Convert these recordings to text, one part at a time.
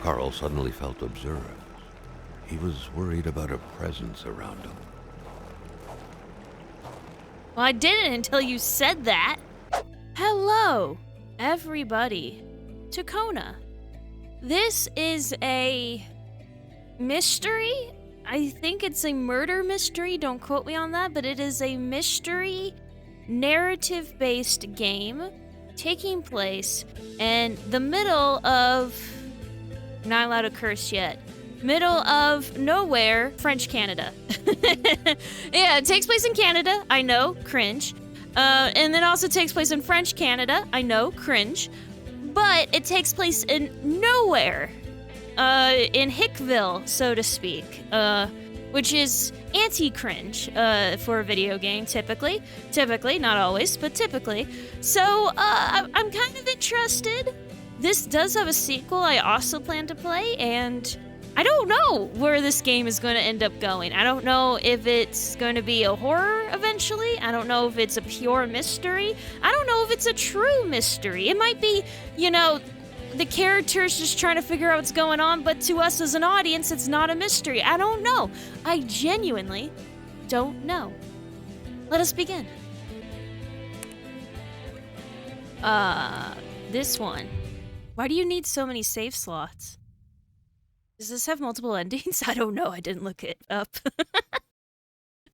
Carl suddenly felt observed. He was worried about a presence around him. Well, I didn't until you said that. Hello, everybody, to Kona. This is a mystery. I think it's a murder mystery. Don't quote me on that, but it is a mystery narrative-based game taking place in the middle of... I'm not allowed to curse yet. Middle of nowhere, French Canada. Yeah, it takes place in Canada. I know, cringe. And it also takes place in French Canada. I know, cringe. But it takes place in nowhere. In Hickville, so to speak. Which is anti-cringe for a video game, typically. Typically, not always, but typically. So, I'm kind of interested. This does have a sequel I also plan to play, and I don't know where this game is going to end up going. I don't know if it's going to be a horror eventually. I don't know if it's a pure mystery. I don't know if it's a true mystery. It might be, you know, the characters just trying to figure out what's going on, but to us as an audience, it's not a mystery. I don't know. I genuinely don't know. Let us begin. This one. Why do you need so many save slots? Does this have multiple endings? I don't know. I didn't look it up.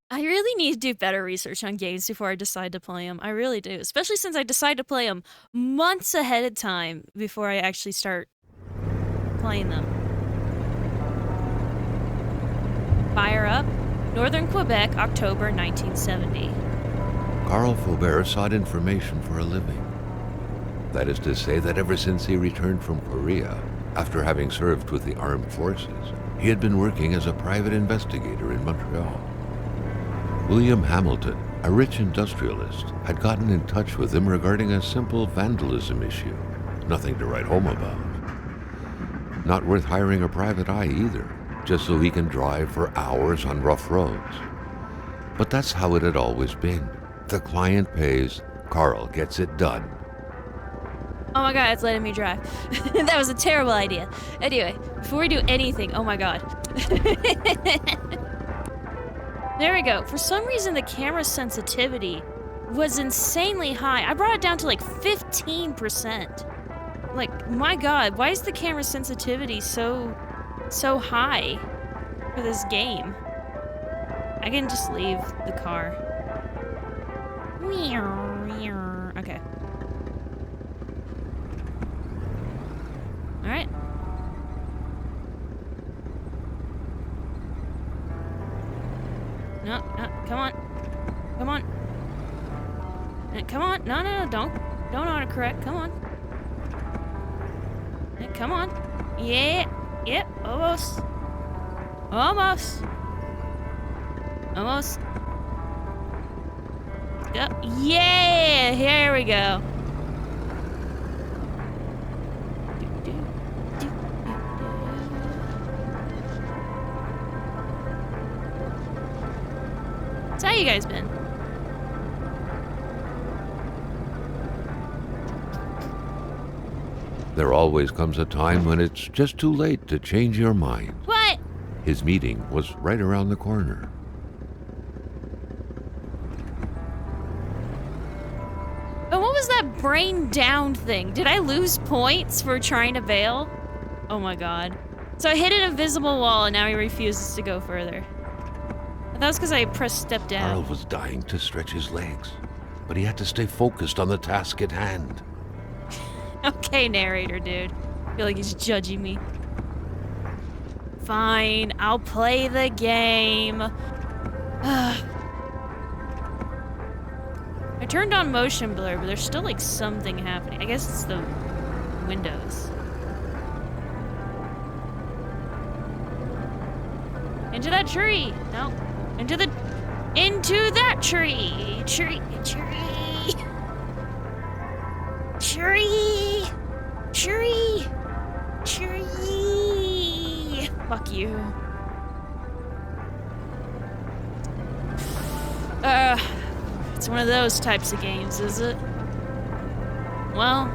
I really need to do better research on games before I decide to play them. I really do. Especially since I decide to play them months ahead of time before I actually start playing them. Fire Up, Northern Quebec, October 1970. Carl Faubert sought information for a living. That is to say that ever since he returned from Korea, after having served with the armed forces, he had been working as a private investigator in Montreal. William Hamilton, a rich industrialist, had gotten in touch with him regarding a simple vandalism issue. Nothing to write home about. Not worth hiring a private eye either, just so he can drive for hours on rough roads. But that's how it had always been. The client pays, Carl gets it done. Oh my god, it's letting me drive. That was a terrible idea. Anyway, before we do anything, oh my god. There we go. For some reason, the camera sensitivity was insanely high. I brought it down to like 15%. Like, my god, why is the camera sensitivity so high for this game? I can just leave the car. Okay. Alright. No, come on. Come on. Come on. No, don't autocorrect. Come on. Come on. Yeah. Yep, almost. Almost. Almost. Go. Yeah, here we go. So how you guys been? There always comes a time when it's just too late to change your mind. What? His meeting was right around the corner. And what was that brain down thing? Did I lose points for trying to bail? Oh my god. So I hit an invisible wall and now he refuses to go further. That was because I pressed step down. Carl was dying to stretch his legs, but he had to stay focused on the task at hand. Okay, narrator dude. I feel like he's judging me. Fine, I'll play the game. I turned on motion blur, but there's still like something happening. I guess it's the windows. Into that tree! No. Into that tree! Tree! Fuck you. It's one of those types of games, is it? Well...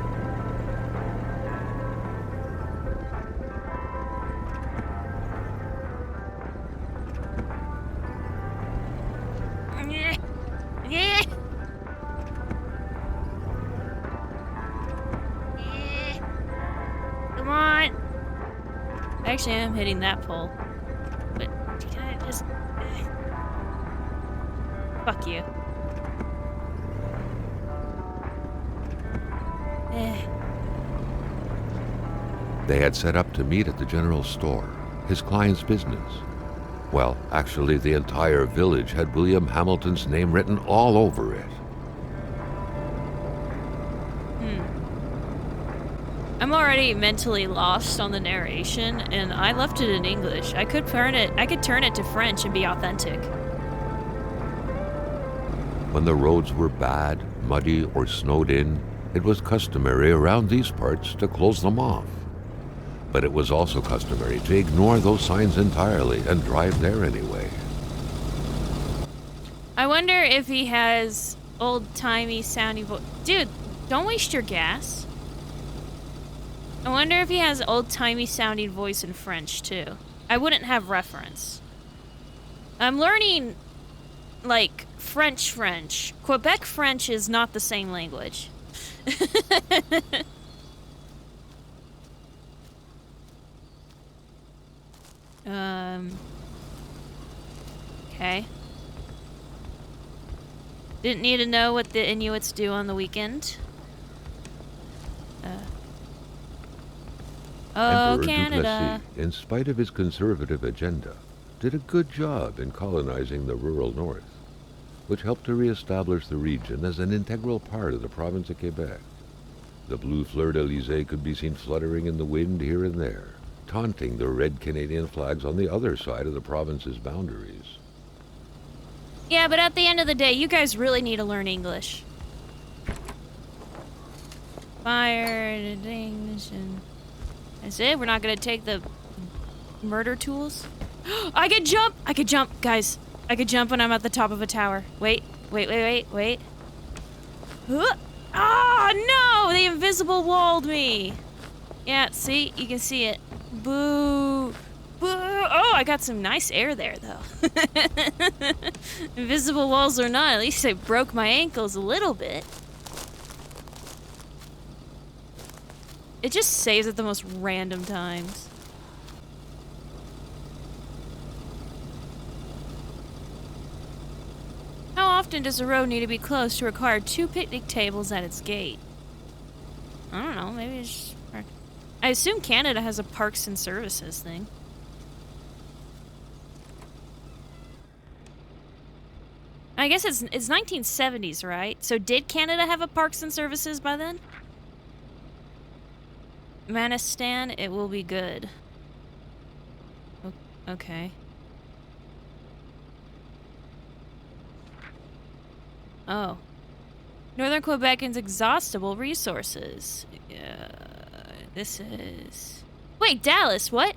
Actually, I'm hitting that pole. But can I just... Fuck you. They had set up to meet at the general store, his client's business. Well, actually, the entire village had William Hamilton's name written all over it. I'm already mentally lost on the narration, and I left it in English. I could turn it to French and be authentic. When the roads were bad, muddy, or snowed in, it was customary around these parts to close them off. But it was also customary to ignore those signs entirely and drive there anyway. I wonder if he has old-timey sounding voice. Dude, don't waste your gas. I wonder if he has old-timey sounding voice in French, too. I wouldn't have reference. I'm learning, like, French. Quebec French is not the same language. Okay. Didn't need to know what the Inuits do on the weekend. Oh, Emperor Canada. Duplessis, in spite of his conservative agenda, did a good job in colonizing the rural north, which helped to reestablish the region as an integral part of the province of Quebec. The blue fleur-de-lis could be seen fluttering in the wind here and there, taunting the red Canadian flags on the other side of the province's boundaries. Yeah, but at the end of the day, you guys really need to learn English. Fire, ignition. That's it? We're not gonna take the murder tools? I could jump! I could jump, guys. I could jump when I'm at the top of a tower. Wait. Ah, no! They invisible walled me! Yeah, see? You can see it. Boo! Boo! Oh, I got some nice air there, though. Invisible walls or not, at least I broke my ankles a little bit. It just saves at the most random times. How often does a road need to be closed to require 2 picnic tables at its gate? I don't know, maybe it's just... I assume Canada has a parks and services thing. I guess it's 1970s, right? So did Canada have a parks and services by then? Manistan, it will be good. Okay. Oh. Northern Quebec's exhaustible resources. This is... Wait, Dallas, what?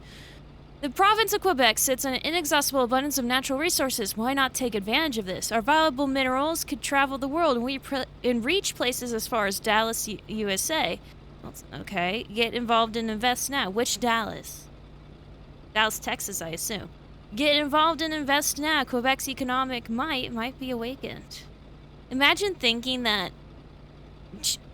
The province of Quebec sits on an inexhaustible abundance of natural resources. Why not take advantage of this? Our valuable minerals could travel the world and reach places as far as Dallas, USA. Okay, get involved and invest now. Which Dallas? Dallas, Texas, I assume. Get involved and invest now. Quebec's economic might be awakened. Imagine thinking that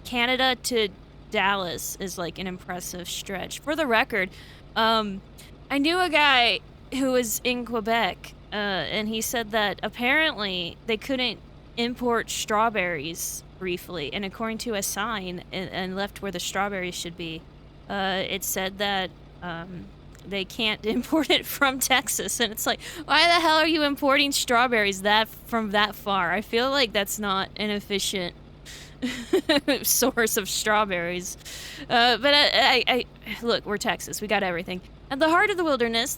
Canada to Dallas is like an impressive stretch. For the record, I knew a guy who was in Quebec, and he said that apparently they couldn't import strawberries briefly, and according to a sign and left where the strawberries should be, it said that they can't import it from Texas, and it's like, why the hell are you importing strawberries from that far? I feel like that's not an efficient source of strawberries. But I look, we're Texas, we got everything. At the heart of the wilderness,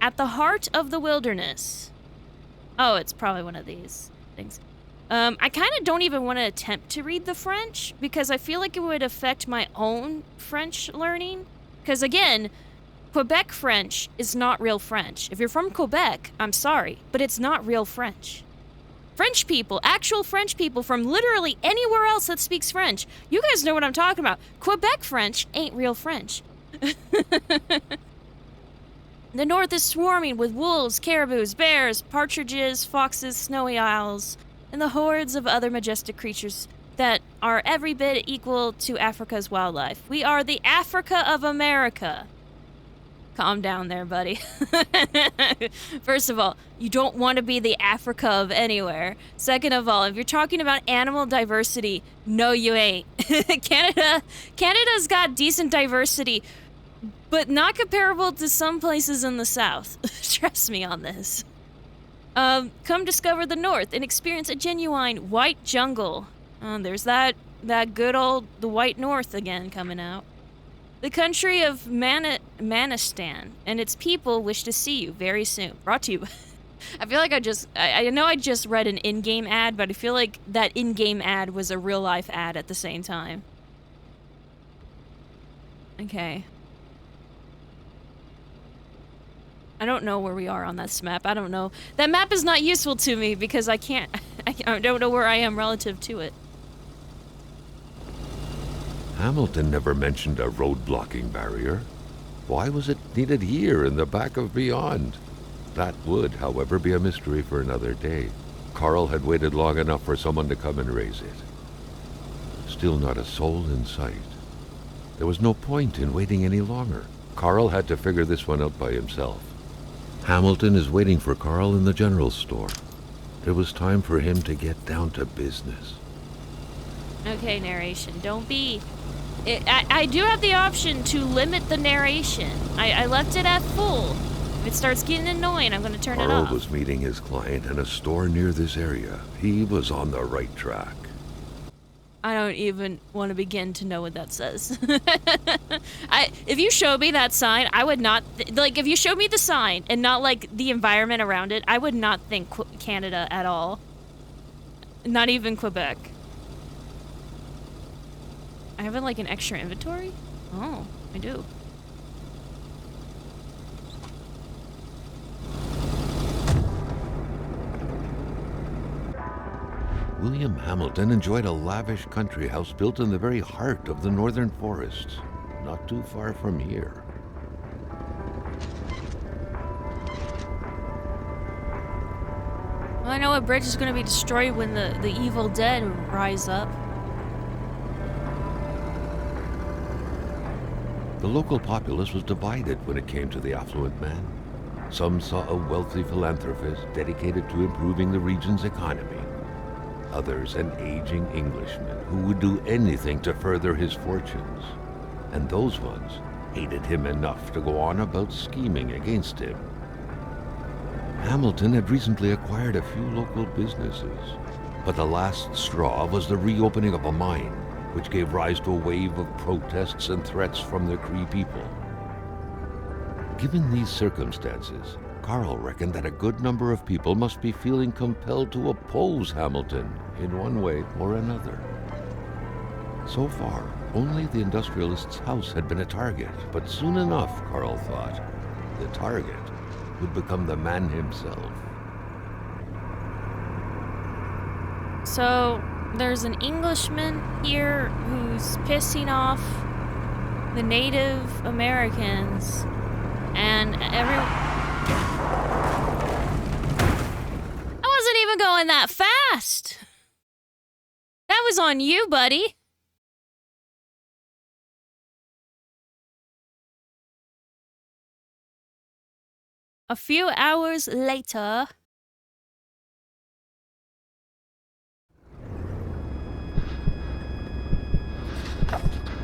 at the heart of the wilderness. Oh, it's probably one of these things. I kind of don't even want to attempt to read the French because I feel like it would affect my own French learning. Because again, Quebec French is not real French. If you're from Quebec, I'm sorry, but it's not real French. French people, actual French people from literally anywhere else that speaks French, you guys know what I'm talking about. Quebec French ain't real French. The north is swarming with wolves, caribous, bears, partridges, foxes, snowy owls, and the hordes of other majestic creatures that are every bit equal to Africa's wildlife. We are the Africa of America. Calm down there, buddy. First of all, you don't want to be the Africa of anywhere. Second of all, if you're talking about animal diversity, no you ain't. Canada's got decent diversity, but not comparable to some places in the South. Trust me on this. Come discover the North and experience a genuine white jungle. There's that good old the white North again coming out. The country of Manistan and its people wish to see you very soon. Brought to you. I feel like I know I just read an in-game ad, but I feel like that in-game ad was a real-life ad at the same time. Okay. I don't know where we are on this map. I don't know. That map is not useful to me because I don't know where I am relative to it. Hamilton never mentioned a road-blocking barrier. Why was it needed here in the back of Beyond? That would, however, be a mystery for another day. Carl had waited long enough for someone to come and raise it. Still not a soul in sight. There was no point in waiting any longer. Carl had to figure this one out by himself. Hamilton is waiting for Carl in the general store. It was time for him to get down to business. Okay, narration. Don't be... I do have the option to limit the narration. I left it at full. If it starts getting annoying, I'm going to turn it off. Carl was meeting his client in a store near this area. He was on the right track. I don't even want to begin to know what that says. If you showed me that sign, I would not... like, if you showed me the sign and not, like, the environment around it, I would not think Canada at all. Not even Quebec. I have, like, an extra inventory? Oh, I do. William Hamilton enjoyed a lavish country house built in the very heart of the northern forests, not too far from here. Well, I know a bridge is going to be destroyed when the evil dead rise up. The local populace was divided when it came to the affluent man. Some saw a wealthy philanthropist dedicated to improving the region's economy. Others, an aging Englishman who would do anything to further his fortunes. And those ones hated him enough to go on about scheming against him. Hamilton had recently acquired a few local businesses, but the last straw was the reopening of a mine, which gave rise to a wave of protests and threats from the Cree people. Given these circumstances, Carl reckoned that a good number of people must be feeling compelled to oppose Hamilton in one way or another. So far, only the industrialist's house had been a target, but soon enough, Carl thought, the target would become the man himself. So, there's an Englishman here who's pissing off the Native Americans, and I wasn't even going that fast! That was on you, buddy! A few hours later...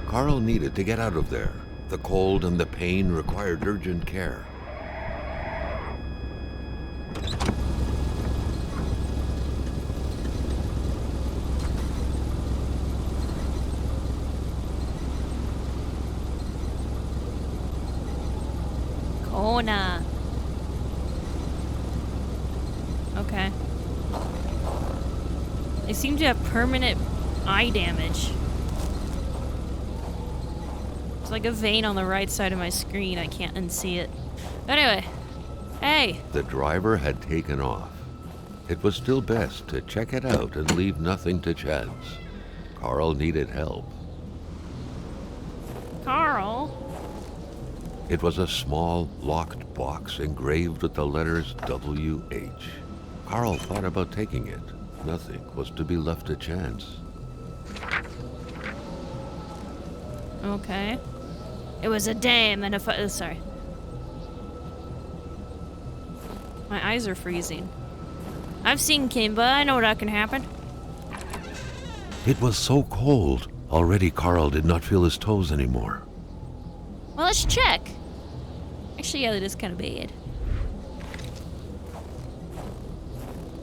Carl needed to get out of there. The cold and the pain required urgent care. Kona. Okay. They seem to have permanent eye damage. There's like a vein on the right side of my screen. I can't unsee it. Anyway. Hey. The driver had taken off. It was still best to check it out and leave nothing to chance. Carl needed help. Carl? It was a small, locked box engraved with the letters W.H. Carl thought about taking it. Nothing was to be left to chance. Okay. It was a dame and a sorry. My eyes are freezing. I've seen Kimba. I know that can happen. It was so cold. Already Carl did not feel his toes anymore. Well, let's check. Actually, yeah, that is kind of bad.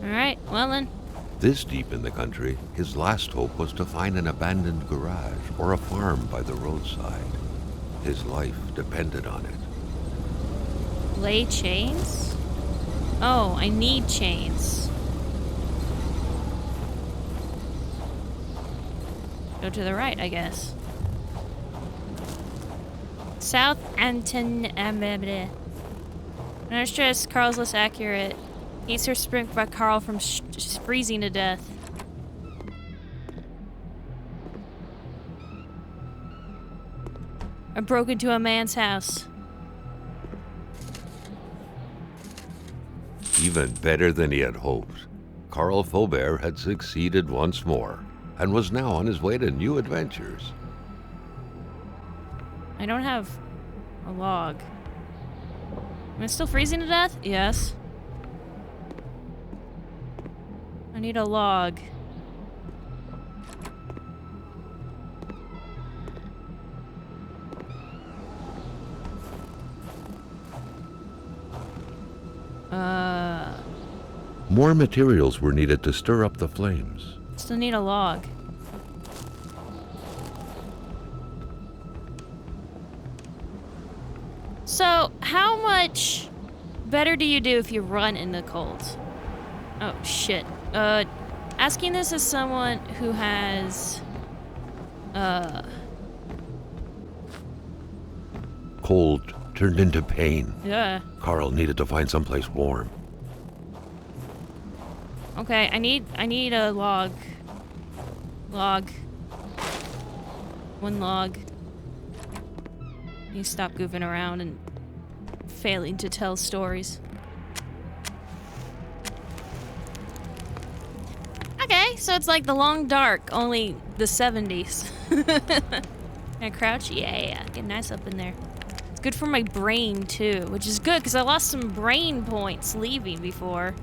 Alright, well then. This deep in the country, his last hope was to find an abandoned garage or a farm by the roadside. His life depended on it. Lay chains? Oh, I need chains. Go to the right, I guess. South Atamipek. Under stress, Carl's less accurate. He's her sprint by Carl from freezing to death. I broke into a man's house. Even better than he had hoped. Carl Faubert had succeeded once more and was now on his way to new adventures. I don't have a log. Am I still freezing to death? Yes. I need a log. More materials were needed to stir up the flames. Still need a log. So, how much better do you do if you run in the cold? Oh, shit. Asking this as someone who has, Cold turned into pain. yeah. Carl needed to find someplace warm. Okay, I need a log. Log. One log. You stop goofing around and failing to tell stories. Okay, so it's like The Long Dark, only the 70s. Can I crouch? Yeah, get nice up in there. It's good for my brain, too, which is good, because I lost some brain points leaving before.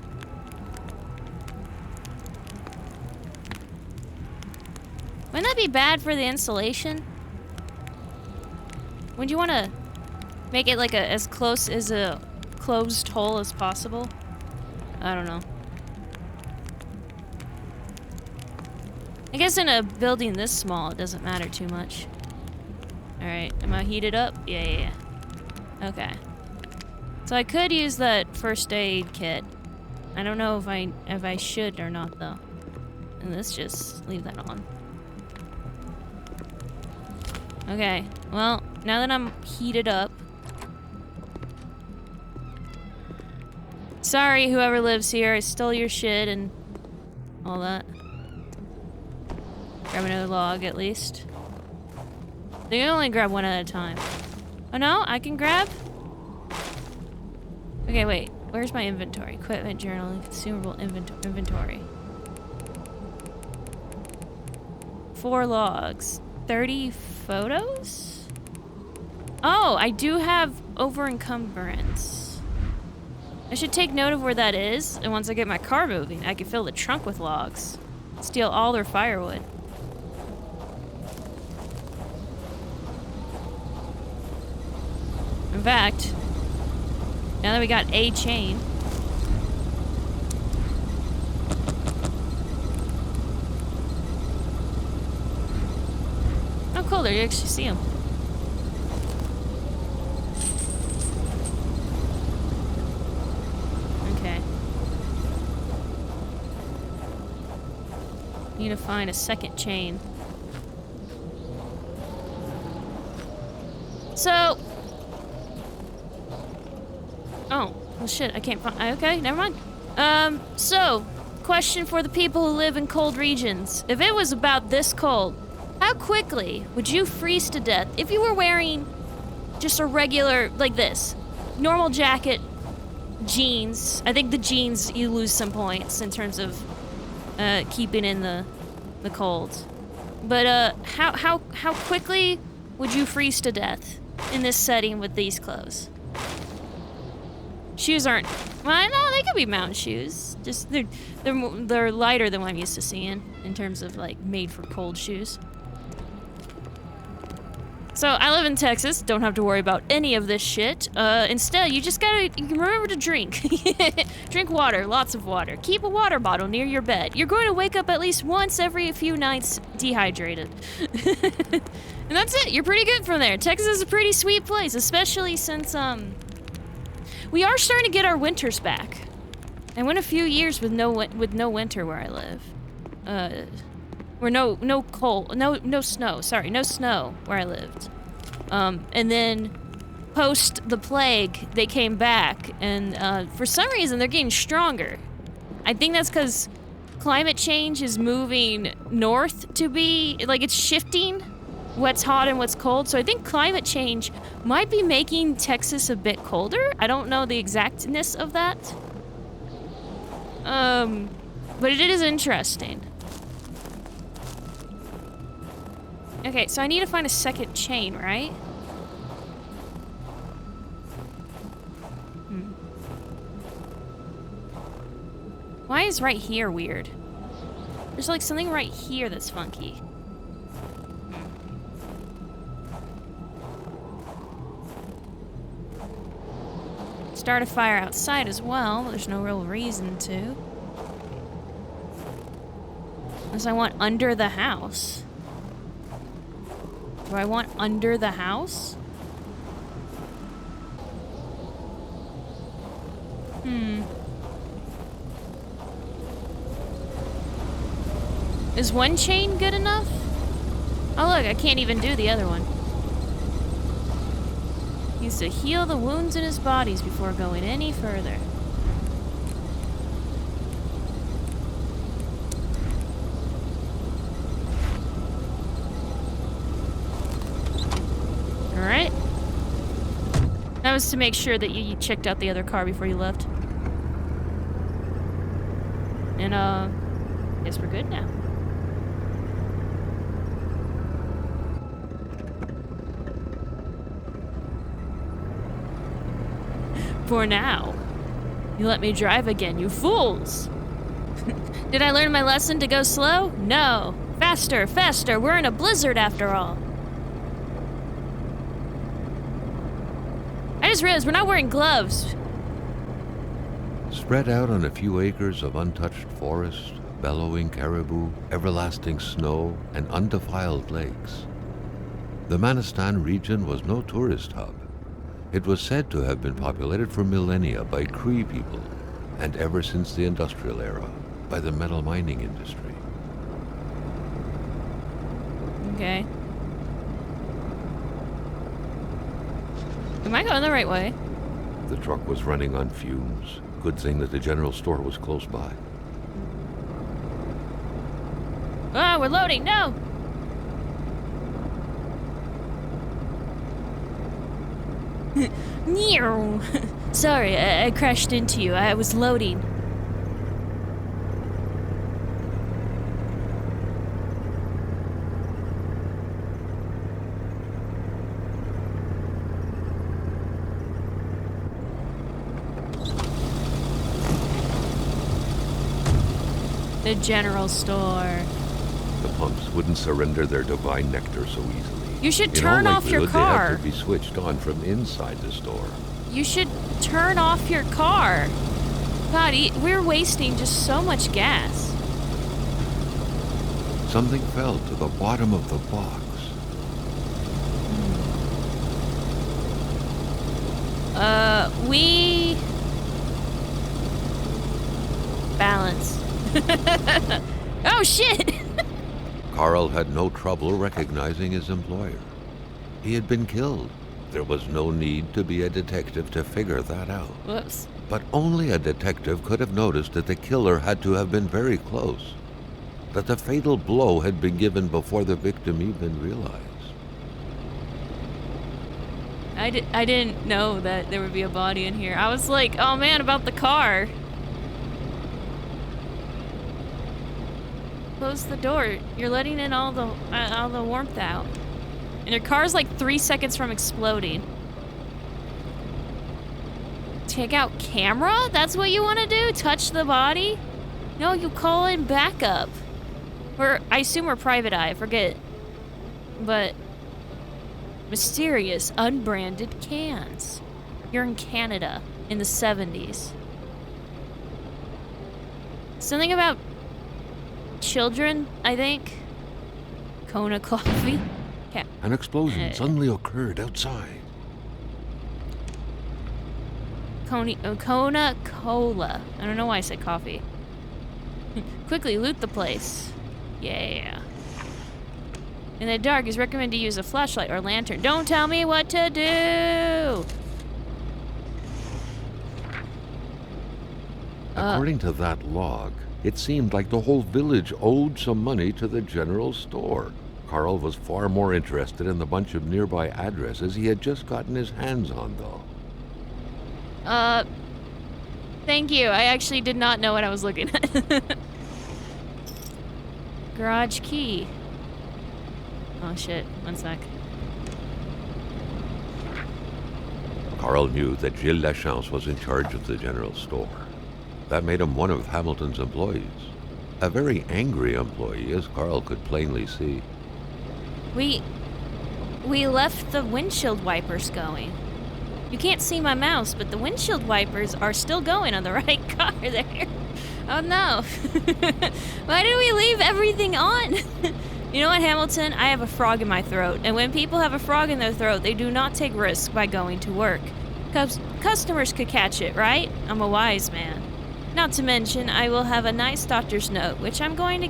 Wouldn't that be bad for the insulation? Wouldn't you want to make it like as close as a closed hole as possible? I don't know. I guess in a building this small, it doesn't matter too much. Alright, am I heated up? Yeah. Okay. So I could use that first aid kit. I don't know if I should or not, though. And let's just leave that on. Okay, well, now that I'm heated up... Sorry, whoever lives here, I stole your shit and all that. Grab another log, at least. They only grab one at a time. Oh no, I can grab? Okay, wait. Where's my inventory? Equipment, journal, and consumable inventory. 4 logs. 30 photos? Oh, I do have over-encumbrance. I should take note of where that is, and once I get my car moving, I can fill the trunk with logs. Steal all their firewood. In fact, now that we got a chain... Oh, cool, there you actually see them. Okay. Need to find a second chain. So... Oh, well shit, I can't find... Okay, never mind. So, question for the people who live in cold regions. If it was about this cold, how quickly would you freeze to death if you were wearing just a regular, like this, normal jacket, jeans? I think the jeans, you lose some points in terms of keeping in the cold. But how quickly would you freeze to death in this setting with these clothes? Shoes aren't... Well, no, they could be mountain shoes. Just, they're lighter than what I'm used to seeing in terms of, like, made for cold shoes. So, I live in Texas, don't have to worry about any of this shit. Instead, you can remember to drink. Drink water, lots of water. Keep a water bottle near your bed. You're going to wake up at least once every few nights dehydrated. And that's it, you're pretty good from there. Texas is a pretty sweet place, especially since, we are starting to get our winters back. I went a few years with no winter where I live. Or no snow. Sorry, no snow where I lived. And then post the plague, they came back, and for some reason they're getting stronger. I think that's because climate change is moving north to be like it's shifting what's hot and what's cold. So I think climate change might be making Texas a bit colder. I don't know the exactness of that. But it is interesting. Okay, so I need to find a second chain, right? Why is right here weird? There's like something right here that's funky. Start a fire outside as well. There's no real reason to. Unless I want under the house. Do I want under the house? Is one chain good enough? Oh look, I can't even do the other one. He needs to heal the wounds in his bodies before going any further. Alright. That was to make sure that you checked out the other car before you left. And, guess we're good now. For now. You let me drive again, you fools! Did I learn my lesson to go slow? No. Faster, faster, we're in a blizzard after all. I just realized we're not wearing gloves. Spread out on a few acres of untouched forest, bellowing caribou, everlasting snow, and undefiled lakes. The Manistan region was no tourist hub. It was said to have been populated for millennia by Cree people, and ever since the industrial era, by the metal mining industry. Okay. Am I going the right way? The truck was running on fumes. Good thing that the general store was close by. Ah, we're loading, no! Sorry, I crashed into you. I was loading. The general store. The punks wouldn't surrender their divine nectar so easily. You should turn off your car. They have to be switched on from inside the store. You should turn off your car. God, we're wasting just so much gas. Something fell to the bottom of the box. We... balance. Oh, shit! Carl had no trouble recognizing his employer. He had been killed. There was no need to be a detective to figure that out. Whoops. But only a detective could have noticed that the killer had to have been very close, that the fatal blow had been given before the victim even realized. I didn't know that there would be a body in here. I was like, oh man, about the car. Close the door. You're letting in all the warmth out. And your car's like 3 seconds from exploding. Take out camera? That's what you want to do? Touch the body? No, you call in backup. Or, I assume we're private eye, I forget. But... mysterious, unbranded cans. You're in Canada, in the 70s. Something about... children, I think? Kona coffee? An explosion suddenly occurred outside. Kona Cola. I don't know why I said coffee. Quickly loot the place. Yeah. In the dark, it's recommended to use a flashlight or lantern. Don't tell me what to do! According to that log, it seemed like the whole village owed some money to the general store. Carl was far more interested in the bunch of nearby addresses he had just gotten his hands on, though. Thank you. I actually did not know what I was looking at. Garage key. Oh shit, one sec. Carl knew that Gilles Lachance was in charge of the general store. That made him one of Hamilton's employees. A very angry employee, as Carl could plainly see. We left the windshield wipers going. You can't see my mouse, but the windshield wipers are still going on the right car there. Oh no. Why did we leave everything on? You know what, Hamilton? I have a frog in my throat, and when people have a frog in their throat, they do not take risks by going to work. Customers could catch it, right? I'm a wise man. Not to mention, I will have a nice doctor's note, which I'm going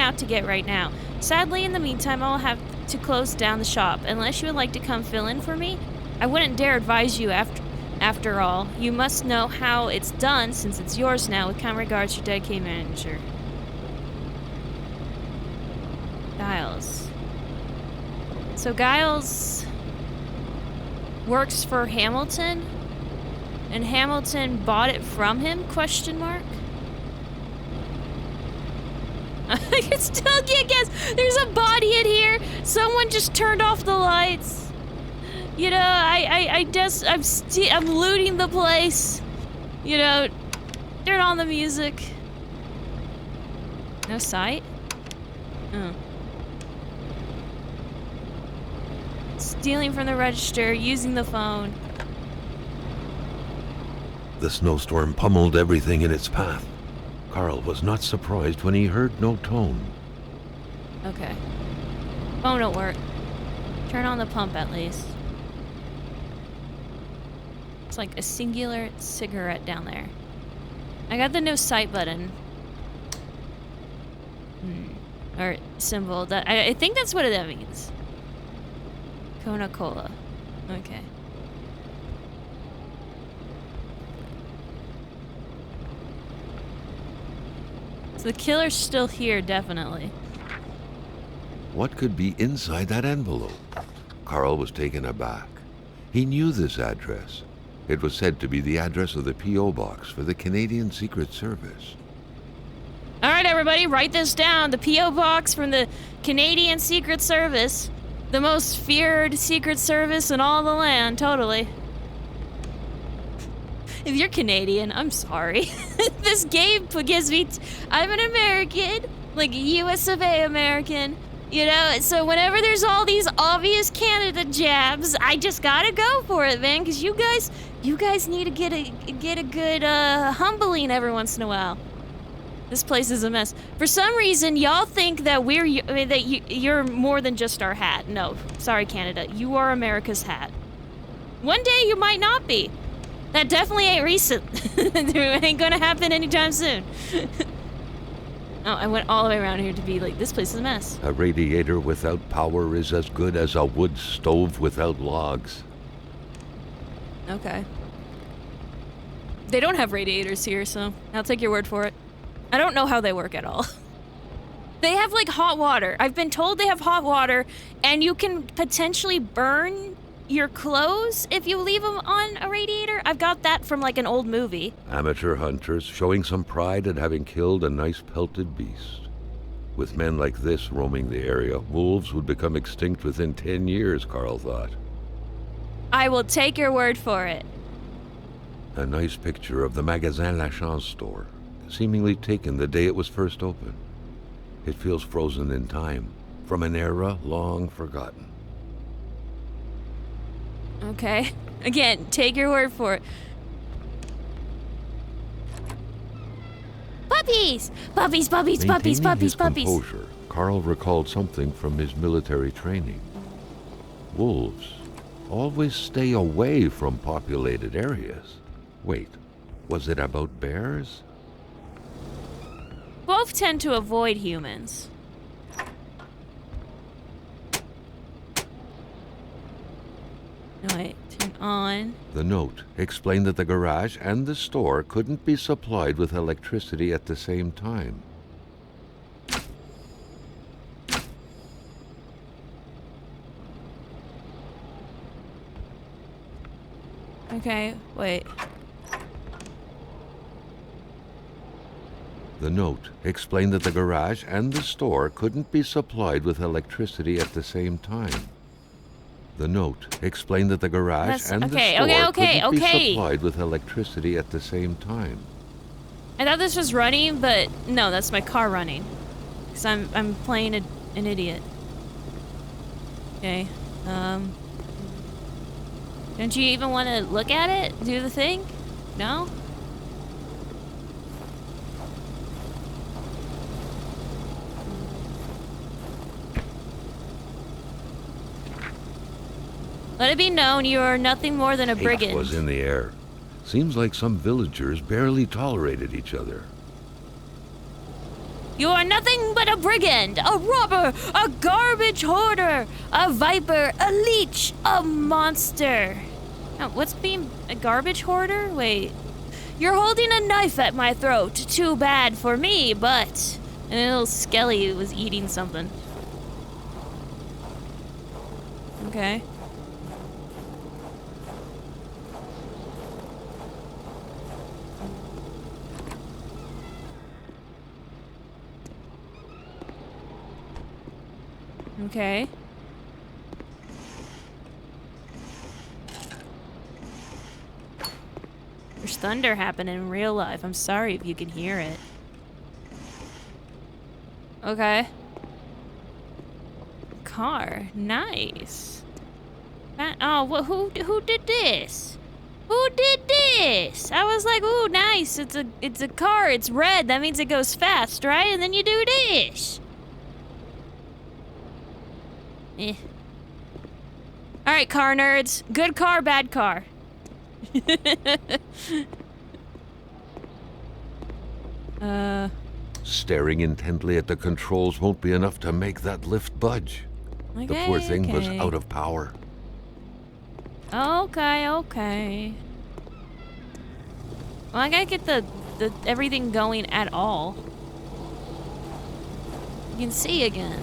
out to get right now. Sadly, in the meantime, I'll have to close down the shop. Unless you would like to come fill in for me, I wouldn't dare advise you after all. You must know how it's done, since it's yours now. With kind regards, your dedicated manager. Giles. So Giles works for Hamilton? And Hamilton bought it from him? Question mark? I can still get guess. There's a body in here. Someone just turned off the lights. You know, I'm looting the place. You know, turn on the music. No sight? Oh. Stealing from the register, using the phone. The snowstorm pummeled everything in its path. Carl was not surprised when he heard no tone. Okay. Phone don't work. Turn on the pump at least. It's like a singular cigarette down there. I got the no sight button. Or symbol. That I think that's what that means. Kona Cola. Okay. So the killer's still here, definitely. What could be inside that envelope? Carl was taken aback. He knew this address. It was said to be the address of the P.O. box for the Canadian Secret Service. All right, everybody, write this down. The P.O. box from the Canadian Secret Service. The most feared Secret Service in all the land, totally. If you're Canadian, I'm sorry. This game gives me... I'm an American, like a US of A American, you know? So whenever there's all these obvious Canada jabs, I just gotta go for it, man, because you guys need to get a good humbling every once in a while. This place is a mess. For some reason, y'all think that you're more than just our hat. No, sorry, Canada. You are America's hat. One day you might not be. That definitely ain't recent. It ain't gonna happen anytime soon. Oh, I went all the way around here to be like, this place is a mess. A radiator without power is as good as a wood stove without logs. Okay. They don't have radiators here, so I'll take your word for it. I don't know how they work at all. They have, like, hot water. I've been told they have hot water, and you can potentially burn your clothes if you leave them on a radiator. I've got that from, like, an old movie. Amateur hunters showing some pride at having killed a nice pelted beast. With men like this roaming the area, wolves would become extinct within 10 years, Carl thought. I will take your word for it. A nice picture of the Magasin Lachance store, seemingly taken the day it was first opened. It feels frozen in time, from an era long forgotten. Okay. Again, take your word for it. Puppies! Puppies, puppies, puppies, Maintaining puppies, his puppies. composure, Carl recalled something from his military training. Wolves always stay away from populated areas. Wait, was it about bears? Both tend to avoid humans. No, wait, turn on. The note explained that the garage and the store couldn't be supplied with electricity at the same time. Okay, wait. The note explained that the garage and the store couldn't be supplied with electricity at the same time. The note explained that the garage That's- and okay, the store okay, couldn't okay. be supplied with electricity at the same time. I thought this was running, but no, that's my car running. Because I'm playing an idiot. Okay, don't you even want to look at it? Do the thing? No? Let it be known you are nothing more than a Hate brigand. was in the air. Seems like some villagers barely tolerated each other. You are nothing but a brigand, a robber, a garbage hoarder, a viper, a leech, a monster. Now, what's being a garbage hoarder? Wait. You're holding a knife at my throat. Too bad for me, but... And a little skelly was eating something. Okay. Okay. There's thunder happening in real life. I'm sorry if you can hear it. Okay. Car. Nice. Who did this? Who did this? I was like, ooh, nice. It's a car. It's red. That means it goes fast, right? And then you do this. Eh. Alright, car nerds. Good car, bad car. Staring intently at the controls won't be enough to make that lift budge. Okay, The poor thing was okay. out of power. Okay, okay. Well, I gotta get the everything going at all. You can see again.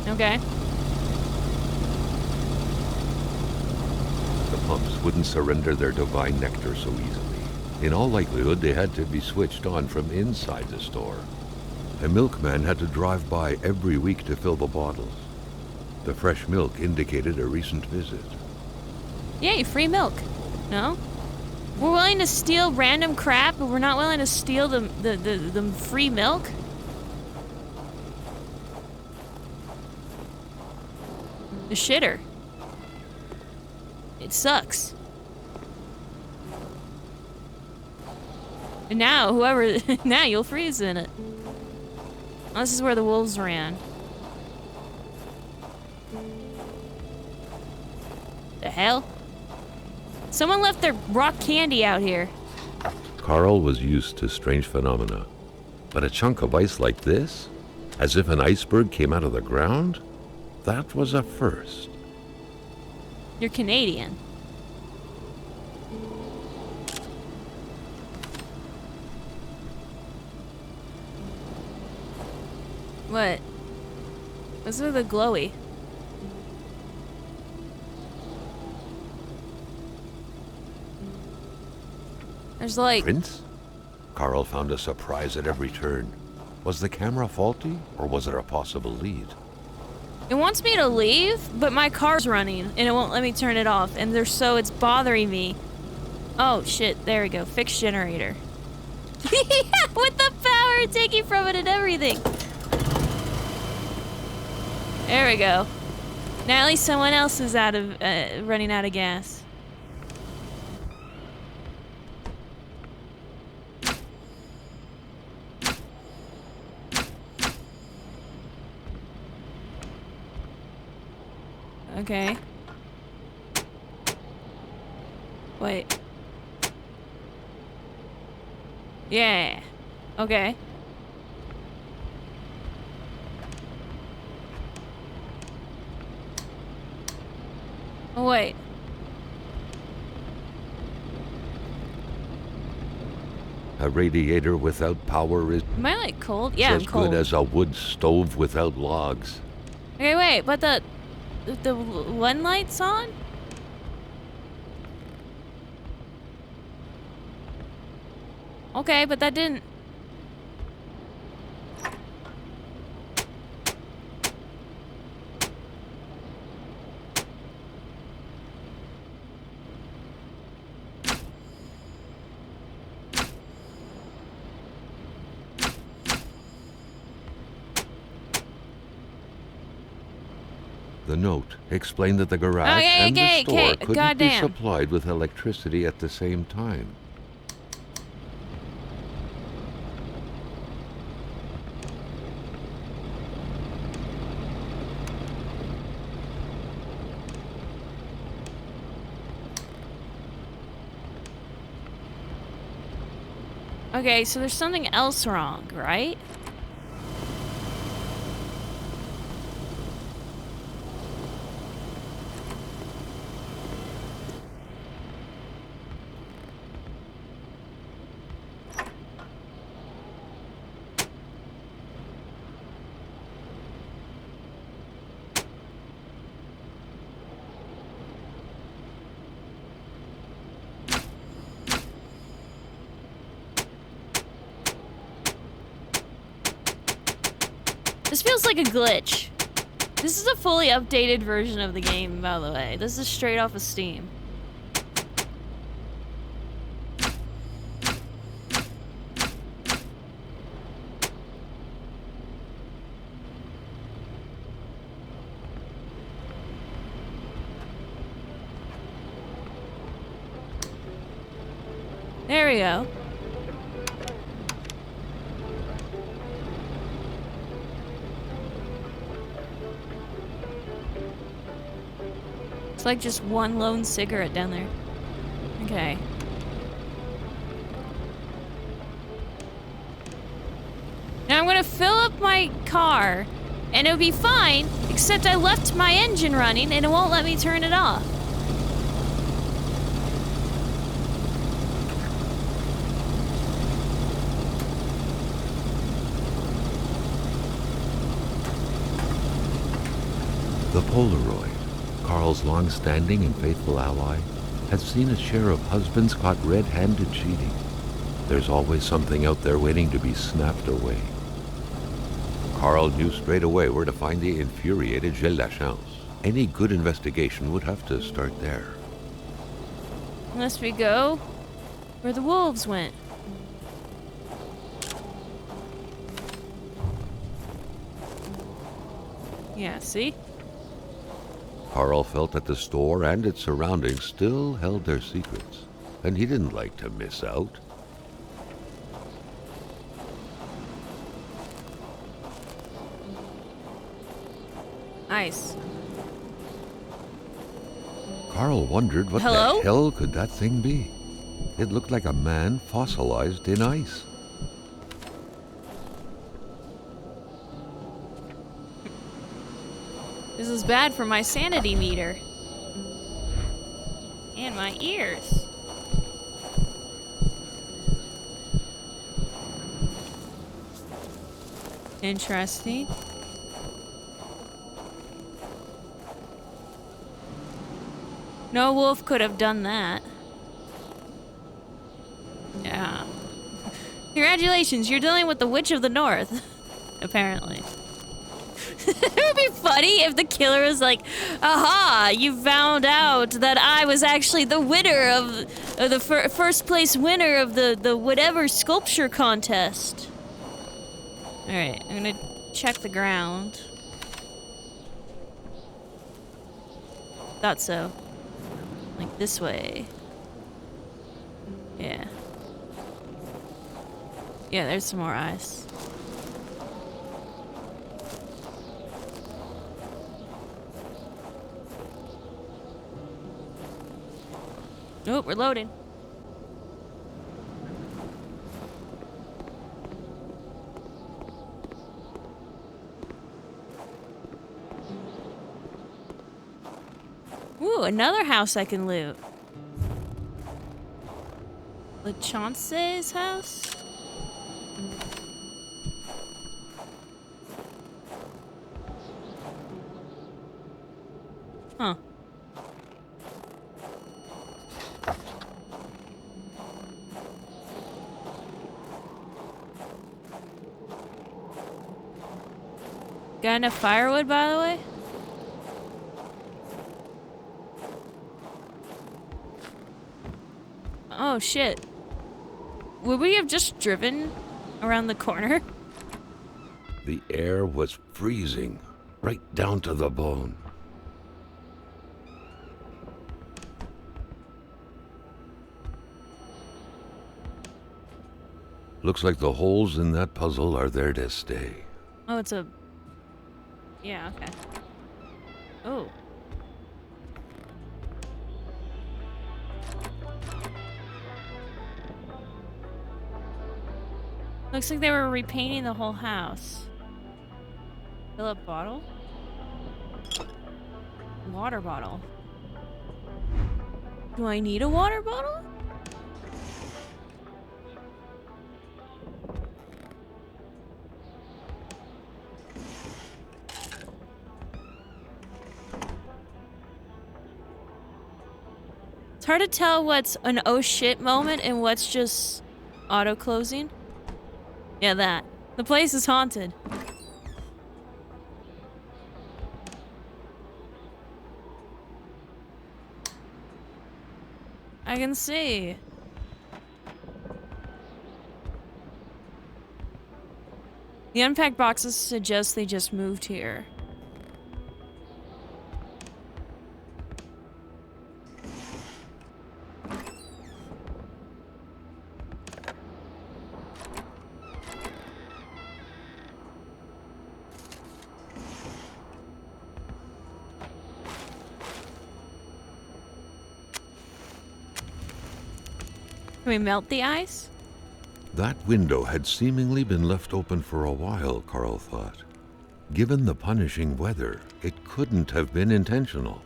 Okay. The pumps wouldn't surrender their divine nectar so easily. In all likelihood, they had to be switched on from inside the store. A milkman had to drive by every week to fill the bottles. The fresh milk indicated a recent visit. Yay, free milk. No? We're willing to steal random crap, but we're not willing to steal the free milk? The shitter. It sucks. And now, now you'll freeze in it. Oh, this is where the wolves ran. The hell? Someone left their rock candy out here. Carl was used to strange phenomena, but a chunk of ice like this, as if an iceberg came out of the ground, that was a first. You're Canadian. What? What's with the glowy? There's like... Prince? Carl found a surprise at every turn. Was the camera faulty, or was it a possible lead? It wants me to leave, but my car's running, and it won't let me turn it off, and it's bothering me. Oh, shit, there we go. Fixed generator. With the power taking from it and everything. There we go. Now at least someone else is running out of gas. Okay. Wait. Yeah. Okay. Oh, wait. A radiator without power is Am I like cold? Yeah, I'm as cold. good as a wood stove without logs. Okay, wait, but the one light's on? Okay, but that didn't... The note explained that the garage and the store couldn't goddamn. be supplied with electricity at the same time. Okay, so there's something else wrong, right? This feels like a glitch. This is a fully updated version of the game, by the way. This is straight off of Steam. There we go. It's like just one lone cigarette down there. Okay. Now I'm gonna fill up my car, and it'll be fine, except I left my engine running and it won't let me turn it off. The Polaroid, Carl's long-standing and faithful ally, had seen its share of husbands caught red-handed cheating. There's always something out there waiting to be snapped away. Carl knew straight away where to find the infuriated Gilles Lachance. Any good investigation would have to start there. Unless we go where the wolves went. Yeah, see? Carl felt that the store and its surroundings still held their secrets, and he didn't like to miss out. Nice. Carl wondered what Hello? the hell could that thing be? It looked like a man fossilized in ice. This is bad for my sanity meter. And my ears. Interesting. No wolf could have done that. Yeah. Congratulations, you're dealing with the Witch of the North. apparently. It would be funny if the killer was like, aha, you found out that I was actually the winner of the first place winner of the whatever sculpture contest. Alright, I'm gonna check the ground. Thought so. Like this way. Yeah. Yeah, there's some more ice. Oh, we're loading. Ooh, another house I can loot. LeChance's house? Huh. Got enough firewood, by the way? Oh, shit. Would we have just driven around the corner? The air was freezing, right down to the bone. Looks like the holes in that puzzle are there to stay. Oh, it's a... Yeah, okay. Oh. Looks like they were repainting the whole house. Fill up bottle? Water bottle. Do I need a water bottle? It's hard to tell what's an oh shit moment and what's just auto closing. Yeah, that. The place is haunted. I can see. The unpacked boxes suggest they just moved here. Can we melt the ice? That window had seemingly been left open for a while, Carl thought. Given the punishing weather, it couldn't have been intentional.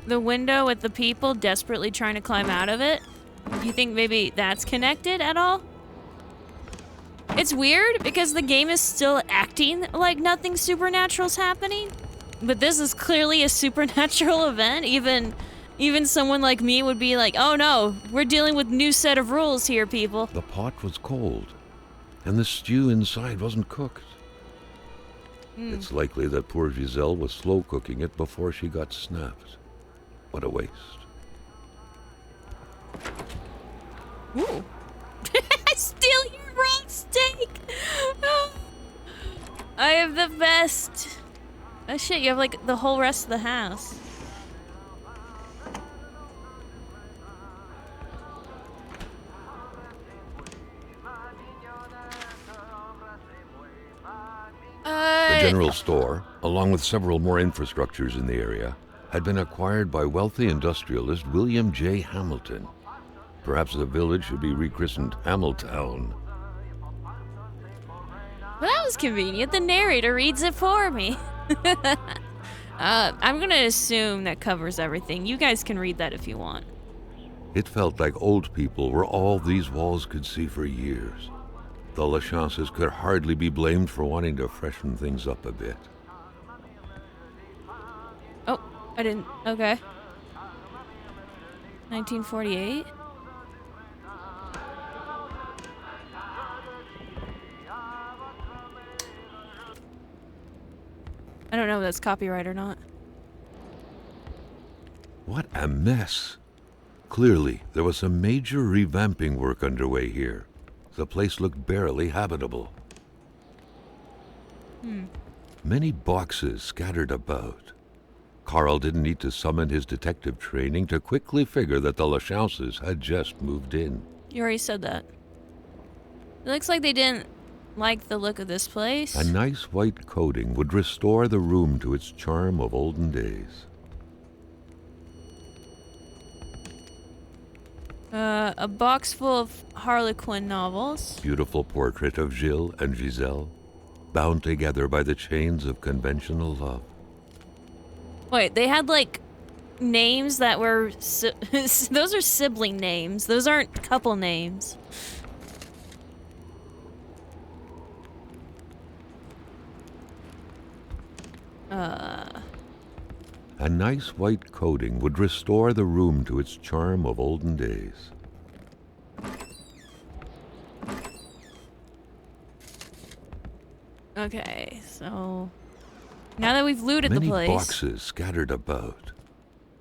The window with the people desperately trying to climb out of it? You think maybe that's connected at all? It's weird because the game is still acting like nothing supernatural's happening. But this is clearly a supernatural event. Even someone like me would be like, oh no, we're dealing with new set of rules here, people. The pot was cold, and the stew inside wasn't cooked. It's likely that poor Giselle was slow cooking it before she got snapped. What a waste. Ooh. I steal your raw steak! I have the best. Oh shit, you have like the whole rest of the house. The general store, along with several more infrastructures in the area, had been acquired by wealthy industrialist William J. Hamilton. Perhaps the village should be rechristened Hamiltown. Well, that was convenient. The narrator reads it for me. I'm gonna assume that covers everything. You guys can read that if you want. It felt like old people were all these walls could see for years. The LaChances could hardly be blamed for wanting to freshen things up a bit. Oh, I didn't. Okay. 1948. I don't know if that's copyright or not. What a mess. Clearly, there was some major revamping work underway here. The place looked barely habitable. Many boxes scattered about. Carl didn't need to summon his detective training to quickly figure that the Lachauses had just moved in. You already said that. It looks like they didn't like the look of this place. A nice white coating would restore the room to its charm of olden days. A box full of Harlequin novels. Beautiful portrait of Gilles and Giselle, bound together by the chains of conventional love. Wait, they had like names that were those are sibling names. Those aren't couple names. A nice white coating would restore the room to its charm of olden days. Okay, so now that we've looted the place. Many boxes scattered about.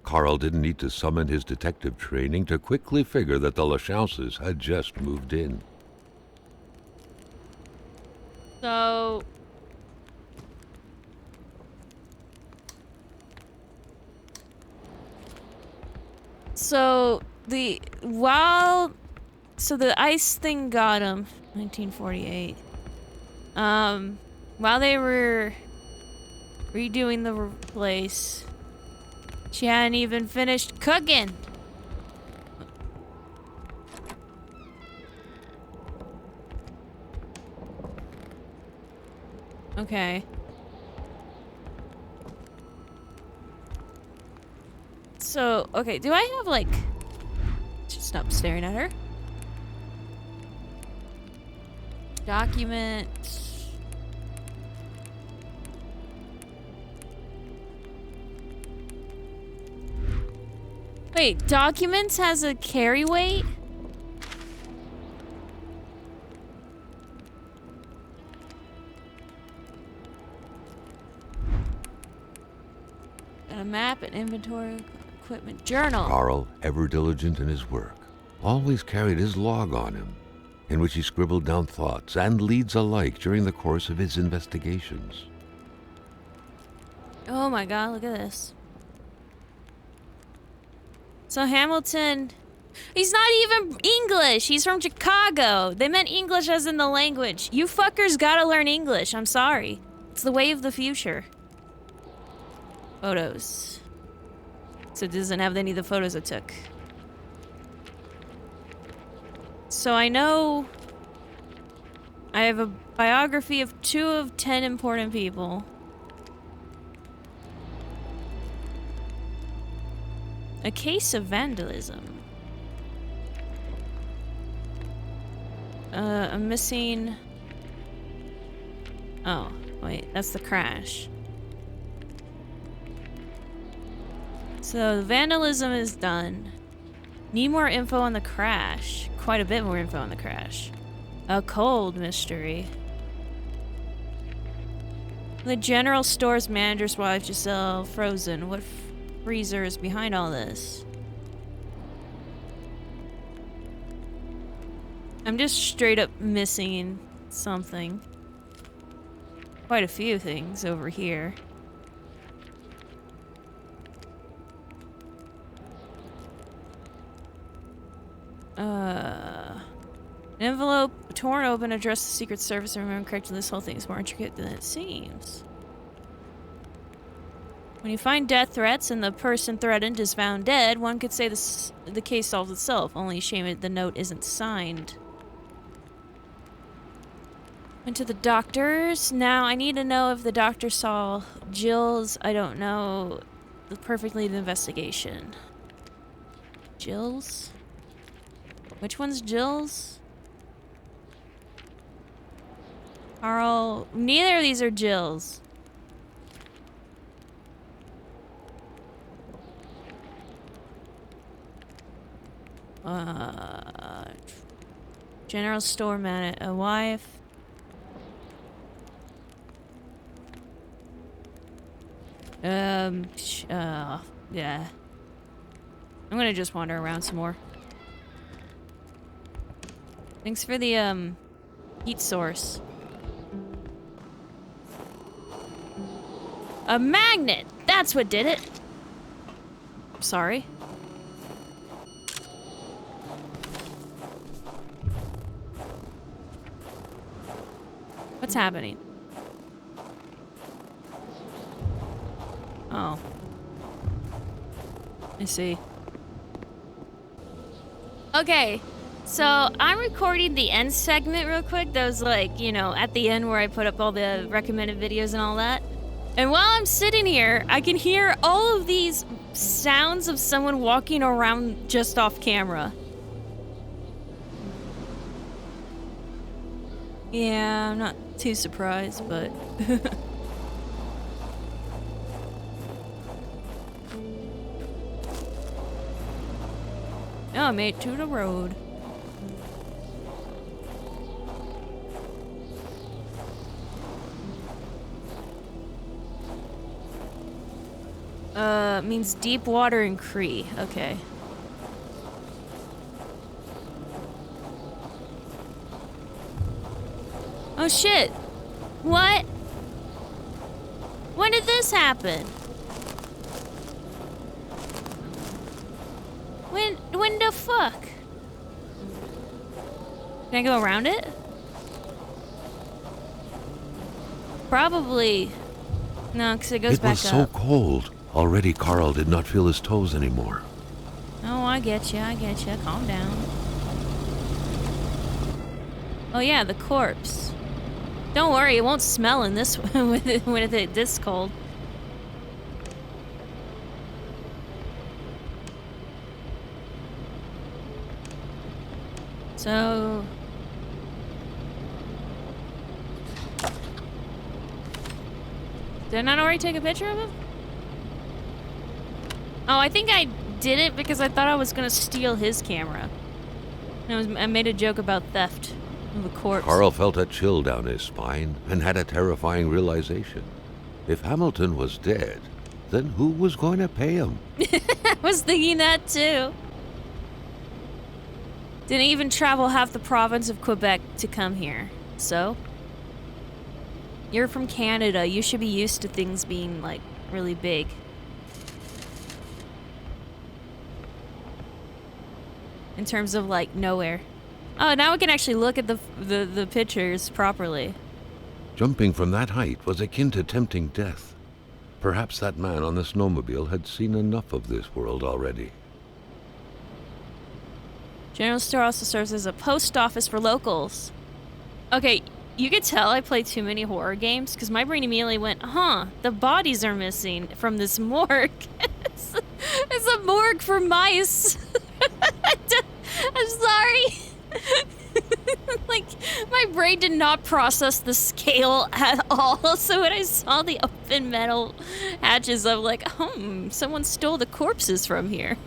Carl didn't need to summon his detective training to quickly figure that the Lachauses had just moved in. So the ice thing got him 1948. While they were redoing the place, she hadn't even finished cooking. Okay. So, okay, do I have like... Just stop staring at her. Document. Wait, documents has a carry weight? Got a map, an inventory, equipment, journal. Carl, ever diligent in his work, always carried his log on him, in which he scribbled down thoughts and leads alike during the course of his investigations. Oh my god, look at this. So Hamilton, he's not even English. He's from Chicago. They meant English as in the language. You fuckers gotta learn English. I'm sorry. It's the way of the future. Photos. So it doesn't have any of the photos I took. So I know I have a biography of 2 of 10 important people. A case of vandalism. I'm missing... Oh, wait, that's the crash. So, the vandalism is done. Need more info on the crash. Quite a bit more info on the crash. A cold mystery. The general store's manager's wife, Giselle, frozen. What freezer is behind all this? I'm just straight up missing something. Quite a few things over here. An envelope torn open addressed the Secret Service, and remember correctly, this whole thing is more intricate than it seems. When you find death threats and the person threatened is found dead, one could say the case solves itself. Only shame the note isn't signed. Went to the doctors. Now I need to know if the doctor saw Jill's, I don't know, the perfect lead investigation. Jill's? Which one's Jill's? Carl. Neither of these are Jill's. General store man, a wife. Yeah. I'm gonna just wander around some more. Thanks for the, heat source. A magnet! That's what did it! Sorry. What's happening? Oh. I see. Okay, so I'm recording the end segment real quick. That was like, you know, at the end where I put up all the recommended videos and all that. And while I'm sitting here, I can hear all of these sounds of someone walking around just off camera. Yeah, I'm not too surprised, but... Oh, I made it to the road. Means deep water in Cree. Okay. Oh shit! What? When did this happen? When the fuck? Can I go around it? Probably. No, because it goes back up. It was so cold. Already Carl did not feel his toes anymore. Oh, I get you. Calm down. Oh yeah, the corpse. Don't worry, it won't smell in this when it's this cold. So... Did I not already take a picture of him? Oh, I think I did it because I thought I was gonna steal his camera. I made a joke about theft of a corpse. Carl felt a chill down his spine and had a terrifying realization. If Hamilton was dead, then who was going to pay him? I was thinking that too. Didn't even travel half the province of Quebec to come here. So? You're from Canada. You should be used to things being, like, really big. In terms of, like, nowhere. Oh, now we can actually look at the pictures properly. Jumping from that height was akin to tempting death. Perhaps that man on the snowmobile had seen enough of this world already. General store also serves as a post office for locals. Okay, you could tell I play too many horror games because my brain immediately went, huh, the bodies are missing from this morgue. It's a morgue for mice. I'm sorry. Like, my brain did not process the scale at all. So when I saw the open metal hatches, I'm like, someone stole the corpses from here.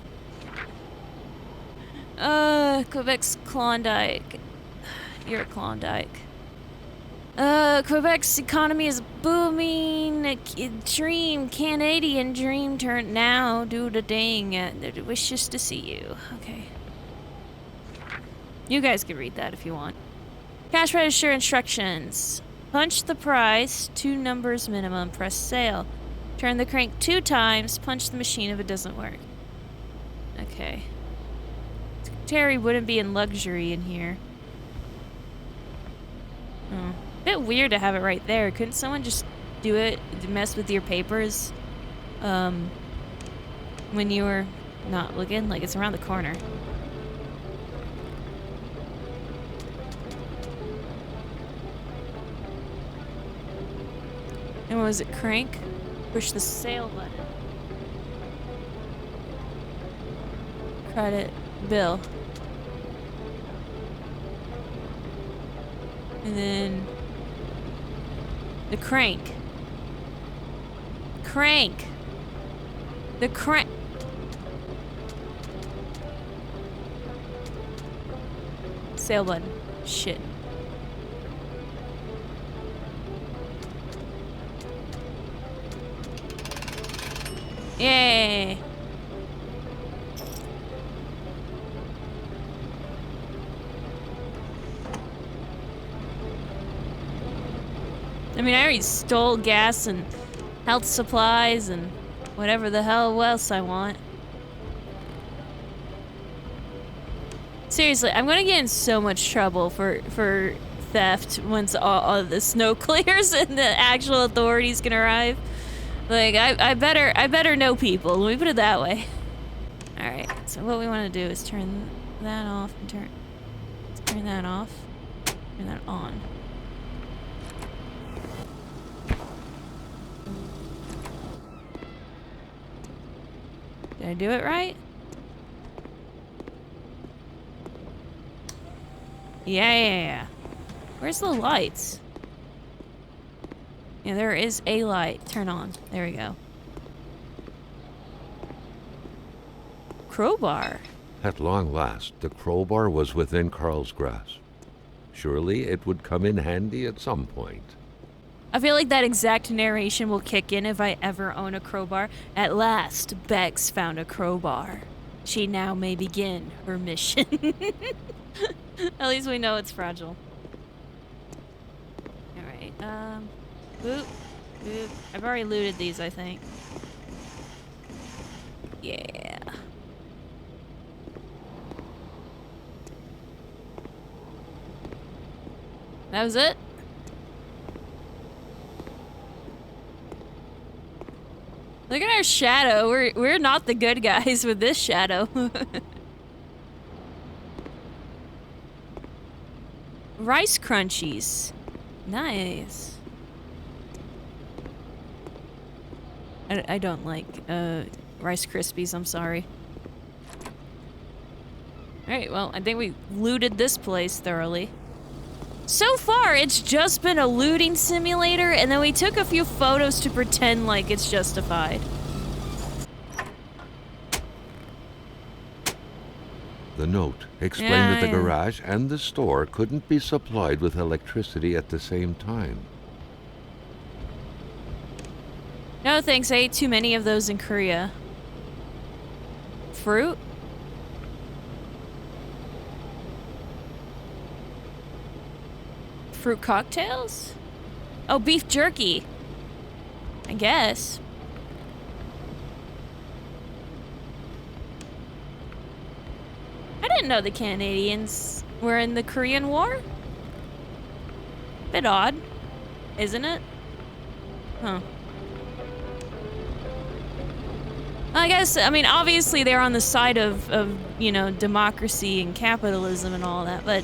Quebec's Klondike. You're a Klondike. Quebec's economy is booming. A Canadian dream turned now. Do the dang. Wishes to see you. Okay. You guys can read that if you want. Cash register instructions. Punch the price, 2 numbers minimum, press sale. Turn the crank 2 times, punch the machine if it doesn't work. Okay. Terry wouldn't be in luxury in here. Oh. Bit weird to have it right there. Couldn't someone just do it, mess with your papers, when you were not looking? Like, it's around the corner. And what was it, crank? Push the sale button. Credit bill. And then the crank. Crank. The crank. Sale button. Shit. Yay! I mean, I already stole gas and health supplies and whatever the hell else I want. Seriously, I'm gonna get in so much trouble for theft once all the snow clears and the actual authorities can arrive. Like, I better know people. Let me put it that way. All right. So what we want to do is turn that off and turn that off, turn that on. Did I do it right? Yeah. Where's the lights? Yeah, there is a light. Turn on. There we go. Crowbar. At long last, the crowbar was within Carl's grasp. Surely it would come in handy at some point. I feel like that exact narration will kick in if I ever own a crowbar. At last, Bex found a crowbar. She now may begin her mission. At least we know it's fragile. Alright, boop. I've already looted these, I think. Yeah. That was it? Look at our shadow. We're not the good guys with this shadow. Rice Crunchies. Nice. I don't like Rice Krispies, I'm sorry. Alright, well, I think we looted this place thoroughly. So far, it's just been a looting simulator, and then we took a few photos to pretend like it's justified. The note explained that the garage and the store couldn't be supplied with electricity at the same time. No thanks, I ate too many of those in Korea. Fruit? Fruit cocktails? Oh, beef jerky. I guess. I didn't know the Canadians were in the Korean War. Bit odd, isn't it? Huh. I guess, I mean, obviously they're on the side of you know, democracy and capitalism and all that, but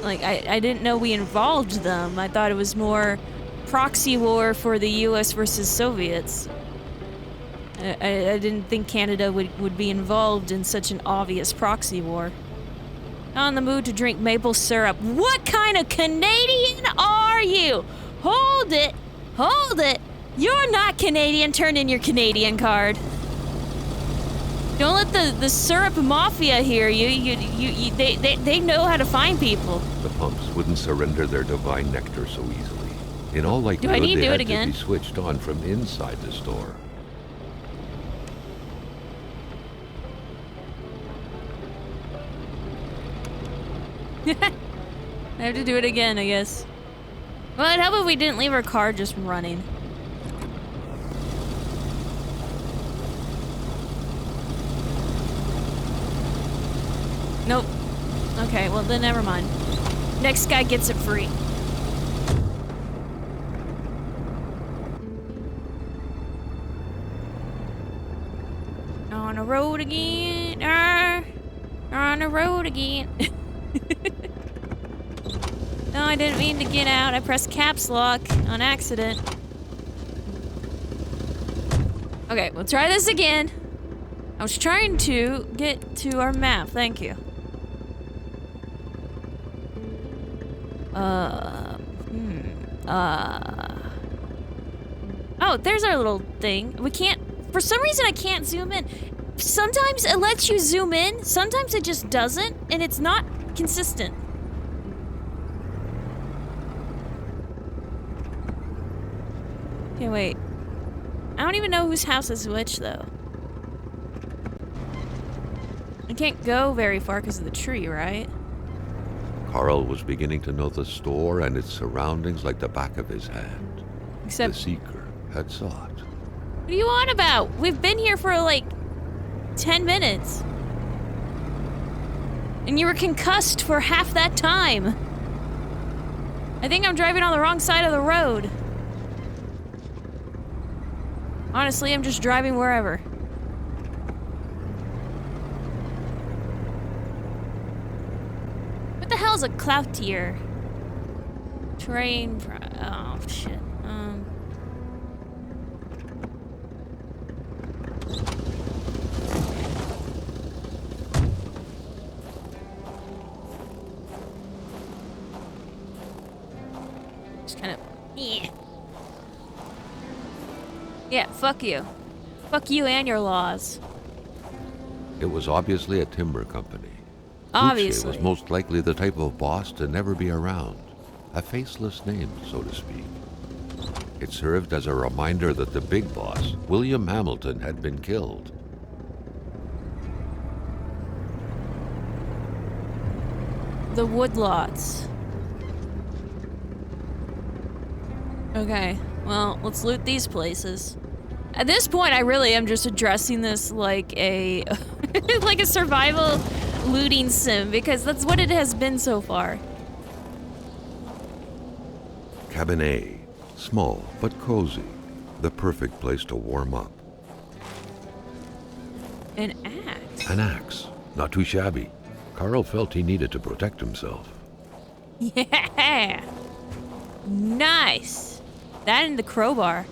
like, I didn't know we involved them. I thought it was more proxy war for the US versus Soviets. I didn't think Canada would be involved in such an obvious proxy war. On the mood to drink maple syrup. What kind of Canadian are you? Hold it! Hold it! You're not Canadian. Turn in your Canadian card. Don't let the syrup mafia hear you. They know how to find people. The pumps wouldn't surrender their divine nectar so easily. In all likelihood, Do I need to they do had it again? to be switched on from inside the store. I have to do it again, I guess. Well, it'd help if we didn't leave our car just running. Nope. Okay, well then never mind. Next guy gets it free. On the road again. On the road again. No, I didn't mean to get out. I pressed caps lock on accident. Okay, we'll try this again. I was trying to get to our map. Thank you. Oh, there's our little thing. We can't... For some reason, I can't zoom in. Sometimes it lets you zoom in. Sometimes it just doesn't. And it's not consistent. Okay, wait. I don't even know whose house is which, though. I can't go very far because of the tree, right? Carl was beginning to know the store and its surroundings like the back of his hand. Except, The seeker had sought. what are you on about? We've been here for like 10 minutes. And you were concussed for half that time. I think I'm driving on the wrong side of the road. Honestly, I'm just driving wherever. What the hell is a cloutier? Terrain. Oh, shit. Just kind of. Yeah. Yeah, fuck you. Fuck you and your laws. It was obviously a timber company. Obviously. Uche was most likely the type of boss to never be around. A faceless name, so to speak. It served as a reminder that the big boss, William Hamilton, had been killed. The woodlots. Okay, well, let's loot these places. At this point, I really am just addressing this like a like a survival looting sim, because that's what it has been so far. Cabin A. Small but cozy. The perfect place to warm up. An axe. An axe. Not too shabby. Carl felt he needed to protect himself. Yeah! Nice! That and the crowbar.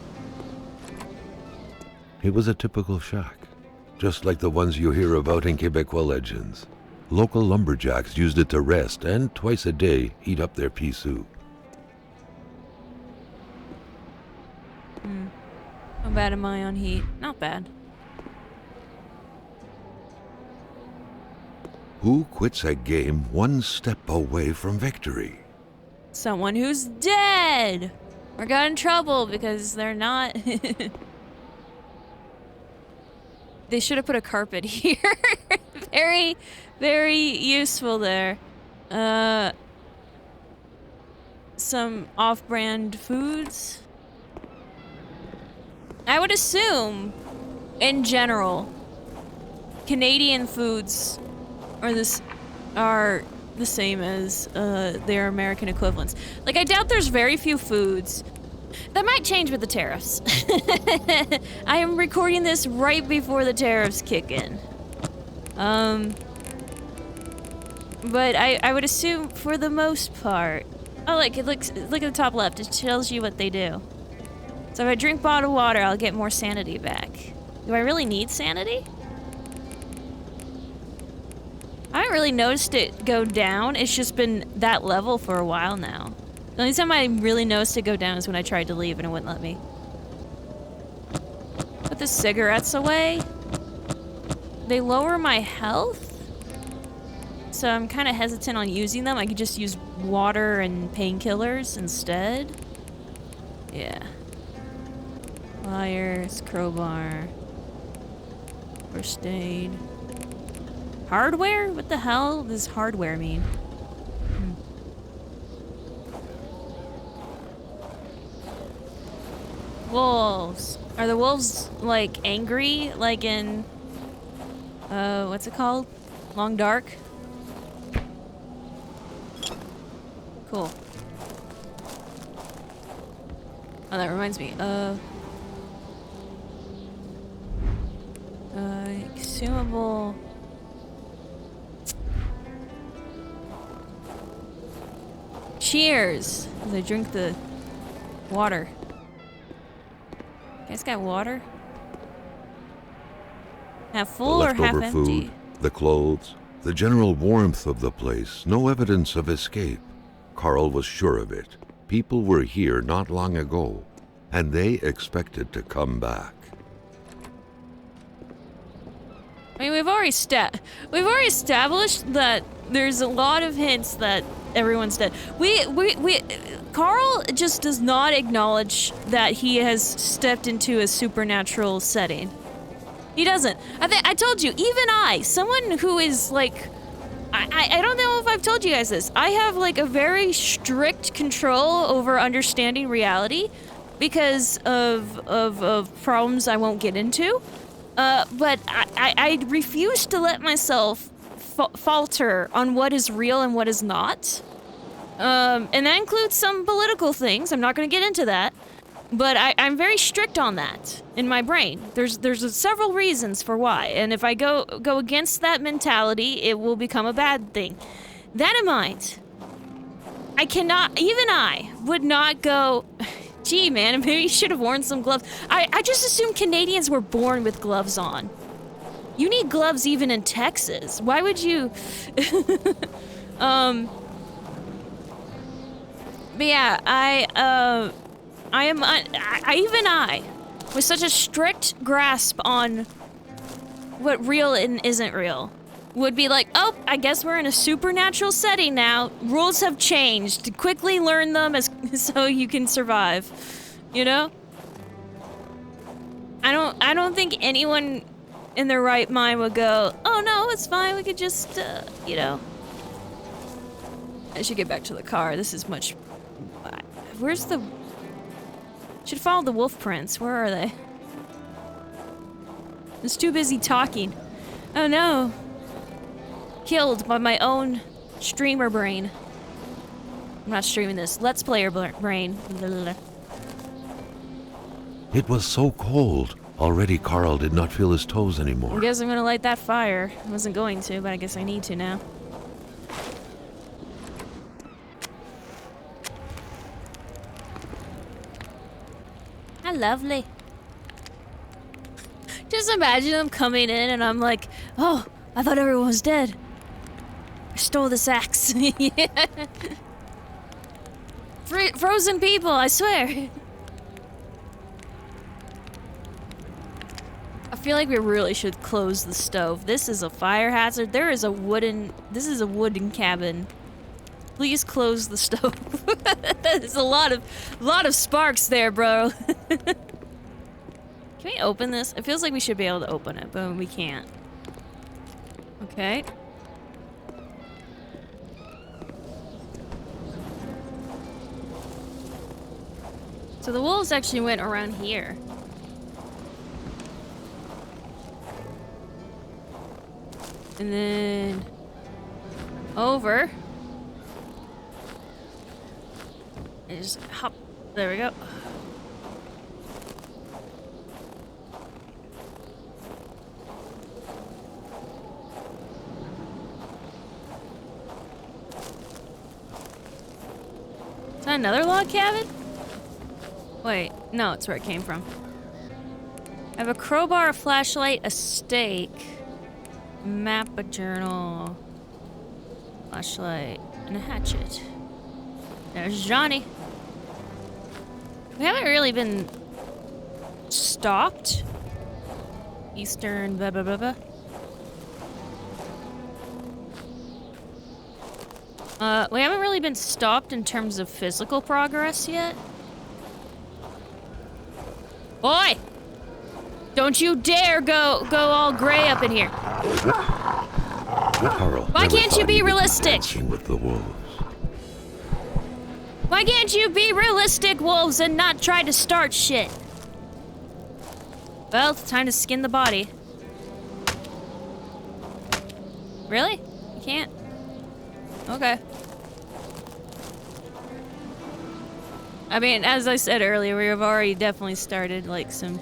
It was a typical shack, just like the ones you hear about in Quebecois legends. Local lumberjacks used it to rest and twice a day heat up their pea soup. How bad am I on heat? Not bad. Who quits a game one step away from victory? Someone who's dead! Or got in trouble because they're not... They should have put a carpet here. Very, very useful there. Some off-brand foods. I would assume, in general, Canadian foods are the same as their American equivalents. Like, I doubt there's very few foods. That might change with the tariffs. I am recording this right before the tariffs kick in. But I would assume for the most part. Oh, look at the top left. It tells you what they do. So if I drink bottled water, I'll get more sanity back. Do I really need sanity? I haven't really noticed it go down. It's just been that level for a while now. The only time I really noticed it go down is when I tried to leave and it wouldn't let me. Put the cigarettes away. They lower my health? So I'm kind of hesitant on using them. I could just use water and painkillers instead. Yeah. Pliers, crowbar. First aid. Hardware? What the hell does hardware mean? Wolves. Are the wolves, like, angry? Like in... what's it called? Long Dark? Cool. Oh, that reminds me. Consumable... Cheers! As I drink the water. You guys got water? Half full or half empty? Food, the clothes, the general warmth of the place, no evidence of escape. Carl was sure of it. People were here not long ago, and they expected to come back. I mean, we've already established that there's a lot of hints that everyone's dead. Carl just does not acknowledge that he has stepped into a supernatural setting. He doesn't. I told you, even someone who is like, I don't know if I've told you guys this. I have like a very strict control over understanding reality because of problems I won't get into. But I refuse to let myself falter on what is real and what is not. And that includes some political things. I'm not going to get into that. But I'm very strict on that in my brain. There's several reasons for why. And if I go against that mentality, it will become a bad thing. That in mind, I would not go, gee, man, maybe you should have worn some gloves. I just assumed Canadians were born with gloves on. You need gloves even in Texas. Why would you? But yeah, I, with such a strict grasp on what real and isn't real, would be like, oh, I guess we're in a supernatural setting now. Rules have changed. Quickly learn them so you can survive. You know? I don't think anyone in their right mind would go, oh no, it's fine, we could just, you know. I should get back to the car. This is much... Where's the... Should follow the wolf prints. Where are they? I was too busy talking. Oh no. Killed by my own streamer brain. I'm not streaming this. Let's player brain. It was so cold. Already Carl did not feel his toes anymore. I guess I'm gonna light that fire. I wasn't going to, but I guess I need to now. How lovely. Just imagine them coming in and I'm like, oh, I thought everyone was dead. I stole this axe. Yeah. Frozen people, I swear. I feel like we really should close the stove. This is a fire hazard. This is a wooden cabin. Please close the stove. There's a lot of sparks there, bro. Can we open this? It feels like we should be able to open it, but we can't. Okay. So the wolves actually went around here. And then over. And just hop. There we go. Is that another log cabin? Wait, no, it's where it came from. I have a crowbar, a flashlight, a stake, map, a journal, flashlight, and a hatchet. There's Johnny. We haven't really been stalked. Eastern blah blah blah blah. We haven't really been stopped in terms of physical progress yet. Boy! Don't you dare go all gray up in here. Carl, why can't you be realistic? With the wolves. Why can't you be realistic, wolves, and not try to start shit? Well, it's time to skin the body. Really? You can't? Okay. I mean, as I said earlier, we have already definitely started, like, some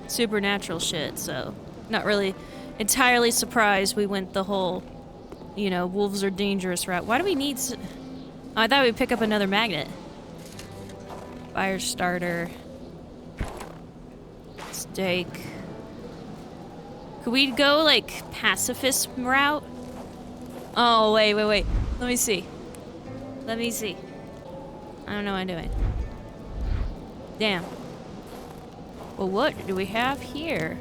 supernatural shit, so not really entirely surprised we went the whole, you know, wolves are dangerous route. Why do we need oh, I thought we'd pick up another magnet. Fire starter. Stake. Could we go, like, pacifist route? Oh, wait. Let me see. I don't know what I'm doing. Damn. Well, what do we have here?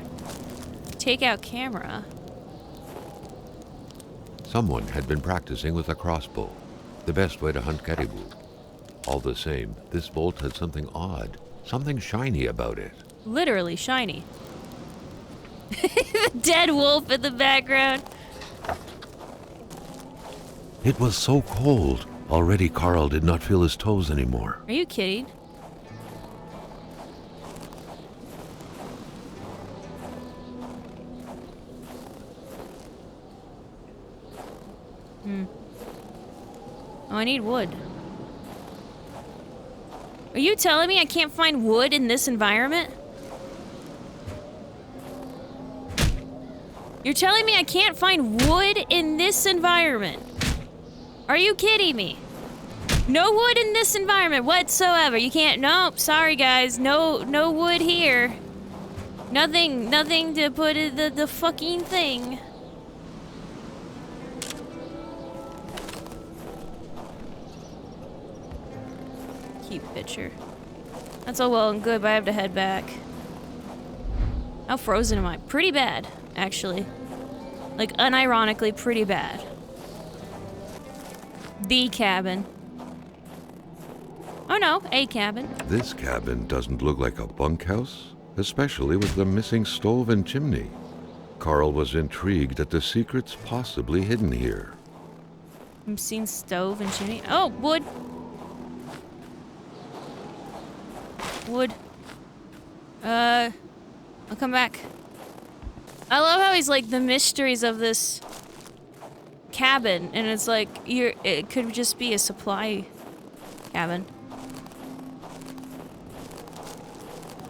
Take out camera. Someone had been practicing with a crossbow, the best way to hunt caribou. All the same, this bolt had something odd, something shiny about it. Literally shiny. Dead wolf in the background. It was so cold. Already Carl did not feel his toes anymore. Are you kidding? Oh, I need wood. Are you telling me I can't find wood in this environment? You're telling me I can't find wood in this environment? Are you kidding me? No wood in this environment whatsoever. You can't. Nope. Sorry, guys. No wood here. Nothing to put in the fucking thing. Keep picture. That's all well and good, but I have to head back. How frozen am I? Pretty bad, actually. Like, unironically, pretty bad. The cabin. Oh no, a cabin. This cabin doesn't look like a bunkhouse, especially with the missing stove and chimney. Carl was intrigued at the secrets possibly hidden here. I'm seeing stove and chimney. Oh, wood. Wood. I'll come back. I love how he's like the mysteries of this cabin, and it's like it could just be a supply cabin.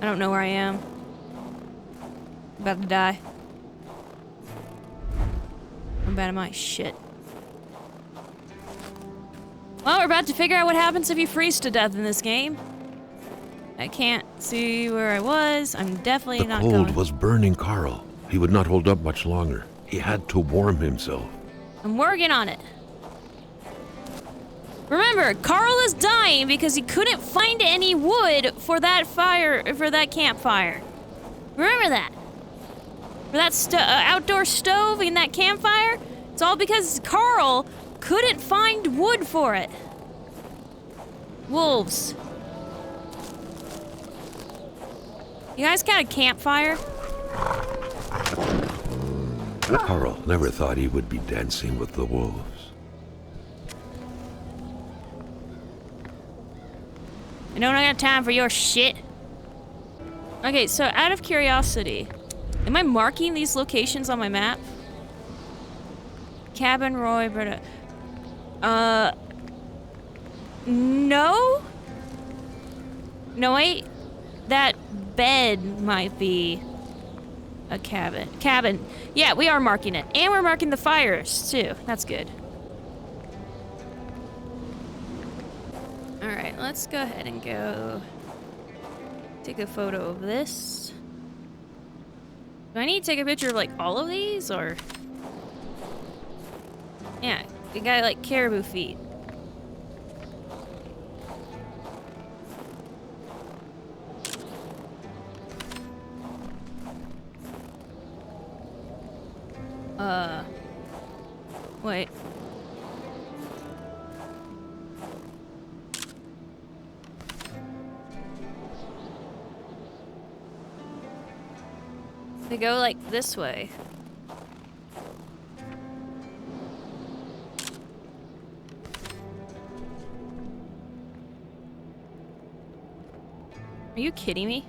I don't know where I am. I'm about to die. I'm bad at my shit. Well, we're about to figure out what happens if you freeze to death in this game. I can't see where I was. I'm definitely not going. The cold was burning Carl. He would not hold up much longer. He had to warm himself. I'm working on it. Remember, Carl is dying because he couldn't find any wood for that campfire. Remember that. For that outdoor stove and that campfire. It's all because Carl couldn't find wood for it. Wolves. You guys got a campfire? Carl never thought he would be dancing with the wolves. I don't got time for your shit. Okay, so out of curiosity, am I marking these locations on my map? Cabin Roy, no? No, wait. That bed might be a cabin. Cabin. Yeah, we are marking it. And we're marking the fires, too. That's good. Alright, let's go ahead and go take a photo of this. Do I need to take a picture of, like, all of these, or? Yeah, we got, like, caribou feet. Wait. They go like this way. Are you kidding me?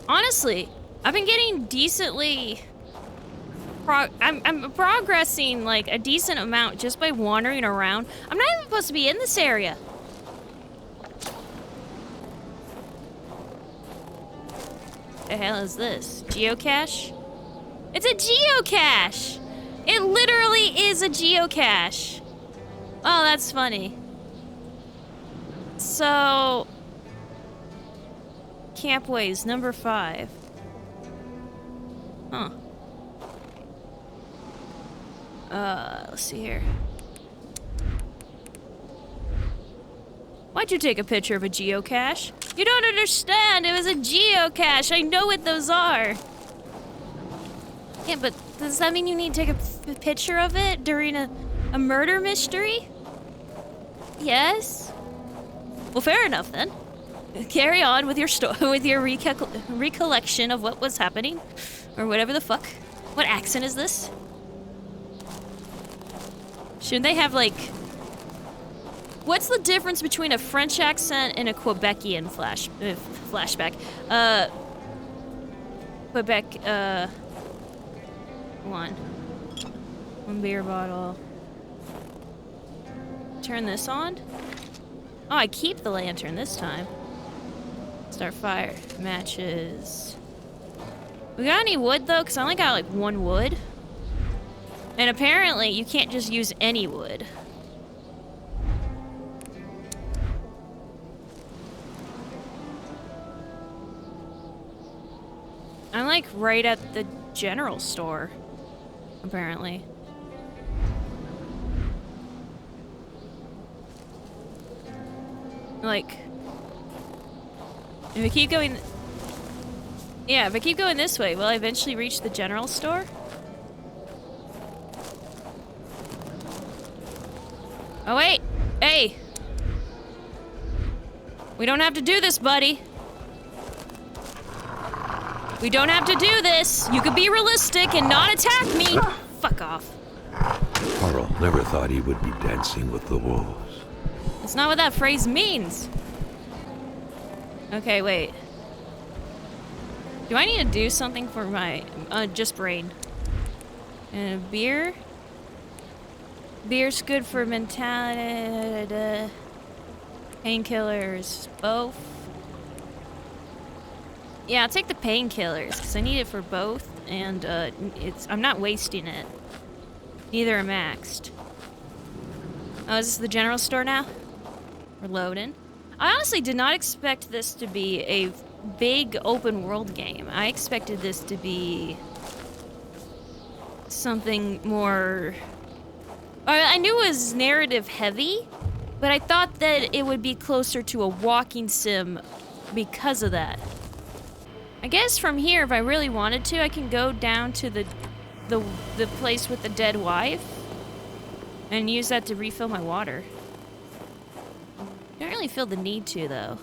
Honestly, I've been getting decently... I'm progressing, like, a decent amount just by wandering around. I'm not even supposed to be in this area. The hell is this? Geocache? It's a geocache! It literally is a geocache. Oh, that's funny. So... Campways, number 5. Huh. Let's see here. Why'd you take a picture of a geocache? You don't understand. It was a geocache. I know what those are. Yeah, but does that mean you need to take a picture of it during a murder mystery? Yes. Well, fair enough then. Carry on with your recollection of what was happening, or whatever the fuck. What accent is this? Shouldn't they have like? What's the difference between a French accent and a Quebecian flashback? Quebec. One beer bottle. Turn this on. Oh, I keep the lantern this time. Start fire. Matches. We got any wood, though? Because I only got, like, 1 wood. And apparently, you can't just use any wood. I'm, like, right at the general store. Apparently. Like... If I keep going... Yeah, if I keep going this way, will I eventually reach the general store? Oh, wait! Hey! We don't have to do this, buddy! We don't have to do this! You could be realistic and not attack me! Fuck off. Carl never thought he would be dancing with the wolves. That's not what that phrase means. Okay, wait. Do I need to do something for my, just brain? And a beer? Beer's good for mentality, painkillers, both. Yeah, I'll take the painkillers, because I need it for both, and, I'm not wasting it. Neither are maxed. Oh, is this the general store now? We're loading. I honestly did not expect this to be a big open world game. I expected this to be something more... I knew it was narrative heavy, but I thought that it would be closer to a walking sim because of that. I guess from here, if I really wanted to, I can go down to the place with the dead wife and use that to refill my water. I don't really feel the need to, though.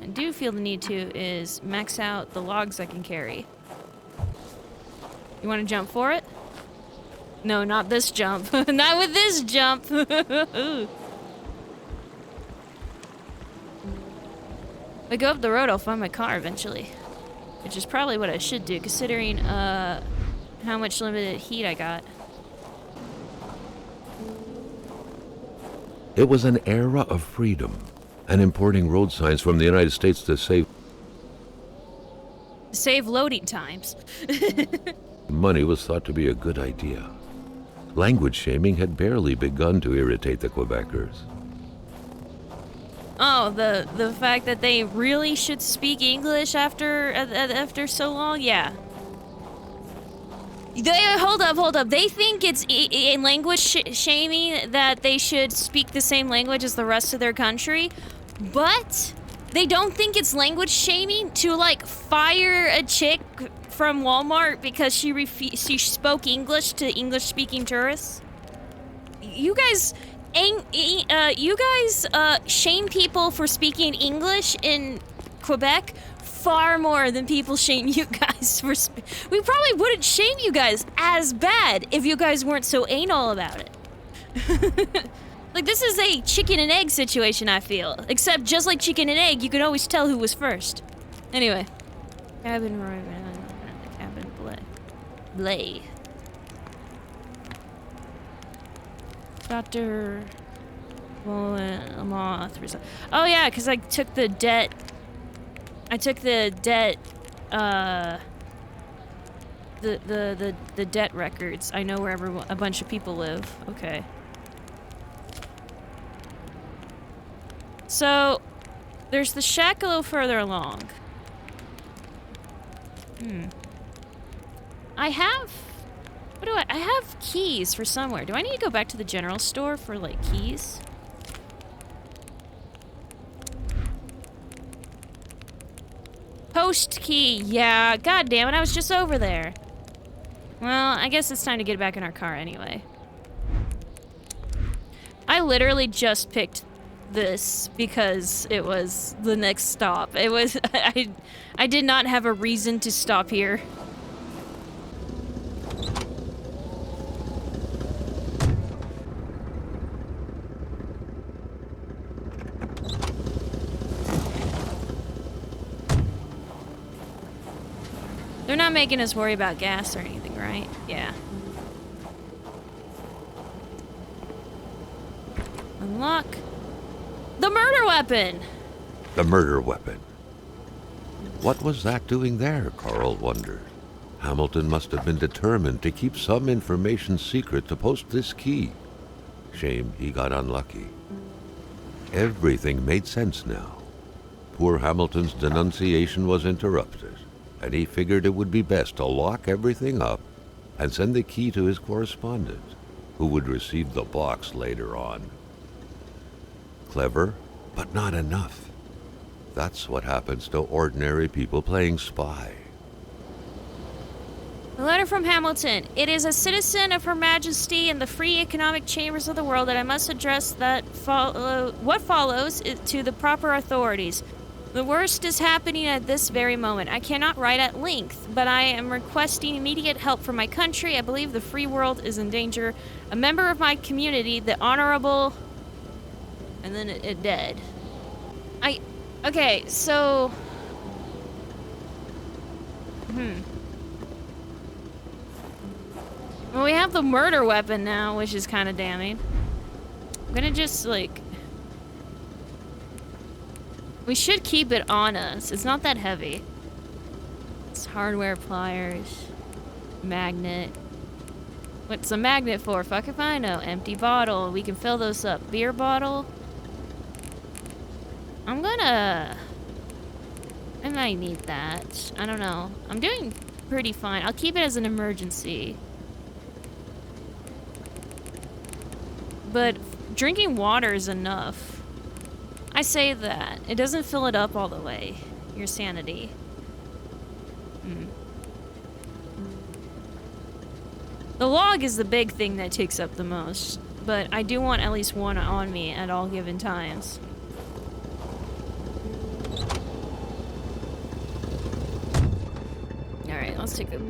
I do feel the need to is max out the logs I can carry. You want to jump for it? No, not this jump. Not with this jump. If I go up the road, I'll find my car eventually. Which is probably what I should do, considering how much limited heat I got. It was an era of freedom, and importing road signs from the United States to save loading times. money was thought to be a good idea. Language shaming had barely begun to irritate the Quebecers. Oh, the fact that they really should speak English after so long? Yeah. Hold up. They think it's language shaming that they should speak the same language as the rest of their country, but they don't think it's language shaming to, like, fire a chick from Walmart because she spoke English to English-speaking tourists. You guys shame people for speaking English in Quebec far more than people shame you guys for we probably wouldn't shame you guys as bad if you guys weren't so anal about it. Like, this is a chicken and egg situation, I feel. Except, just like chicken and egg, you can always tell who was first. Anyway. Cabin Blay. Dr. Moth. Oh yeah, because I took the debt. The debt records. I know where a bunch of people live. Okay. So, there's the shack a little further along. I have keys for somewhere. Do I need to go back to the general store for, like, keys? ghost key. Yeah, god damn it, I was just over there. Well, I guess it's time to get back in our car anyway. I literally just picked this because it was the next stop. It was, I did not have a reason to stop here. They're not making us worry about gas or anything, right? Yeah. Unlock the murder weapon! The murder weapon. What was that doing there, Carl wondered. Hamilton must have been determined to keep some information secret to post this key. Shame he got unlucky. Everything made sense now. Poor Hamilton's denunciation was interrupted, and he figured it would be best to lock everything up and send the key to his correspondent, who would receive the box later on. Clever, but not enough. That's what happens to ordinary people playing spy. A letter from Hamilton. It is a citizen of Her Majesty and the free economic chambers of the world that I must address what follows to the proper authorities. The worst is happening at this very moment. I cannot write at length, but I am requesting immediate help for my country. I believe the free world is in danger. A member of my community, the Honorable... And then it dead. Okay, so... Well, we have the murder weapon now, which is kind of damning. I'm gonna just, like... We should keep it on us. It's not that heavy. It's hardware, pliers, magnet. What's a magnet for? Fuck if I know. Empty bottle. We can fill those up. Beer bottle. I might need that. I don't know. I'm doing pretty fine. I'll keep it as an emergency. But drinking water is enough. I say that. It doesn't fill it up all the way. Your sanity. The log is the big thing that takes up the most. But I do want at least one on me at all given times. Alright, let's take a...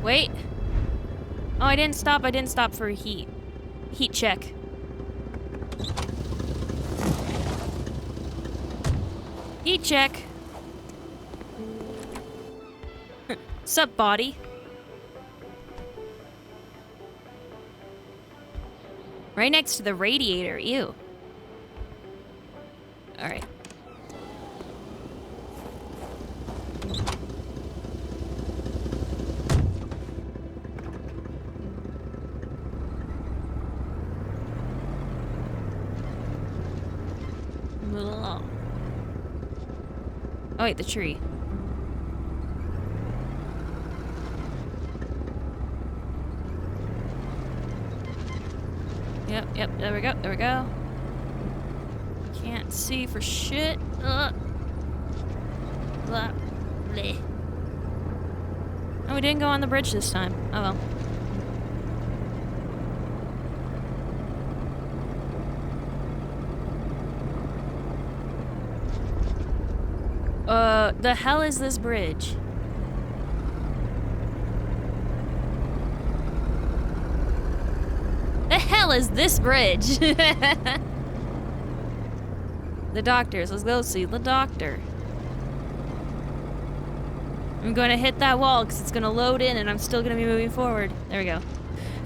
Wait! Oh, I didn't stop. I didn't stop for heat. Heat check. Heat check. Sup, body? Right next to the radiator. Ew. Alright. Oh wait, the tree. Yep, there we go. Can't see for shit. Blah, bleh. Oh, we didn't go on the bridge this time. Oh well. The hell is this bridge? The hell is this bridge? The doctors. Let's go see the doctor. I'm going to hit that wall because it's going to load in and I'm still going to be moving forward. There we go.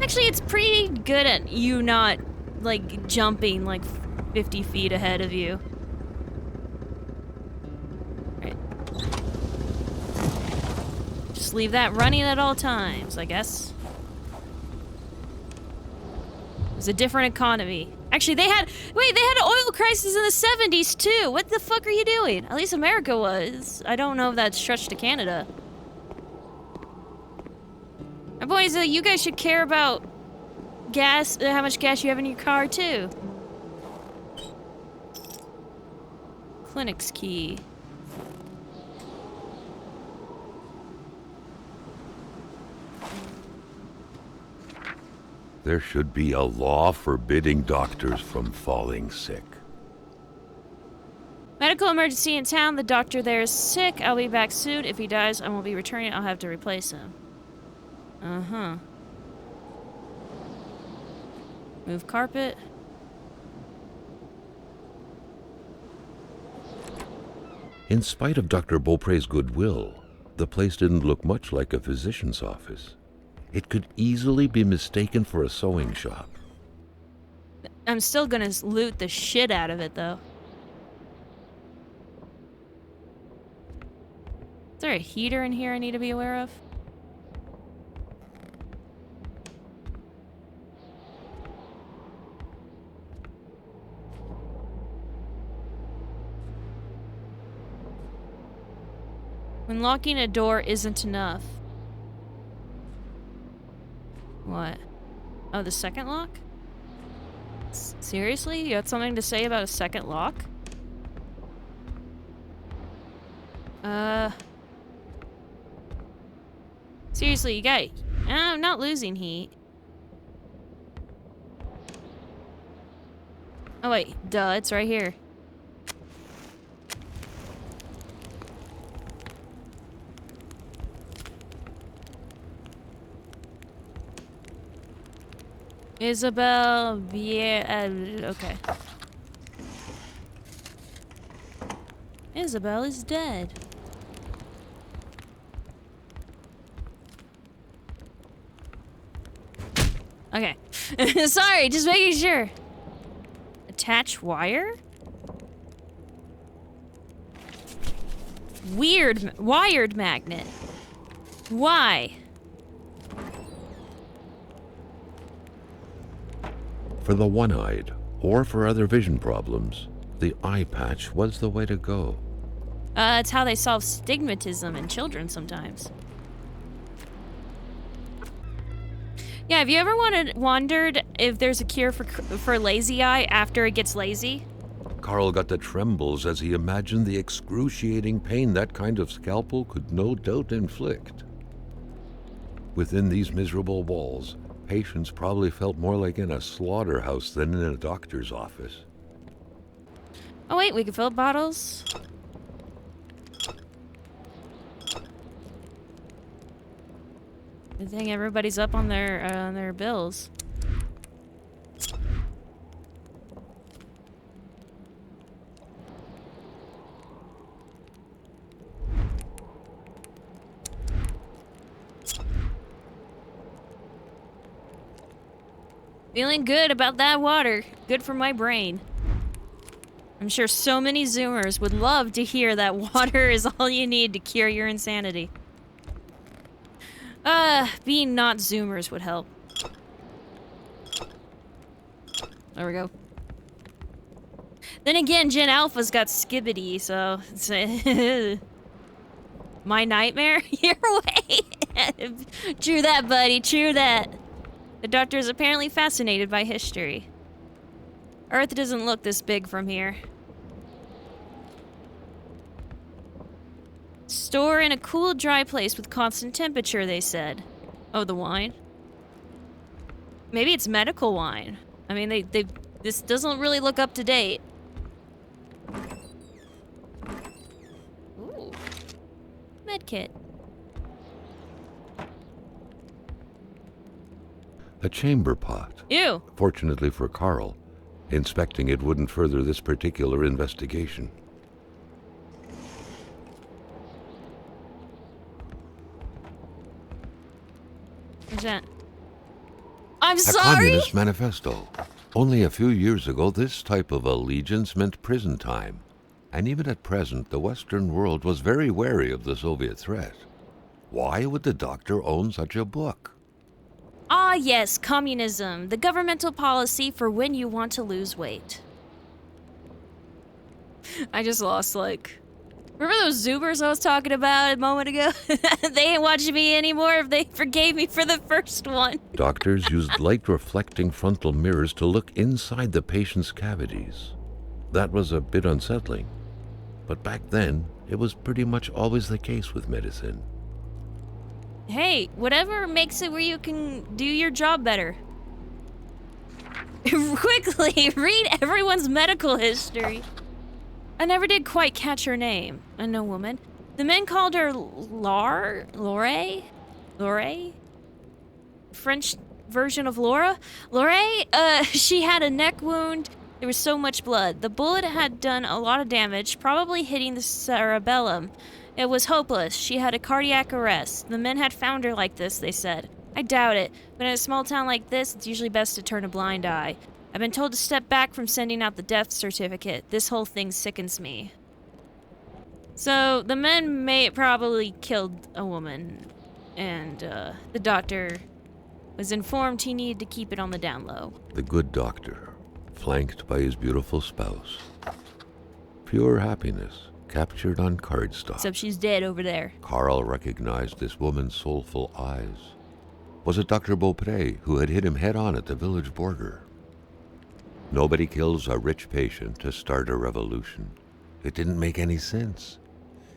Actually, it's pretty good at you not, like, jumping, like, 50 feet ahead of you. Just leave that running at all times, I guess. It was a different economy. Actually, they had an oil crisis in the 70s too. What the fuck are you doing? At least America was. I don't know if that stretched to Canada. My point is that you guys should care about gas, how much gas you have in your car too. Clinic's key. There should be a law forbidding doctors from falling sick. Medical emergency in town. The doctor there is sick. I'll be back soon. If he dies, I won't be returning. I'll have to replace him. Uh-huh. Move carpet. In spite of Dr. Beaupre's goodwill, the place didn't look much like a physician's office. It could easily be mistaken for a sewing shop. I'm still gonna loot the shit out of it, though. Is there a heater in here I need to be aware of? When locking a door isn't enough. What? Oh, the second lock? Seriously? You had something to say about a second lock? Seriously, you got... I'm not losing heat. Oh wait, duh, it's right here. Isabel, yeah, okay. Isabel is dead. Okay. Sorry, just making sure. Attach wire? Wired magnet. Why? For the one-eyed, or for other vision problems, the eye patch was the way to go. It's how they solve stigmatism in children sometimes. Yeah, have you ever wondered if there's a cure for lazy eye after it gets lazy? Carl got the trembles as he imagined the excruciating pain that kind of scalpel could no doubt inflict. Within these miserable walls, patients probably felt more like in a slaughterhouse than in a doctor's office. Oh wait, we can fill up bottles. Good thing everybody's up on their bills. Feeling good about that water. Good for my brain. I'm sure so many Zoomers would love to hear that water is all you need to cure your insanity. Being not Zoomers would help. There we go. Then again, Gen Alpha's got skibbity, so... it's my nightmare? Your way! True that, buddy, true that. The doctor is apparently fascinated by history. Earth doesn't look this big from here. Store in a cool, dry place with constant temperature, they said. Oh, the wine? Maybe it's medical wine. I mean, this doesn't really look up to date. Ooh. Medkit. A chamber pot. Ew. Fortunately for Carl, inspecting it wouldn't further this particular investigation. What's that? I'm A sorry? Communist manifesto. Only a few years ago, this type of allegiance meant prison time. And even at present, the Western world was very wary of the Soviet threat. Why would the doctor own such a book? Ah, yes, communism. The governmental policy for when you want to lose weight. I just lost, like... Remember those Zoomers I was talking about a moment ago? They ain't watching me anymore if they forgave me for the first one. Doctors used light-reflecting frontal mirrors to look inside the patient's cavities. That was a bit unsettling. But back then, it was pretty much always the case with medicine. Hey, whatever makes it where you can do your job better. Quickly, read everyone's medical history. I never did quite catch her name. A no woman. The men called her Lore? French version of Laura? Lore? She had a neck wound. There was so much blood. The bullet had done a lot of damage, probably hitting the cerebellum. It was hopeless. She had a cardiac arrest. The men had found her like this, they said. I doubt it, but in a small town like this, it's usually best to turn a blind eye. I've been told to step back from sending out the death certificate. This whole thing sickens me. So, the men probably killed a woman, and the doctor was informed he needed to keep it on the down low. The good doctor, flanked by his beautiful spouse. Pure happiness, captured on cardstock. Except she's dead over there. Carl recognized this woman's soulful eyes. Was it Dr. Beaupre who had hit him head-on at the village border? Nobody kills a rich patient to start a revolution. It didn't make any sense.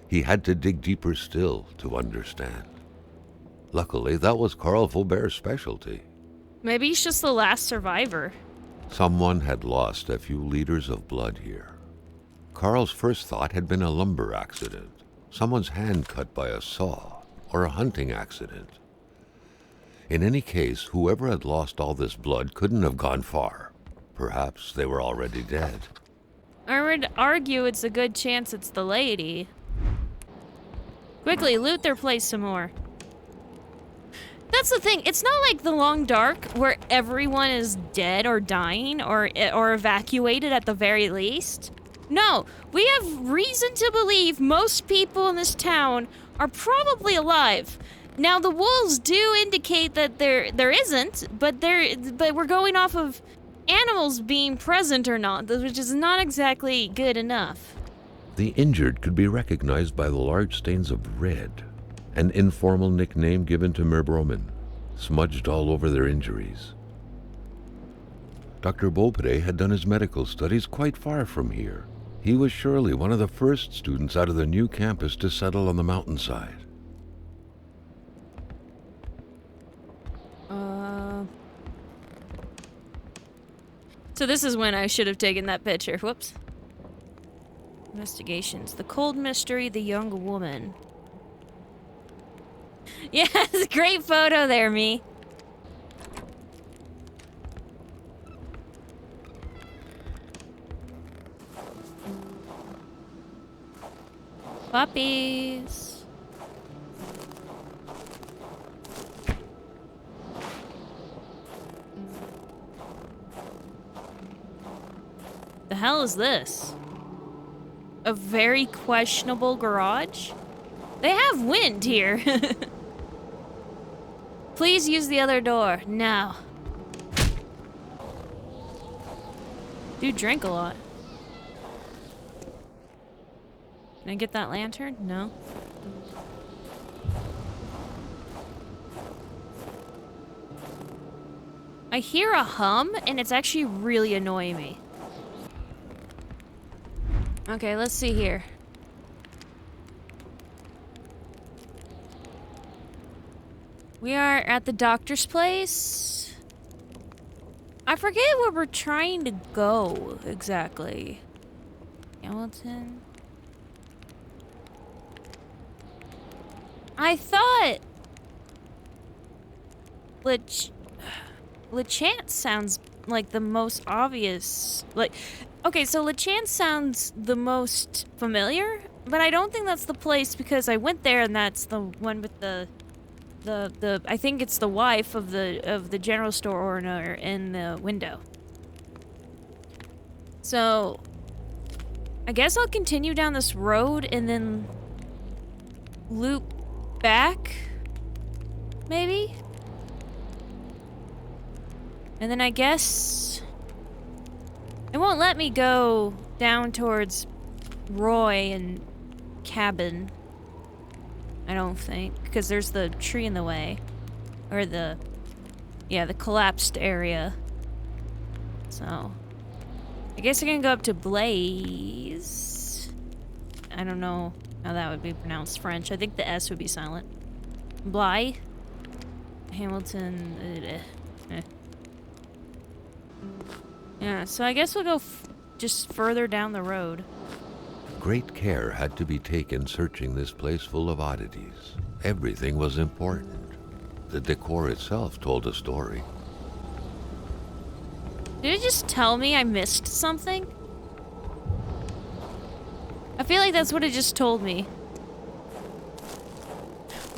He had to dig deeper still to understand. Luckily, that was Carl Faubert's specialty. Maybe he's just the last survivor. Someone had lost a few liters of blood here. Carl's first thought had been a lumber accident, someone's hand cut by a saw, or a hunting accident. In any case, whoever had lost all this blood couldn't have gone far. Perhaps they were already dead. I would argue it's a good chance it's the lady. Quickly, loot their place some more. That's the thing, it's not like the Long Dark where everyone is dead or dying or evacuated at the very least. No, we have reason to believe most people in this town are probably alive. Now the wolves do indicate that there isn't, but we're going off of animals being present or not, which is not exactly good enough. The injured could be recognized by the large stains of red, an informal nickname given to Merbromen, smudged all over their injuries. Dr. Beaupre had done his medical studies quite far from here. He was surely one of the first students out of the new campus to settle on the mountainside. So this is when I should have taken that picture. Whoops. Investigations. The cold mystery, the young woman. Yes, great photo there, me. Puppies. The hell is this? A very questionable garage? They have wind here. Please use the other door, now. Do drink a lot. Can I get that lantern? No. I hear a hum, and it's actually really annoying me. Okay, let's see here. We are at the doctor's place. I forget where we're trying to go exactly. Hamilton. I thought LeChance sounds like the most obvious. Okay, so LeChance sounds the most familiar, but I don't think that's the place because I went there and that's the one with the I think it's the wife of the general store owner in the window. So I guess I'll continue down this road and then loop back, maybe? And then I guess it won't let me go down towards Roy and cabin. I don't think, because there's the tree in the way. Or the collapsed area. So I guess I can go up to Blaze. I don't know how that would be pronounced French. I think the S would be silent. Bly. Hamilton. Yeah, so I guess we'll go just further down the road. Great care had to be taken searching this place full of oddities. Everything was important. The decor itself told a story. Did it just tell me I missed something? I feel like that's what it just told me.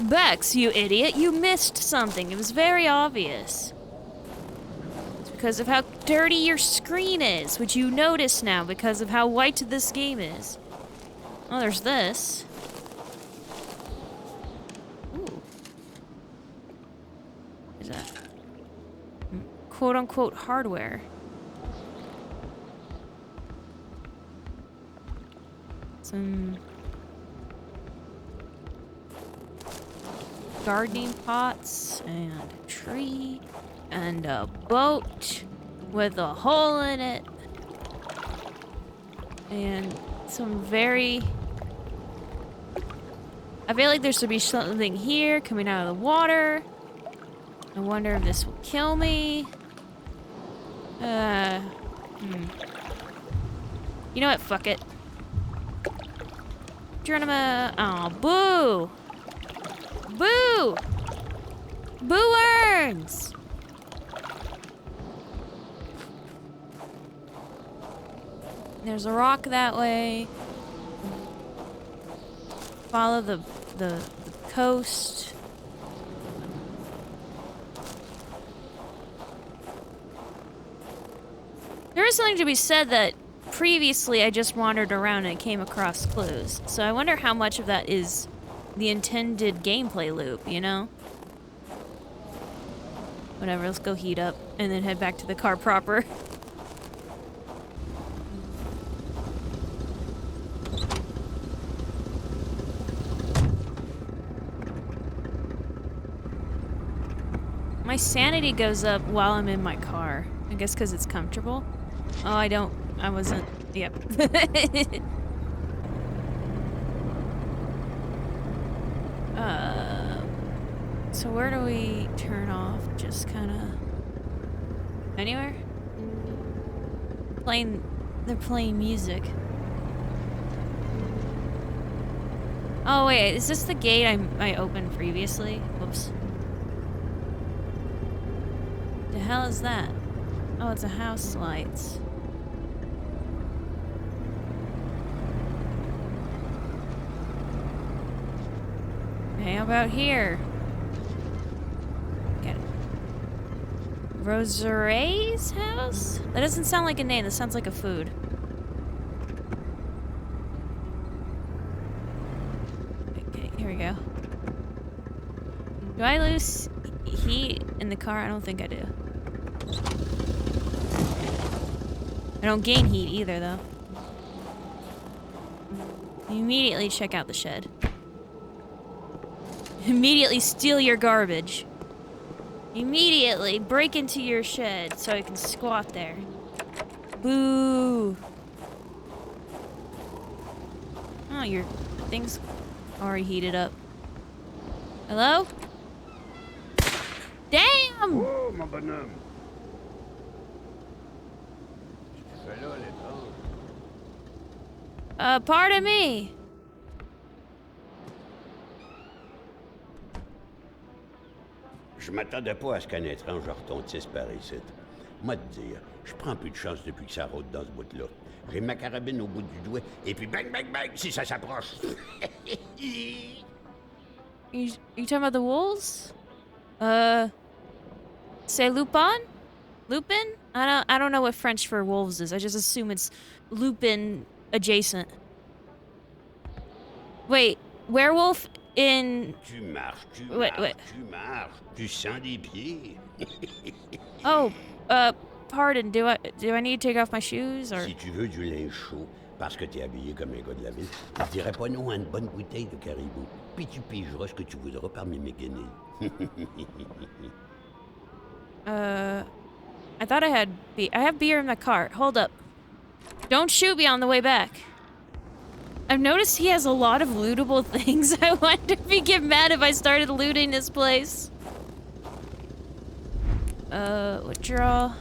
Bex, you idiot, you missed something. It was very obvious. It's because of how dirty your screen is, which you notice now because of how white this game is. Oh, there's this. Ooh. What is that? Quote-unquote hardware. Some gardening pots and a tree and a boat with a hole in it and some very... I feel like there should be something here coming out of the water. I wonder if this will kill me. You know what? Fuck it. Geronima. Oh, boo! Boo! Boo earns! There's a rock that way. Follow the coast. There is something to be said that previously I just wandered around and came across clues. So I wonder how much of that is the intended gameplay loop, you know? Whatever, let's go heat up and then head back to the car proper. My sanity goes up while I'm in my car. I guess because it's comfortable. Oh, I wasn't. Yep. So where do we turn off? Just kind of... Anywhere? They're playing music. Oh wait, is this the gate I opened previously? Whoops. The hell is that? Oh, it's a house lights. Okay, how about here? Get it. Roseray's house? That doesn't sound like a name, that sounds like a food. Okay, here we go. Do I lose heat in the car? I don't think I do. I don't gain heat either, though. Immediately check out the shed. Immediately steal your garbage. Immediately break into your shed so I can squat there. Boo! Oh, your thing's already heated up. Hello? Damn! Oh, mon bonhomme. Pardon me. Je m'attendais pas à ce qu'un étrange retontisse par ici. Moi te dire, je prends plus de chance depuis que ça rôde dans ce bout-là. J'ai ma carabine au bout du doigt, et puis bang, bang, bang, si ça s'approche. You talking about the wolves? Say Lupin? Lupin? I don't know what French for wolves is. I just assume it's Lupin adjacent. Wait, werewolf in... Tu marches, tu Wait. marches, tu marches, tu sens des pieds. Oh, pardon. Do I need to take off my shoes or? Si tu veux du linge chaud, parce que t'es habillé comme un gars de la ville, je dirais pas non à une bonne bouteille de caribou. Puis tu pigeras ce que tu voudras parmi mes guenilles. I thought I had I have beer in my car. Hold up. Don't shoot me on the way back. I've noticed he has a lot of lootable things. I wonder if he'd get mad if I started looting his place. Withdraw.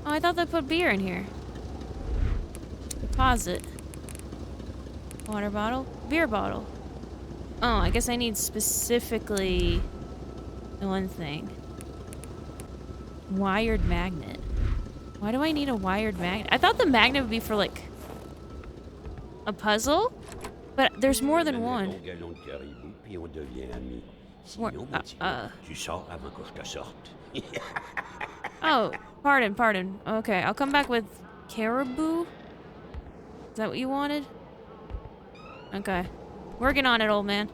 Oh, I thought they put beer in here. Deposit. Water bottle. Beer bottle. Oh, I guess I need specifically the one thing. Wired magnet. Why do I need a wired magnet? I thought the magnet would be for, like, a puzzle? But there's more than one. Oh, pardon. Okay, I'll come back with caribou? Is that what you wanted? Okay. Working on it, old man.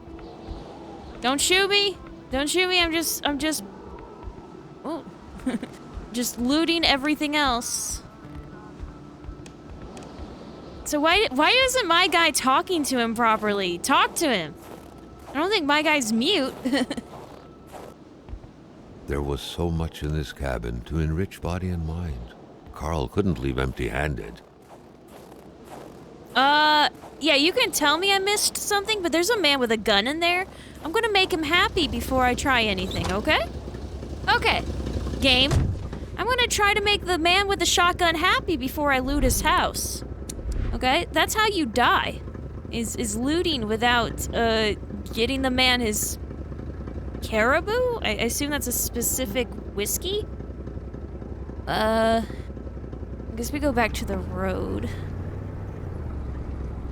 Don't shoot me! Don't shoot me, I'm just... Oh. Just looting everything else. So why isn't my guy talking to him properly? Talk to him! I don't think my guy's mute. There was so much in this cabin to enrich body and mind. Carl couldn't leave empty-handed. Yeah, you can tell me I missed something, but there's a man with a gun in there. I'm gonna make him happy before I try anything, okay? Okay, game. I'm gonna try to make the man with the shotgun happy before I loot his house. Okay? That's how you die. Is looting without, getting the man his... caribou? I assume that's a specific whiskey? I guess we go back to the road.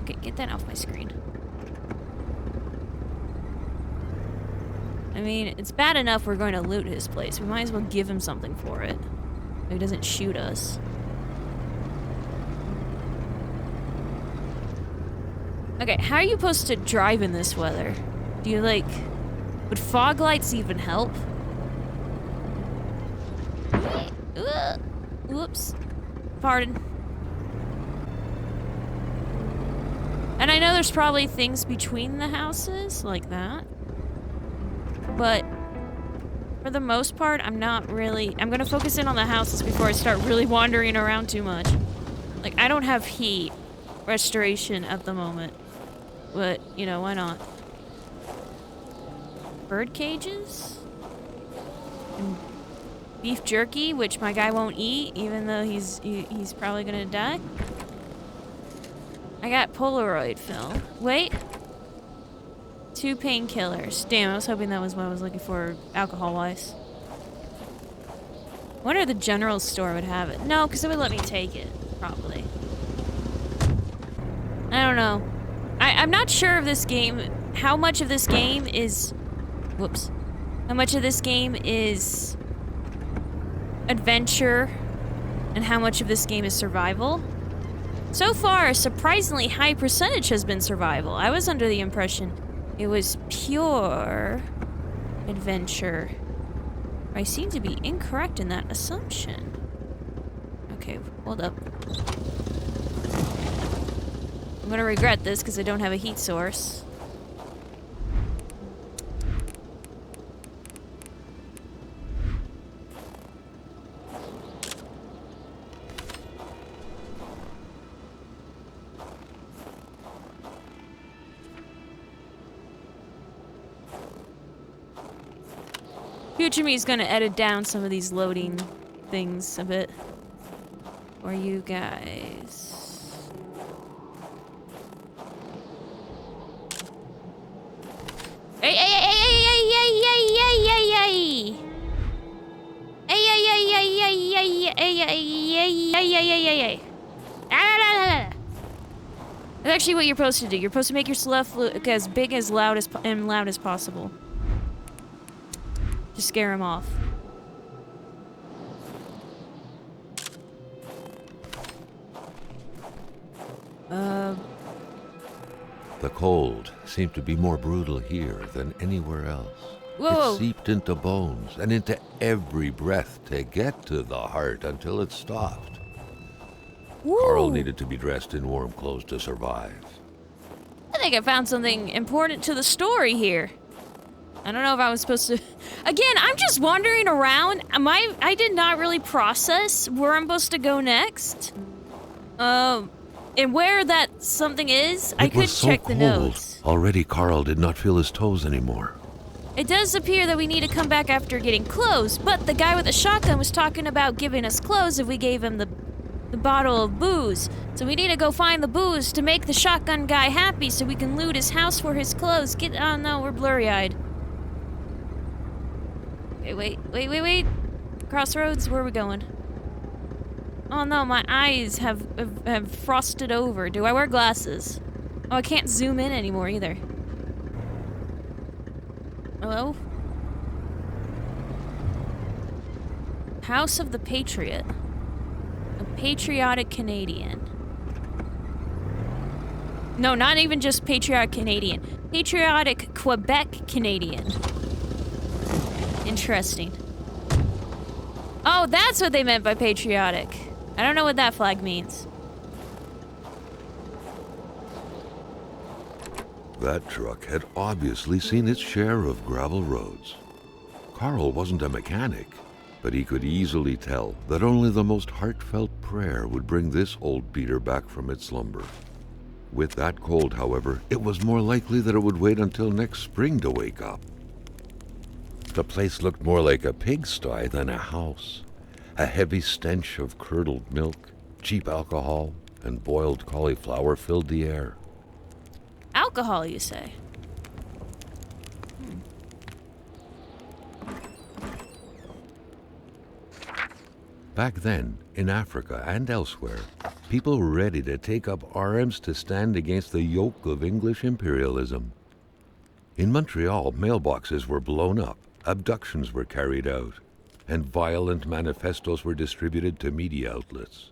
Okay, get that off my screen. I mean, it's bad enough we're going to loot his place. We might as well give him something for it. So he doesn't shoot us. Okay, how are you supposed to drive in this weather? Do you, like... Would fog lights even help? Whoops. Pardon. And I know there's probably things between the houses, like that. But for the most part, I'm not really... I'm gonna focus in on the houses before I start really wandering around too much. Like, I don't have heat restoration at the moment. But, you know, why not? Bird cages? And beef jerky, which my guy won't eat, even though he's probably gonna die. I got Polaroid film. Wait. 2 painkillers. Damn, I was hoping that was what I was looking for alcohol-wise. I wonder if the general store would have it. No, because it would let me take it, probably. I don't know. I'm not sure of this game, how much of this game is... Whoops. How much of this game is adventure and how much of this game is survival. So far, a surprisingly high percentage has been survival. I was under the impression it was pure adventure. I seem to be incorrect in that assumption. Okay, hold up. I'm gonna regret this because I don't have a heat source. Future me is gonna edit down some of these loading things a bit for you guys. Hey, hey, hey, hey, hey, hey, hey, hey, hey, hey. Hey, hey, hey, hey, hey, hey, hey, hey, hey, hey, hey, hey. That's actually what you're supposed to do. You're supposed to make your stuff look as big as loud as possible. To scare him off. The cold seemed to be more brutal here than anywhere else. Whoa. It seeped into bones and into every breath to get to the heart until it stopped. Woo. Carl needed to be dressed in warm clothes to survive. I think I found something important to the story here. I don't know if I was supposed to... Again, I'm just wandering around. I did not really process where I'm supposed to go next. And where that something is, I It could was so check the cold. notes. Already Carl did not feel his toes anymore. It does appear that we need to come back after getting clothes, but the guy with the shotgun was talking about giving us clothes if we gave him the bottle of booze. So we need to go find the booze to make the shotgun guy happy so we can loot his house for his clothes. Oh no, we're blurry-eyed. Okay, wait. Crossroads, where are we going? Oh no, my eyes have frosted over. Do I wear glasses? Oh, I can't zoom in anymore either. Hello? House of the Patriot. A patriotic Canadian. No, not even just patriotic Canadian. Patriotic Quebec Canadian. Interesting. Oh, that's what they meant by patriotic. I don't know what that flag means. That truck had obviously seen its share of gravel roads. Carl wasn't a mechanic, but he could easily tell that only the most heartfelt prayer would bring this old beater back from its slumber. With that cold, however, it was more likely that it would wait until next spring to wake up. The place looked more like a pigsty than a house. A heavy stench of curdled milk, cheap alcohol, and boiled cauliflower filled the air. Alcohol, you say? Back then, in Africa and elsewhere, people were ready to take up arms to stand against the yoke of English imperialism. In Montreal, mailboxes were blown up, abductions were carried out, and violent manifestos were distributed to media outlets.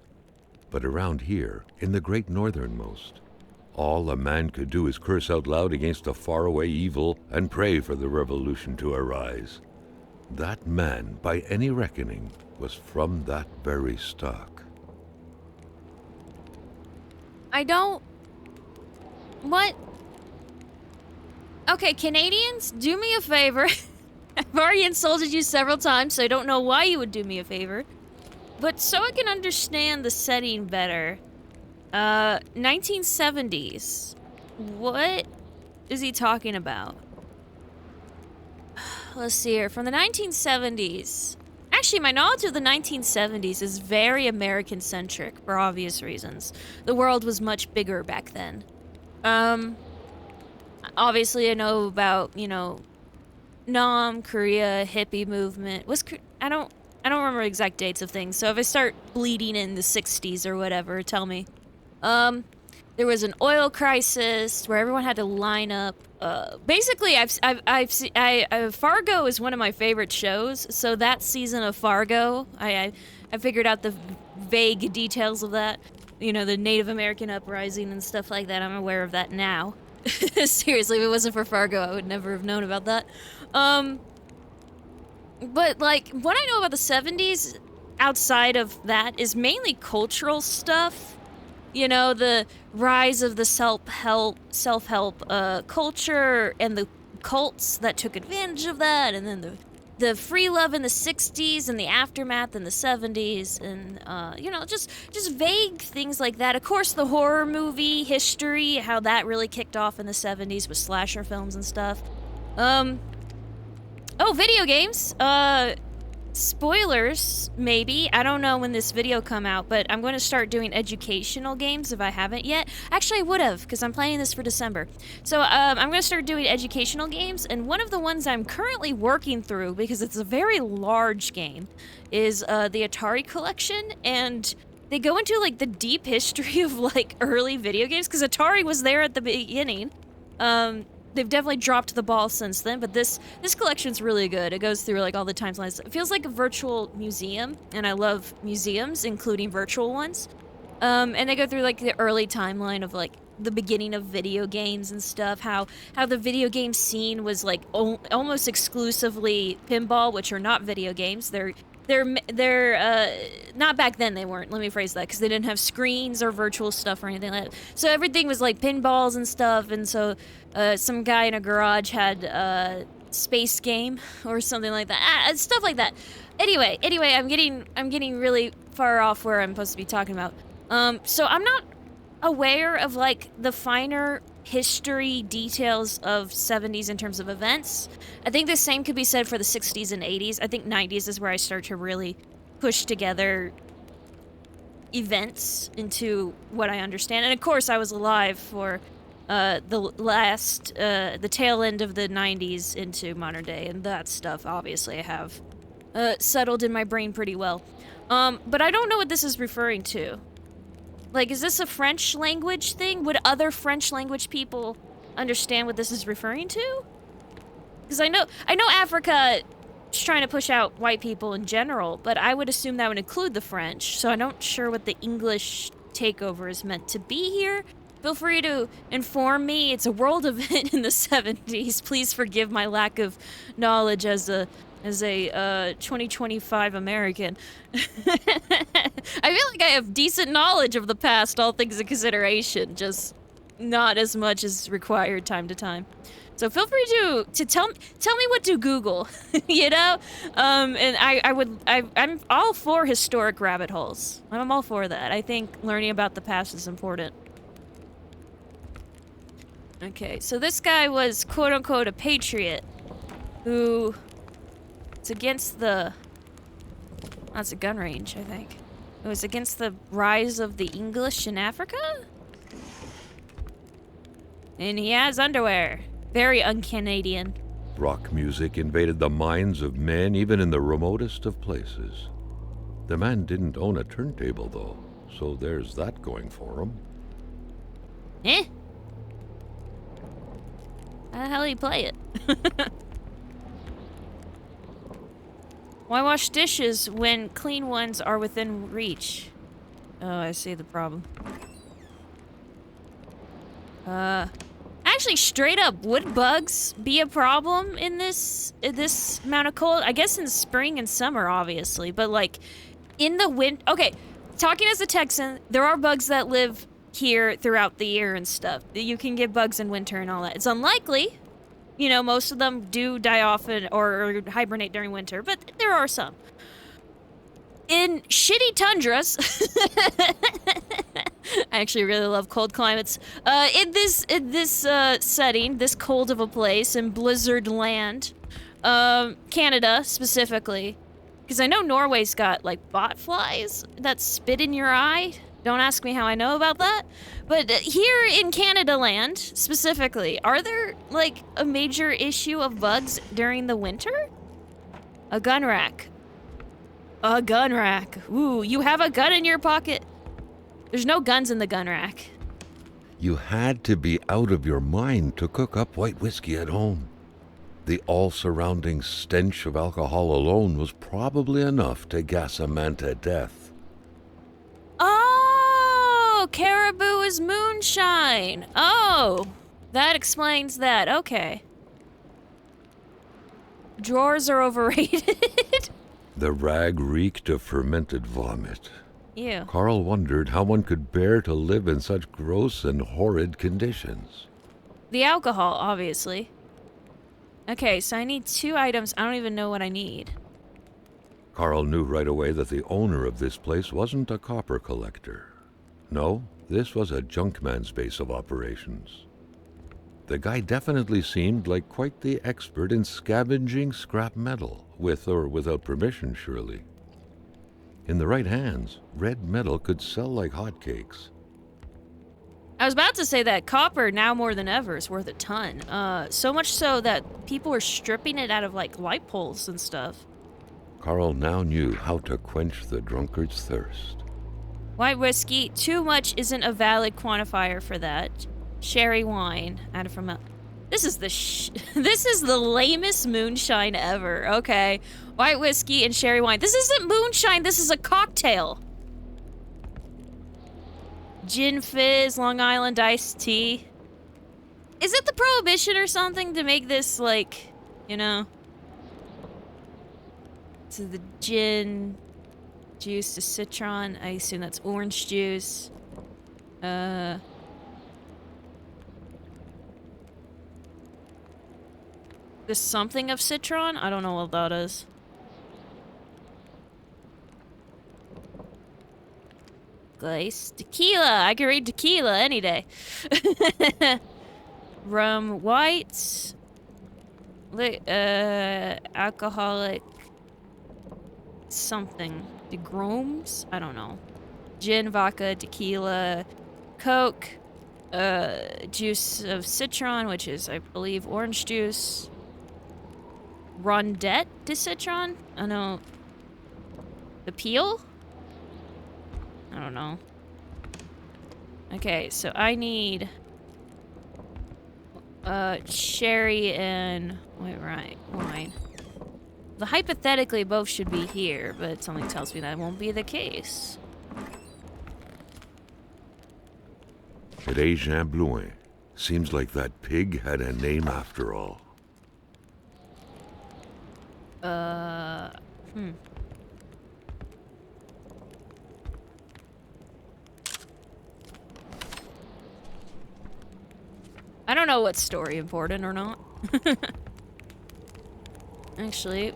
But around here, in the great northernmost, all a man could do is curse out loud against a faraway evil and pray for the revolution to arise. That man, by any reckoning, was from that very stock. What? Okay, Canadians, do me a favor. I've already insulted you several times, so I don't know why you would do me a favor. But so I can understand the setting better. 1970s. What is he talking about? Let's see here. From the 1970s. Actually, my knowledge of the 1970s is very American-centric, for obvious reasons. The world was much bigger back then. Obviously, I know about, Nam, Korea, hippie movement. I don't remember exact dates of things, so if I start bleeding in the 60s or whatever, tell me. There was an oil crisis where everyone had to line up. Basically, Fargo is one of my favorite shows, so that season of Fargo, I figured out the vague details of that. The Native American uprising and stuff like that. I'm aware of that now. Seriously, if it wasn't for Fargo, I would never have known about that. But, what I know about the 70s outside of that is mainly cultural stuff. The rise of the self-help culture and the cults that took advantage of that, and then the free love in the 60s and the aftermath in the 70s, and, just vague things like that. Of course, the horror movie history, how that really kicked off in the 70s with slasher films and stuff. Video games. Spoilers, maybe. I don't know when this video come out, but I'm going to start doing educational games if I haven't yet. Actually, I would have, because I'm planning this for December. So, I'm going to start doing educational games, and one of the ones I'm currently working through, because it's a very large game, is the Atari collection, and they go into, the deep history of, early video games, because Atari was there at the beginning. They've definitely dropped the ball since then, but this collection's really good. It goes through all the timelines. It feels like a virtual museum, and I love museums, including virtual ones. And they go through the early timeline of the beginning of video games and stuff. How the video game scene was almost exclusively pinball, which are not video games. They're not back then, they weren't. Let me phrase that, because they didn't have screens or virtual stuff or anything like that. So everything was pinballs and stuff, and so some guy in a garage had a space game or something like that. Stuff like that. Anyway, I'm getting really far off where I'm supposed to be talking about. So I'm not aware of like the finer history details of 70s in terms of events. I think the same could be said for the 60s and 80s. I think 90s is where I start to really push together events into what I understand. And of course, I was alive for the tail end of the 90s into modern day, and that stuff obviously I have settled in my brain pretty well. But I don't know what this is referring to. Like, is this a French language thing? Would other French language people understand what this is referring to? Because I know Africa is trying to push out white people in general, but I would assume that would include the French, so I'm not sure what the English takeover is meant to be here. Feel free to inform me. It's a world event in the 70s. Please forgive my lack of knowledge as a 2025 American. I feel like I have decent knowledge of the past, all things in consideration, just not as much as required time to time. So feel free to tell me what to Google, you know? And I'm all for historic rabbit holes. I'm all for that. I think learning about the past is important. Okay, so this guy was quote-unquote a patriot who... It's against the... That's a gun range, I think. It was against the rise of the English in Africa? And he has underwear. Very un-Canadian. Rock music invaded the minds of men even in the remotest of places. The man didn't own a turntable, though, so there's that going for him. Eh? How the hell do you play it? Why wash dishes when clean ones are within reach? Oh, I see the problem. Actually, straight up, would bugs be a problem in this amount of cold? I guess in spring and summer, obviously, but like in the winter. Okay, talking as a Texan, there are bugs that live here throughout the year and stuff. You can get bugs in winter and all that. It's unlikely. You know, most of them do die off or hibernate during winter, but there are some. In shitty tundras, I actually really love cold climates. In this setting, this cold of a place in blizzard land, Canada specifically, because I know Norway's got like botflies that spit in your eye. Don't ask me how I know about that. But here in Canada land, specifically, are there, like, a major issue of bugs during the winter? A gun rack. A gun rack. Ooh, you have a gun in your pocket. There's no guns in the gun rack. You had to be out of your mind to cook up white whiskey at home. The all-surrounding stench of alcohol alone was probably enough to gas a man to death. Oh, caribou is moonshine. Oh, that explains that. Okay. Drawers are overrated. The rag reeked of fermented vomit. Ew. Carl wondered how one could bear to live in such gross and horrid conditions. The alcohol, obviously. Okay, so I need 2 items. I don't even know what I need. Carl knew right away that the owner of this place wasn't a copper collector. No, this was a junkman's base of operations. The guy definitely seemed like quite the expert in scavenging scrap metal, with or without permission, surely. In the right hands, red metal could sell like hotcakes. I was about to say that copper, now more than ever, is worth a ton. So much so that people are stripping it out of, like, light poles and stuff. Carl now knew how to quench the drunkard's thirst. White whiskey, too much isn't a valid quantifier for that. Sherry wine, added from a... This is the lamest moonshine ever. Okay. White whiskey and sherry wine. This isn't moonshine, this is a cocktail. Gin fizz, Long Island iced tea. Is it the prohibition or something to make this, like, you know? So the gin juice to citron. I assume that's orange juice. There's something of citron? I don't know what that is. glaze. Tequila! I can read tequila any day. Rum white. Alcoholic. Something. DeGromes? I don't know. Gin, vodka, tequila, Coke, juice of citron, which is, I believe, orange juice. Rondette de citron? I know. The peel? I don't know. Okay, so I need sherry and wine. The hypothetically both should be here, but something tells me that won't be the case. Et Jean Blouin. Seems like that pig had a name after all. I don't know what's story important or not. Actually,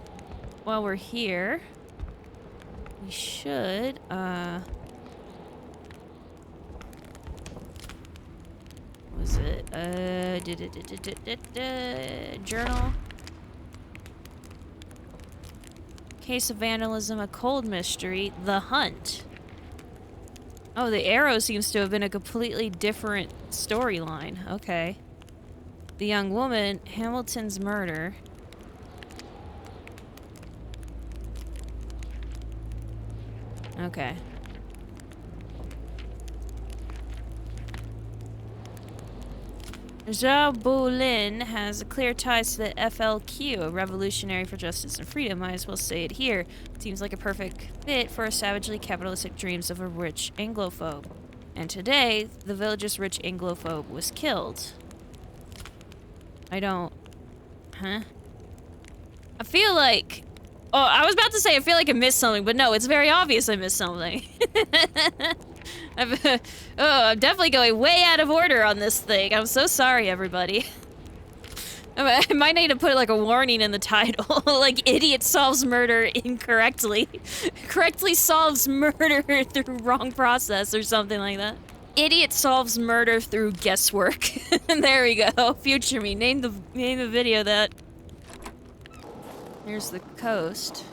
while we're here, we should, what was it? Journal. Case of vandalism, a cold mystery, the hunt. Oh, the arrow seems to have been a completely different storyline. Okay. The young woman, Hamilton's murder. Okay. Zhao Bolin has clear ties to the FLQ, a revolutionary for justice and freedom. Might as well say it here. Seems like a perfect fit for a savagely capitalistic dreams of a rich Anglophobe. And today, the village's rich Anglophobe was killed. I don't... Huh? I feel like... Oh, I was about to say I feel like I missed something, but no, it's very obvious I missed something. I'm definitely going way out of order on this thing. I'm so sorry, everybody. I might need to put like a warning in the title, like idiot solves murder incorrectly. Correctly solves murder through wrong process or something like that. Idiot solves murder through guesswork. There we go. Future me. Name the video that. Here's the coast.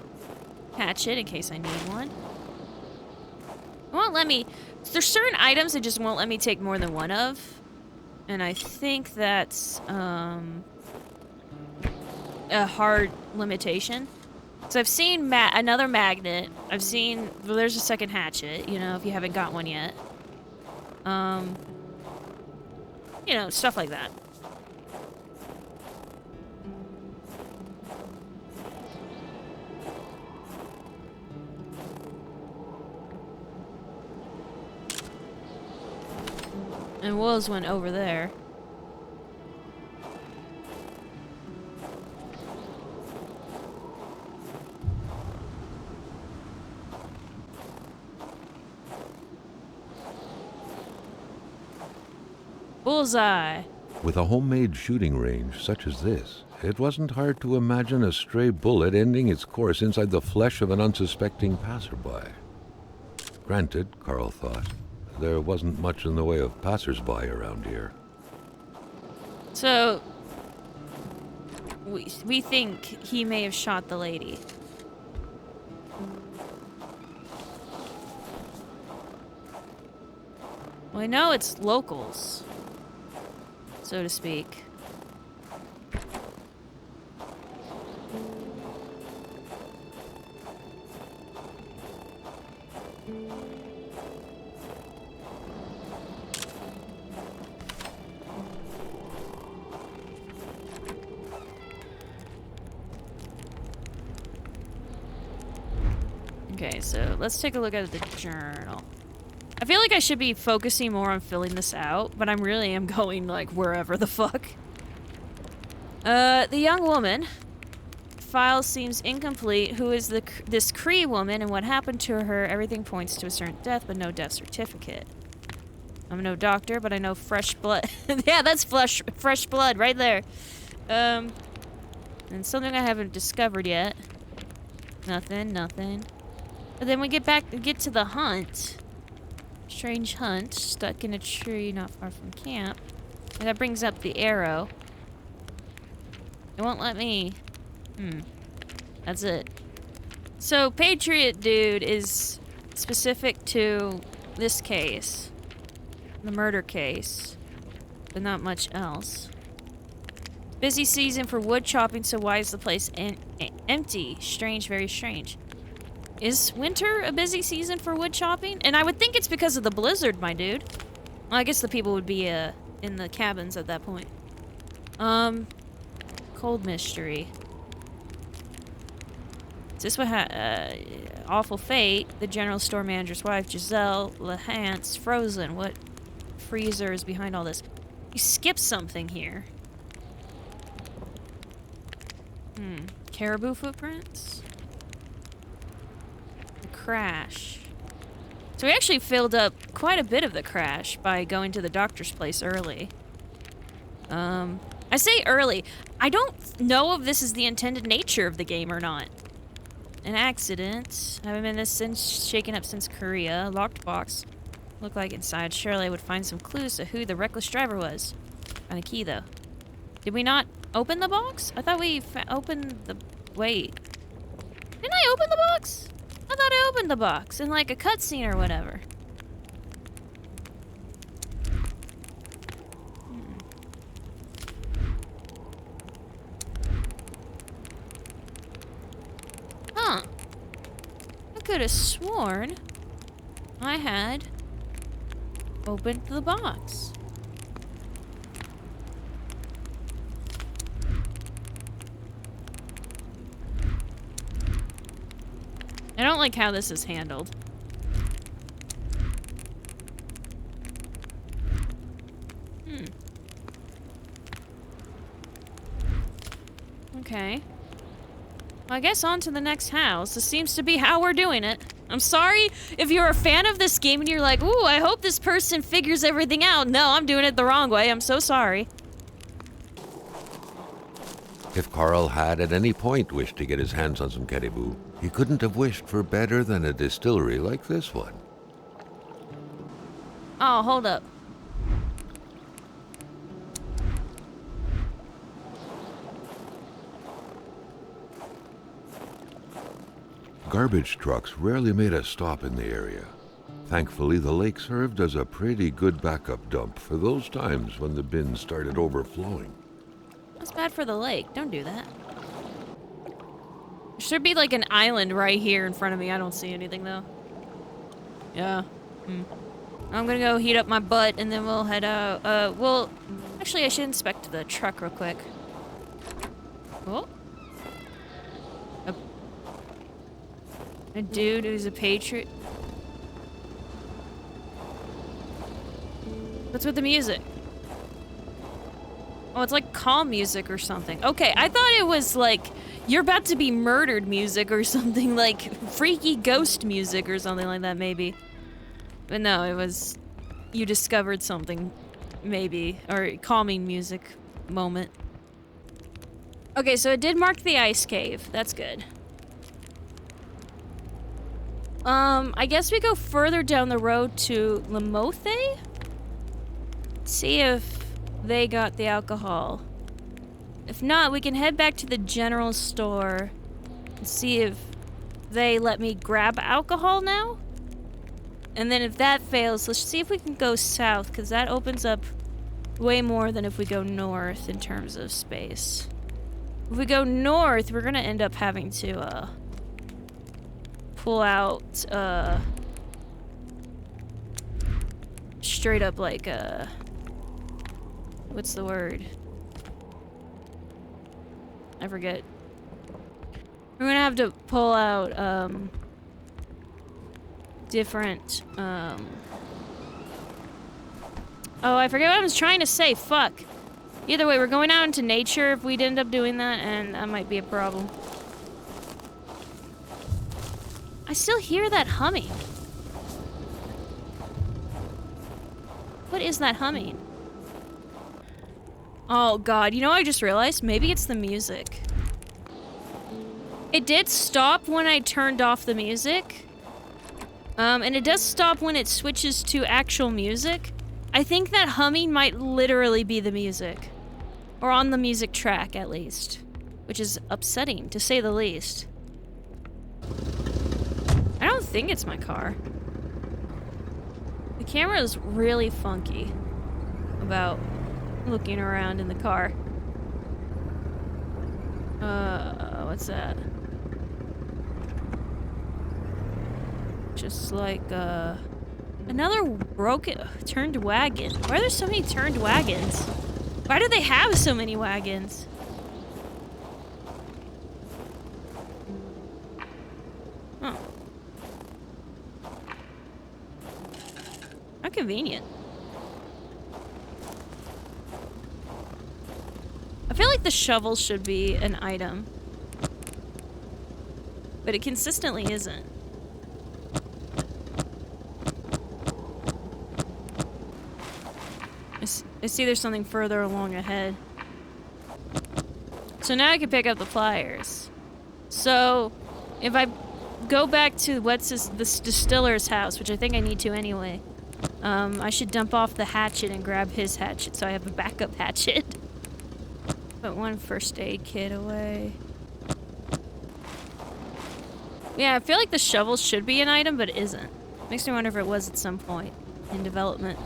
Hatchet in case I need one. It won't let me... There's certain items it just won't let me take more than one of. And I think that's, a hard limitation. So I've seen another magnet. I've seen... Well, there's a second hatchet, you know, if you haven't got one yet. You know, stuff like that. And Wolves went over there. Bullseye. With a homemade shooting range such as this, it wasn't hard to imagine a stray bullet ending its course inside the flesh of an unsuspecting passerby. Granted, Carl thought, there wasn't much in the way of passersby around here. So, we think he may have shot the lady. Well, I know it's locals, so to speak. Okay, so let's take a look at the journal. I feel like I should be focusing more on filling this out, but I really am going, like, wherever the fuck. The young woman. File seems incomplete. Who is this Cree woman and what happened to her? Everything points to a certain death, but no death certificate. I'm no doctor, but I know fresh blood. Yeah, that's fresh blood right there. And something I haven't discovered yet. Nothing. But then we get to the hunt. Strange hunt, stuck in a tree not far from camp. And that brings up the arrow. It won't let me... That's it. So, Patriot Dude is specific to this case. The murder case. But not much else. Busy season for wood chopping, so why is the place empty? Strange, very strange. Is winter a busy season for wood chopping? And I would think it's because of the blizzard, my dude. Well, I guess the people would be in the cabins at that point. Cold mystery. Is this what awful fate? The general store manager's wife, Giselle Lahant's frozen. What freezer is behind all this? You skipped something here. Caribou footprints? The crash. So we actually filled up quite a bit of the crash by going to the doctor's place early. I say early. I don't know if this is the intended nature of the game or not. An accident. I haven't been this since shaken up since Korea. Locked box. Looked like inside. Surely I would find some clues to who the reckless driver was. Found a key though. Did we not open the box? I thought we opened the... Wait. Didn't I open the box? I thought I opened the box in like a cutscene or whatever. Huh. I could have sworn I had opened the box. I don't like how this is handled. Okay. Well, I guess on to the next house. This seems to be how we're doing it. I'm sorry if you're a fan of this game and you're like, ooh, I hope this person figures everything out. No, I'm doing it the wrong way. I'm so sorry. If Carl had at any point wished to get his hands on some caribou, he couldn't have wished for better than a distillery like this one. Oh, hold up. Garbage trucks rarely made a stop in the area. Thankfully, the lake served as a pretty good backup dump for those times when the bins started overflowing. That's bad for the lake. Don't do that. There should be like an island right here in front of me. I don't see anything though. Yeah. I'm gonna go heat up my butt and then we'll head out. Well, actually I should inspect the truck real quick. Oh. A dude who's a patriot. What's with the music? Oh, it's like calm music or something. Okay, I thought it was like you're about to be murdered music or something, like freaky ghost music or something like that, maybe. But no, it was you discovered something, maybe, or calming music moment. Okay, so it did mark the ice cave. That's good. I guess we go further down the road to Lamothe? See if they got the alcohol. If not, we can head back to the general store and see if they let me grab alcohol now. And then if that fails, let's see if we can go south, because that opens up way more than if we go north in terms of space. If we go north, we're gonna end up having to, pull out, straight up like, what's the word? I forget. We're gonna have to pull out, different, oh, I forget what I was trying to say, fuck. Either way, we're going out into nature if we'd end up doing that, and that might be a problem. I still hear that humming. What is that humming? Oh god, you know what I just realized? Maybe it's the music. It did stop when I turned off the music. And it does stop when it switches to actual music. I think that humming might literally be the music. Or on the music track, at least. Which is upsetting, to say the least. I don't think it's my car. The camera is really funky about looking around in the car. What's that? Just like, another turned wagon. Why are there so many turned wagons? Why do they have so many wagons? Oh. How convenient. I feel like the shovel should be an item. But it consistently isn't. I see there's something further along ahead. So now I can pick up the pliers. So, if I go back to this distiller's house, which I think I need to anyway, I should dump off the hatchet and grab his hatchet so I have a backup hatchet. Put one first aid kit away. Yeah, I feel like the shovel should be an item, but it isn't. Makes me wonder if it was at some point in development.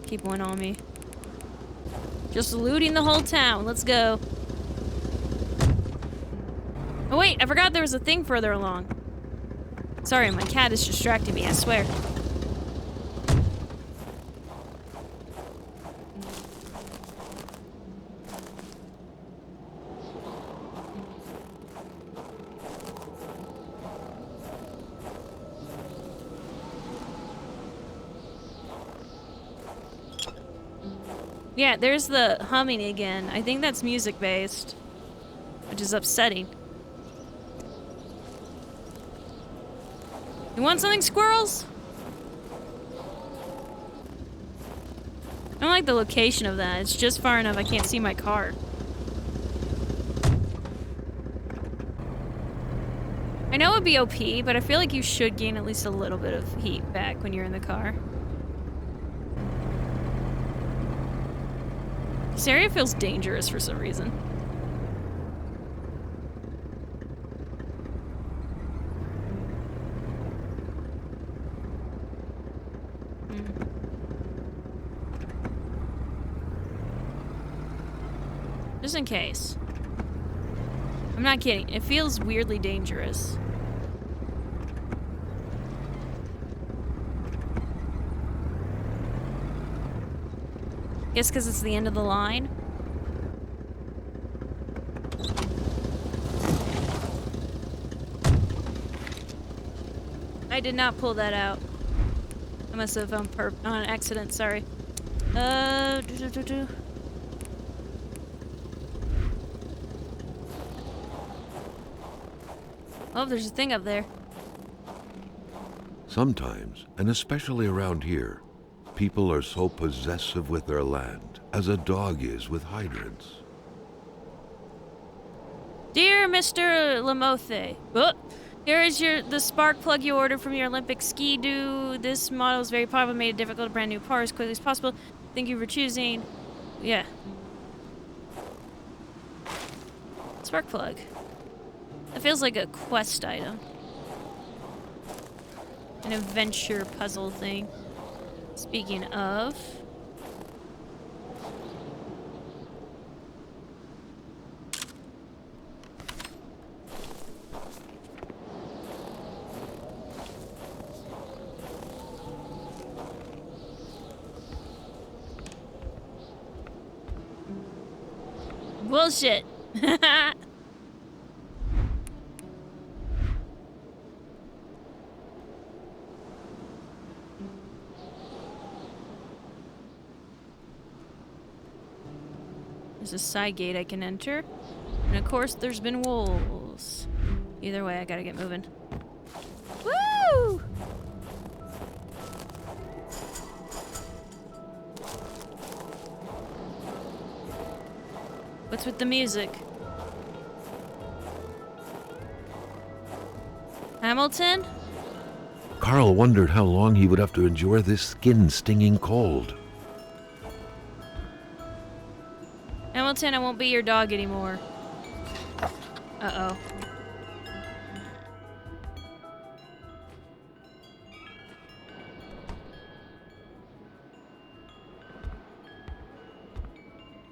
Keep one on me. Just looting the whole town. Let's go. Oh wait, I forgot there was a thing further along. Sorry, my cat is distracting me, I swear. Yeah, there's the humming again. I think that's music-based, which is upsetting. You want something, squirrels? I don't like the location of that. It's just far enough I can't see my car. I know it'd be OP, but I feel like you should gain at least a little bit of heat back when you're in the car. This area feels dangerous for some reason. Just in case. I'm not kidding. It feels weirdly dangerous. Guess because it's the end of the line. I did not pull that out. I must have on accident, sorry. Oh, there's a thing up there. Sometimes, and especially around here, people are so possessive with their land, as a dog is with hydrants. Dear Mr. Lamothe, here is the spark plug you ordered from your Olympic ski-doo. This model is very popular, made it difficult to brand new part as quickly as possible. Thank you for choosing. Yeah. Spark plug. That feels like a quest item. An adventure puzzle thing. Speaking of... Bullshit. There's a side gate I can enter. And of course, there's been wolves. Either way, I gotta get moving. Woo! What's with the music? Hamilton? Carl wondered how long he would have to endure this skin-stinging cold. Hamilton, I won't be your dog anymore. Uh-oh.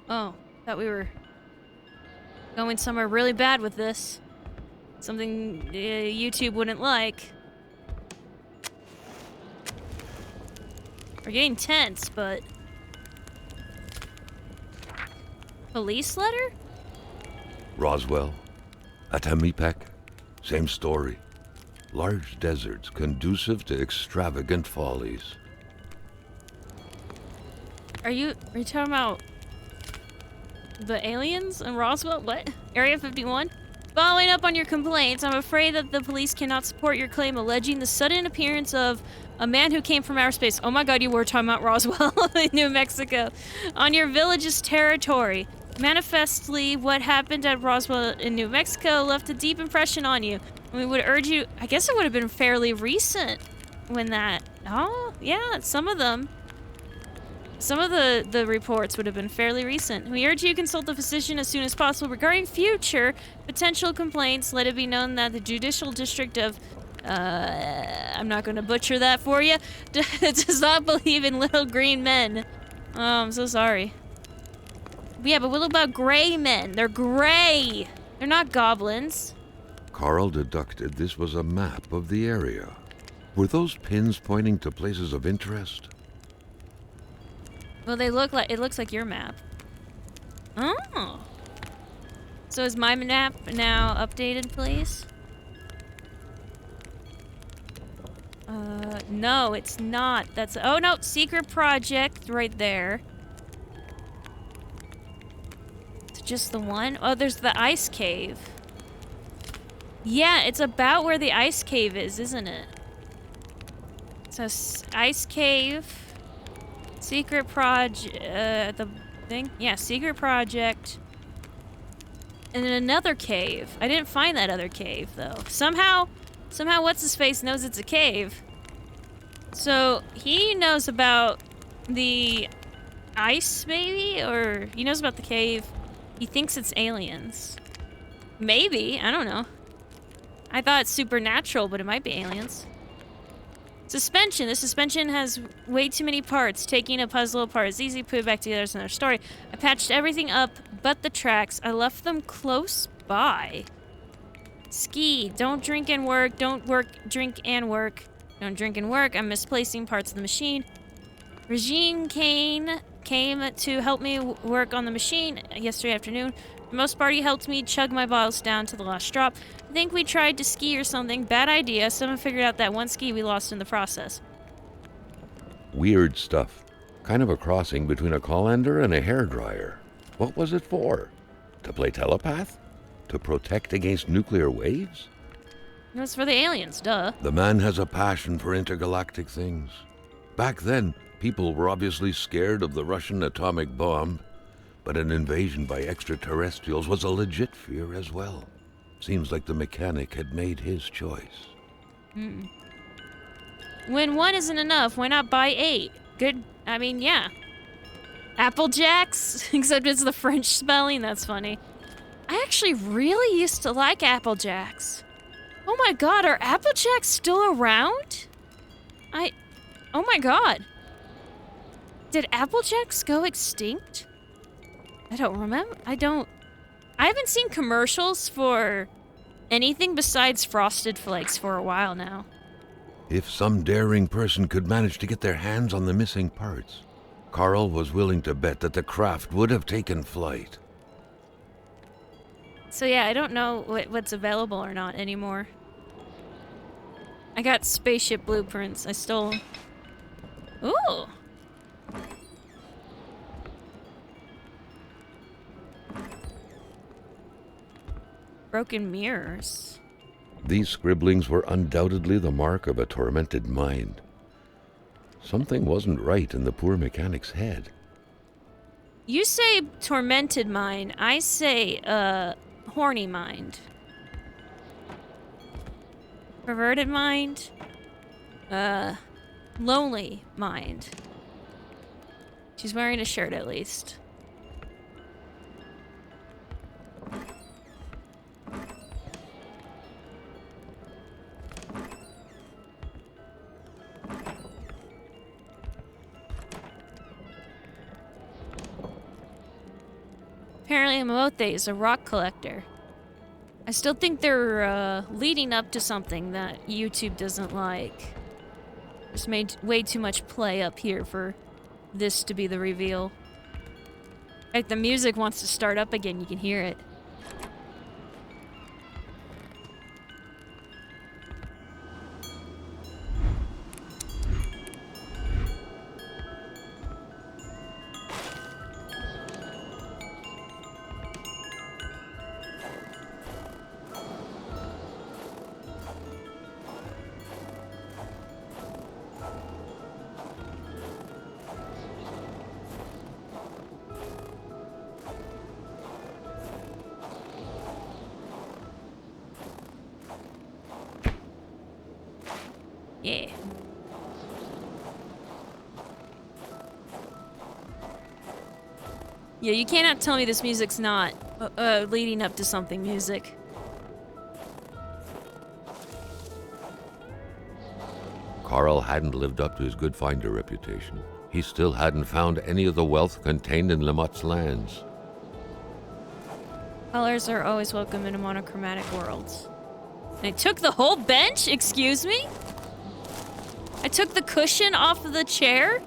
Oh, thought we were going somewhere really bad with this. Something YouTube wouldn't like. We're getting tense, but... Police letter? Roswell, Atamipek, same story. Large deserts conducive to extravagant follies. Are you talking about the aliens in Roswell? What? Area 51? Following up on your complaints, I'm afraid that the police cannot support your claim alleging the sudden appearance of a man who came from outer space. Oh my god, you were talking about Roswell in New Mexico. On your village's territory. Manifestly, what happened at Roswell in New Mexico left a deep impression on you. We would urge you... I guess it would have been fairly recent when that... Oh, yeah, some of them. Some of the reports would have been fairly recent. We urge you to consult the physician as soon as possible regarding future potential complaints. Let it be known that the Judicial District of... I'm not going to butcher that for you. Does not believe in little green men. Oh, I'm so sorry. Yeah, but what about gray men? They're gray. They're not goblins. Carl deducted this was a map of the area. Were those pins pointing to places of interest? Well, they look like... It looks like your map. Oh. So is my map now updated, please? No, it's not. That's... Oh, no. Secret project right there. It's just the one? Oh, there's the ice cave. Yeah, it's about where the ice cave is, isn't it? So, ice cave... Secret project, the thing? Yeah, secret project. And then another cave. I didn't find that other cave, though. Somehow what's-his-face knows it's a cave. So, he knows about the ice, maybe? Or he knows about the cave. He thinks it's aliens. Maybe, I don't know. I thought it's supernatural, but it might be aliens. Suspension. The suspension has way too many parts. Taking a puzzle apart is easy. Put it back together is another story. I patched everything up but the tracks. I left them close by. Ski. Don't drink and work. Don't work. Drink and work. Don't drink and work. I'm misplacing parts of the machine. Regine Kane came to help me work on the machine yesterday afternoon. For the most part, he helped me chug my bottles down to the last drop. I think we tried to ski or something. Bad idea. Someone figured out that one ski we lost in the process. Weird stuff. Kind of a crossing between a colander and a hairdryer. What was it for? To play telepath? To protect against nuclear waves? It was for the aliens, duh. The man has a passion for intergalactic things. Back then, people were obviously scared of the Russian atomic bomb, but an invasion by extraterrestrials was a legit fear as well. Seems like the mechanic had made his choice. When one isn't enough, why not buy 8? Good, I mean, yeah. Apple Jacks, except it's the French spelling, that's funny. I actually really used to like Apple Jacks. Oh my god, are Apple Jacks still around? Oh my god. Did Apple Jacks go extinct? I don't remember. I haven't seen commercials for anything besides Frosted Flakes for a while now. If some daring person could manage to get their hands on the missing parts, Carl was willing to bet that the craft would have taken flight. So yeah, I don't know what's available or not anymore. I got spaceship blueprints. I stole them. Ooh! Broken mirrors. These scribblings were undoubtedly the mark of a tormented mind. Something wasn't right in the poor mechanic's head. You say tormented mind. I say, horny mind. Perverted mind? Lonely mind. She's wearing a shirt at least. Apparently Mote is a rock collector. I still think they're leading up to something that YouTube doesn't like. Just made way too much play up here for this to be the reveal. In fact, the music wants to start up again, you can hear it. Yeah. Yeah, you cannot tell me this music's not leading up to something music. Carl hadn't lived up to his good finder reputation. He still hadn't found any of the wealth contained in Lamotte's lands. Colors are always welcome in a monochromatic world. I took the whole bench? Excuse me? I took the cushion off of the chair?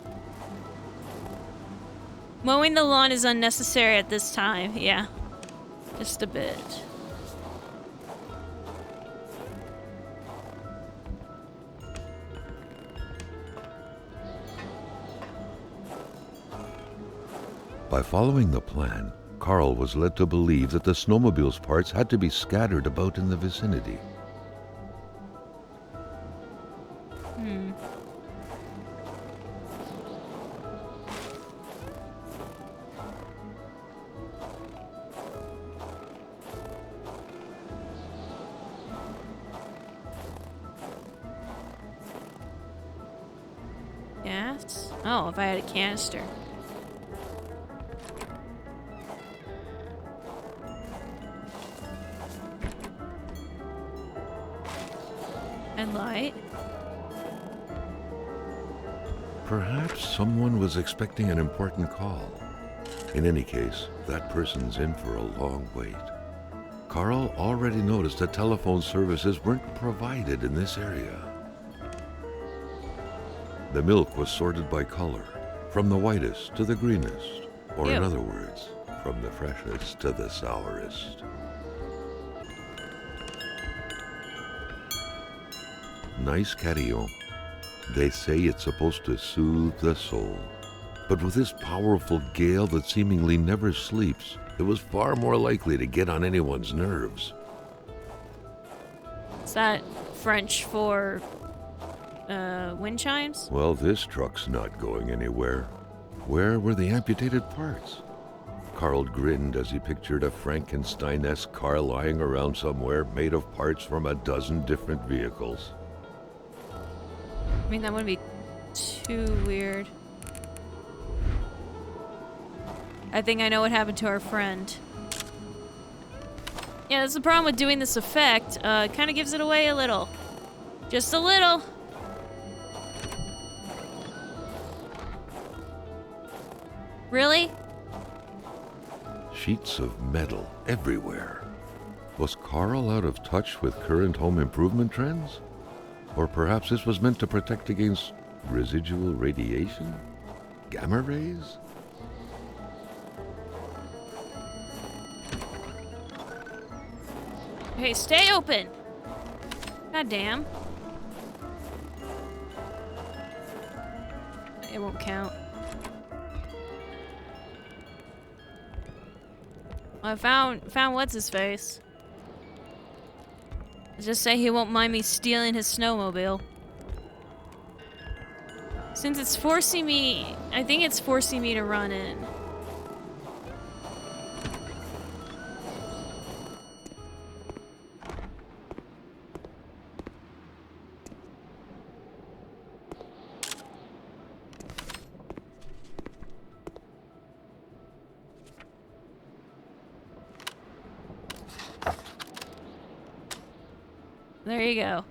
Mowing the lawn is unnecessary at this time. Yeah. Just a bit. By following the plan, Carl was led to believe that the snowmobile's parts had to be scattered about in the vicinity. Gas? Oh, if I had a canister. And light. Perhaps someone was expecting an important call. In any case, that person's in for a long wait. Carl already noticed that telephone services weren't provided in this area. The milk was sorted by color, from the whitest to the greenest, or in Ew. other words, from the freshest to the sourest. Nice carillon. They say it's supposed to soothe the soul. But with this powerful gale that seemingly never sleeps, it was far more likely to get on anyone's nerves. Is that French for wind chimes? Well, this truck's not going anywhere. Where were the amputated parts? Carl grinned as he pictured a Frankenstein-esque car lying around somewhere made of parts from a dozen different vehicles. I mean, that wouldn't be too weird. I think I know what happened to our friend. Yeah, that's the problem with doing this effect. It kind of gives it away a little. Just a little. Really? Sheets of metal everywhere. Was Carl out of touch with current home improvement trends? Or perhaps this was meant to protect against residual radiation? Gamma rays? Hey, stay open! God damn. It won't count. I found what's his face. Just say he won't mind me stealing his snowmobile. Since it's forcing me, I think it's forcing me to run in. There you go.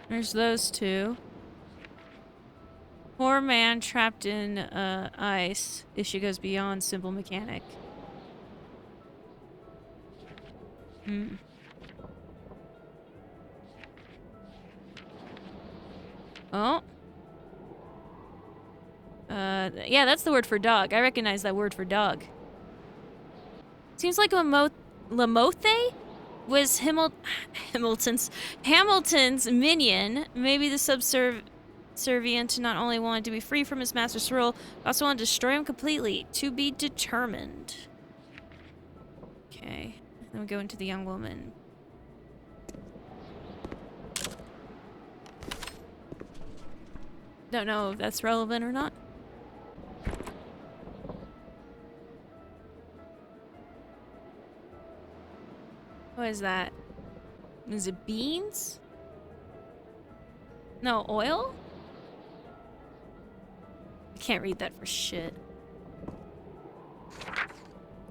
There's those two. Poor man trapped in ice. Issue goes beyond simple mechanic. Hmm. Oh. Yeah, that's the word for dog. I recognize that word for dog. Seems like Lamothe was Hamilton's minion. Maybe the subservient not only wanted to be free from his master's rule, but also wanted to destroy him completely. To be determined. Okay. Then we go into the young woman. Don't know if that's relevant or not. What is that? Is it beans? No, oil? I can't read that for shit.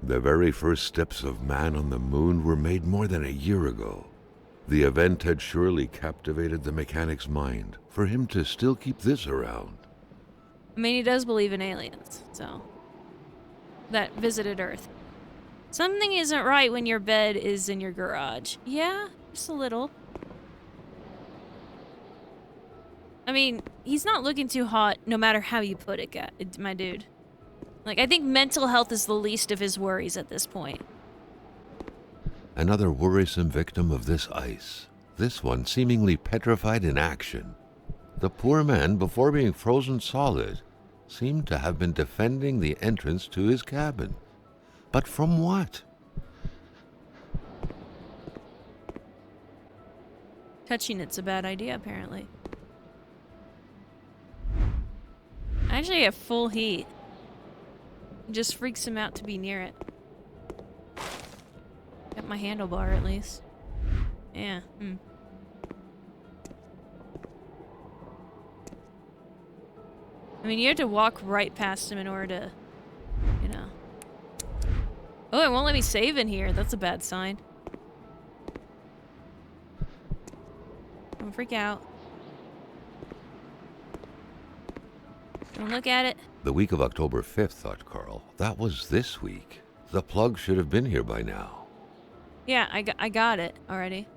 The very first steps of man on the moon were made more than a year ago. The event had surely captivated the mechanic's mind for him to still keep this around. I mean, he does believe in aliens, so... that visited Earth. Something isn't right when your bed is in your garage. Yeah, just a little. I mean, he's not looking too hot, no matter how you put it, my dude. Like, I think mental health is the least of his worries at this point. Another worrisome victim of this ice. This one seemingly petrified in action. The poor man, before being frozen solid, seemed to have been defending the entrance to his cabin. But from what? Touching it's a bad idea, apparently. I actually have full heat. It just freaks him out to be near it. Got my handlebar, at least. Yeah, I mean, you have to walk right past him in order to, you know. Oh, it won't let me save in here. That's a bad sign. Don't freak out. Don't look at it. The week of October 5th, thought Carl. That was this week. The plug should have been here by now. Yeah, I got it already.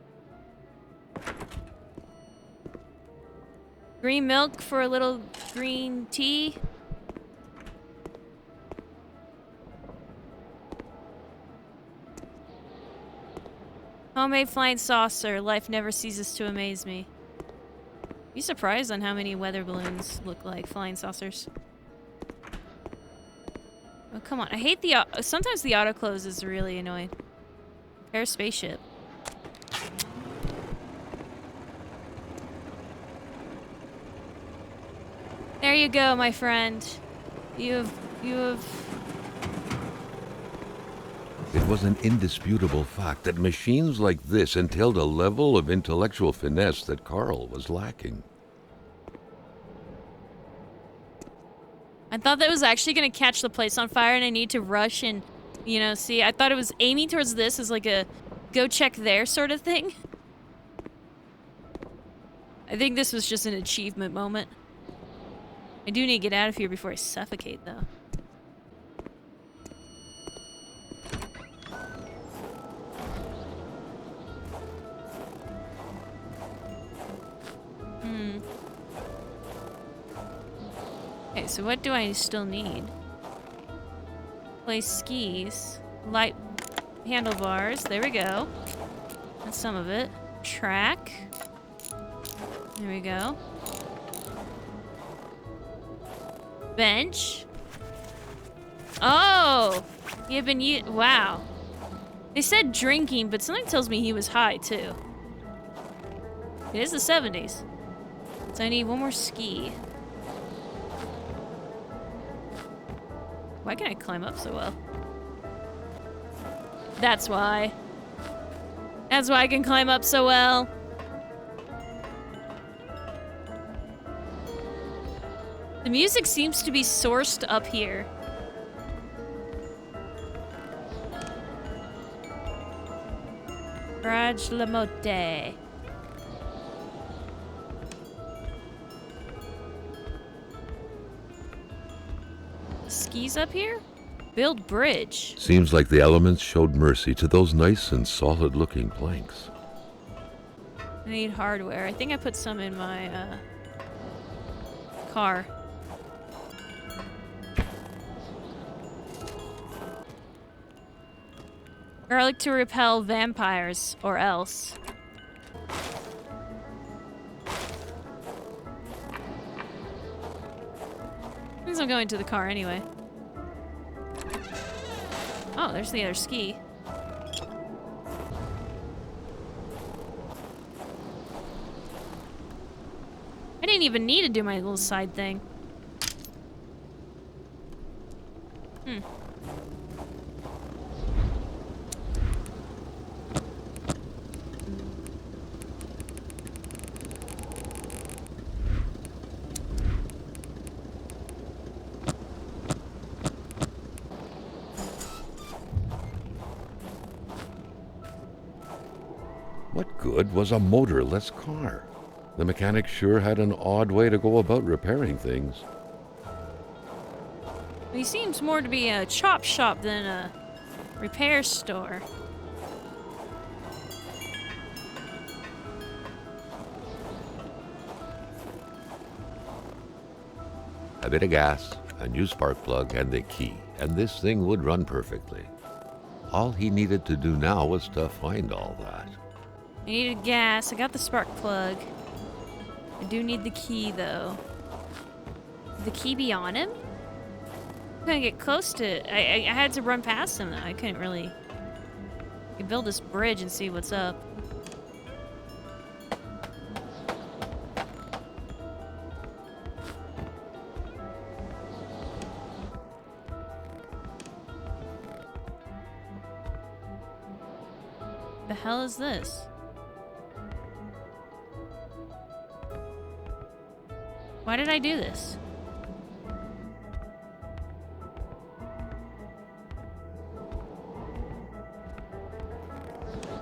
Green milk for a little green tea. Homemade flying saucer. Life never ceases to amaze me. Be surprised on how many weather balloons look like flying saucers. Oh, come on. I hate the... sometimes the auto close is really annoying. Repair spaceship. There you go, my friend. You have... It was an indisputable fact that machines like this entailed a level of intellectual finesse that Carl was lacking. I thought that was actually going to catch the place on fire and I need to rush and, you know, see. I thought it was aiming towards this as like a go check there sort of thing. I think this was just an achievement moment. I do need to get out of here before I suffocate, though. Okay, so what do I still need? Place skis. Light handlebars. There we go. That's some of it. Track. There we go. Bench. Oh! He had been wow. They said drinking, but something tells me he was high, too. It is the 70s. So I need one more ski. Why can I climb up so well? That's why. That's why I can climb up so well. The music seems to be sourced up here. Garage Lamotte. Skis up here? Build bridge. Seems like the elements showed mercy to those nice and solid-looking planks. I need hardware. I think I put some in my car. Garlic to repel vampires, or else. I guess I'm going to the car anyway. Oh, there's the other ski. I didn't even need to do my little side thing. What good was a motorless car? The mechanic sure had an odd way to go about repairing things. He seems more to be a chop shop than a repair store. A bit of gas, a new spark plug, and the key, and this thing would run perfectly. All he needed to do now was to find all that. I needed gas. I got the spark plug. I do need the key, though. Did the key be on him? I'm gonna get close to it. I had to run past him, though. I couldn't really... I could build this bridge and see what's up. The hell is this? Why did I do this?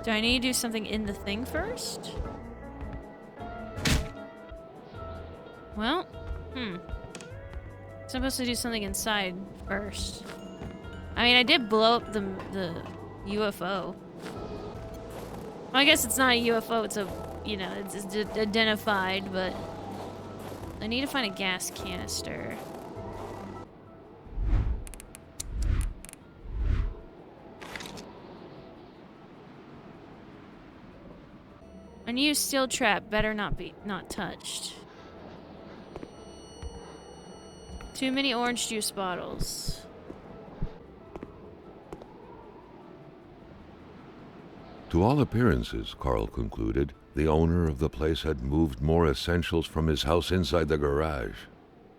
Do I need to do something in the thing first? Well, supposed to do something inside first. I mean, I did blow up the UFO. Well, I guess it's not a UFO, it's a, you know, it's identified, but I need to find a gas canister. Unused steel trap better not touched. Too many orange juice bottles. To all appearances, Carl concluded, the owner of the place had moved more essentials from his house inside the garage.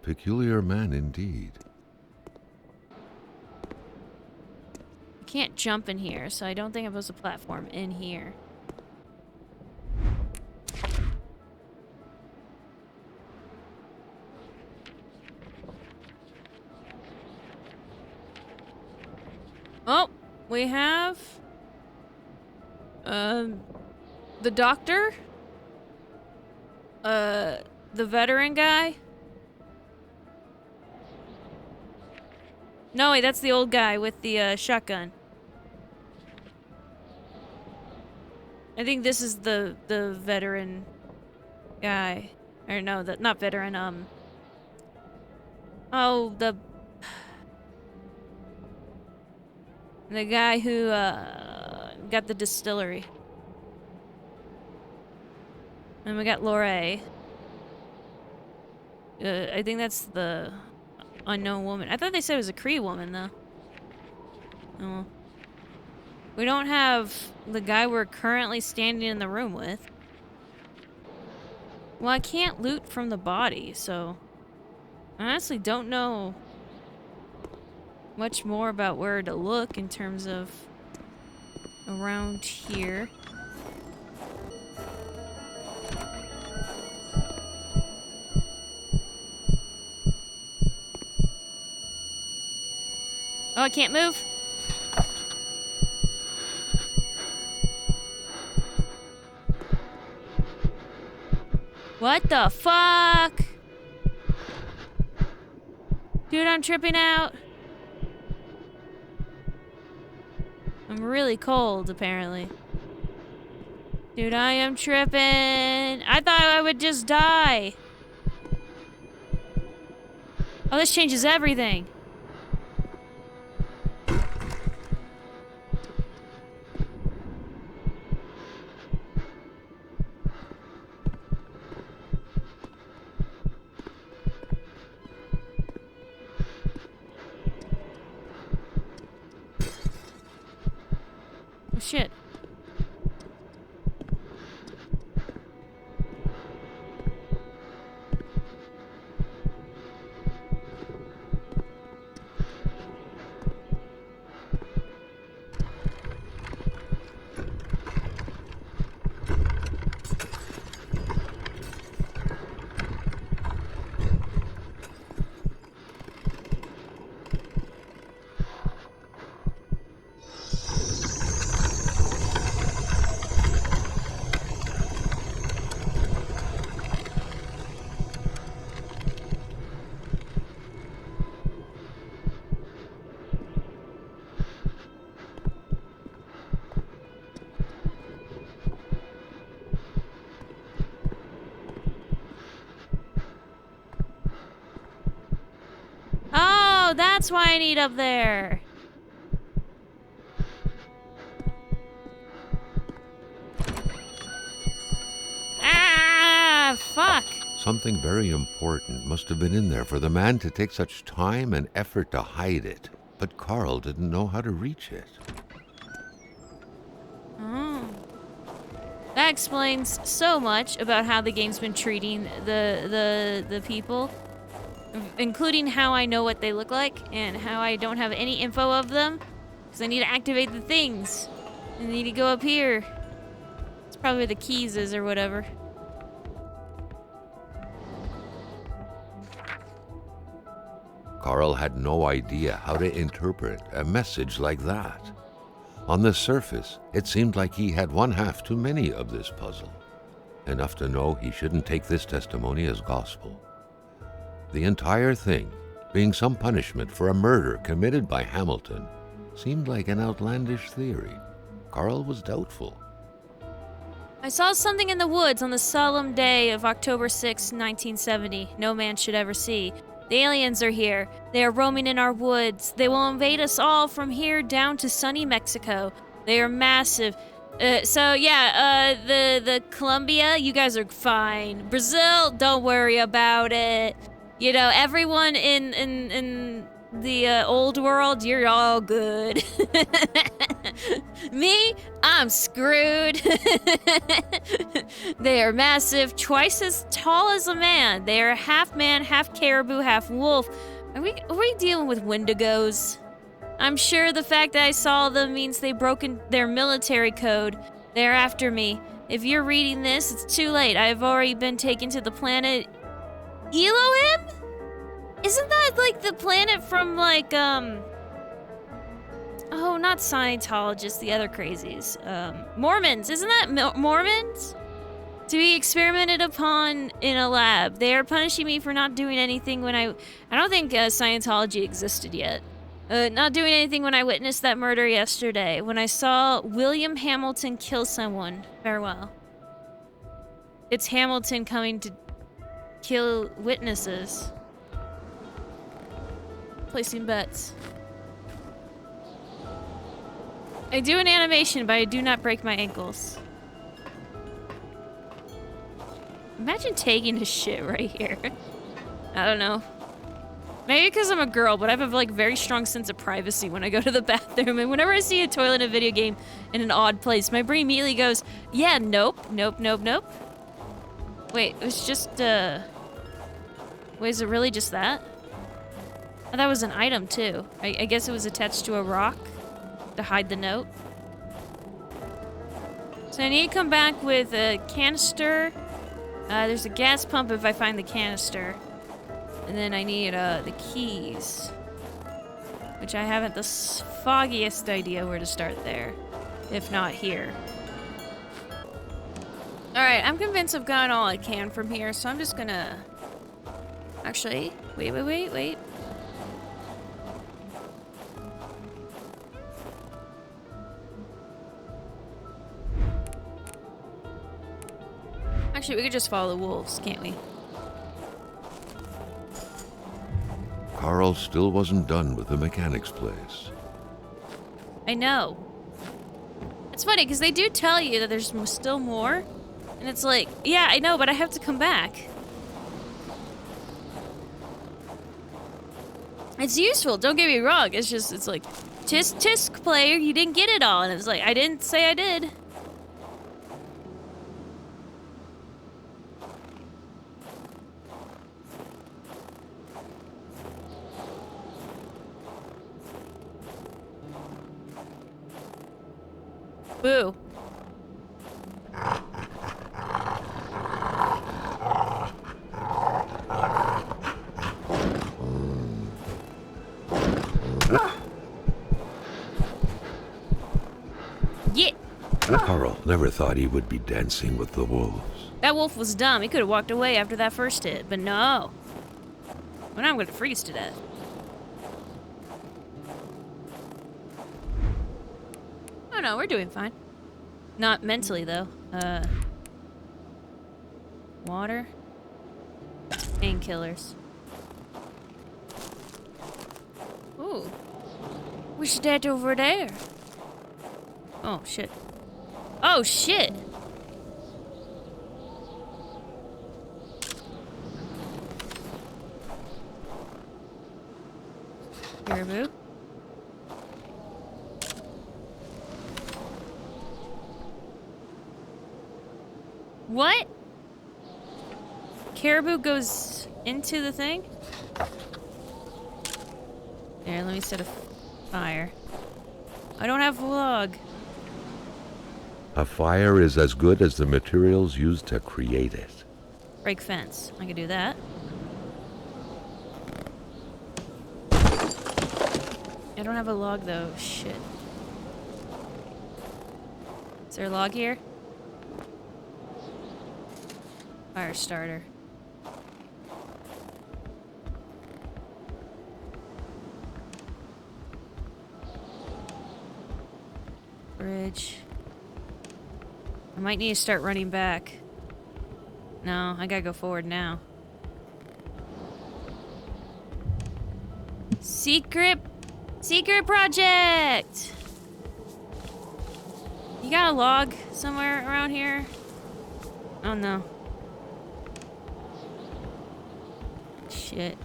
Peculiar man indeed. I can't jump in here, so I don't think I'm supposed to platform in here. Oh, we have... the doctor? The veteran guy? No, wait, that's the old guy with the, shotgun. I think this is the veteran guy. Or no, not veteran, oh, the guy who, got the distillery. And we got Lorraine. I think that's the unknown woman. I thought they said it was a Cree woman, though. Oh. We don't have the guy we're currently standing in the room with. Well, I can't loot from the body, so... I honestly don't know much more about where to look in terms of around here. Oh, I can't move? What the fuck? Dude, I'm tripping out. I'm really cold, apparently. Dude, I am tripping. I thought I would just die. Oh, this changes everything. Oh, shit. Oh, that's why I need up there. Ah, fuck. Something very important must have been in there for the man to take such time and effort to hide it. But Carl didn't know how to reach it. Oh. That explains so much about how the game's been treating the people. Including how I know what they look like and how I don't have any info of them. Because I need to activate the things. I need to go up here. It's probably where the keys is or whatever. Carl had no idea how to interpret a message like that. On the surface, it seemed like he had one half too many of this puzzle. Enough to know he shouldn't take this testimony as gospel. The entire thing, being some punishment for a murder committed by Hamilton, seemed like an outlandish theory. Carl was doubtful. I saw something in the woods on the solemn day of October 6, 1970. No man should ever see. The aliens are here. They are roaming in our woods. They will invade us all from here down to sunny Mexico. They are massive. The Colombia, you guys are fine. Brazil, don't worry about it. You know, everyone in the old world, you're all good. Me, I'm screwed. They are massive, twice as tall as a man. They are half man, half caribou, half wolf. Are we dealing with Wendigos? I'm sure the fact that I saw them means they've broken their military code. They're after me. If you're reading this, it's too late. I've already been taken to the planet Elohim? Isn't that like the planet from like, oh, not Scientologists, the other crazies. Mormons, isn't that Mormons? To be experimented upon in a lab. They are punishing me for not doing anything when I don't think Scientology existed yet. Not doing anything when I witnessed that murder yesterday. When I saw William Hamilton kill someone. Farewell. It's Hamilton coming to kill witnesses. Placing bets. I do an animation, but I do not break my ankles. Imagine taking a shit right here. I don't know. Maybe because I'm a girl, but I have a like very strong sense of privacy when I go to the bathroom. And whenever I see a toilet in a video game in an odd place, my brain immediately goes, yeah, nope. Wait, it was just, wait, is it really just that? Oh, that was an item, too. I guess it was attached to a rock to hide the note. So I need to come back with a canister. There's a gas pump if I find the canister. And then I need, the keys. Which I haven't the foggiest idea where to start there. If not here. Alright, I'm convinced I've gotten all I can from here, so I'm just gonna... Actually, wait. Actually, we could just follow the wolves, can't we? Carl still wasn't done with the mechanic's place. I know. It's funny, because they do tell you that there's still more. And it's like, yeah, I know, but I have to come back. It's useful, don't get me wrong. It's just, it's like, tisk player, you didn't get it all. And it's like, I didn't say I did. Boo. Yeah. Carl never thought he would be dancing with the wolves. That wolf was dumb. He could have walked away after that first hit, but no. Well, now I'm gonna freeze to death. Oh no, we're doing fine. Not mentally, though. Water. Painkillers. Ooh. What's that over there? Oh, shit. Oh, shit! Caribou. What? Caribou goes into the thing? There, let me set a fire. I don't have a log. A fire is as good as the materials used to create it. Break fence. I could do that. I don't have a log though. Shit. Is there a log here? Fire starter. Bridge. I might need to start running back. No, I gotta go forward now. Secret project! You got a log somewhere around here? Oh no. Shit.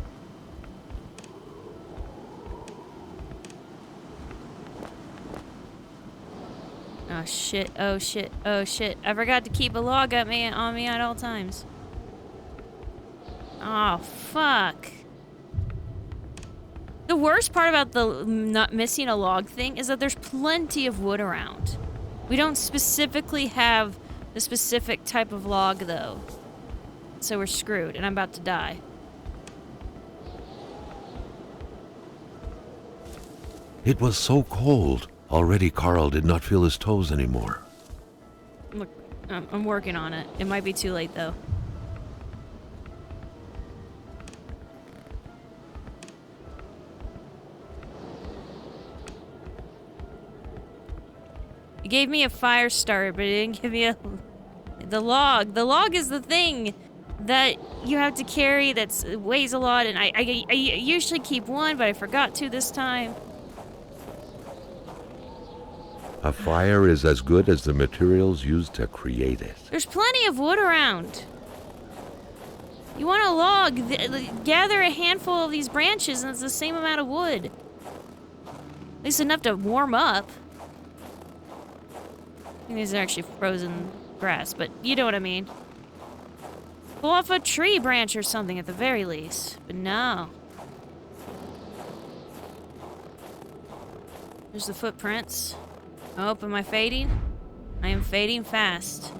Oh shit, oh shit, oh shit. I forgot to keep a log on me at all times. Oh, fuck. The worst part about the not missing a log thing is that there's plenty of wood around. We don't specifically have the specific type of log, though. So we're screwed, and I'm about to die. It was so cold. Already Carl did not feel his toes anymore. Look, I'm working on it. It might be too late, though. It gave me a fire starter, but it didn't give me the log. The log is the thing that you have to carry that weighs a lot, and I usually keep one, but I forgot to this time. A fire is as good as the materials used to create it. There's plenty of wood around. You want a log, gather a handful of these branches and it's the same amount of wood. At least enough to warm up. I think these are actually frozen grass, but you know what I mean. Pull off a tree branch or something at the very least, but no. There's the footprints. Oh, am I fading? I am fading fast.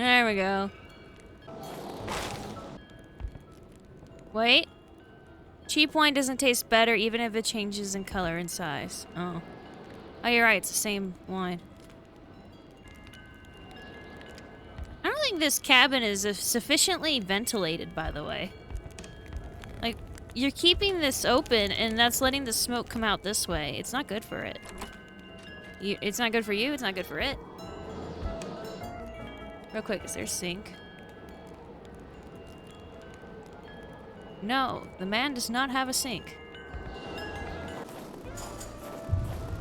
There we go. Wait. Cheap wine doesn't taste better even if it changes in color and size. Oh. Oh, you're right. It's the same wine. I don't think this cabin is sufficiently ventilated, by the way. Like, you're keeping this open, and that's letting the smoke come out this way. It's not good for it. It's not good for you, it's not good for it. Real quick, is there a sink? No, the man does not have a sink.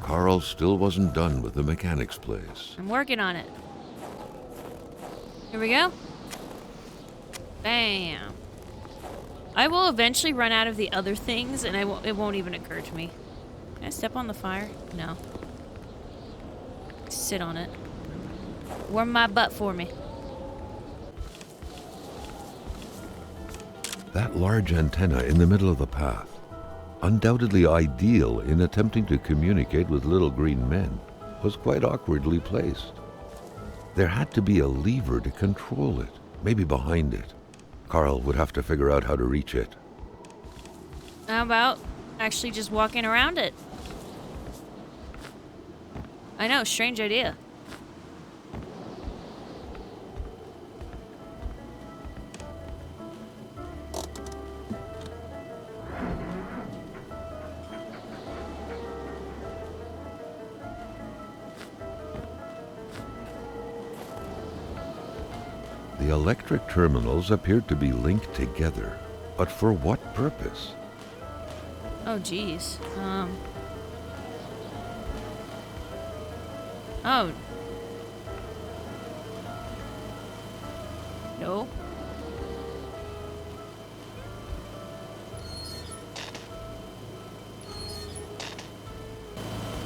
Carl still wasn't done with the mechanic's place. I'm working on it. Here we go. Bam. I will eventually run out of the other things, and it won't even occur to me. Can I step on the fire? No. Sit on it. Warm my butt for me. That large antenna in the middle of the path, undoubtedly ideal in attempting to communicate with little green men, was quite awkwardly placed. There had to be a lever to control it, maybe behind it. Carl would have to figure out how to reach it. How about actually just walking around it? I know, strange idea. The electric terminals appeared to be linked together, but for what purpose? Oh, geez. Oh. No.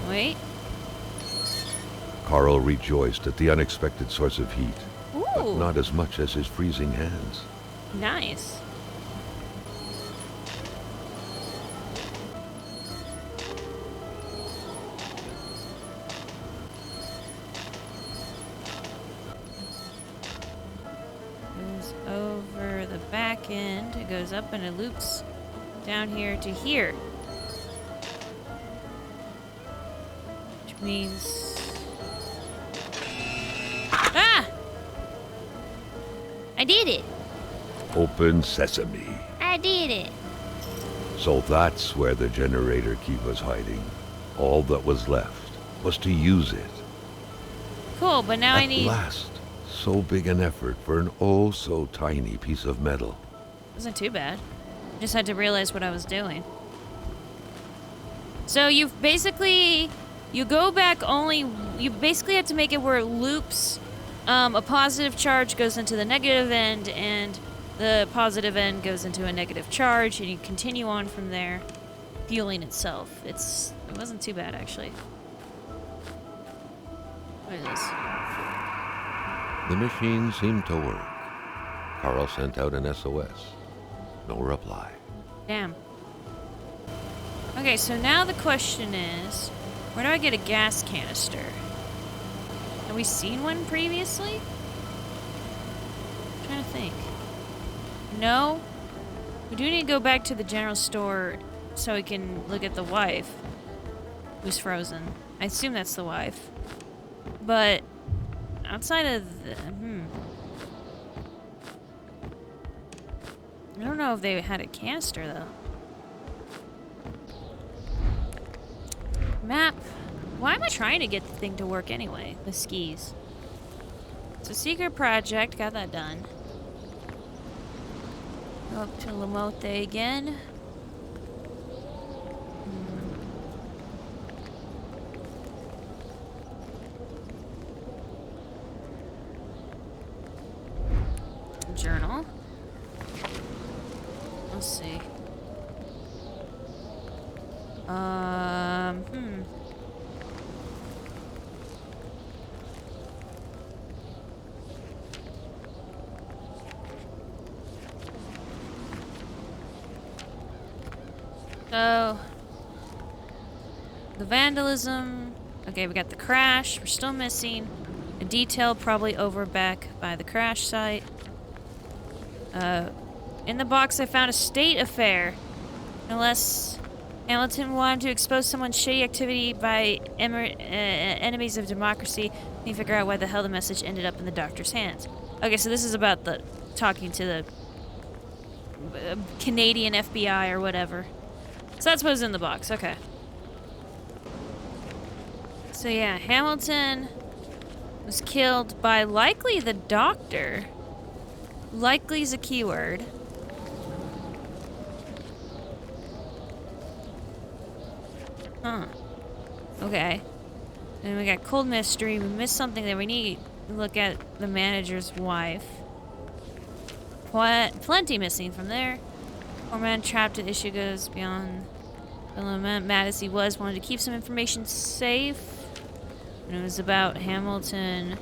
Wait. Carl rejoiced at the unexpected source of heat, but Ooh. not as much as his freezing hands. Nice. Goes over the back end. It goes up and it loops down here to here. Which means... Ah! I did it. Open sesame. I did it. So that's where the generator key was hiding. All that was left was to use it. Cool, but now I need... At last, so big an effort for an oh so tiny piece of metal. Wasn't too bad. Just had to realize what I was doing. So you've basically... You go back only... You basically have to make it where it loops. A positive charge goes into the negative end, and the positive end goes into a negative charge, and you continue on from there, fueling itself. It wasn't too bad, actually. What is this? The machine seemed to work. Carl sent out an SOS. No reply. Damn. Okay, so now the question is, where do I get a gas canister? Have we seen one previously? I'm trying to think. No? We do need to go back to the general store so we can look at the wife, who's frozen. I assume that's the wife. But outside of the... I don't know if they had a canister, though. Map. Why am I trying to get the thing to work anyway? The skis. It's a secret project. Got that done. Go up to Lamote again. Journal. Let's see. So, the vandalism. Okay, we got the crash. We're still missing A detail probably over back by the crash site. In the box I found a state affair. Unless Hamilton wanted to expose someone's shady activity by enemies of democracy, let me figure out why the hell the message ended up in the doctor's hands. Okay, so this is about the talking to the Canadian FBI or whatever. So that's what was in the box, okay. So yeah, Hamilton was killed by likely the doctor. Likely is a keyword. Huh. Okay. And we got cold mystery. We missed something that we need to look at the manager's wife. Plenty missing from there. Poor man trapped at issue goes beyond the lament. Mad as he was, wanted to keep some information safe. And it was about Hamilton.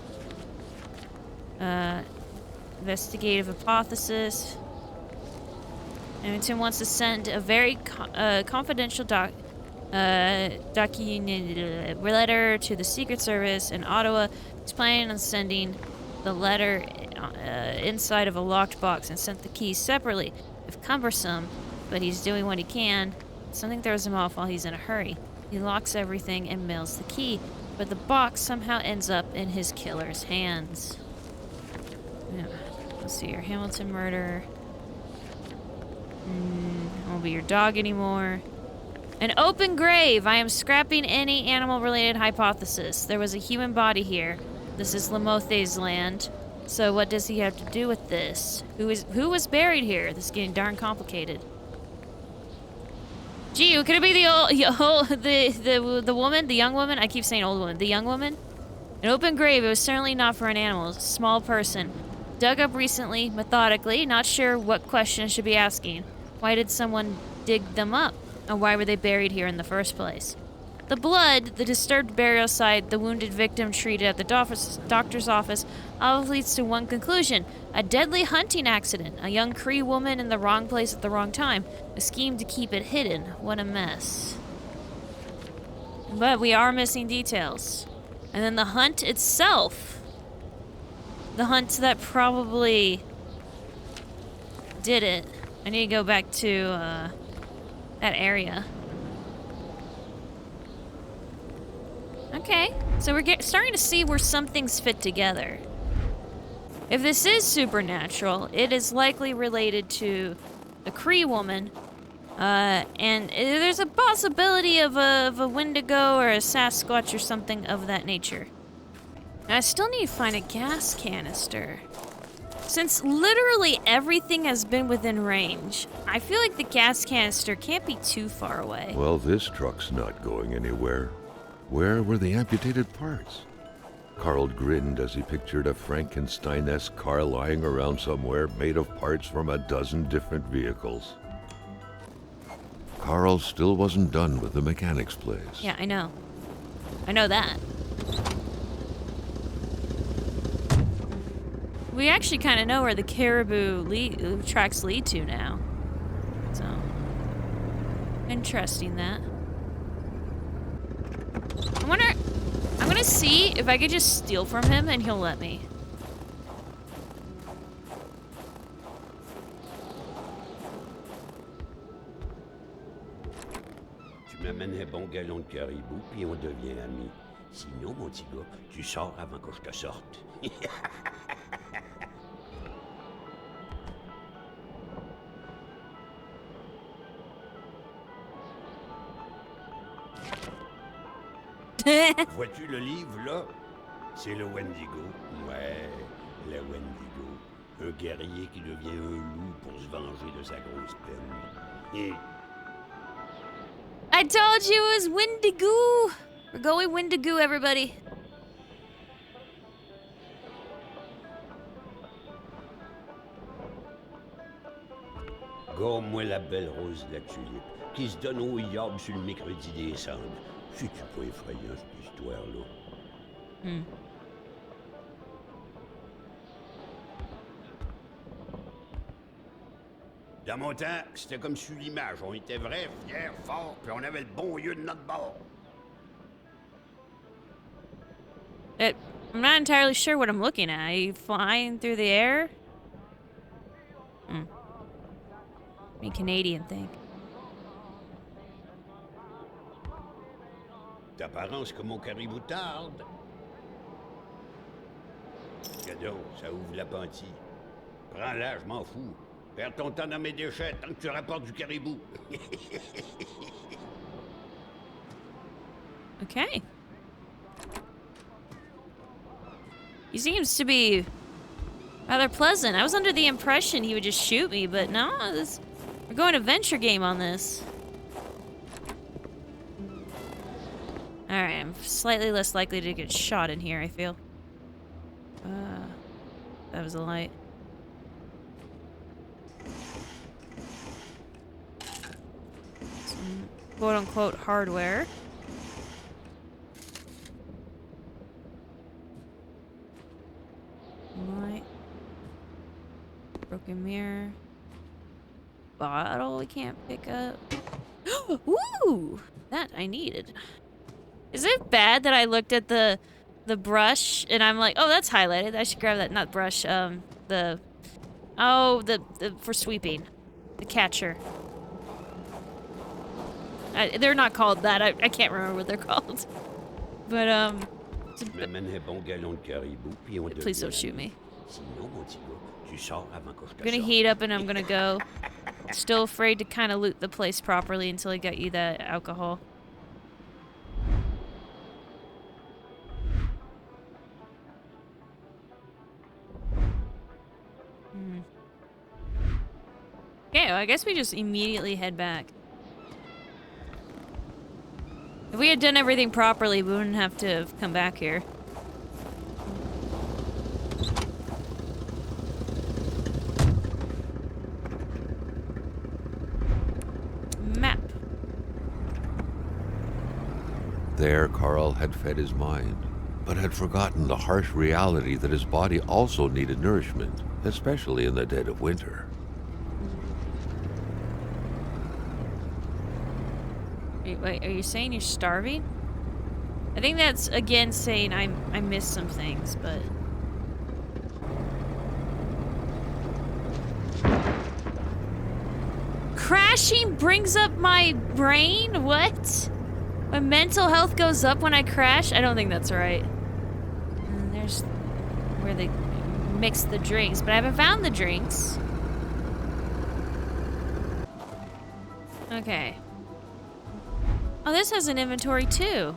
Investigative hypothesis. Hamilton wants to send a very confidential letter to the Secret Service in Ottawa. He's planning on sending the letter inside of a locked box and sent the keys separately. If cumbersome, but he's doing what he can. Something throws him off while he's in a hurry. He locks everything and mails the key, but the box somehow ends up in his killer's hands. Yeah. Let's see here. Hamilton murder. Won't be your dog anymore. An open grave. I am scrapping any animal-related hypothesis. There was a human body here. This is Lamothe's land. So what does he have to do with this? Who was buried here? This is getting darn complicated. Gee, could it be the woman, the young woman? I keep saying old woman. The young woman? An open grave. It was certainly not for an animal. It was a small person. Dug up recently, methodically. Not sure what question I should be asking. Why did someone dig them up? And why were they buried here in the first place? The blood, the disturbed burial site, the wounded victim treated at the doctor's office all leads to one conclusion. A deadly hunting accident. A young Cree woman in the wrong place at the wrong time. A scheme to keep it hidden. What a mess. But we are missing details. And then the hunt itself. The hunt that probably did it. I need to go back to that area. Okay, so we're starting to see where some things fit together. If this is supernatural, it is likely related to the Cree woman, and there's a possibility of a Wendigo or a Sasquatch or something of that nature. Now, I still need to find a gas canister. Since literally everything has been within range, I feel like the gas canister can't be too far away. Well, this truck's not going anywhere. Where were the amputated parts? Carl grinned as he pictured a Frankenstein-esque car lying around somewhere made of parts from a dozen different vehicles. Carl still wasn't done with the mechanic's place. Yeah, I know. I know that. We actually kind of know where the caribou tracks lead to now. So, interesting that. I'm gonna see if I could just steal from him and he'll let me. Tu m'amènes un bon galon de caribou, puis on devient amis. Sinon, mon petit gars, tu sors avant que je te sorte. Vois-tu le livre, là? C'est le Wendigo. Ouais, le Wendigo. Un guerrier qui devient un loup pour se venger de sa grosse peine. I told you it was Wendigo! We're going Wendigo, everybody. Gomme-moi la belle rose de la tulipe, qui se donne au yab sur le mercredi des cendres. C'est-tu pas effrayant, cette histoire-là? Dans mon temps, c'était comme sur l'image. On était vrais, fiers, forts, puis on avait le bon lieu de notre bord. I'm not entirely sure what I'm looking at. Are you flying through the air? Me Canadian thing. D'apparence que mon caribou tarde. Gadon, ça ouvre l'appentis. Prends-la, je m'en fous. Perds ton temps dans mes déchets tant que tu rapportes du caribou. Okay. He seems to be rather pleasant. I was under the impression he would just shoot me, but no, we're going adventure game on this. Alright, I'm slightly less likely to get shot in here, I feel. That was a light. Some quote-unquote hardware. Light. Broken mirror. Bottle we can't pick up. Woo! That I needed. Is it bad that I looked at the brush and I'm like, oh, that's highlighted. I should grab that, not brush, the for sweeping. The catcher. They're not called that. I can't remember what they're called. But, please don't shoot me. I'm gonna heat up and I'm gonna go. Still afraid to kind of loot the place properly until I get you that alcohol. Okay, well, I guess we just immediately head back. If we had done everything properly, we wouldn't have to have come back here. Map. There, Carl had fed his mind, but had forgotten the harsh reality that his body also needed nourishment, especially in the dead of winter. Wait, are you saying you're starving? I think that's, again, saying I missed some things, but... Crashing brings up my brain? What? My mental health goes up when I crash? I don't think that's right. And there's where they mix the drinks, but I haven't found the drinks. Okay. Oh, this has an inventory too.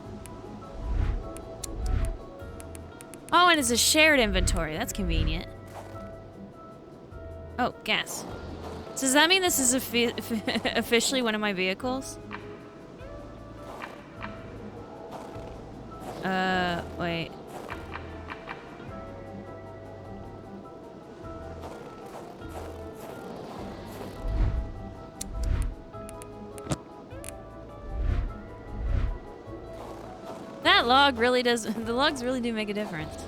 Oh, and it's a shared inventory. That's convenient. Oh, gas. So does that mean this is officially one of my vehicles? Wait. That log really does, the logs really do make a difference.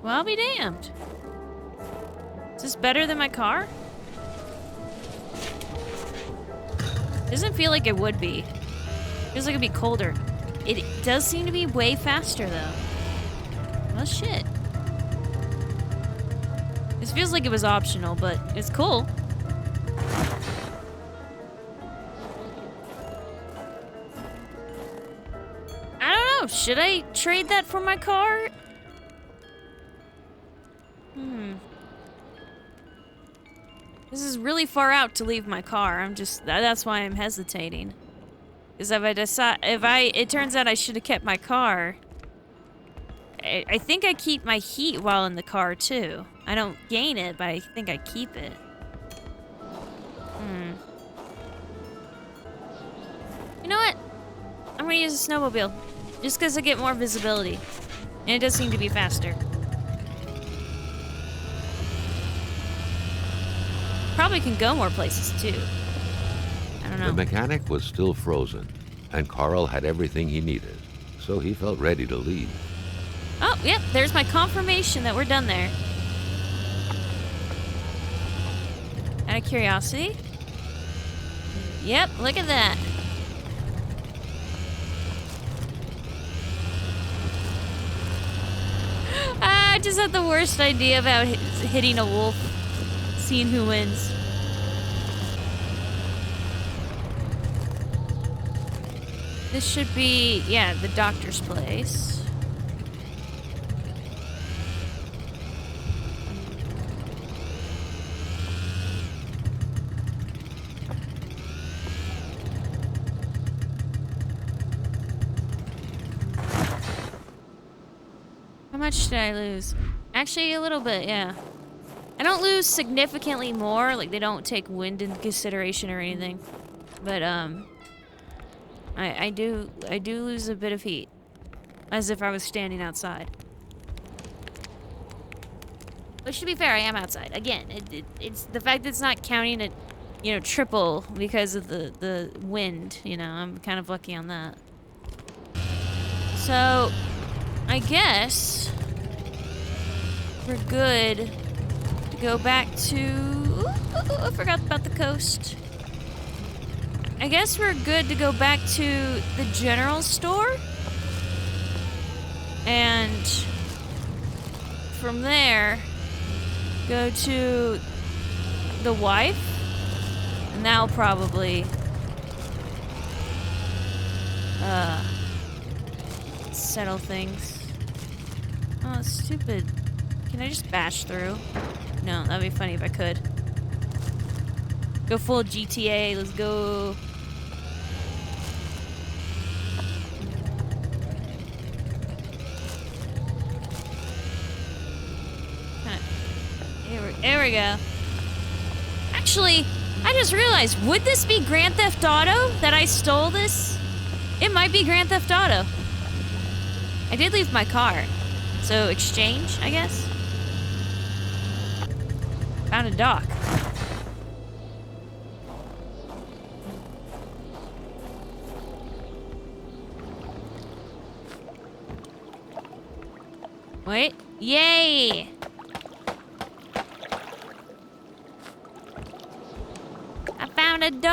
Well, I'll be damned. Is this better than my car? Doesn't feel like it would be. Feels like it'd be colder. It does seem to be way faster, though. Well, shit. This feels like it was optional, but it's cool. I don't know. Should I trade that for my car? This is really far out to leave my car. That's why I'm hesitating. Because it turns out I should have kept my car. I think I keep my heat while in the car too. I don't gain it, but I think I keep it. You know what? I'm gonna use a snowmobile. Just because I get more visibility. And it does seem to be faster. Probably can go more places too. I don't know. The mechanic was still frozen, and Carl had everything he needed, so he felt ready to leave. Oh! Oh, yep, there's my confirmation that we're done there. Out of curiosity. Yep, look at that. I just had the worst idea about hitting a wolf. Seeing who wins. This should be, yeah, the doctor's place. How much did I lose? Actually, a little bit, yeah. I don't lose significantly more, like they don't take wind into consideration or anything. But, I do lose a bit of heat. As if I was standing outside. Which, to be fair, I am outside. Again, it's the fact that it's not counting it, you know, triple because of the wind, you know, I'm kind of lucky on that. So, I guess we're good to go back to... Ooh, I forgot about the coast. I guess we're good to go back to the general store. And from there, go to the wife. And that'll probably settle things. Oh, stupid. Can I just bash through? No, that'd be funny if I could. Go full GTA, let's go. There we go. Actually, I just realized, would this be Grand Theft Auto that I stole this? It might be Grand Theft Auto. I did leave my car. So, exchange, I guess? Found a dock. Wait. Yay! I found a dock!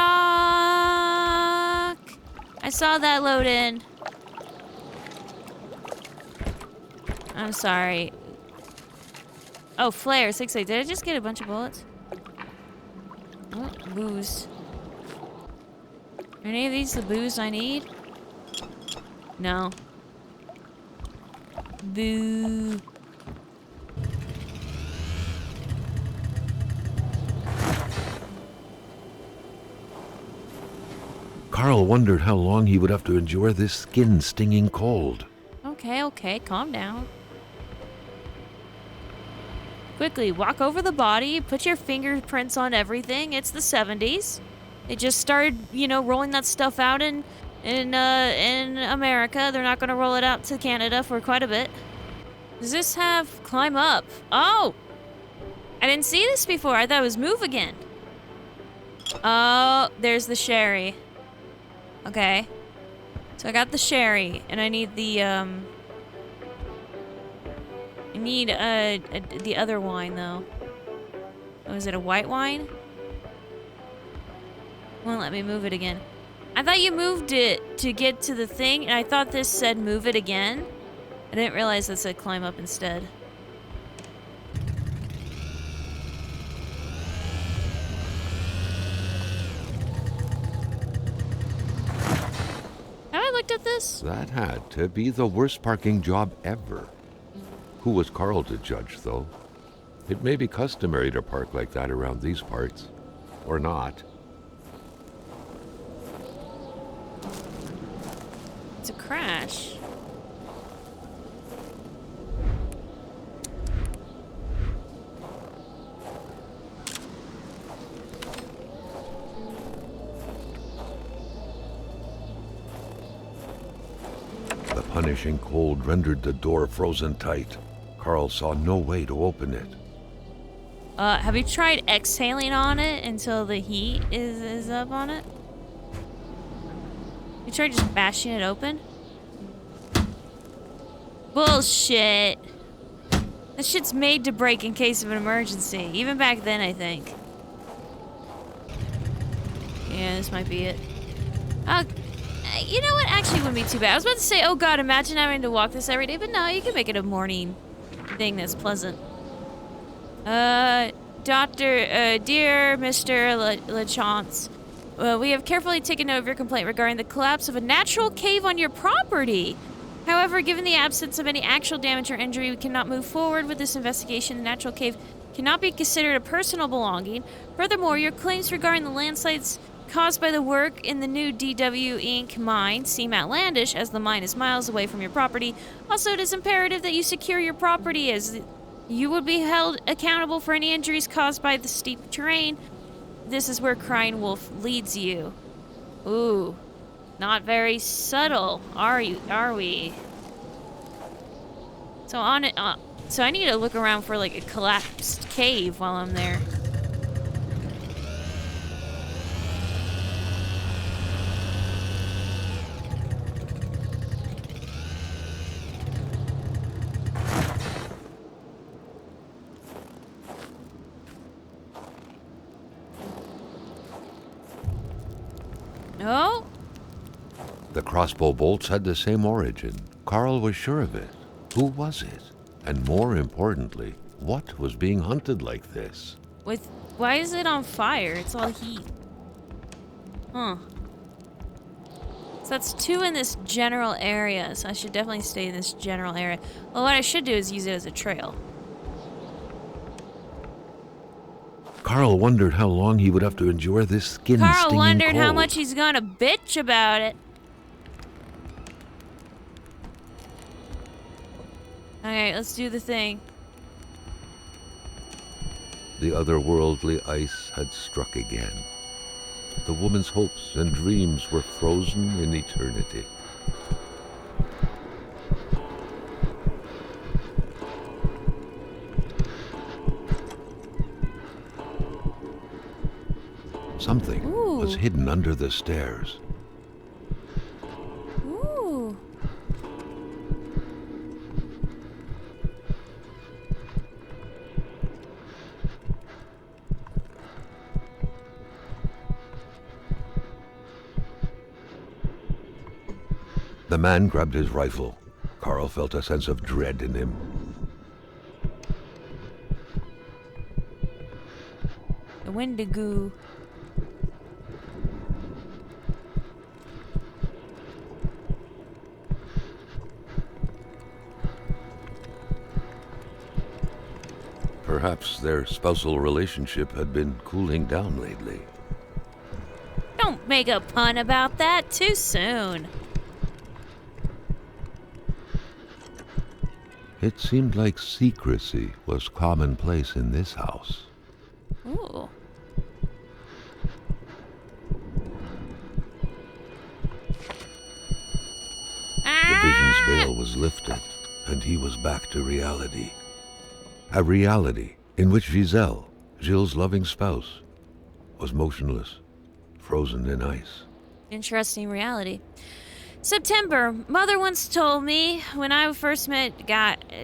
I saw that load in. I'm sorry. Oh, flare, 6-8. Did I just get a bunch of bullets? Oh, booze. Are any of these the booze I need? No. Boo. Carl wondered how long he would have to endure this skin-stinging cold. Okay, calm down. Quickly, walk over the body, put your fingerprints on everything. It's the 70s. They just started, you know, rolling that stuff out in America. They're not going to roll it out to Canada for quite a bit. Does this have climb up? Oh! I didn't see this before. I thought it was move again. Oh, there's the sherry. Okay. So I got the sherry, and I need the, I need, the other wine, though. Oh, is it a white wine? Won't let me move it again. I thought you moved it to get to the thing, and I thought this said move it again. I didn't realize that said climb up instead. Have I looked at this? That had to be the worst parking job ever. Who was Carl to judge, though? It may be customary to park like that around these parts. Or not. It's a crash. The punishing cold rendered the door frozen tight. Carl saw no way to open it. Have you tried exhaling on it until the heat is up on it? You tried just bashing it open? Bullshit. That shit's made to break in case of an emergency. Even back then, I think. Yeah, this might be it. You know what? Actually, wouldn't be too bad. I was about to say, oh god, imagine having to walk this every day, but no, you can make it a morning thing that's pleasant. Dear Mr. LeChance, we have carefully taken note of your complaint regarding the collapse of a natural cave on your property. However, given the absence of any actual damage or injury, we cannot move forward with this investigation. The natural cave cannot be considered a personal belonging. Furthermore, your claims regarding the landslides caused by the work in the new DW Inc. mine seem outlandish, as the mine is miles away from your property. Also, it is imperative that you secure your property, as you would be held accountable for any injuries caused by the steep terrain. This is where Crying Wolf leads you. Ooh. Not very subtle, are we? So on it, so I need to look around for like a collapsed cave while I'm there. No? The crossbow bolts had the same origin. Carl was sure of it. Who was it? And more importantly, what was being hunted like this? Why is it on fire? It's all heat. Huh. So that's 2 in this general area, so I should definitely stay in this general area. Well, what I should do is use it as a trail. Carl wondered how long he would have to endure this skin-stinging cold. Carl wondered how much he's gonna bitch about it. Okay, let's do the thing. The otherworldly ice had struck again. The woman's hopes and dreams were frozen in eternity. Something was hidden under the stairs. Ooh. The man grabbed his rifle. Carl felt a sense of dread in him. The Wendigo. Perhaps their spousal relationship had been cooling down lately. Don't make a pun about that too soon. It seemed like secrecy was commonplace in this house. Ooh. The vision's veil was lifted, and he was back to reality. A reality in which Giselle, Gilles' loving spouse, was motionless, frozen in ice. Interesting reality. September. Mother once told me when I first met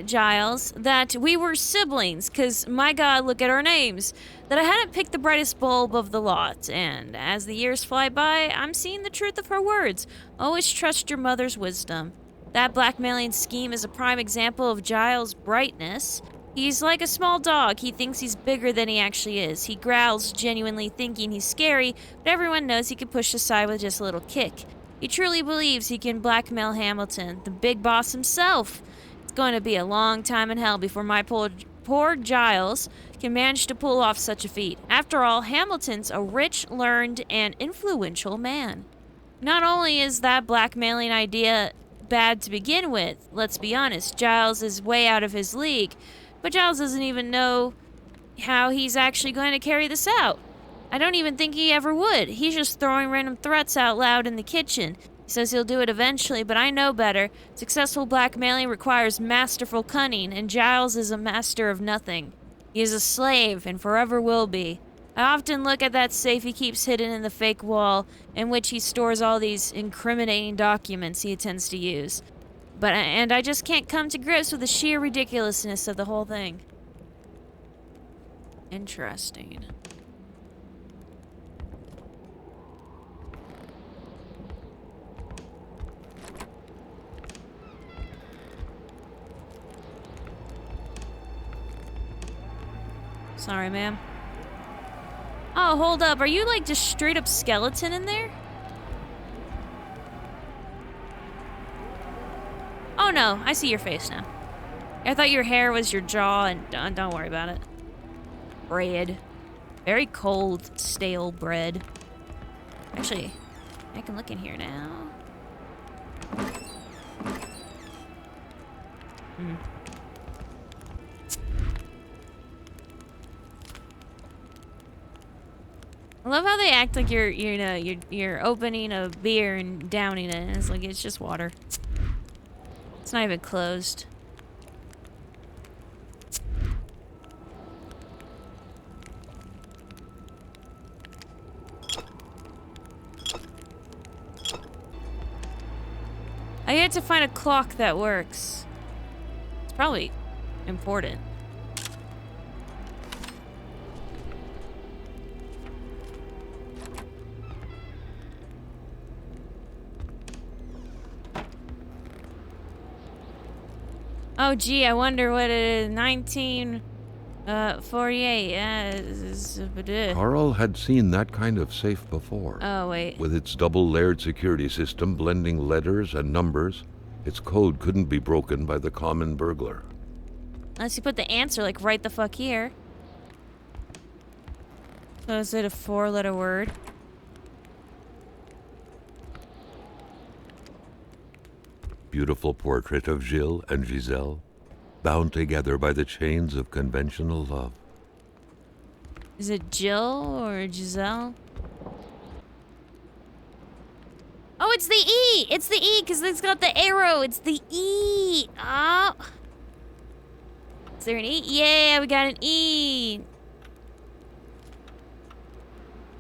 Giles that we were siblings, because, my God, look at our names. That I hadn't picked the brightest bulb of the lot, and as the years fly by, I'm seeing the truth of her words. Always trust your mother's wisdom. That blackmailing scheme is a prime example of Giles' brightness. He's like a small dog. He thinks he's bigger than he actually is. He growls, genuinely thinking he's scary, but everyone knows he can push aside with just a little kick. He truly believes he can blackmail Hamilton, the big boss himself. It's going to be a long time in hell before my poor Giles can manage to pull off such a feat. After all, Hamilton's a rich, learned, and influential man. Not only is that blackmailing idea bad to begin with, let's be honest, Giles is way out of his league, but Giles doesn't even know how he's actually going to carry this out. I don't even think he ever would. He's just throwing random threats out loud in the kitchen. He says he'll do it eventually, but I know better. Successful blackmailing requires masterful cunning, and Giles is a master of nothing. He is a slave, and forever will be. I often look at that safe he keeps hidden in the fake wall, in which he stores all these incriminating documents he intends to use. And I just can't come to grips with the sheer ridiculousness of the whole thing. Interesting. Sorry, ma'am. Oh, hold up. Are you like just straight up skeleton in there? Oh no, I see your face now. I thought your hair was your jaw, and don't worry about it. Bread. Very cold, stale bread. Actually, I can look in here now. I love how they act like you're opening a beer and downing it, and it's like it's just water. It's not even closed. I had to find a clock that works. It's probably important. Oh, gee, I wonder what it is. 1948. Carl had seen that kind of safe before. Oh, wait. With its double-layered security system blending letters and numbers, its code couldn't be broken by the common burglar. Unless you put the answer, like, right the fuck here. So is it a 4-letter word? Beautiful portrait of Gilles and Giselle, bound together by the chains of conventional love. Is it Jill or Giselle? Oh, it's the E! It's the E, because it's got the arrow. It's the E! Oh. Is there an E? Yeah, we got an E!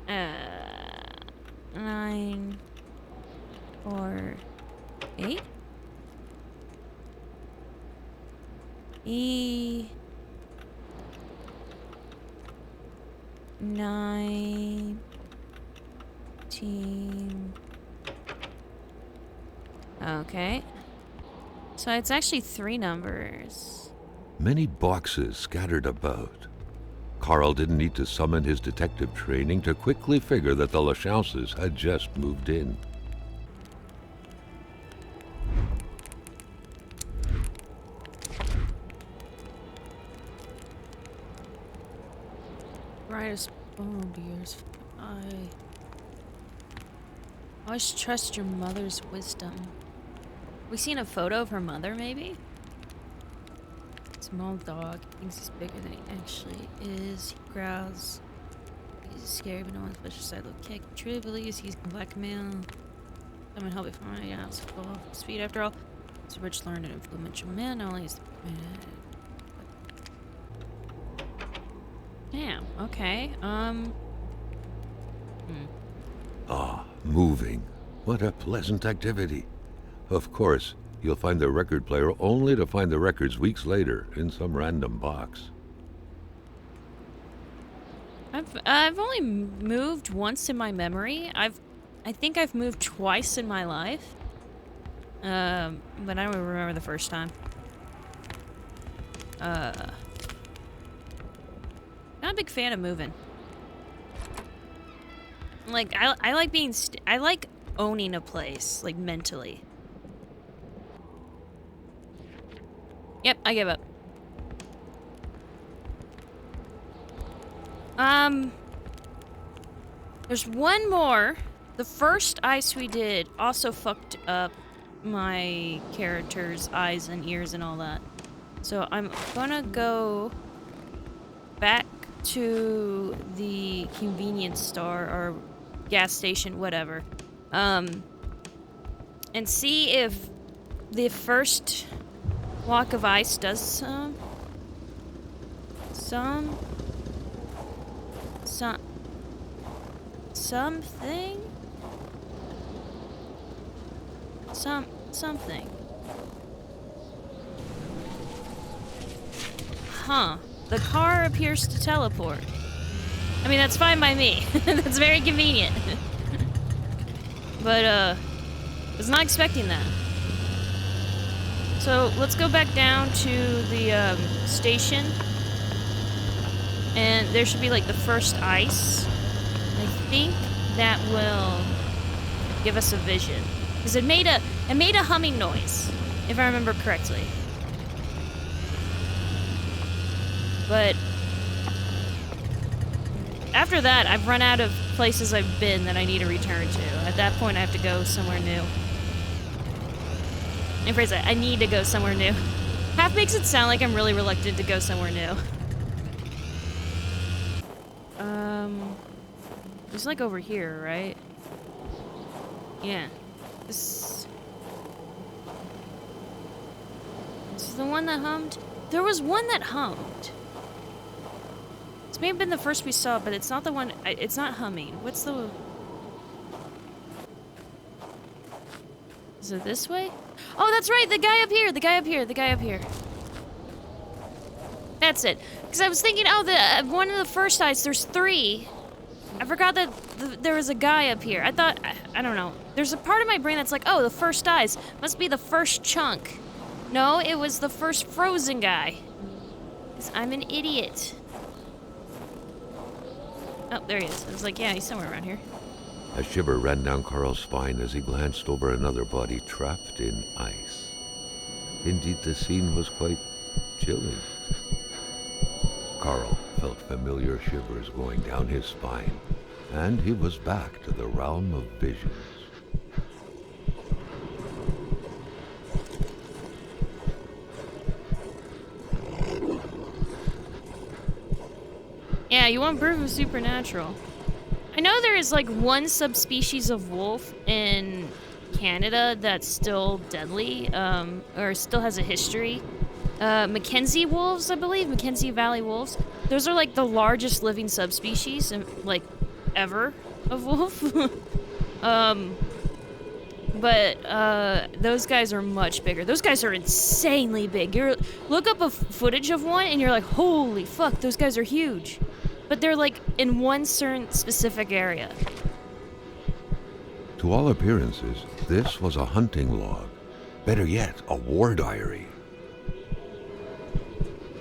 9, 4, 8? E 19. Okay. So it's actually 3 numbers. Many boxes scattered about. Carl didn't need to summon his detective training to quickly figure that the Lachauses had just moved in. Brightest. Oh dear. I always trust your mother's wisdom. We seen a photo of her mother, maybe? Small dog. He thinks he's bigger than he actually is. He growls. He's scary, but no one's special side little kick. He truly believes he's blackmail. Someone help me find out. It's full of speed after all. He's a rich, learned, and influential man. Not only is the damn, okay, Ah, moving. What a pleasant activity. Of course, you'll find the record player only to find the records weeks later in some random box. I've only moved once in my memory. I think I've moved twice in my life. But I don't remember the first time. Not a big fan of moving. Like, I like being I like owning a place, like, mentally. Yep, I give up. There's one more. The first ice we did also fucked up my character's eyes and ears and all that. So I'm gonna go back to the convenience store or gas station, whatever, and see if the first block of ice does something. Huh. The car appears to teleport. I mean, that's fine by me. That's very convenient. But, was not expecting that. So, let's go back down to the, station. And there should be, like, the first ice. I think that will give us a vision. Because it made a humming noise, if I remember correctly. But after that, I've run out of places I've been that I need to return to. At that point, I have to go somewhere new. And phrase that, I need to go somewhere new. Half makes it sound like I'm really reluctant to go somewhere new. It's like over here, right? Yeah. This is the one that hummed? There was one that hummed. This may have been the first we saw, but it's not the one. It's not humming. What's the... Is it this way? Oh, that's right! The guy up here! The guy up here! The guy up here. That's it. Because I was thinking, oh, one of the first eyes, there's 3. I forgot that there was a guy up here. I thought, I don't know. There's a part of my brain that's like, oh, the first eyes. Must be the first chunk. No, it was the first frozen guy. Because I'm an idiot. Oh, there he is. I was like, yeah, he's somewhere around here. A shiver ran down Carl's spine as he glanced over another body trapped in ice. Indeed, the scene was quite chilling. Carl felt familiar shivers going down his spine, and he was back to the realm of visions. Yeah, you want proof of supernatural. I know there is like one subspecies of wolf in Canada that's still deadly, or still has a history. Mackenzie wolves, I believe, Mackenzie Valley wolves. Those are like the largest living subspecies, like, ever of wolf. But those guys are much bigger. Those guys are insanely big. Look up a footage of one and you're like, holy fuck, those guys are huge. But they're like in one certain specific area. To all appearances, this was a hunting log. Better yet, a war diary.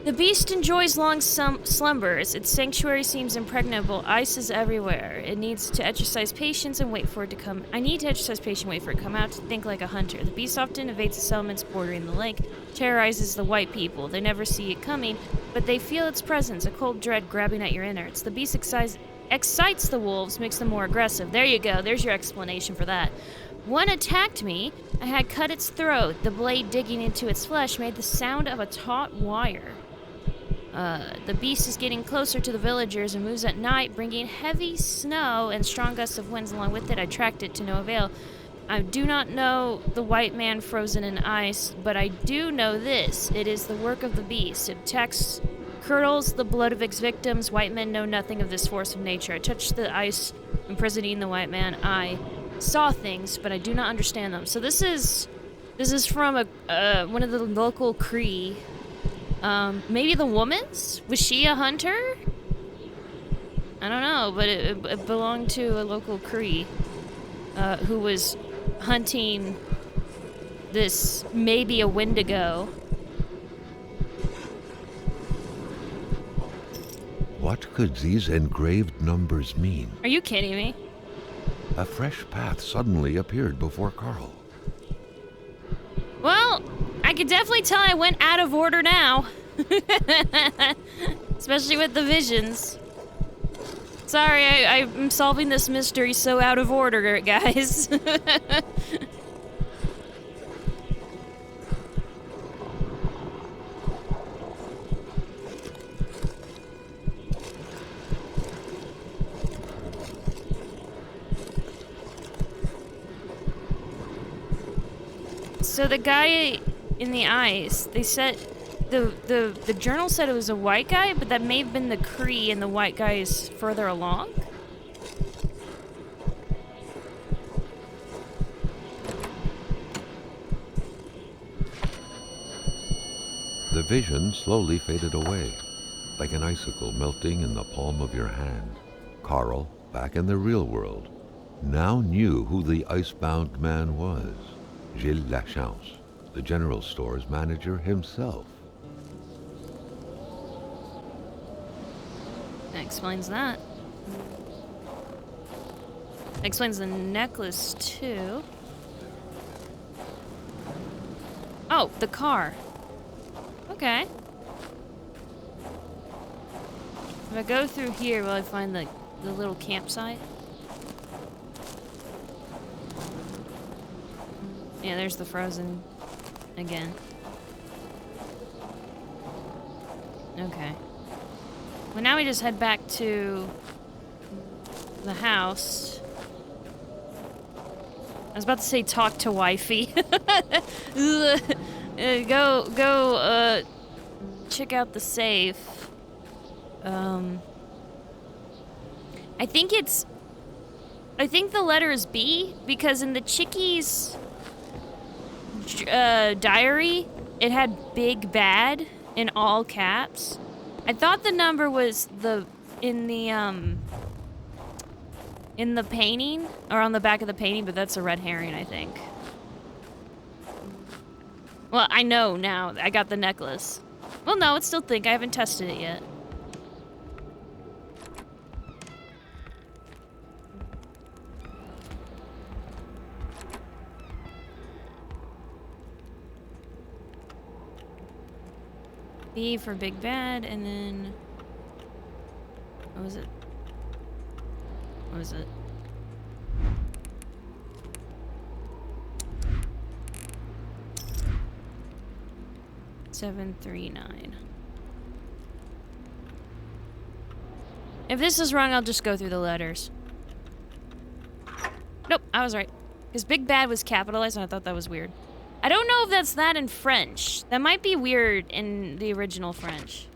The beast enjoys long slumbers. Its sanctuary seems impregnable. Ice is everywhere. It needs to exercise patience and wait for it to come. I need to exercise patience and wait for it to come out to think like a hunter. The beast often invades the settlements bordering the lake, terrorizes the white people. They never see it coming, but they feel its presence, a cold dread grabbing at your innards. The beast excites the wolves, makes them more aggressive. There you go. There's your explanation for that. One attacked me. I had cut its throat. The blade digging into its flesh made the sound of a taut wire. The beast is getting closer to the villagers and moves at night, bringing heavy snow and strong gusts of winds along with it. I tracked it to no avail. I do not know the white man frozen in ice, but I do know this. It is the work of the beast. It attacks, curdles the blood of its victims. White men know nothing of this force of nature. I touched the ice, imprisoning the white man. I saw things, but I do not understand them. So this is from one of the local Cree. Maybe the woman's? Was she a hunter? I don't know, but it belonged to a local Cree, who was hunting this, maybe a Wendigo. What could these engraved numbers mean? Are you kidding me? A fresh path suddenly appeared before Carl. Well, I could definitely tell I went out of order now. Especially with the visions. Sorry, I'm solving this mystery so out of order, guys. So the guy in the ice, they said the journal said it was a white guy, but that may have been the Cree and the white guy is further along. The vision slowly faded away, like an icicle melting in the palm of your hand. Carl, back in the real world, now knew who the icebound man was. Gilles Lachance, the general store's manager himself. That explains that. Explains the necklace, too. Oh, the car. Okay. If I go through here, will I find the little campsite? Yeah, there's the frozen again. Okay. Well, now we just head back to the house. I was about to say talk to wifey. Go, check out the safe. I think the letter is B, because in the Chickie's diary, it had Big Bad in all caps. I thought the number was in the painting, or on the back of the painting, but that's a red herring, I think. Well, I know now. I got the necklace. Well, no, it's still think. I haven't tested it yet. B for Big Bad, and then... What was it? What was it? $739. If this is wrong, I'll just go through the letters. Nope, I was right. Because Big Bad was capitalized, and I thought that was weird. I don't know if that's that in French. That might be weird in the original French.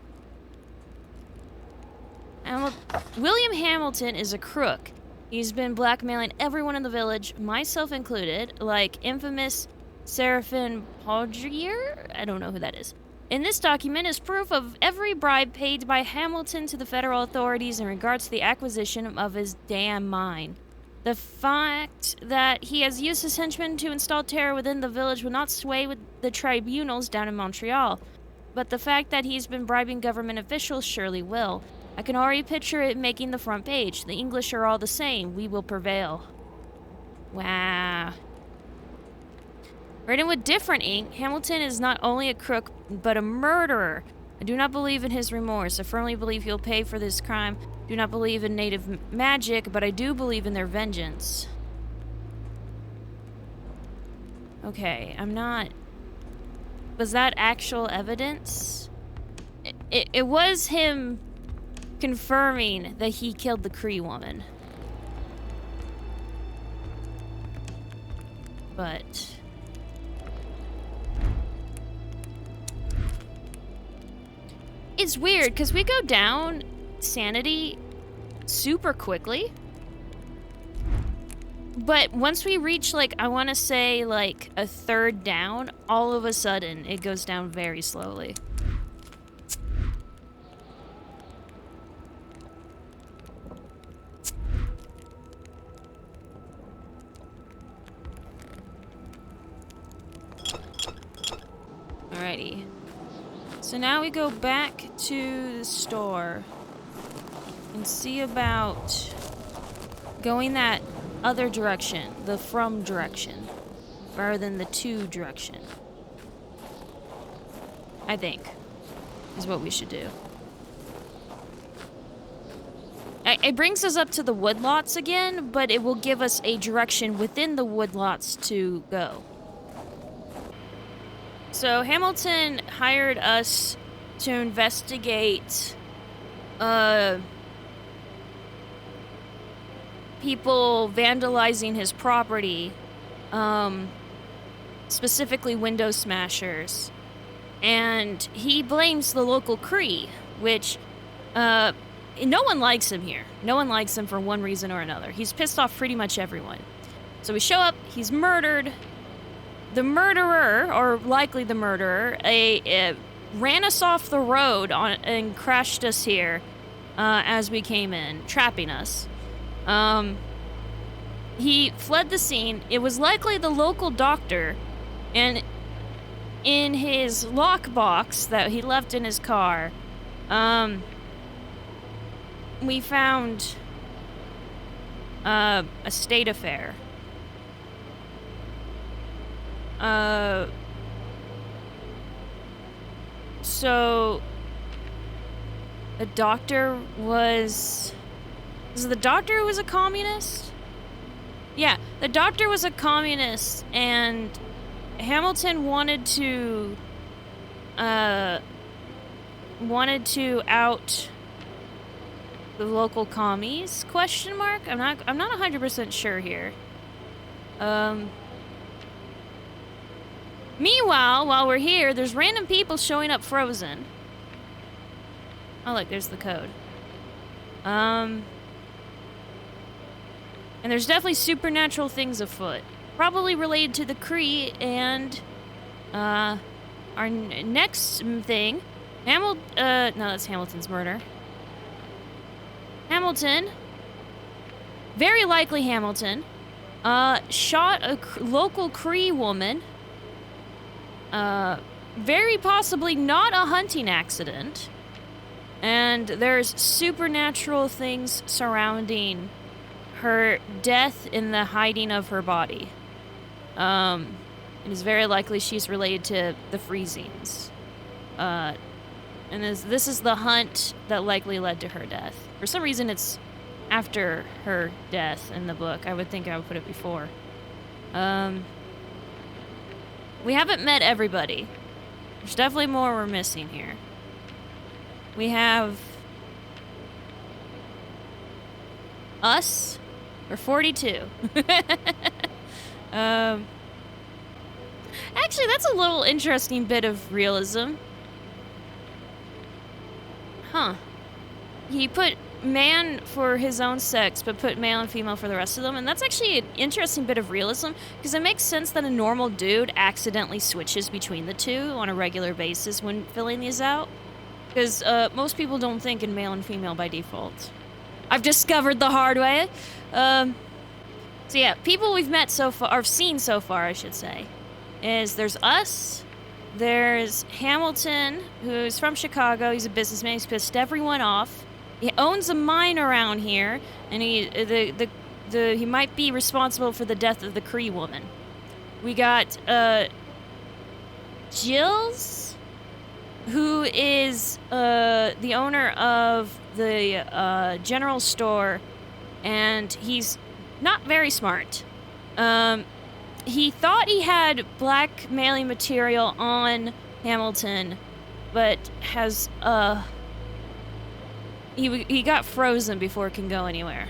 William Hamilton is a crook. He's been blackmailing everyone in the village, myself included, like infamous Seraphine Paudrier? I don't know who that is. In this document is proof of every bribe paid by Hamilton to the federal authorities in regards to the acquisition of his damn mine. The fact that he has used his henchmen to install terror within the village will not sway with the tribunals down in Montreal, but the fact that he's been bribing government officials surely will. I can already picture it making the front page. The English are all the same. We will prevail. Wow. Written with different ink, Hamilton is not only a crook, but a murderer. I do not believe in his remorse. I firmly believe he'll pay for this crime. Do not believe in native magic, but I do believe in their vengeance. Okay, I'm not... Was that actual evidence? It was him confirming that he killed the Cree woman. But... It's weird, because we go down sanity super quickly. But once we reach, like, I want to say, like, a third down, all of a sudden, it goes down very slowly. Alrighty. So now we go back to the store and see about going that other direction, the from direction, rather than the to direction. I think is what we should do. It brings us up to the woodlots again, but it will give us a direction within the woodlots to go. So Hamilton hired us to investigate people vandalizing his property, specifically window smashers. And he blames the local Cree, which no one likes him here. No one likes him for one reason or another. He's pissed off pretty much everyone. So we show up, he's murdered. The murderer, or likely the murderer, ran us off the road and crashed us here as we came in, trapping us. He fled the scene. It was likely the local doctor, and in his lockbox that he left in his car, we found a state affair. So the doctor was it the doctor who was a communist? Yeah, the doctor was a communist, and Hamilton wanted to out the local commies? Question mark? I'm not 100% sure here. Meanwhile, while we're here, there's random people showing up frozen. Oh, look, there's the code. And there's definitely supernatural things afoot. Probably related to the Cree and, our next thing. No, that's Hamilton's murder. Hamilton, very likely Hamilton, shot a local Cree woman. Very possibly not a hunting accident. And there's supernatural things surrounding her death in the hiding of her body. It is very likely she's related to the freezings. And this is the hunt that likely led to her death. For some reason, it's after her death in the book. I would think I would put it before. We haven't met everybody. There's definitely more we're missing here. We have us. We're 42. Actually, that's a little interesting bit of realism. Huh. He put man for his own sex, but put male and female for the rest of them, and that's actually an interesting bit of realism, because it makes sense that a normal dude accidentally switches between the two on a regular basis when filling these out, because most people don't think in male and female by default. I've discovered the hard way. So yeah, people we've met so far, or seen so far, I should say, is there's us, there's Hamilton, who's from Chicago, he's a businessman, he's pissed everyone off, he owns a mine around here, and he might be responsible for the death of the Cree woman. We got, Jills, who is, the owner of the, general store, and he's not very smart. He thought he had blackmailing material on Hamilton, but has, he got frozen before it can go anywhere.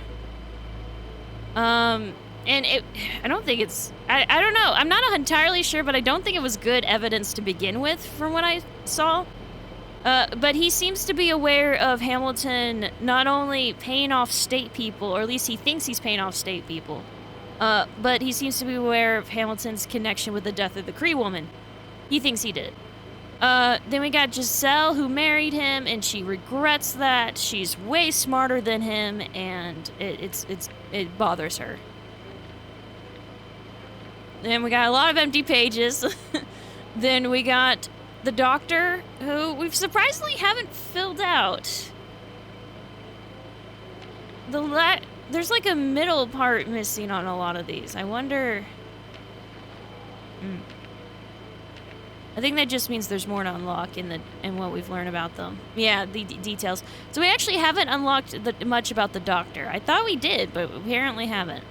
And I don't think it's, I don't know, I'm not entirely sure, but I don't think it was good evidence to begin with from what I saw. But he seems to be aware of Hamilton not only paying off state people, or at least he thinks he's paying off state people, but he seems to be aware of Hamilton's connection with the death of the Cree woman. He thinks he did. Then we got Giselle, who married him, and she regrets that. She's way smarter than him, and it bothers her. Then we got a lot of empty pages. Then we got the doctor, who we surprisingly haven't filled out. There's like a middle part missing on a lot of these. I wonder... I think that just means there's more to unlock in what we've learned about them. Yeah, the details. So we actually haven't unlocked much about the doctor. I thought we did, but apparently haven't.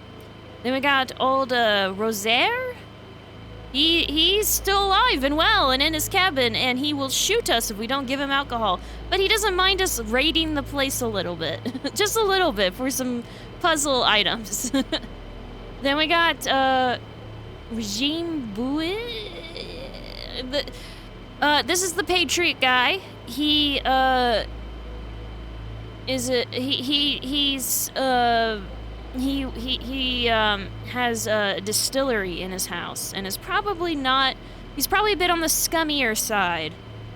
Then we got old Rosaire. He's still alive and well and in his cabin, and he will shoot us if we don't give him alcohol. But he doesn't mind us raiding the place a little bit. Just a little bit for some puzzle items. Then we got Regime Bouet. This is the Patriot guy. He has a distillery in his house, and he's probably a bit on the scummier side.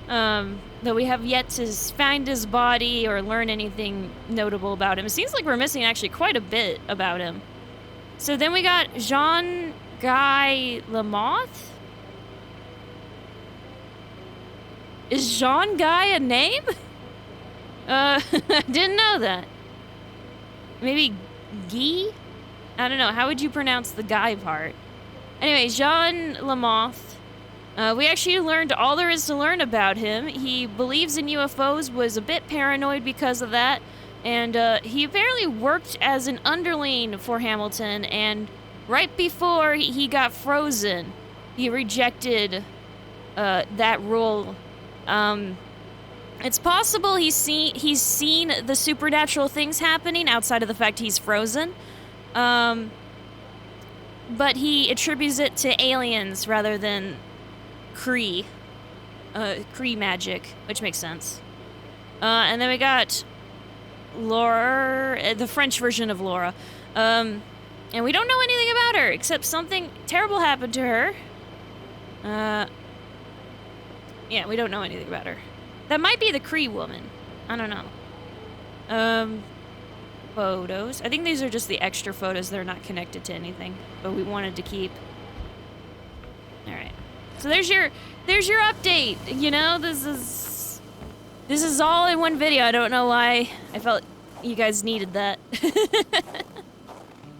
Though we have yet to find his body or learn anything notable about him. It seems like we're missing actually quite a bit about him. So then we got Jean-Guy Lamoth? Is Jean-Guy a name? I didn't know that. Maybe Guy? I don't know. How would you pronounce the Guy part? Anyway, Jean Lamoth. We actually learned all there is to learn about him. He believes in UFOs, was a bit paranoid because of that, and he apparently worked as an underling for Hamilton, and right before he got frozen, he rejected that role. It's possible he's seen the supernatural things happening outside of the fact he's frozen, but he attributes it to aliens rather than Cree magic, which makes sense. And then we got Laura, the French version of Laura. And we don't know anything about her, except something terrible happened to her. Yeah, we don't know anything about her. That might be the Cree woman. I don't know. Photos. I think these are just the extra photos. They're not connected to anything, but we wanted to keep. All right. So there's your update. You know, this is all in one video. I don't know why I felt you guys needed that.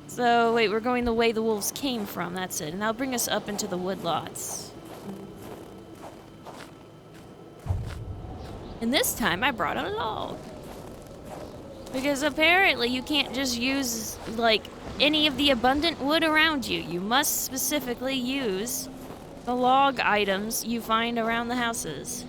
So wait, we're going the way the wolves came from. That's it, and that'll bring us up into the woodlots. And this time I brought a log. Because apparently you can't just use, like, any of the abundant wood around you. You must specifically use the log items you find around the houses.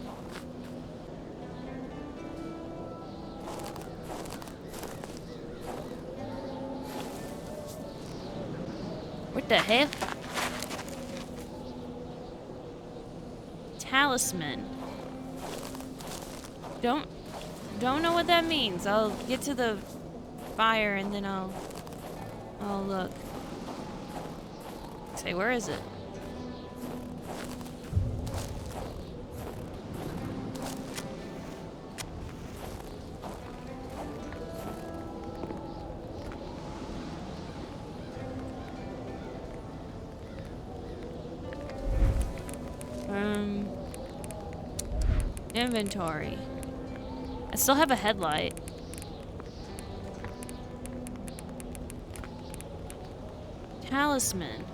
What the hell? Talisman. Don't know what that means. I'll get to the fire and then I'll look. Say, where is it? Inventory. I still have a headlight. Talisman.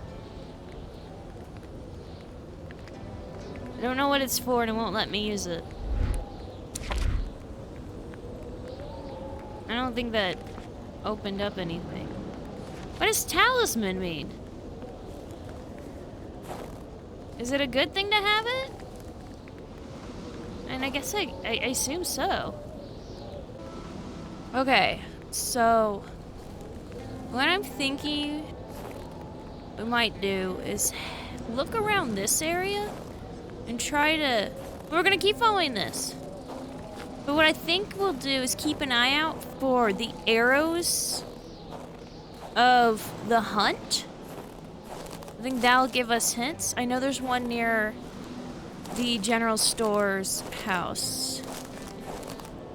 I don't know what it's for and it won't let me use it. I don't think that opened up anything. What does talisman mean? Is it a good thing to have it? And I guess I assume so. Okay, so what I'm thinking we might do is look around this area and try to... We're gonna keep following this. But what I think we'll do is keep an eye out for the arrows of the hunt. I think that'll give us hints. I know there's one near the general store's house.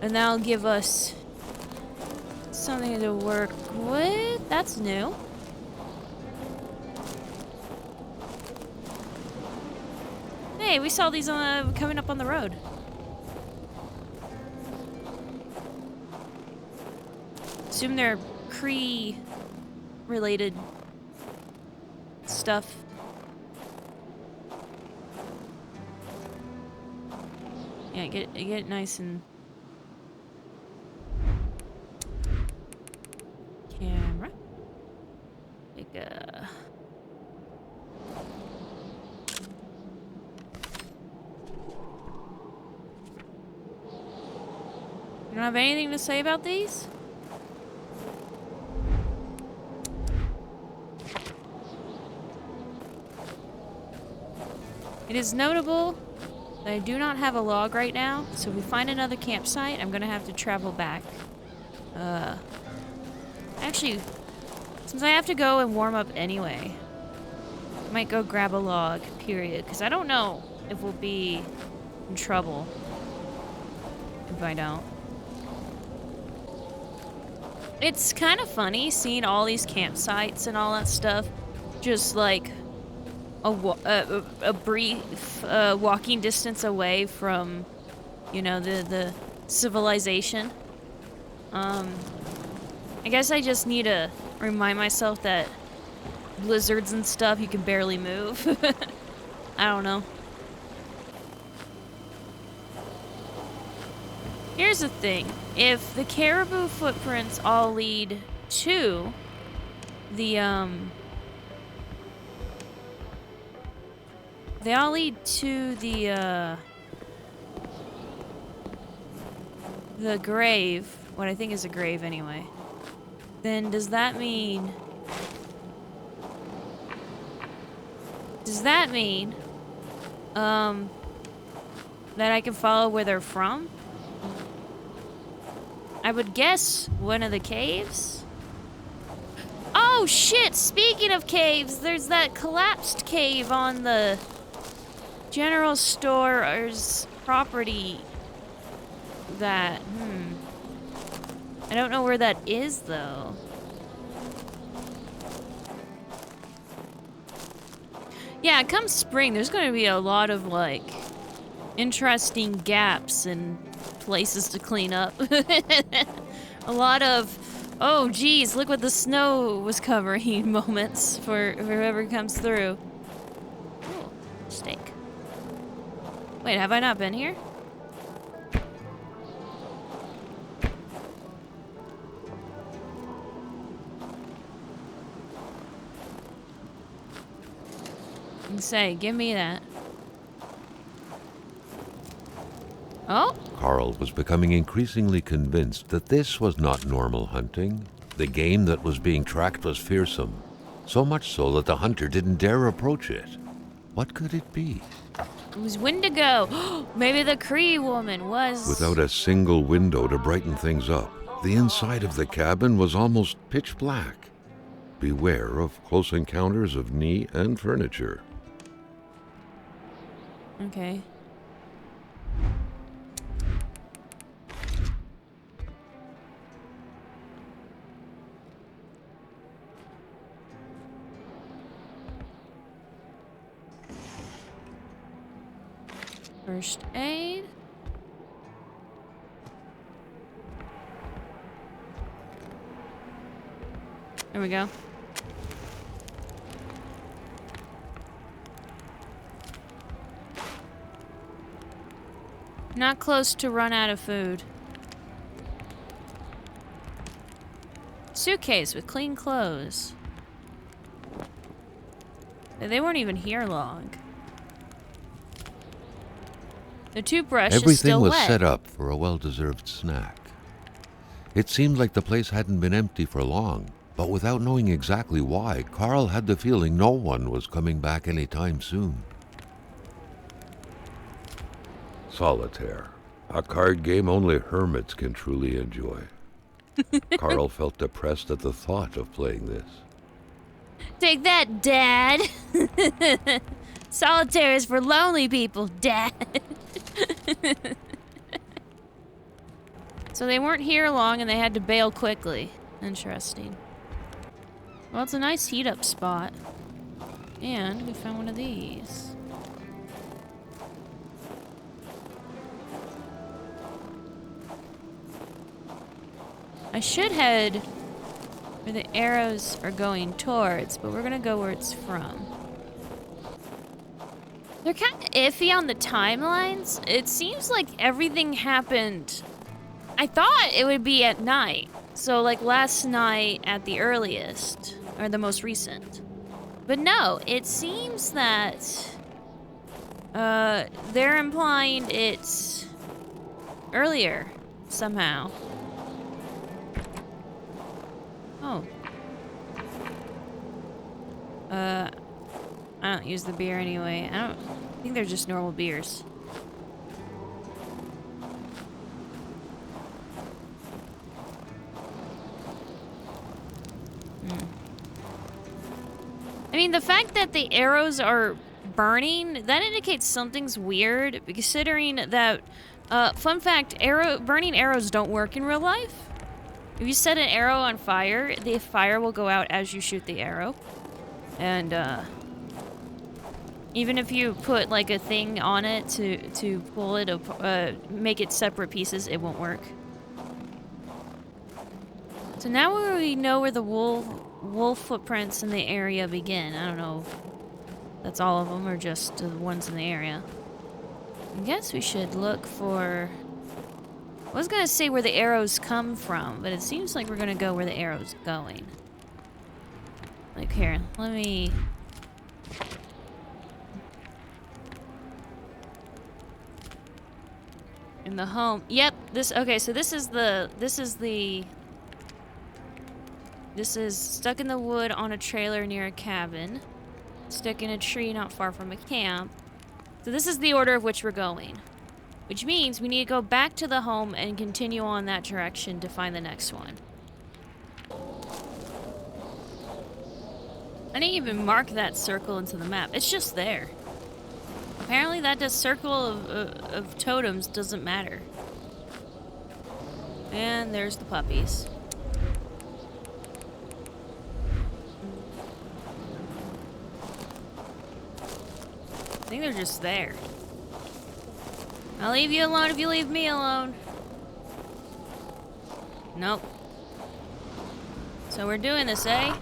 And that'll give us something to work with. That's new. Hey, we saw these coming up on the road. Assume they're Cree-related stuff. Yeah, get it nice and... Camera. Take a... You don't have anything to say about these? It is notable that I do not have a log right now, so if we find another campsite, I'm gonna have to travel back. Actually, since I have to go and warm up anyway, I might go grab a log, period, because I don't know if we'll be in trouble. if I don't. It's kind of funny seeing all these campsites and all that stuff, just like a brief walking distance away from, you know, the civilization. I guess I just need to remind myself that blizzards and stuff, you can barely move. I don't know. Here's the thing. If the caribou footprints all lead to the, they all lead to the grave, what I think is a grave anyway, then does that mean that I can follow where they're from? I would guess one of the caves. Oh shit, speaking of caves, there's that collapsed cave on the general store's property that, I don't know where that is though. Yeah, come spring, there's gonna be a lot of like interesting gaps and places to clean up. A lot of, oh geez, look what the snow was covering moments for whoever comes through. Oh, steak. Wait, have I not been here? And say, give me that. Oh? Carl was becoming increasingly convinced that this was not normal hunting. The game that was being tracked was fearsome, so much so that the hunter didn't dare approach it. What could it be? It was Wendigo. Maybe the Cree woman was... Without a single window to brighten things up, the inside of the cabin was almost pitch black. Beware of close encounters of knee and furniture. Okay. First aid. There we go. Not close to run out of food. Suitcase with clean clothes. They weren't even here long. The toothbrush is still wet. Everything was set up for a well-deserved snack. It seemed like the place hadn't been empty for long, but without knowing exactly why, Carl had the feeling no one was coming back anytime soon. Solitaire, a card game only hermits can truly enjoy. Carl felt depressed at the thought of playing this. Take that, Dad! Solitaire is for lonely people, Dad! So they weren't here long and they had to bail quickly. Interesting. Well, it's a nice heat-up spot. And we found one of these. I should head where the arrows are going towards, but we're gonna go where it's from. They're kind of iffy on the timelines. It seems like everything happened... I thought it would be at night. So like last night at the earliest, or the most recent. But no, it seems that they're implying it's earlier somehow. Oh. I don't use the beer anyway. I think they're just normal beers. I mean, the fact that the arrows are burning, that indicates something's weird, considering that, fun fact, burning arrows don't work in real life. If you set an arrow on fire, the fire will go out as you shoot the arrow. And, even if you put, like, a thing on it to pull it, make it separate pieces, it won't work. So now we know where the wolf footprints in the area begin. I don't know if that's all of them or just the ones in the area. I guess we should look for... I was gonna say where the arrows come from, but it seems like we're gonna go where the arrow's going. Like, here, let me... In the home. Yep, this... Okay, so this is stuck in the wood on a trailer near a cabin. Stuck in a tree not far from a camp. So this is the order of which we're going. Which means we need to go back to the home and continue on that direction to find the next one. I didn't even mark that circle into the map. It's just there. Apparently that circle of totems doesn't matter. And there's the puppies. I think they're just there. I'll leave you alone if you leave me alone. Nope. So we're doing this, eh?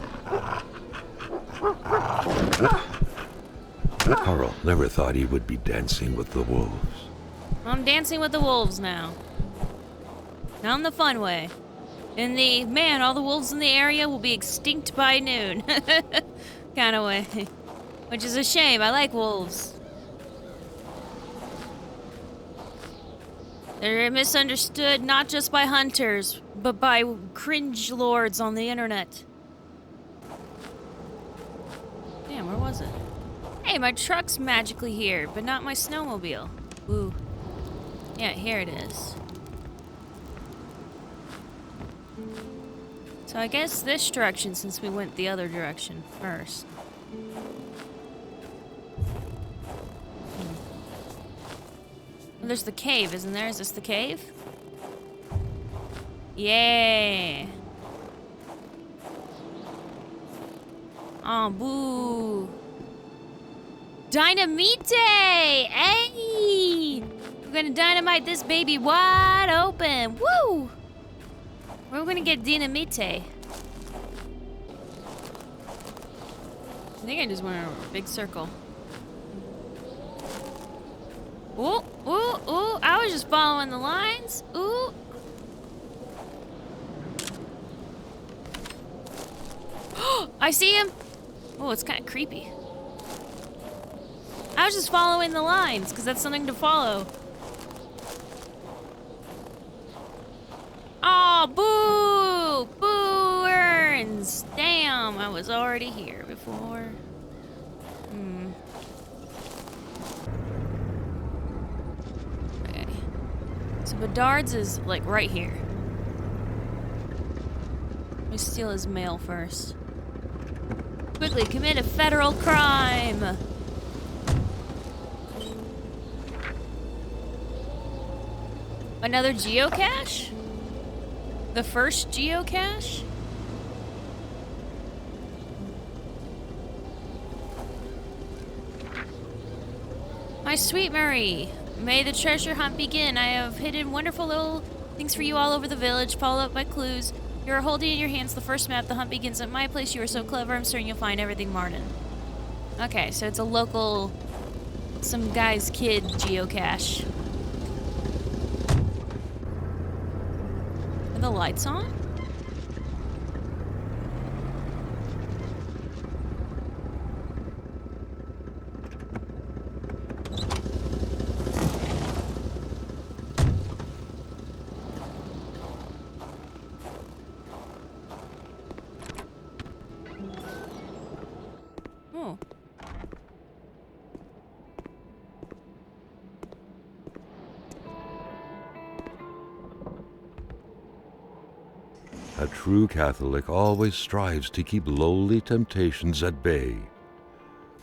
Carl never thought he would be dancing with the wolves. I'm dancing with the wolves now. Not in the fun way. In the, man, all the wolves in the area will be extinct by noon. kind of way. Which is a shame. I like wolves. They're misunderstood not just by hunters, but by cringe lords on the internet. Damn, where was it? Hey, my truck's magically here, but not my snowmobile. Ooh. Yeah, here it is. So I guess this direction, since we went the other direction first. Well, there's the cave, isn't there? Is this the cave? Yeah. Oh, boo. Dynamite! Hey! We're gonna dynamite this baby wide open. Woo! We're gonna get dynamite. I think I just went around a big circle. Ooh, ooh, ooh. I was just following the lines. Ooh. I see him. Oh, it's kind of creepy. I was just following the lines because that's something to follow. Oh, boo! Boo earns! Damn, I was already here before. Okay. So Bedard's is, like, right here. Let me steal his mail first. Quickly, commit a federal crime! Another geocache? The first geocache? My sweet Marie, may the treasure hunt begin. I have hidden wonderful little things for you all over the village, followed up by clues. You are holding in your hands the first map. The hunt begins at my place. You are so clever. I'm certain you'll find everything, Martin. Okay, so it's a local, some guy's kid geocache. Are the lights on? Oh. A true Catholic always strives to keep lowly temptations at bay.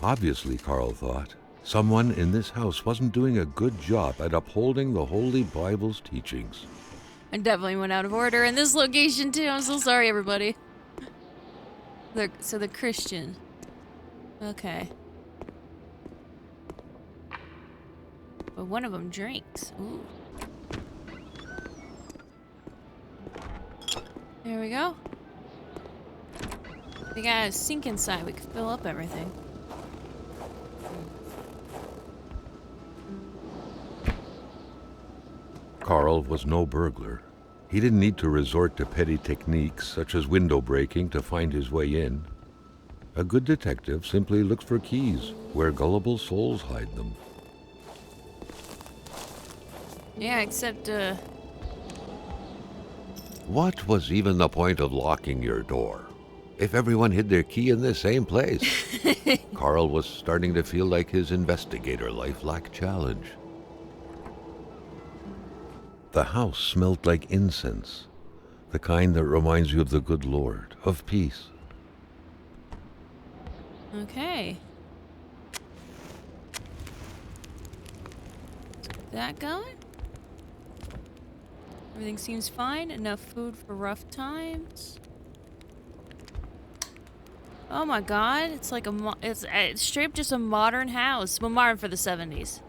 Obviously, Carl thought, someone in this house wasn't doing a good job at upholding the Holy Bible's teachings. I definitely went out of order in this location too. I'm so sorry, everybody. So the Christian. Okay. But one of them drinks. Ooh. There we go. We got a sink inside. We can fill up everything. Carl was no burglar. He didn't need to resort to petty techniques such as window breaking to find his way in. A good detective simply looks for keys where gullible souls hide them. Yeah, except, What was even the point of locking your door if everyone hid their key in the same place? Carl was starting to feel like his investigator life lacked challenge. The house smelled like incense, the kind that reminds you of the good Lord, of peace. Okay. That going? Everything seems fine. Enough food for rough times. Oh my god, it's like it's straight up just a modern house. Well, modern for the 70s.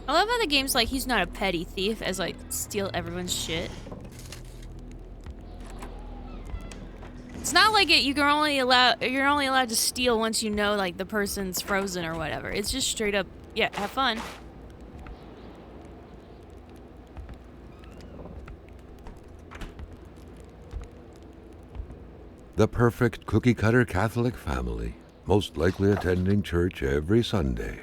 I love how the game's like he's not a petty thief as like steal everyone's shit. It's not like you're only allowed to steal once you know like the person's frozen or whatever. It's just straight up, yeah, have fun. The perfect cookie-cutter Catholic family, most likely attending church every Sunday.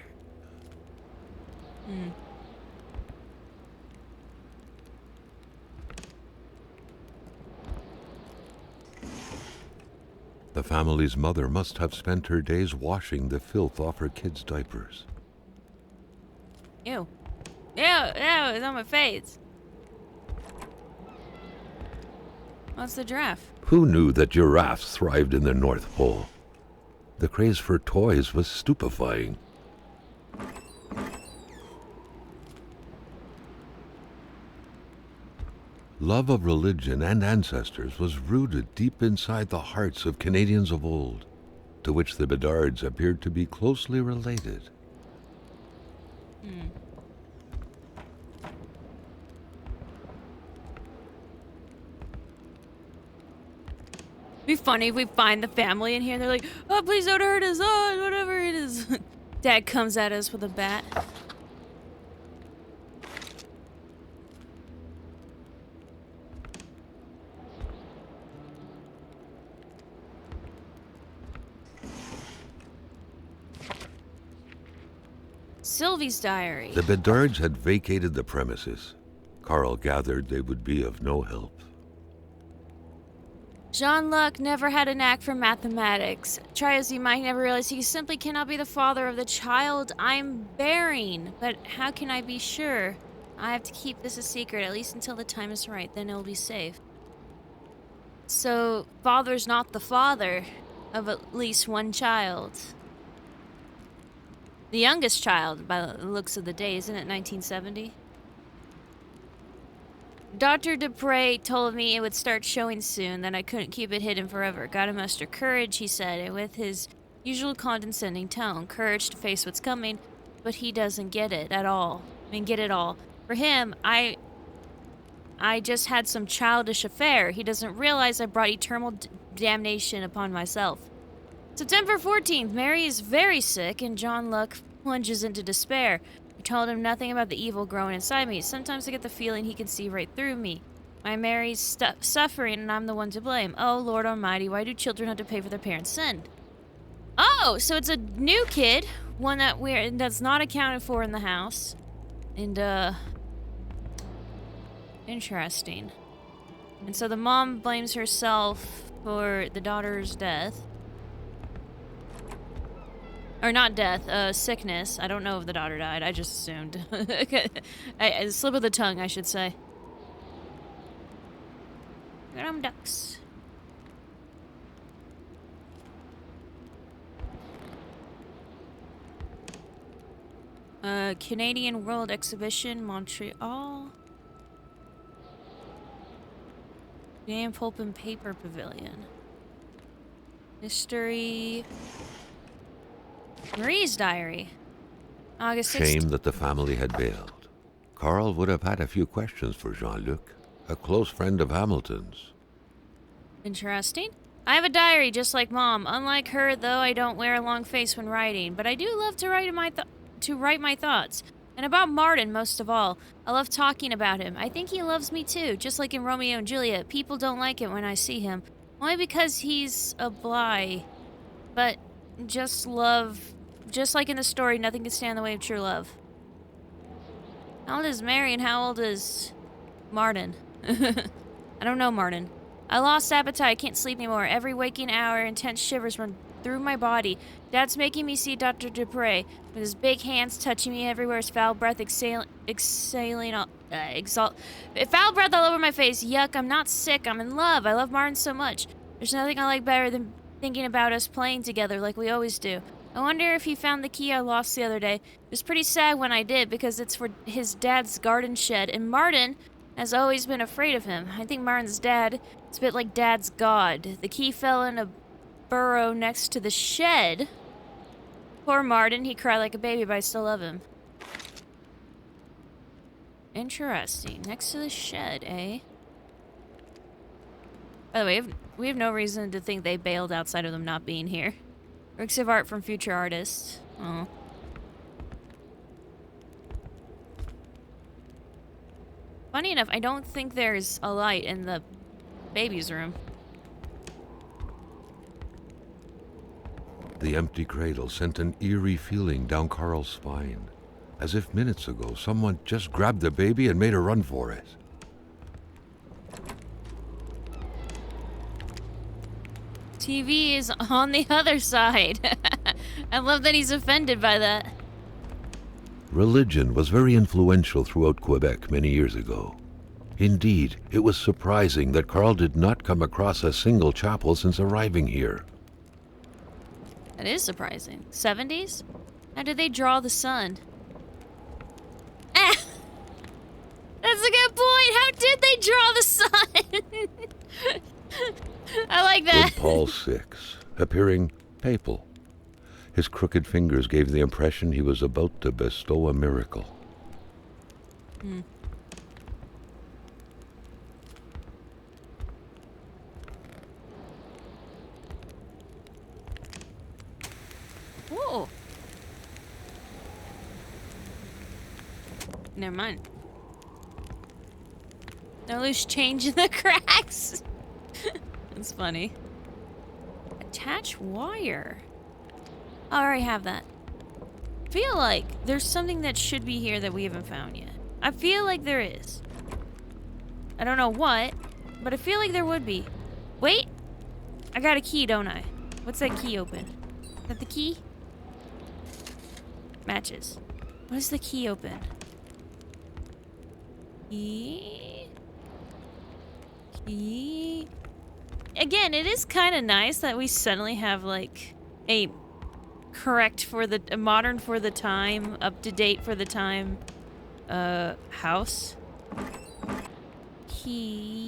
The family's mother must have spent her days washing the filth off her kids' diapers. Ew. Ew, it's on my face. What's the giraffe? Who knew that giraffes thrived in the North Pole? The craze for toys was stupefying. Love of religion and ancestors was rooted deep inside the hearts of Canadians of old, to which the Bedards appeared to be closely related. Be funny if we find the family in here. They're like, oh, please don't hurt us. Oh, whatever it is. Dad comes at us with a bat. Sylvie's diary. The Bedards had vacated the premises. Carl gathered they would be of no help. Jean-Luc never had a knack for mathematics. Try as he might, he never realized he simply cannot be the father of the child I'm bearing. But how can I be sure? I have to keep this a secret, at least until the time is right. Then it'll be safe. So, father's not the father of at least one child. The youngest child, by the looks of the day, isn't it 1970? Dr. Dupre told me it would start showing soon, that I couldn't keep it hidden forever. Gotta muster courage, he said, and with his usual condescending tone. Courage to face what's coming, but he doesn't get it at all. Get it all. For him, I just had some childish affair. He doesn't realize I brought eternal damnation upon myself. September 14th, Mary is very sick, and Jean-Luc plunges into despair. I told him nothing about the evil growing inside me. Sometimes I get the feeling he can see right through me. My Mary's suffering, and I'm the one to blame. Oh, Lord Almighty, why do children have to pay for their parents' sin? Oh, so it's a new kid, one that's not accounted for in the house. And, interesting. And so the mom blames herself for the daughter's death. Or not death, sickness. I don't know if the daughter died. I just assumed. A slip of the tongue, I should say. Look at them ducks. Canadian World Exhibition, Montreal. Jam Pulp and Paper Pavilion. History. Marie's diary. August 16th. Shame that the family had bailed. Carl would have had a few questions for Jean-Luc, a close friend of Hamilton's. Interesting. I have a diary just like Mom. Unlike her, though, I don't wear a long face when writing, but I do love to write my thoughts. And about Martin, most of all. I love talking about him. I think he loves me too, just like in Romeo and Juliet. People don't like it when I see him, only because he's a bligh. But just like in the story, nothing can stand in the way of true love. How old is Mary and how old is Martin? I don't know, Martin. I lost appetite, I can't sleep anymore. Every waking hour, intense shivers run through my body. Dad's making me see Dr. Dupre, with his big hands touching me everywhere, his foul breath foul breath all over my face. Yuck, I'm not sick, I'm in love. I love Martin so much. There's nothing I like better than thinking about us playing together like we always do. I wonder if he found the key I lost the other day. It was pretty sad when I did, because it's for his dad's garden shed, and Martin has always been afraid of him. I think Martin's dad is a bit like Dad's god. The key fell in a burrow next to the shed. Poor Martin, he cried like a baby, but I still love him. Interesting. Next to the shed, eh? By the way, we have no reason to think they bailed outside of them not being here. Works of art from future artists. Oh. Funny enough, I don't think there's a light in the baby's room. The empty cradle sent an eerie feeling down Carl's spine, as if minutes ago someone just grabbed the baby and made a run for it. TV is on the other side. I love that he's offended by that. Religion was very influential throughout Quebec many years ago. Indeed, it was surprising that Carl did not come across a single chapel since arriving here. That is surprising. 70s? How did they draw the sun? Ah! That's a good point! How did they draw the sun? I like that. Good Paul VI, appearing papal. His crooked fingers gave the impression he was about to bestow a miracle. Hmm. Whoa. Never mind. No loose change in the cracks. That's funny. Attach wire. I already have that. I feel like there's something that should be here that we haven't found yet. I feel like there is. I don't know what, but I feel like there would be. Wait! I got a key, don't I? What's that key open? Is that the key? Matches. What does the key open? Key? Key? Again, it is kind of nice that we suddenly have, like, a correct for the... modern for the time, up-to-date for the time, house. Key...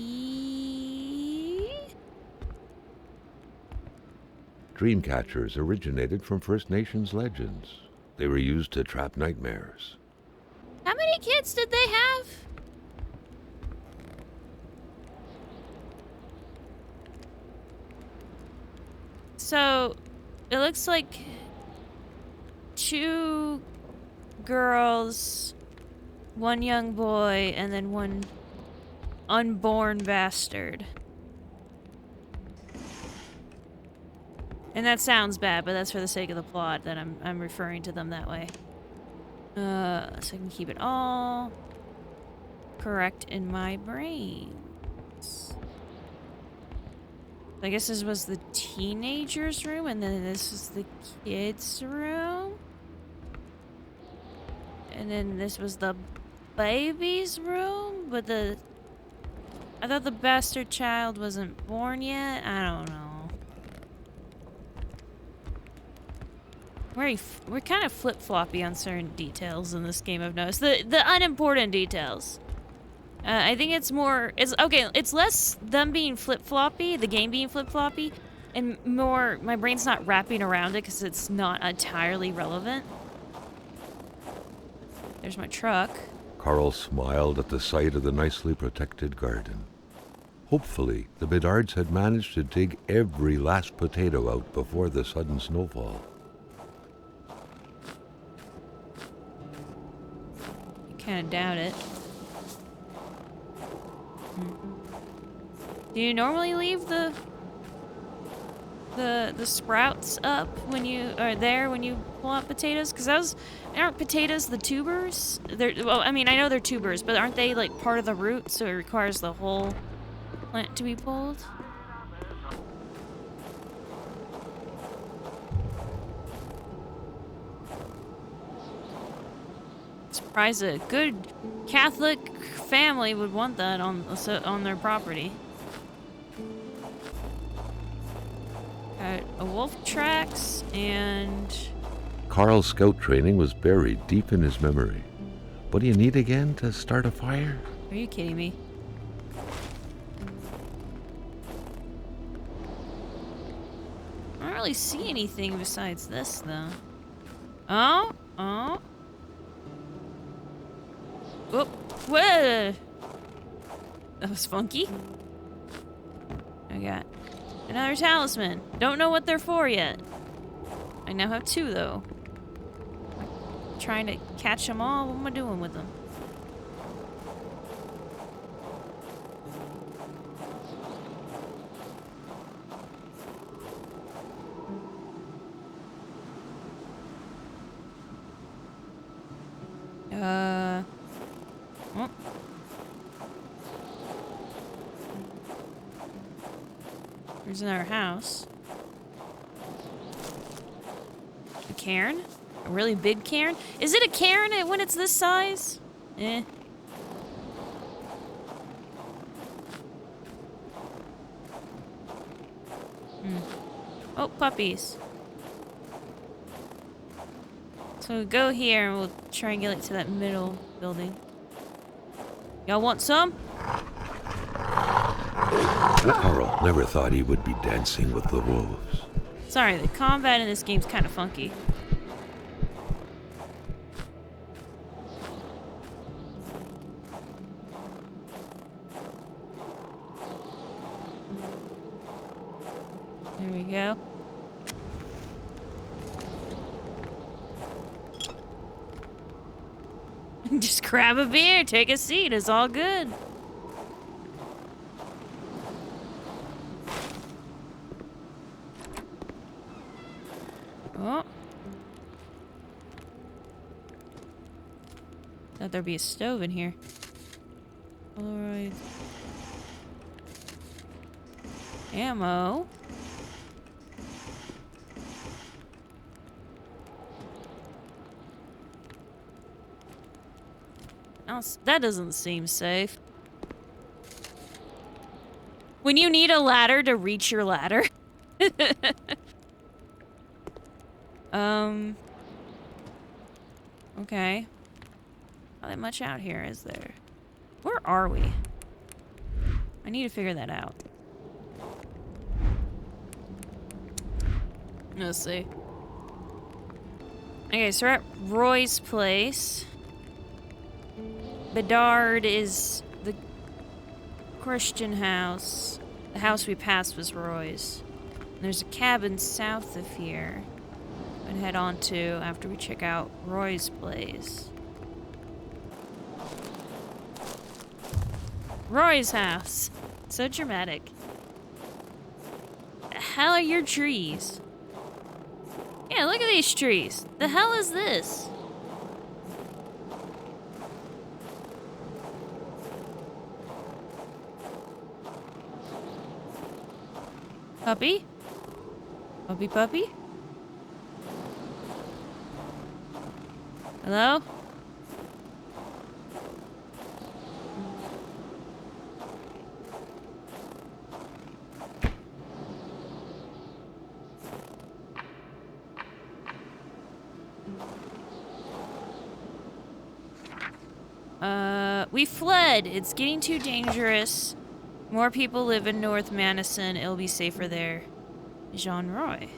Dream catchers originated from First Nations legends. They were used to trap nightmares. How many kids did they have? So, it looks like 2 girls, 1 young boy, and then 1 unborn bastard. And that sounds bad, but that's for the sake of the plot that I'm referring to them that way. So I can keep it all correct in my brain. I guess this was the teenager's room, and then this is the kid's room. And then this was the baby's room, but I thought the bastard child wasn't born yet. I don't know. We're kind of flip-floppy on certain details in this game, I've noticed. The unimportant details. I think it's more... It's less them being flip-floppy, the game being flip-floppy, and more my brain's not wrapping around it because it's not entirely relevant. There's my truck. Carl smiled at the sight of the nicely protected garden. Hopefully, the Bedards had managed to dig every last potato out before the sudden snowfall. Kind of doubt it. Do you normally leave the sprouts up when you are there when you pull out potatoes? Because aren't potatoes the tubers? Well, I mean, I know they're tubers, but aren't they like part of the root? So it requires the whole plant to be pulled. Surprised a good Catholic family would want that on their property. Got a wolf tracks and... Carl's scout training was buried deep in his memory. What do you need again to start a fire? Are you kidding me? I don't really see anything besides this, though. Oh? Oh? Whoop. Whoa! That was funky. I got another talisman. Don't know what they're for yet. I now have 2, though. I'm trying to catch them all. What am I doing with them? Oh. There's another house. A cairn? A really big cairn? Is it a cairn when it's this size? Eh. Oh, puppies. So we'll go here and we'll triangulate to that middle building. Y'all want some? Carl never thought he would be dancing with the wolves. Sorry, the combat in this game's kind of funky. There we go. Just grab a beer, take a seat, it's all good. Oh. Thought there'd be a stove in here. Alright. Ammo. That doesn't seem safe. When you need a ladder to reach your ladder. Okay. Not that much out here, is there? Where are we? I need to figure that out. Let's see. Okay, so we're at Roy's place. Bedard is the Christian house. The house we passed was Roy's. And there's a cabin south of here I'd head on to after we check out Roy's place. Roy's house. So dramatic. The hell are your trees? Yeah, look at these trees. The hell is this? Puppy? Puppy, puppy? Hello? We fled. It's getting too dangerous. More people live in North Madison. It'll be safer there. Jean Roy.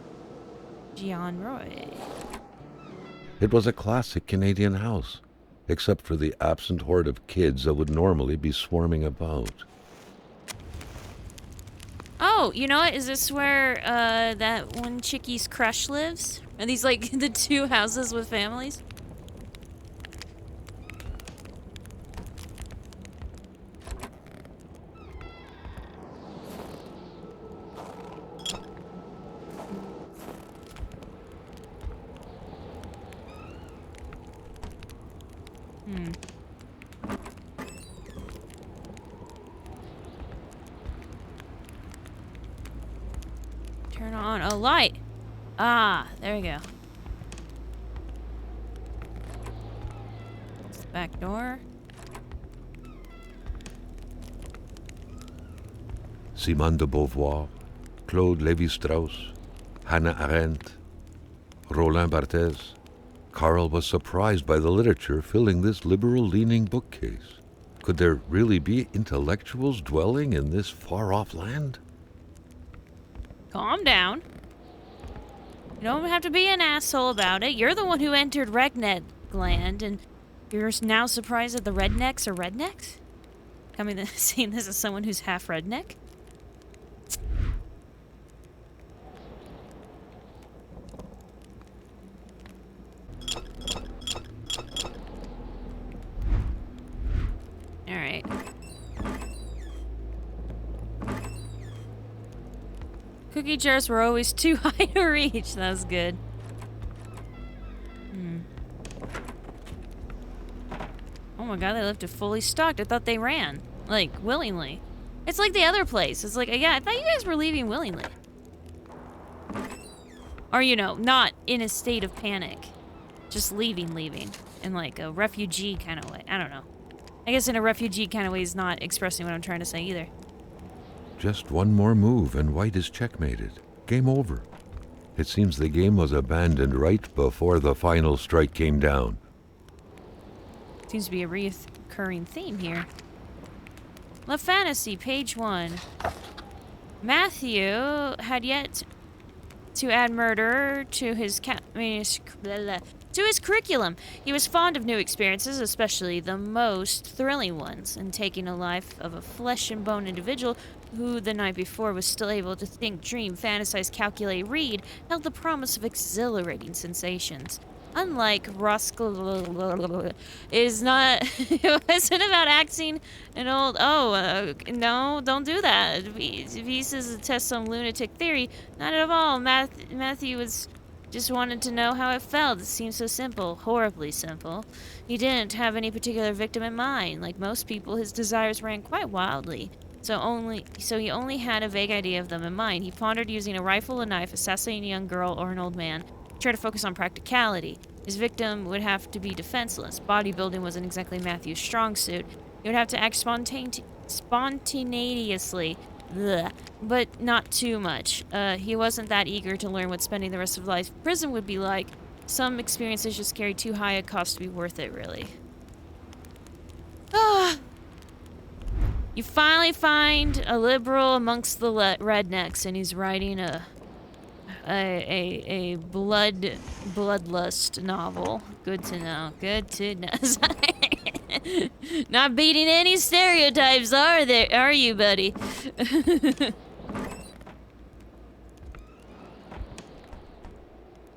It was a classic Canadian house, except for the absent horde of kids that would normally be swarming about. Oh, you know what? Is this where that one chickie's crush lives? Are these like the two houses with families? Turn on a light. Ah, there we go. Back door. Simone de Beauvoir, Claude Lévi-Strauss, Hannah Arendt, Roland Barthes. Carl was surprised by the literature filling this liberal-leaning bookcase. Could there really be intellectuals dwelling in this far-off land? Calm down. You don't have to be an asshole about it. You're the one who entered redneck land, and you're now surprised that the rednecks are rednecks? Seeing this as someone who's half redneck? Alright. Cookie jars were always too high to reach. That was good. Oh my god, they left it fully stocked. I thought they ran. Like, willingly. It's like the other place. It's like, yeah, I thought you guys were leaving willingly. Or, you know, not in a state of panic. Just leaving. In like a refugee kind of way. I don't know. I guess in a refugee kind of way is not expressing what I'm trying to say either. Just one more move and White is checkmated. Game over. It seems the game was abandoned right before the final strike came down. Seems to be a recurring theme here. La Fantasy, page 1. Matthew had yet to add murder to his curriculum. He was fond of new experiences, especially the most thrilling ones, and taking a life of a flesh and bone individual who the night before was still able to think, dream, fantasize, calculate, read, held the promise of exhilarating sensations. Unlike Roscoe, is not. It wasn't about acting an old. No, don't do that. If he says to test some lunatic theory, not at all. Matthew was just wanted to know how it felt. It seemed so simple, horribly simple. He didn't have any particular victim in mind. Like most people, his desires ran quite wildly. So he only had a vague idea of them in mind. He pondered using a rifle, a knife, assassinating a young girl, or an old man. He tried to focus on practicality. His victim would have to be defenseless. Bodybuilding wasn't exactly Matthew's strong suit. He would have to act spontaneously. Blech. But not too much. He wasn't that eager to learn what spending the rest of life in prison would be like. Some experiences just carry too high a cost to be worth it, really. You finally find a liberal amongst the rednecks, and he's writing a bloodlust novel. Good to know. Good to know. Not beating any stereotypes, are you, buddy?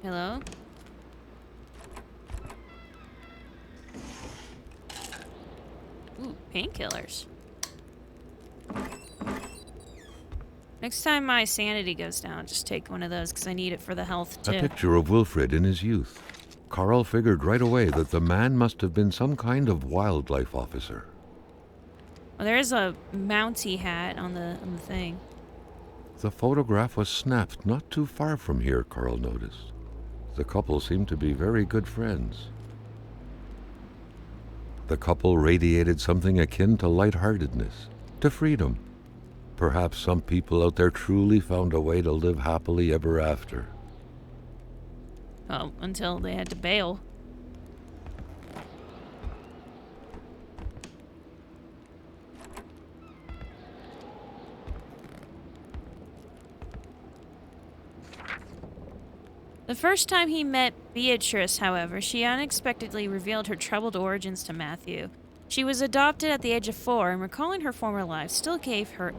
Hello? Ooh, painkillers. Next time my sanity goes down, just take one of those because I need it for the health too. A picture of Wilfred in his youth. Carl figured right away that the man must have been some kind of wildlife officer. Well, there is a Mountie hat on the thing. The photograph was snapped not too far from here, Carl noticed. The couple seemed to be very good friends. The couple radiated something akin to lightheartedness, to freedom. Perhaps some people out there truly found a way to live happily ever after. Well, until they had to bail. The first time he met Beatrice, however, she unexpectedly revealed her troubled origins to Matthew. She was adopted at the age of 4, and recalling her former life still gave her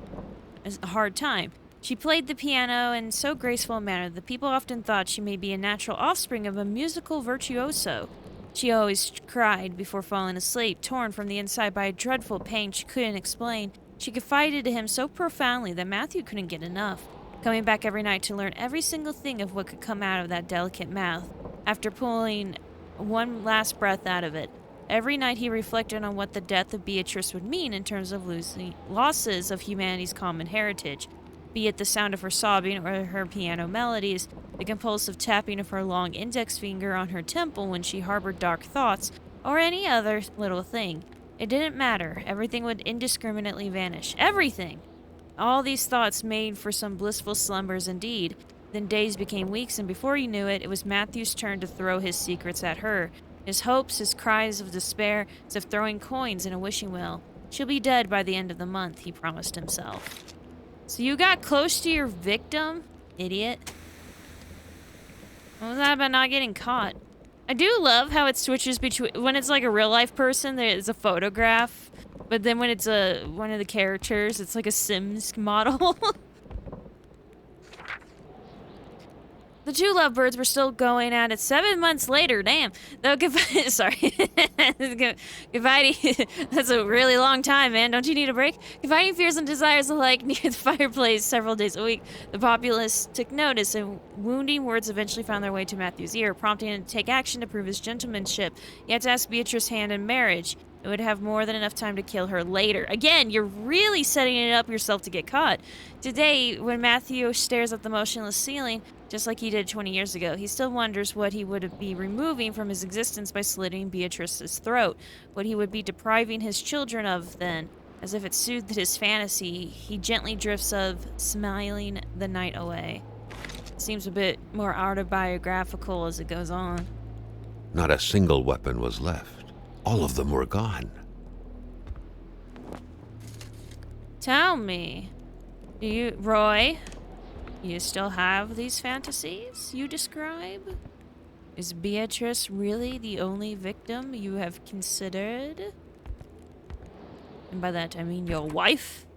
a hard time. She played the piano in so graceful a manner that people often thought she may be a natural offspring of a musical virtuoso. She always cried before falling asleep, torn from the inside by a dreadful pain she couldn't explain. She confided to him so profoundly that Matthew couldn't get enough, coming back every night to learn every single thing of what could come out of that delicate mouth, after pulling one last breath out of it. Every night he reflected on what the death of Beatrice would mean in terms of losses of humanity's common heritage, be it the sound of her sobbing or her piano melodies, the compulsive tapping of her long index finger on her temple when she harbored dark thoughts, or any other little thing. It didn't matter. Everything would indiscriminately vanish. Everything! All these thoughts made for some blissful slumbers indeed. Then days became weeks, and before he knew it, it was Matthew's turn to throw his secrets at her. His hopes, his cries of despair, as if throwing coins in a wishing well. She'll be dead by the end of the month, he promised himself. So you got close to your victim, idiot. What was that about not getting caught? I do love how it switches between when it's like a real life person, there's a photograph, but then when it's one of the characters, it's like a Sims model. The two lovebirds were still going at it 7 months later. Damn. Though sorry. Confiding, that's a really long time, man. Don't you need a break? Confiding fears and desires alike near the fireplace several days a week, the populace took notice, and wounding words eventually found their way to Matthew's ear, prompting him to take action to prove his gentlemanship. He had to ask Beatrice's hand in marriage. It would have more than enough time to kill her later. Again, you're really setting it up yourself to get caught. Today, when Matthew stares at the motionless ceiling, just like he did 20 years ago, he still wonders what he would be removing from his existence by slitting Beatrice's throat, what he would be depriving his children of then. As if it soothed his fantasy, he gently drifts of smiling the night away. Seems a bit more autobiographical as it goes on. Not a single weapon was left. All of them were gone. Tell me, Roy, you still have these fantasies you describe? Is Beatrice really the only victim you have considered? And by that I mean your wife?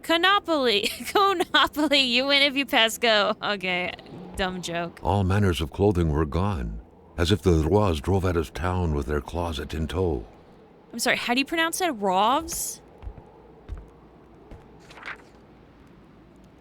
Conopoly! Conopoly! You win if you pass go. Okay, dumb joke. All manners of clothing were gone, as if the Rois drove out of town with their closet in tow. I'm sorry, how do you pronounce that? Rovs?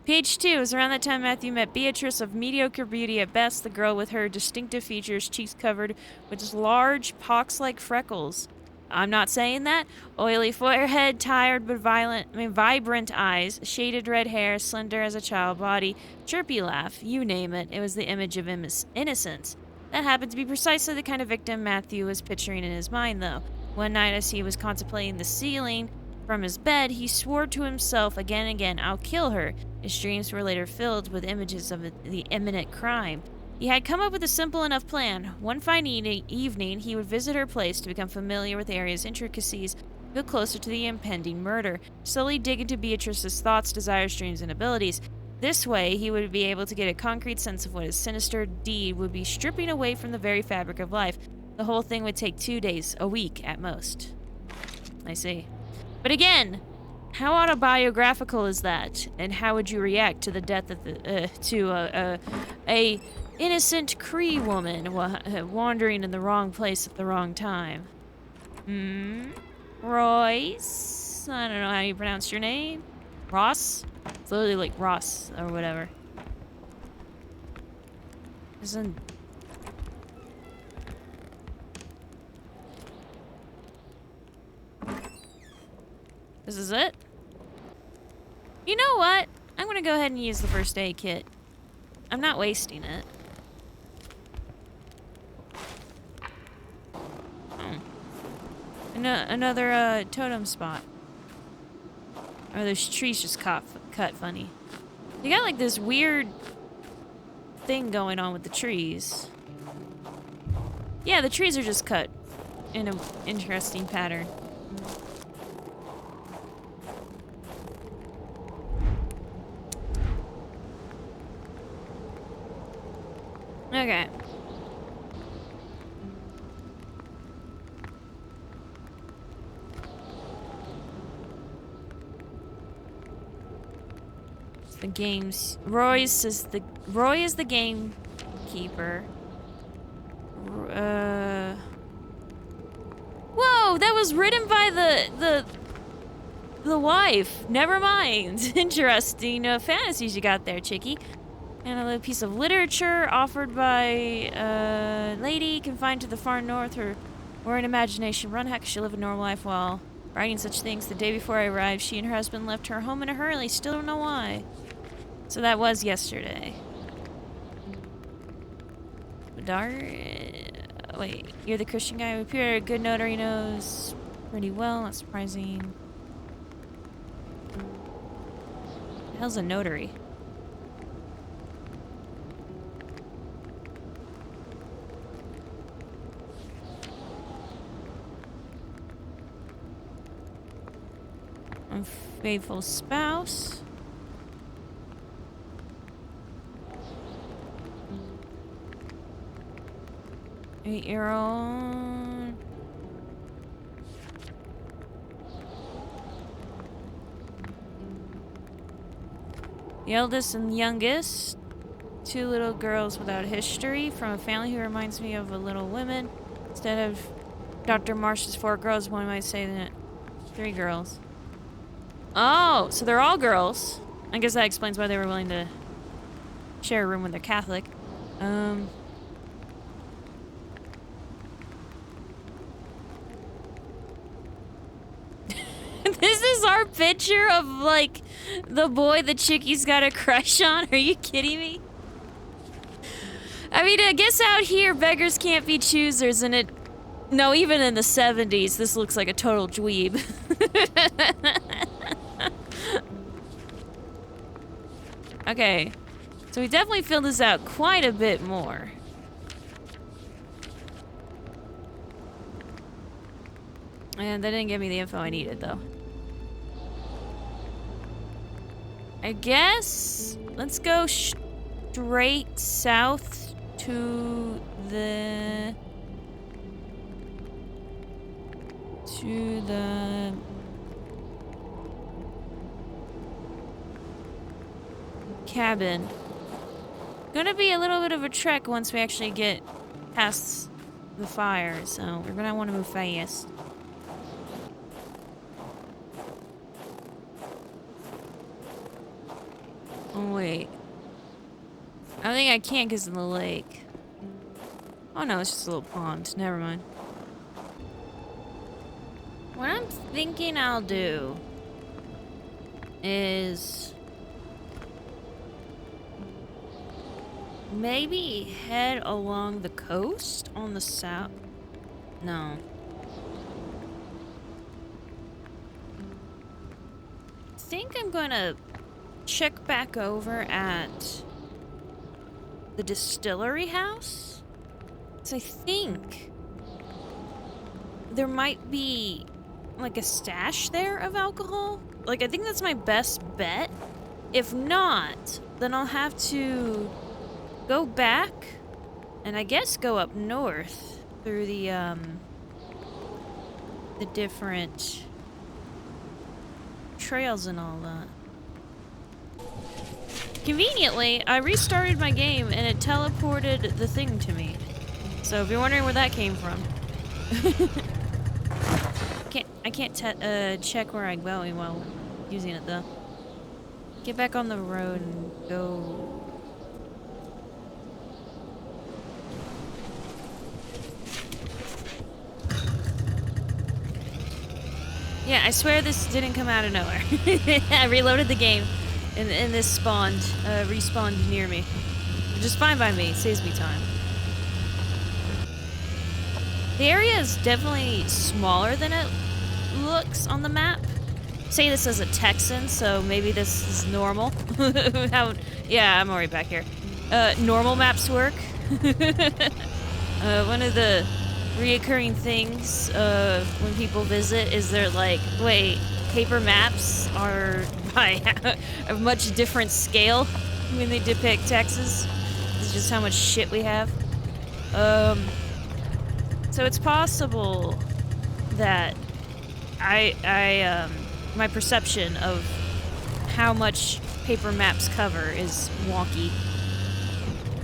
Page 2 is around that time Matthew met Beatrice, of mediocre beauty at best, the girl with her distinctive features, cheeks covered with large, pox-like freckles. I'm not saying that. Oily forehead, tired but vibrant eyes, shaded red hair, slender as a child body, chirpy laugh, you name it. It was the image of innocence. That happened to be precisely the kind of victim Matthew was picturing in his mind, though. One night, as he was contemplating the ceiling from his bed, he swore to himself again and again, I'll kill her. His dreams were later filled with images of the imminent crime. He had come up with a simple enough plan. One fine evening, he would visit her place to become familiar with the area's intricacies, feel closer to the impending murder, slowly dig into Beatrice's thoughts, desires, dreams, and abilities. This way, he would be able to get a concrete sense of what his sinister deed would be stripping away from the very fabric of life. The whole thing would take 2 days, a week at most. I see. But again, how autobiographical is that? And how would you react to the death of a innocent Cree woman wandering in the wrong place at the wrong time? Royce? I don't know how you pronounce your name. Ross? It's literally like Ross or whatever. Isn't... This is it? You know what? I'm gonna go ahead and use the first aid kit. I'm not wasting it. Another totem spot. Oh, those trees just cut funny. You got like this weird thing going on with the trees. Yeah, the trees are just cut in an interesting pattern. Okay. The game's Roy is the gamekeeper. Whoa, that was written by the wife. Never mind. Interesting fantasies you got there, chickie. And a little piece of literature offered by a lady confined to the far north, or in imagination run heck. She lived a normal life while writing such things. The day before I arrived, she and her husband left her home in a hurry. Still don't know why. So that was yesterday. Wait, you're the Christian guy who appeared. A good notary knows pretty well. Not surprising. The hell's a notary? Unfaithful spouse. Eight-year-old. The eldest and youngest. Two little girls without history from a family who reminds me of a Little Women. Instead of Dr. Marsh's 4 girls, one might say that 3 girls. Oh, so they're all girls. I guess that explains why they were willing to share a room when they're Catholic. This is our picture of, like, the boy the chicky's got a crush on? Are you kidding me? I mean, I guess out here, beggars can't be choosers, and no, even in the 70s, this looks like a total dweeb. Okay, so we definitely filled this out quite a bit more. And that didn't give me the info I needed, though. I guess let's go straight south to the cabin. Gonna be a little bit of a trek once we actually get past the fire, so we're gonna want to move fast. Oh, wait. I think I can't because of the lake. Oh no, it's just a little pond. Never mind. What I'm thinking I'll do is maybe head along the coast on the south. No. I think I'm gonna check back over at the distillery house. So I think there might be like a stash there of alcohol. Like, I think that's my best bet. If not, then I'll have to go back and I guess go up north through the different trails and all that. Conveniently, I restarted my game and it teleported the thing to me. So if you're wondering where that came from. I can't check where I'm going while using it though. Get back on the road and go. Yeah, I swear this didn't come out of nowhere. I reloaded the game And this respawned near me. Which is fine by me, it saves me time. The area is definitely smaller than it looks on the map. Say this as a Texan, so maybe this is normal. Yeah, I'm already back here. Normal maps work. One of the reoccurring things when people visit is they're like, wait, paper maps are by a much different scale when they depict Texas. It's just how much shit we have. So it's possible that my perception of how much paper maps cover is wonky.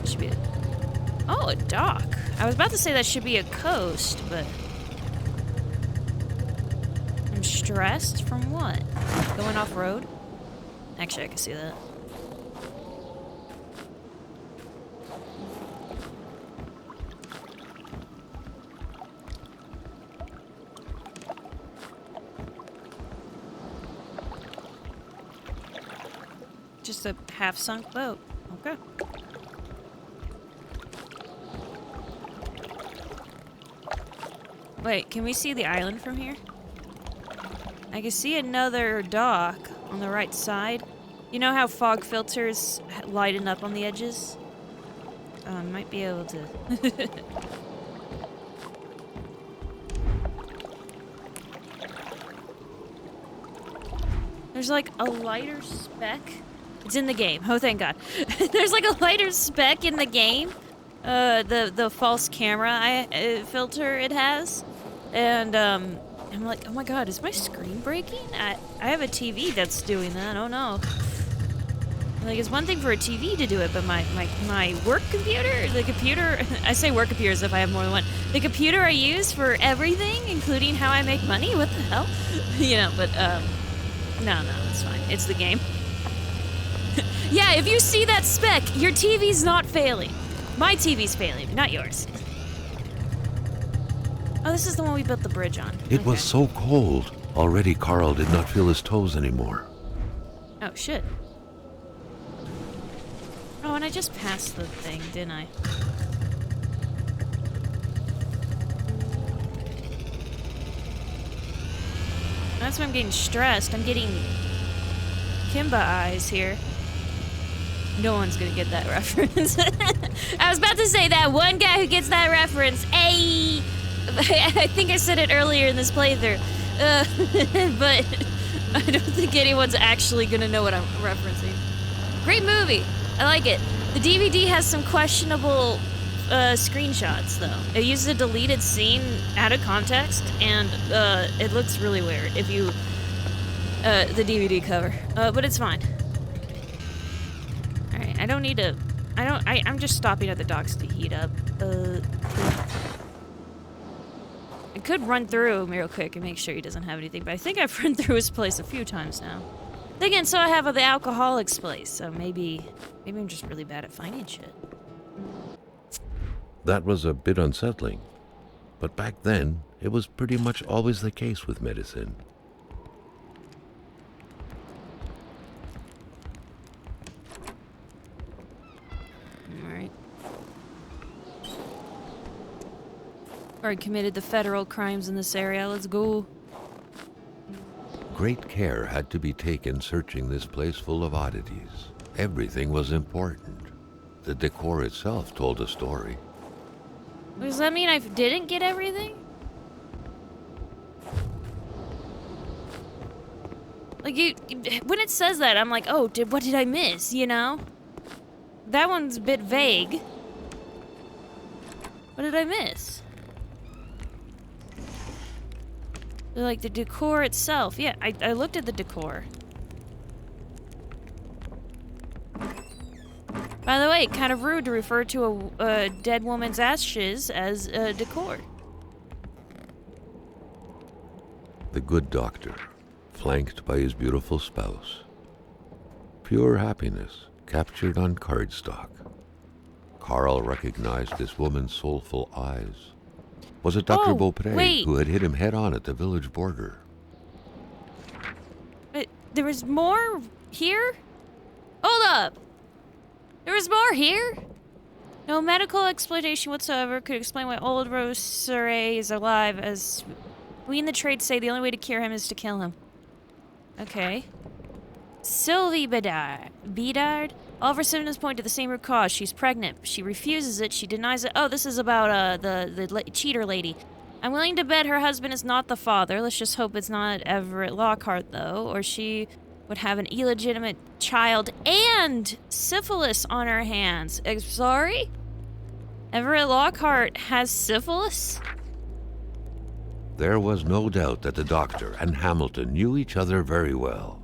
It should be a dock. I was about to say that should be a coast, but I'm stressed from what? Going off road? Actually, I can see that. Just a half-sunk boat. Okay. Wait, can we see the island from here? I can see another dock on the right side. You know how fog filters lighten up on the edges? Might be able to... There's like a lighter speck. It's in the game. Oh, thank God. There's like a lighter speck in the game. The false camera filter it has. And, I'm like, oh my God, is my screen breaking? I have a TV that's doing that. Oh no. Like, it's one thing for a TV to do it, but my work computer, the computer, I say work computer as if I have more than one. The computer I use for everything, including how I make money, what the hell? You know, but, no, it's fine. It's the game. Yeah, if you see that speck, your TV's not failing. My TV's failing, not yours. Oh, this is the one we built the bridge on. It was so cold. Already Carl did not feel his toes anymore. Oh, shit. Oh, and I just passed the thing, didn't I? That's why I'm getting stressed. I'm getting Kimba eyes here. No one's gonna get that reference. I was about to say that one guy who gets that reference. Hey! I think I said it earlier in this playthrough. But I don't think anyone's actually gonna know what I'm referencing. Great movie. I like it. The DVD has some questionable screenshots, though. It uses a deleted scene out of context, and it looks really weird if you... the DVD cover. But it's fine. Alright, I don't need to... I'm just stopping at the docks to heat up. I could run through him real quick and make sure he doesn't have anything, but I think I've run through his place a few times now. Again, so I have the alcoholic's place, so maybe I'm just really bad at finding shit. That was a bit unsettling. But back then, it was pretty much always the case with medicine. Alright. Already committed the federal crimes in this area. Let's go. Great care had to be taken searching this place full of oddities. Everything was important. The decor itself told a story. Does that mean I didn't get everything? Like, when it says that, I'm like, oh, what did I miss, you know? That one's a bit vague. What did I miss? Like, the decor itself. Yeah, I looked at the decor. By the way, kind of rude to refer to a dead woman's ashes as decor. The good doctor, flanked by his beautiful spouse. Pure happiness, captured on cardstock. Carl recognized this woman's soulful eyes. Was it Dr. Beaupre who had hit him head-on at the village border? There was more here? Hold up! There was more here? No medical explanation whatsoever could explain why old Rose Surrey is alive, as we in the trade say the only way to cure him is to kill him. Okay. Sylvie Bedard? All of her symptoms point to the same root cause. She's pregnant. She refuses it. She denies it. Oh, this is about the cheater lady. I'm willing to bet her husband is not the father. Let's just hope it's not Everett Lockhart, though, or she would have an illegitimate child and syphilis on her hands. Sorry? Everett Lockhart has syphilis? There was no doubt that the doctor and Hamilton knew each other very well.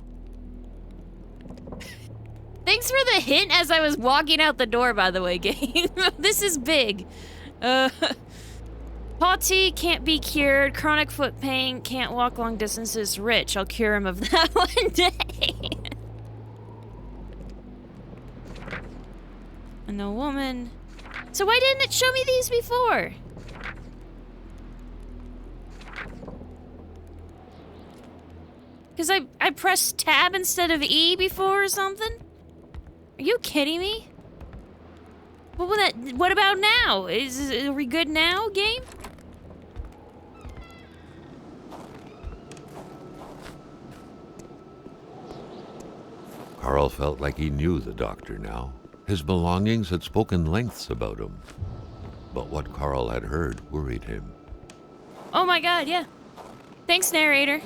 Thanks for the hint as I was walking out the door, by the way, gang. This is big. Potty can't be cured. Chronic foot pain. Can't walk long distances. Rich. I'll cure him of that one day. And the woman. So why didn't it show me these before? Because I pressed tab instead of E before or something? Are you kidding me? What about now? Are we good now, game? Carl felt like he knew the doctor now. His belongings had spoken lengths about him. But what Carl had heard worried him. Oh my god, yeah. Thanks, narrator.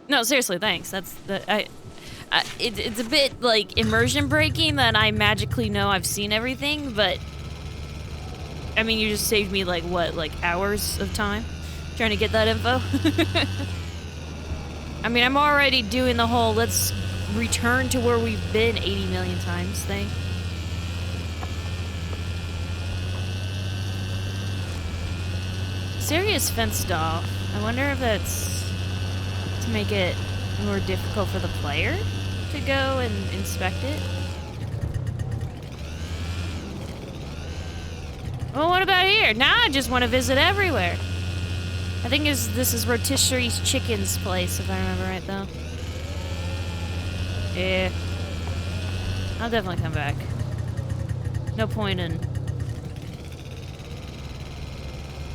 No, seriously, thanks. It's a bit, like, immersion breaking that I magically know I've seen everything, but... I mean, you just saved me, like, what, like, hours of time trying to get that info? I mean, I'm already doing the whole let's return to where we've been 80 million times thing. Serious fenced off. I wonder if that's to make it more difficult for the player to go and inspect it. Well, what about here? Now I just want to visit everywhere. I think this is Rotisserie Chicken's place, if I remember right, though. Yeah. I'll definitely come back. No point in...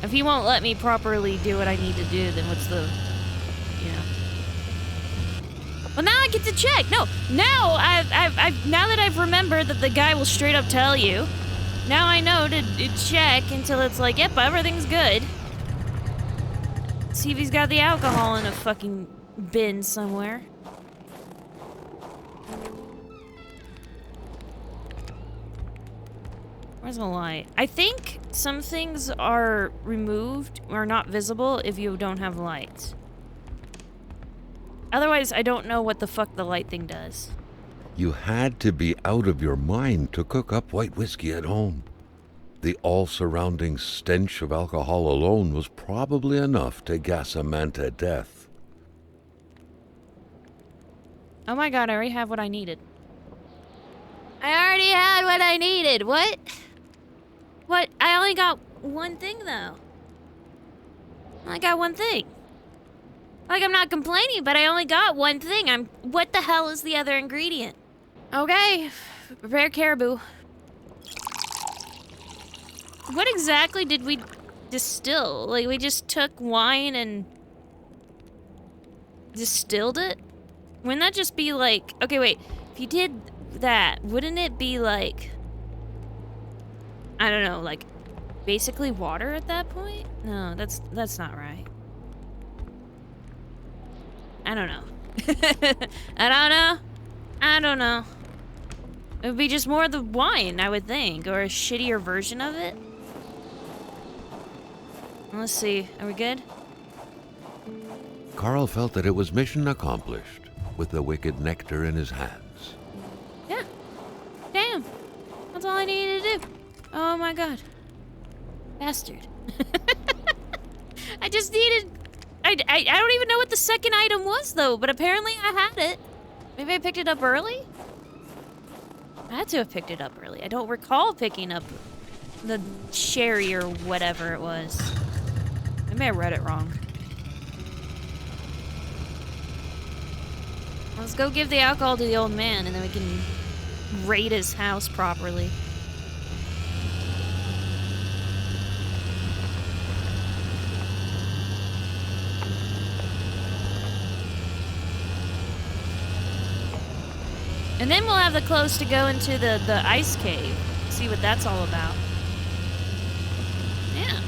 If he won't let me properly do what I need to do, then what's the... You know... Well, now I get to check. No, now now that I've remembered that the guy will straight up tell you, now I know to check until it's like, yep, everything's good. See if he's got the alcohol in a fucking bin somewhere. Where's the light? I think some things are removed or not visible if you don't have light. Otherwise, I don't know what the fuck the light thing does. You had to be out of your mind to cook up white whiskey at home. The all-surrounding stench of alcohol alone was probably enough to gas a man to death. Oh my god, I already have what I needed. I already had what I needed. What? What? I only got one thing, though. I only got one thing. Like, I'm not complaining, but I only got one thing. What the hell is the other ingredient? Okay. Prepare caribou. What exactly did we distill? Like, we just took wine and distilled it? Wouldn't that just be like... Okay, wait. If you did that, wouldn't it be like... I don't know, like, basically water at that point? No, that's not right. I don't know. I don't know. It would be just more of the wine, I would think, or a shittier version of it. Let's see. Are we good? Carl felt that it was mission accomplished, with the wicked nectar in his hands. Yeah. Damn. That's all I needed to do. Oh my god. Bastard. I just needed... I don't even know what the second item was, though, but apparently I had it. Maybe I picked it up early? I had to have picked it up early. I don't recall picking up the sherry or whatever it was. Maybe I read it wrong. Let's go give the alcohol to the old man, and then we can raid his house properly. And then we'll have the clothes to go into the ice cave. See what that's all about. Yeah.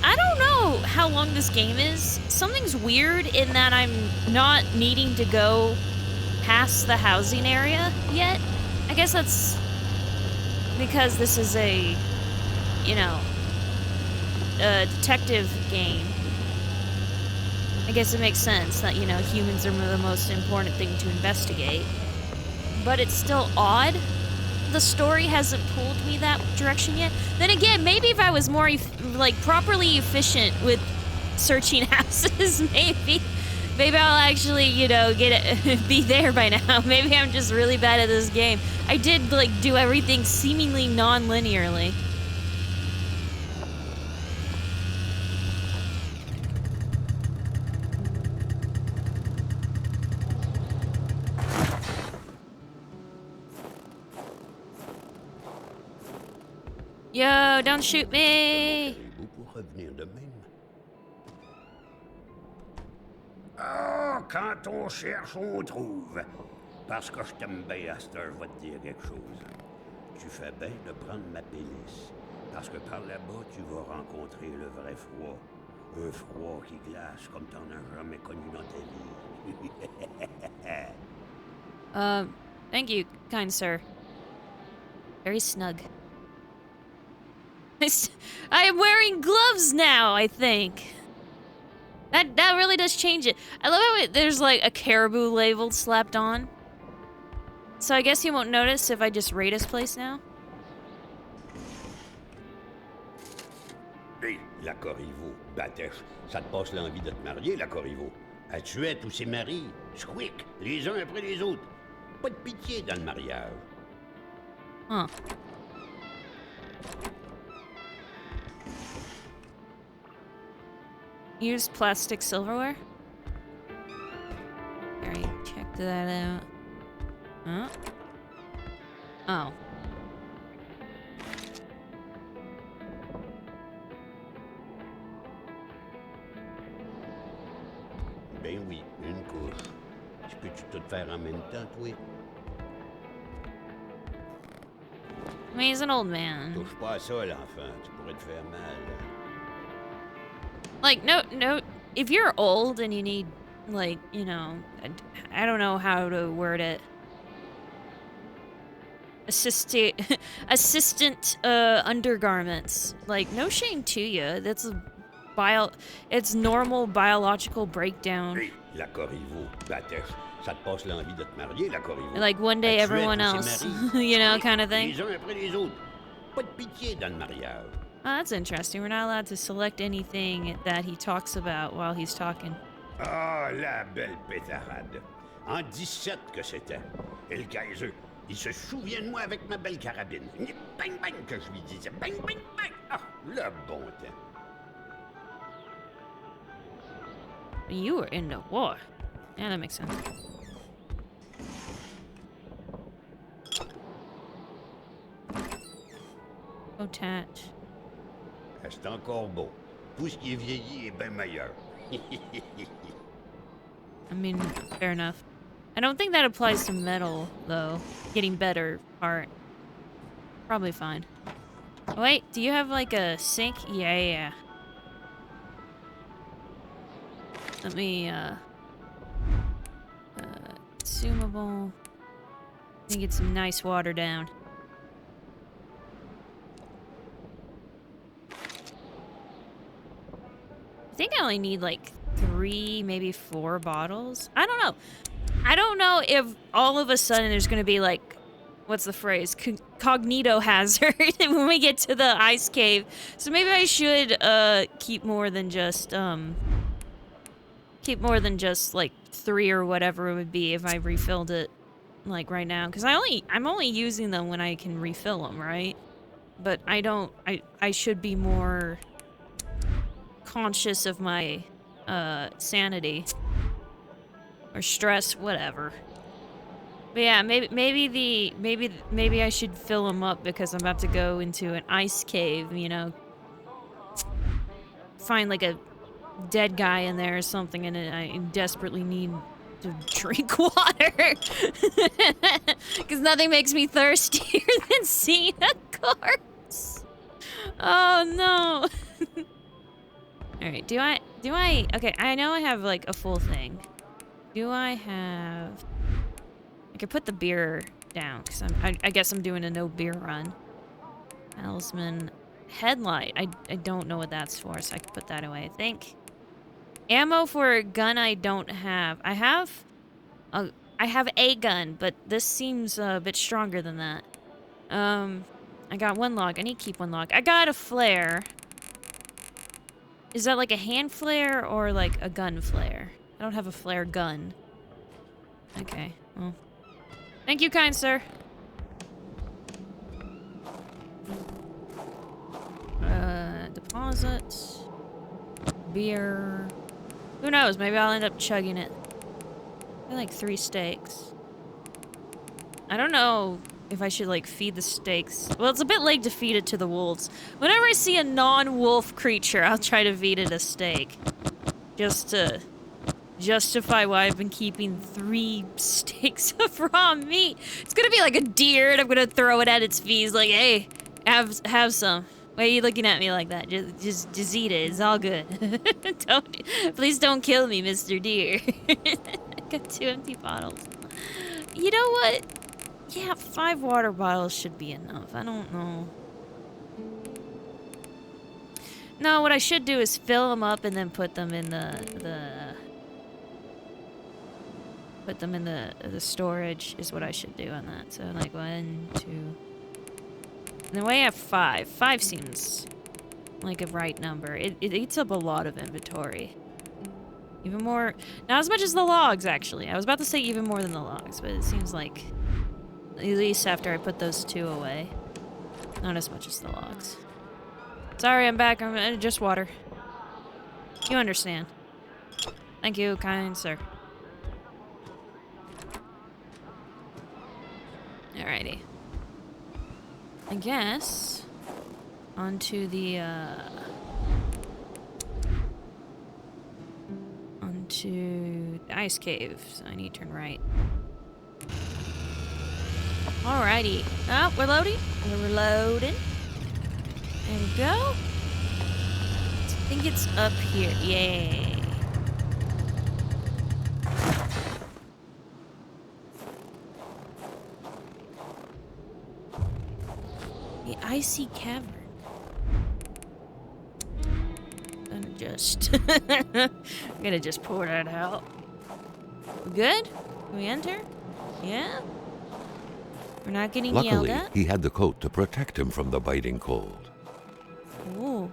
I don't know how long this game is. Something's weird in that I'm not needing to go past the housing area yet. I guess that's because this is a, you know, a detective game. I guess it makes sense that, you know, humans are the most important thing to investigate. But it's still odd. The story hasn't pulled me that direction yet. Then again, maybe if I was more, properly efficient with searching houses, maybe I'll actually, you know, be there by now. Maybe I'm just really bad at this game. I did, do everything seemingly non-linearly. Yo, don't shoot me! Pour revenir de même. Ah, quand on cherche, on trouve. Parce que je t'aime bien, à cette heure, je vais te dire quelque chose. Tu fais bien de prendre ma pénice. Parce que par là-bas, tu vas rencontrer le vrai froid. Un froid qui glace comme t'en as jamais connu dans ta vie. Thank you, kind sir. Very snug. I am wearing gloves now, I think. That really does change it. I love how there's like a caribou label slapped on. So I guess he won't notice if I just raid his place now. Hé, la Corriveau, Batèche, ça te passe l'envie de te marier, la Corriveau. À tuer tous ses maris, squick, les uns après les autres. Pas de pitié dans le mariage. Huh. Use plastic silverware? Alright, check that out. Huh? Oh. Ben oui, une couche. Tu peux-tu tout faire en même temps, toi? I mean, he's an old man. Touche pas à ça, l'enfant. Tu pourrais te faire mal. Like, no, if you're old and you need, like, you know, I don't know how to word it. Assistant undergarments. Like, no shame to you. That's it's normal biological breakdown. Hey, la Corriveau, Batèche, ça te passe l'envie de te marier, la Corriveau. Like, one day everyone else, you know, kind of thing. Les uns après les autres. Pas de pitié dans le mariage. Oh, that's interesting. We're not allowed to select anything that he talks about while he's talking. Ah, la belle pétarade. En 17 que c'était. Et le Kaiser, il se souvient de moi avec ma belle carabine. Bang, bang, que je lui disais. Bang, bang, bang. Ah, le bon temps. You were in the war. Yeah, that makes sense. Attach. C'est encore beau. Tout ce qui est vieilli est bien meilleur. I mean, fair enough. I don't think that applies to metal, though. Getting better part. Probably fine. Oh, wait, do you have like a sink? Yeah. Let me, consumable. Let me get some nice water down. I think I only need like 3, maybe 4 bottles. I don't know. I don't know if all of a sudden there's gonna be like, what's the phrase? Cognito hazard when we get to the ice cave. So maybe I should keep more than just like 3 or whatever it would be if I refilled it like right now. Because I'm only using them when I can refill them, right? But I should be more conscious of my sanity. Or stress, whatever. But yeah, maybe I should fill them up because I'm about to go into an ice cave, you know. Find like a dead guy in there or something, and I desperately need to drink water. Because nothing makes me thirstier than seeing a corpse. Oh no. Alright, do I, okay, I know I have like a full thing. Do I have, I could put the beer down, because I guess I'm doing a no beer run. Talisman. Headlight. I don't know what that's for, so I can put that away, I think. Ammo for a gun I don't have. I have a gun, but this seems a bit stronger than that. I got one log. I need to keep one log. I got a flare. Is that like a hand flare or like a gun flare? I don't have a flare gun. Okay, well. Thank you, kind sir. Deposit. Beer. Who knows? Maybe I'll end up chugging it. I like 3 steaks. I don't know if I should, like, feed the steaks. Well, it's a bit late to feed it to the wolves. Whenever I see a non-wolf creature, I'll try to feed it a steak. Just to justify why I've been keeping 3 steaks of raw meat. It's gonna be like a deer, and I'm gonna throw it at its feet. Like, hey, have some. Why are you looking at me like that? Just eat it. It's all good. Please don't kill me, Mr. Deer. I got 2 empty bottles. You know what? Yeah, 5 water bottles should be enough. I don't know. No, what I should do is fill them up and then put them in the storage is what I should do on that. So like 1, 2. And then we have 5. 5 seems like a right number. It eats up a lot of inventory. Even more, not as much as the logs actually. I was about to say even more than the logs, but it seems like at least after I put those 2 away, not as much as the logs. Sorry, I'm back. I'm just water. You understand. Thank you, kind sir. Alrighty. I guess onto the ice cave. So I need to turn right. Alrighty. Oh, we're loading. We're loading. There we go. I think it's up here. Yay. The icy cavern. I'm gonna just pour that out. We good? Can we enter? Yeah? We're not getting yelled Luckily, at? he had the coat to protect him from the biting cold. Ooh.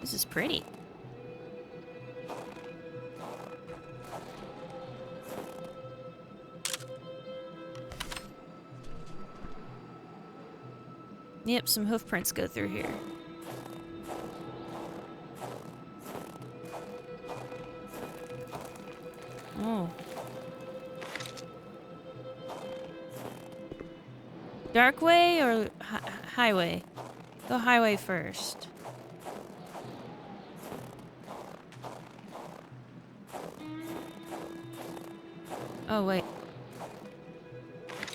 This is pretty. Yep, some hoof prints go through here. Oh. Dark way or highway? Go highway first. Oh, wait.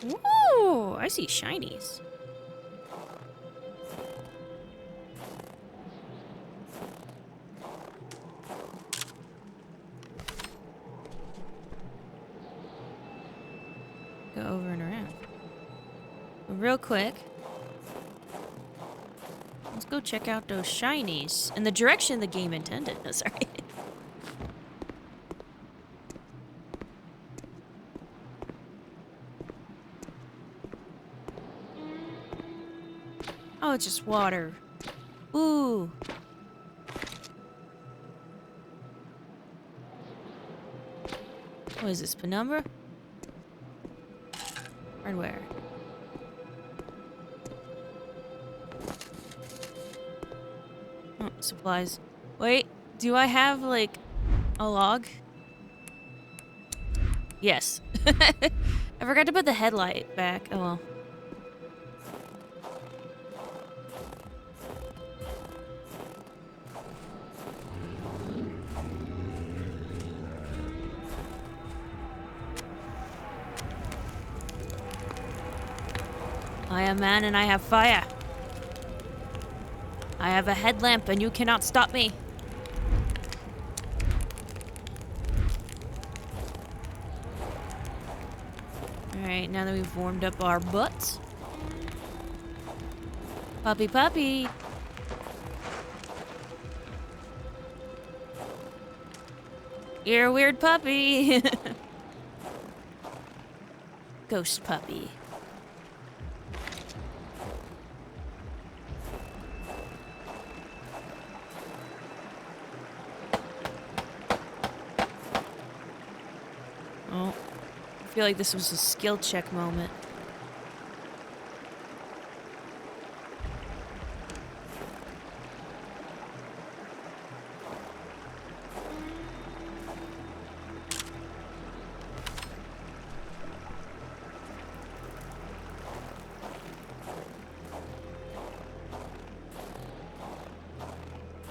Whoa! I see shinies. Go over and around. Real quick. Let's go check out those shinies in the direction the game intended. No, sorry. Oh, it's just water. Ooh. What is this, penumbra? Hardware. Oh, supplies. Wait, do I have, like, a log? Yes. I forgot to put the headlight back. Oh well. I am man and I have fire. I have a headlamp and you cannot stop me. Alright, now that we've warmed up our butts. Puppy, puppy. You're a weird puppy. Ghost puppy. Oh, I feel like this was a skill check moment.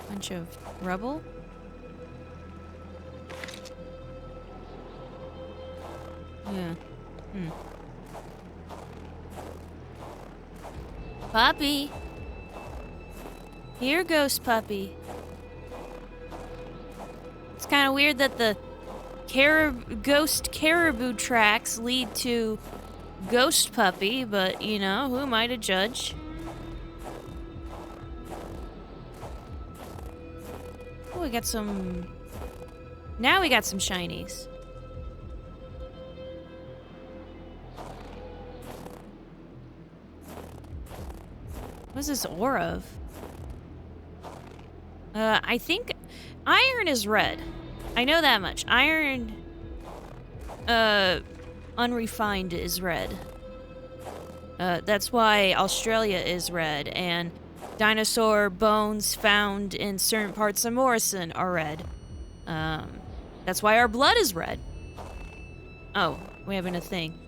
Bunch of rubble. Yeah. Puppy. Here, ghost puppy. It's kind of weird that the ghost caribou tracks lead to ghost puppy, but you know, who am I to judge? Oh, we got some. Now we got some shinies. What's this ore of? I think iron is red. I know that much. Iron, unrefined is red. That's why Australia is red, and dinosaur bones found in certain parts of Morrison are red. That's why our blood is red. Oh, we having a thing.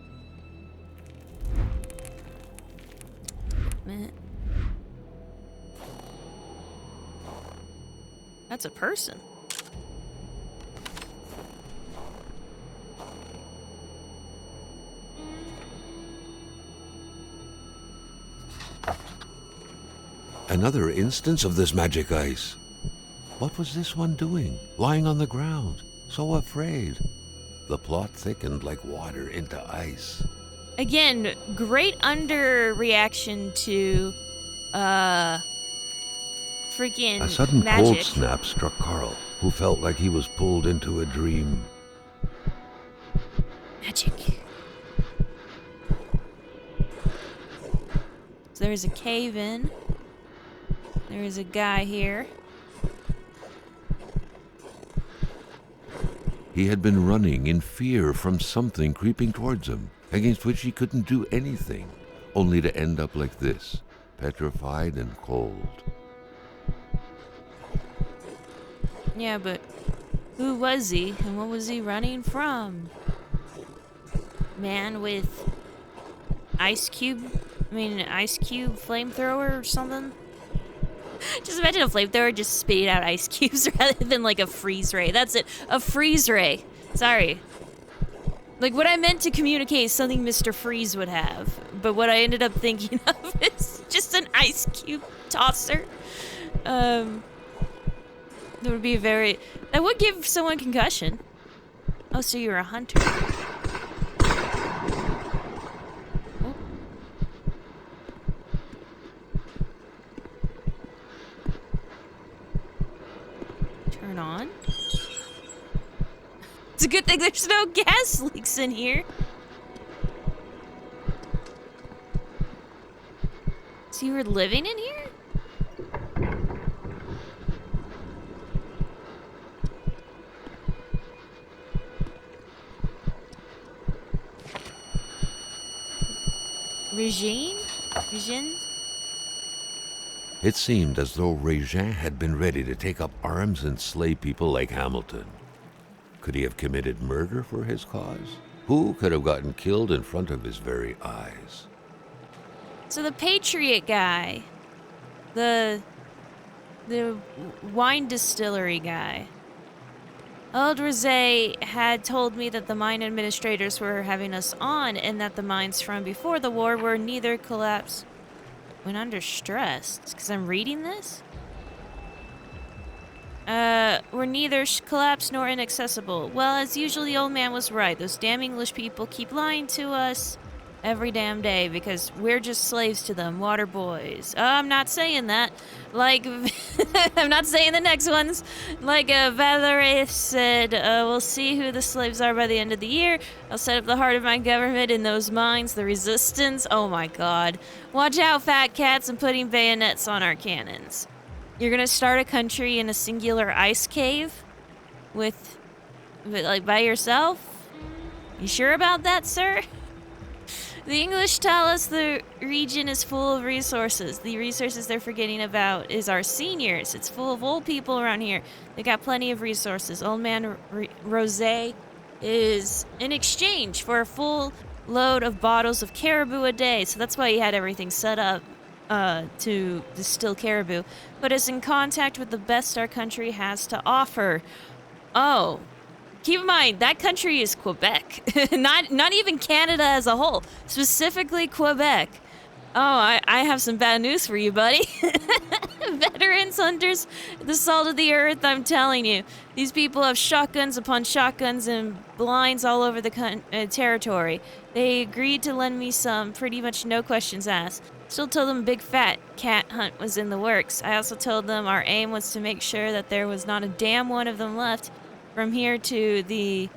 That's a person. Another instance of this magic ice. What was this one doing, lying on the ground, so afraid? The plot thickened like water into ice. Again, great underreaction to, freaking A sudden magic. cold snap struck Carl, who felt like he was pulled into a dream. Magic. So there's a cave in. There is a guy here. He had been running in fear from something creeping towards him, against which he couldn't do anything, only to end up like this, petrified and cold. Yeah, but who was he and what was he running from? Man with ice cube flamethrower or something? Just imagine a flamethrower just spitting out ice cubes rather than like a freeze ray. That's it. A freeze ray. Sorry. Like what I meant to communicate is something Mr. Freeze would have. But what I ended up thinking of is just an ice cube tosser. That would give someone concussion. Oh, so you're a hunter. Oh. Turn on. It's a good thing there's no gas leaks in here. So you were living in here? Regine? Regine? It seemed as though Regin had been ready to take up arms and slay people like Hamilton. Could he have committed murder for his cause? Who could have gotten killed in front of his very eyes? So the Patriot guy, the wine distillery guy, Old Rosé had told me that the mine administrators were having us on and that the mines from before the war were neither collapsed when under stress. Because I'm reading this? Were neither collapsed nor inaccessible. Well, as usual, the old man was right. Those damn English people keep lying to us every damn day because we're just slaves to them, water boys. Oh, I'm not saying that. Like, I'm not saying the next ones. Like Valerie said, we'll see who the slaves are by the end of the year. I'll set up the heart of my government in those mines, the resistance. Oh my god. Watch out, fat cats, and putting bayonets on our cannons. You're gonna start a country in a singular ice cave? Like, by yourself? You sure about that, sir? The English tell us the region is full of resources. The resources they're forgetting about is our seniors. It's full of old people around here. They got plenty of resources. Old man Rosé is in exchange for a full load of bottles of caribou a day. So that's why he had everything set up to distill caribou. Put us in contact with the best our country has to offer. Oh. Keep in mind, that country is Quebec. not even Canada as a whole. Specifically Quebec. Oh, I have some bad news for you, buddy. Veterans, hunters, the salt of the earth, I'm telling you. These people have shotguns upon shotguns and blinds all over the territory. They agreed to lend me some, pretty much no questions asked. Still told them a big fat cat hunt was in the works. I also told them our aim was to make sure that there was not a damn one of them left from here to the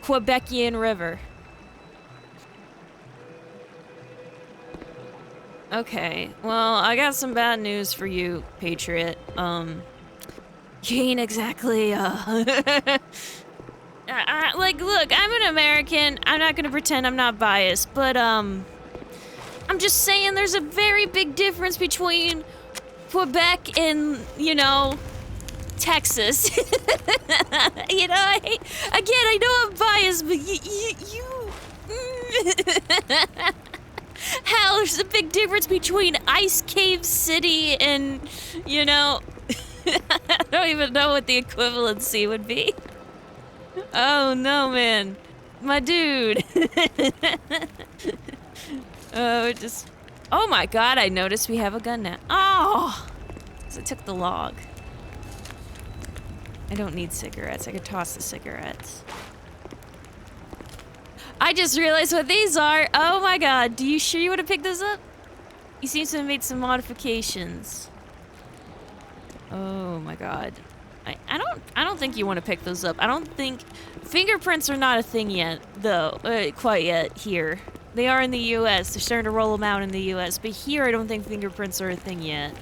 Quebecian River. Okay, well, I got some bad news for you, Patriot. You ain't exactly, like, look, I'm an American. I'm not gonna pretend I'm not biased, but, I'm just saying there's a very big difference between Quebec and, you know, Texas. You know, I know I'm biased, but hell, there's a big difference between Ice Cave City and, you know, I don't even know what the equivalency would be. Oh no, man. My dude. Oh my god, I noticed we have a gun now. Oh! So I took the log. I don't need cigarettes. I could toss the cigarettes. I just realized what these are. Oh my god. Do you sure you want to pick those up? He seems to have made some modifications. Oh my god. I don't think you want to pick those up. I don't think fingerprints are not a thing yet, though. Quite yet here. They are in the US. They're starting to roll them out in the US, but here I don't think fingerprints are a thing yet.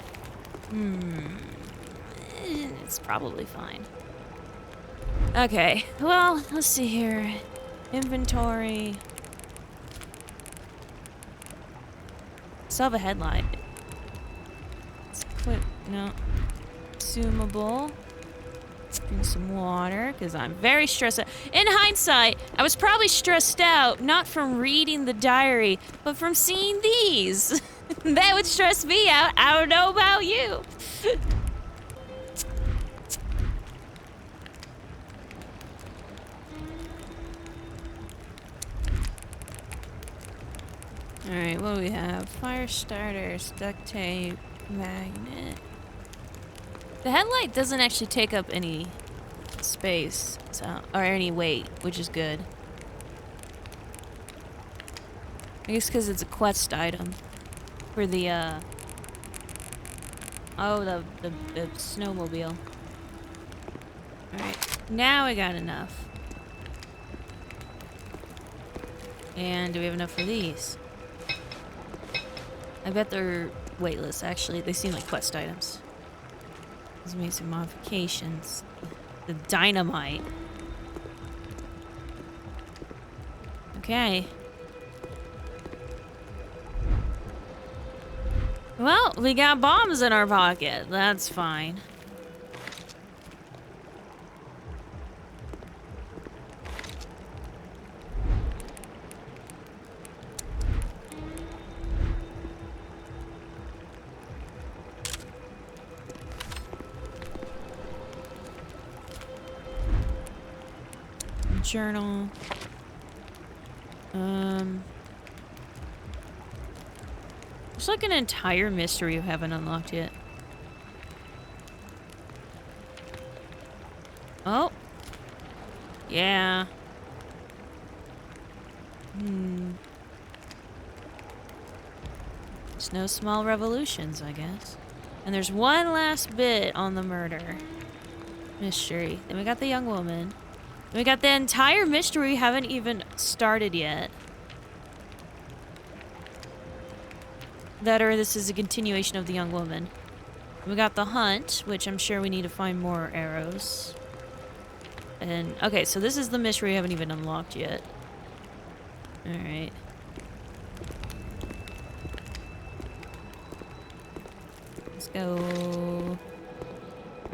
It's probably fine. Okay, well, let's see here. Inventory. Still have a headlight. Let's quit. No. Consumable. Drink some water, because I'm very stressed out. In hindsight, I was probably stressed out, not from reading the diary, but from seeing these. That would stress me out. I don't know about you. Alright, what do we have? Fire starters, duct tape, magnet. The headlight doesn't actually take up any space, so, or any weight, which is good. I guess because it's a quest item for the, oh, the snowmobile. Alright, now I got enough. And do we have enough for these? I bet they're weightless, actually. They seem like quest items. Let's make some modifications. The dynamite. Okay. Well, we got bombs in our pocket. That's fine. Journal. There's like an entire mystery you haven't unlocked yet. Oh. Yeah. It's no small revolutions, I guess. And there's one last bit on the murder mystery. Then we got the young woman. We got the entire mystery we haven't even started yet. This is a continuation of the young woman. We got the hunt, which I'm sure we need to find more arrows. And, okay, so this is the mystery we haven't even unlocked yet. Alright. Let's go.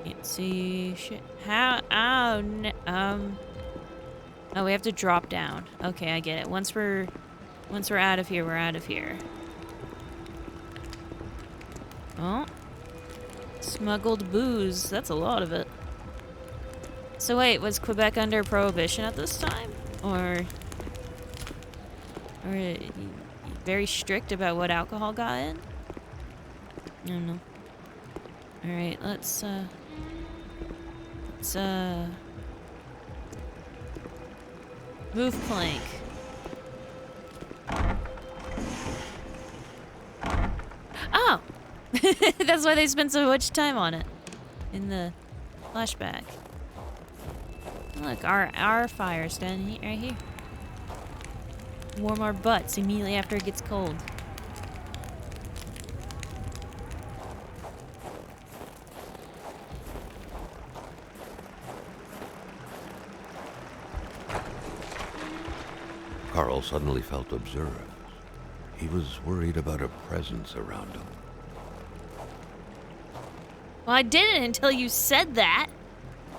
Can't see shit. How? Oh, no, oh, we have to drop down. Okay, I get it. Once we're out of here, we're out of here. Oh. Smuggled booze. That's a lot of it. So wait, was Quebec under prohibition at this time? Or very strict about what alcohol got in? I don't know. Alright, let's move plank. Oh! That's why they spent so much time on it. In the flashback. Look, our fire's standing right here. Warm our butts immediately after it gets cold. Carl suddenly felt observed. He was worried about a presence around him. Well, I didn't until you said that,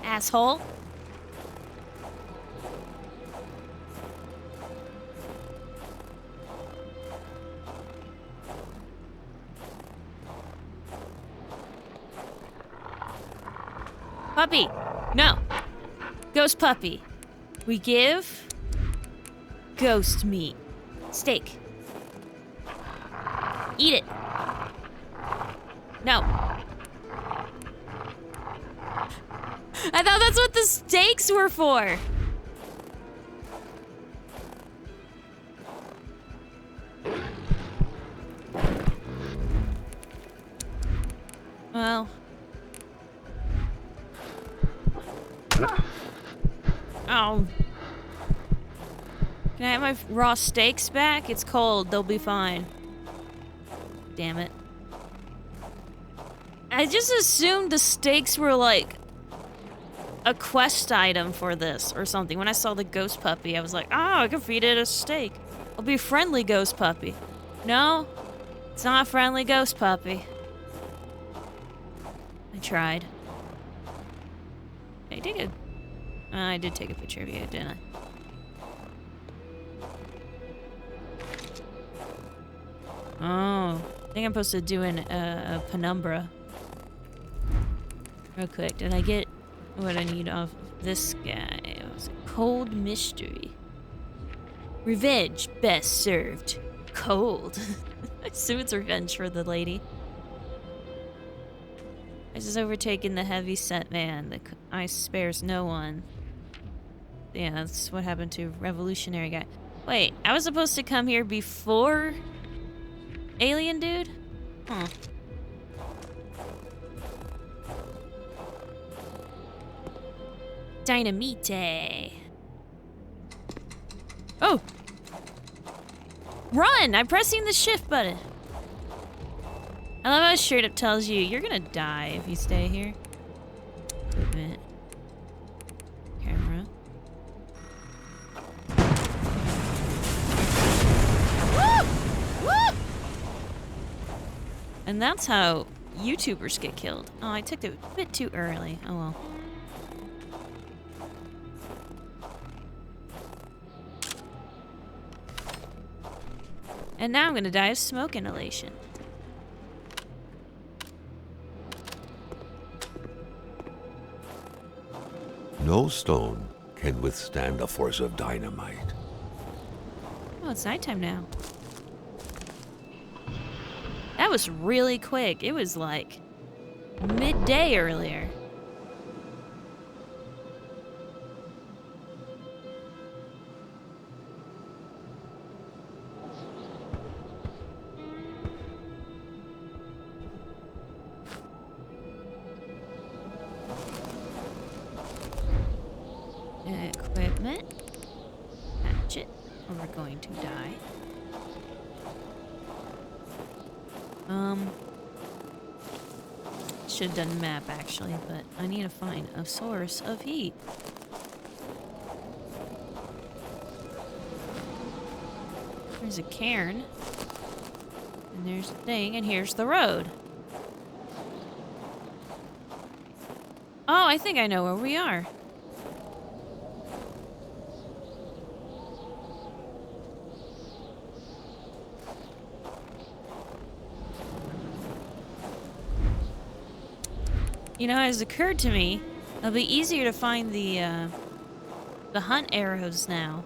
asshole. Puppy. No. Ghost puppy. We give ghost meat. Steak. Eat it. No. I thought that's what the steaks were for. Well. Oh. Can I have my raw steaks back? It's cold. They'll be fine. Damn it. I just assumed the steaks were like a quest item for this or something. When I saw the ghost puppy, I was like, oh, I can feed it a steak. I'll be a friendly ghost puppy. No, it's not a friendly ghost puppy. I tried. I did it. I did take a picture of you, didn't I? Oh, I think I'm supposed to do a penumbra. Real quick, did I get what I need off this guy? It was a cold mystery. Revenge best served cold. I assume it's revenge for the lady. Ice has overtaken the heavy set man. The ice spares no one. Yeah, that's what happened to revolutionary guy. Wait, I was supposed to come here before alien dude? Huh. Dynamite. Oh! Run! I'm pressing the shift button. I love how it straight up tells you you're gonna die if you stay here. Equipment. Camera. Woo! Woo! And that's how YouTubers get killed. Oh, I took it a bit too early. Oh well. And now I'm gonna die of smoke inhalation. No stone can withstand the force of dynamite. Oh, it's nighttime now. That was really quick. It was like midday earlier. Equipment. Hatchet, or we're going to die. Should have done the map actually, but I need to find a source of heat. There's a cairn. And there's a thing, and here's the road. Oh, I think I know where we are. You know, it has occurred to me, it'll be easier to find the hunt arrows now.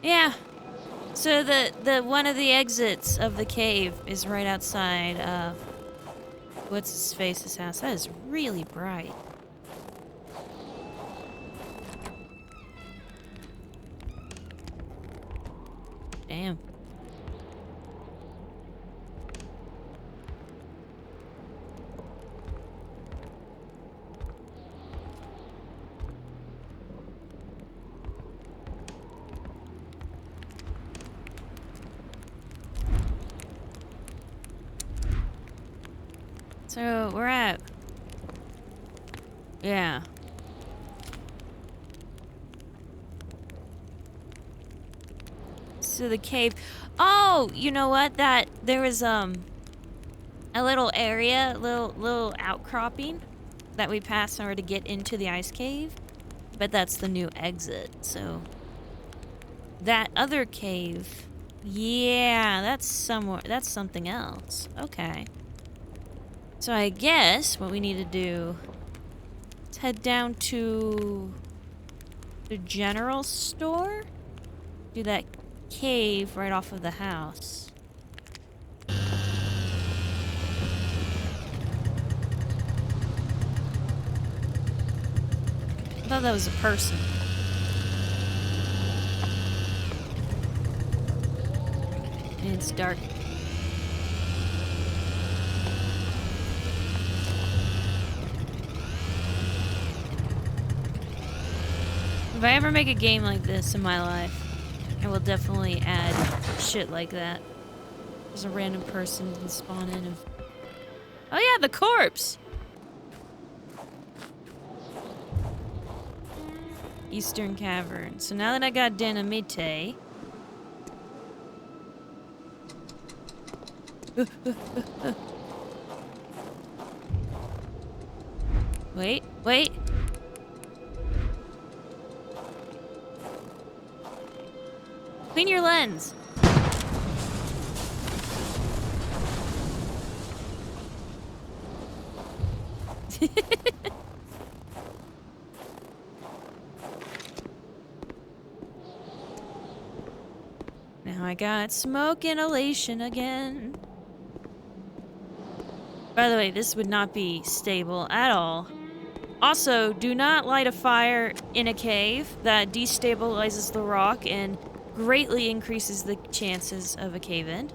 Yeah. So the one of the exits of the cave is right outside of what's his face's house. That is really bright. Damn. So, we're at... Yeah. To the cave. Oh, you know what? That there was a little area, little outcropping that we passed in order to get into the ice cave. But that's the new exit. So that other cave, yeah, that's somewhere. That's something else. Okay. So I guess what we need to do is head down to the general store. Do that cave right off of the house. I thought that was a person. And it's dark. If I ever make a game like this in my life, I will definitely add shit like that. There's a random person can spawn in and... Oh yeah, the corpse! Eastern Cavern. So now that I got Atamipek... Wait, wait! Clean your lens. Now I got smoke inhalation again. By the way, this would not be stable at all. Also, do not light a fire in a cave. That destabilizes the rock and greatly increases the chances of a cave-in.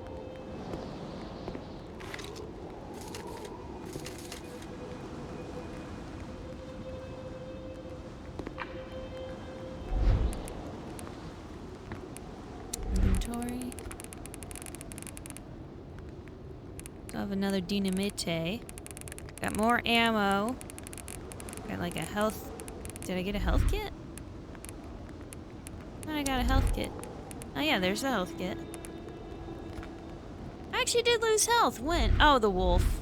Inventory. So I have another Atamipek. Got more ammo. Got like a health... Did I get a health kit? I got a health kit. Oh yeah, there's the health kit. I actually did lose health. When? Oh, the wolf.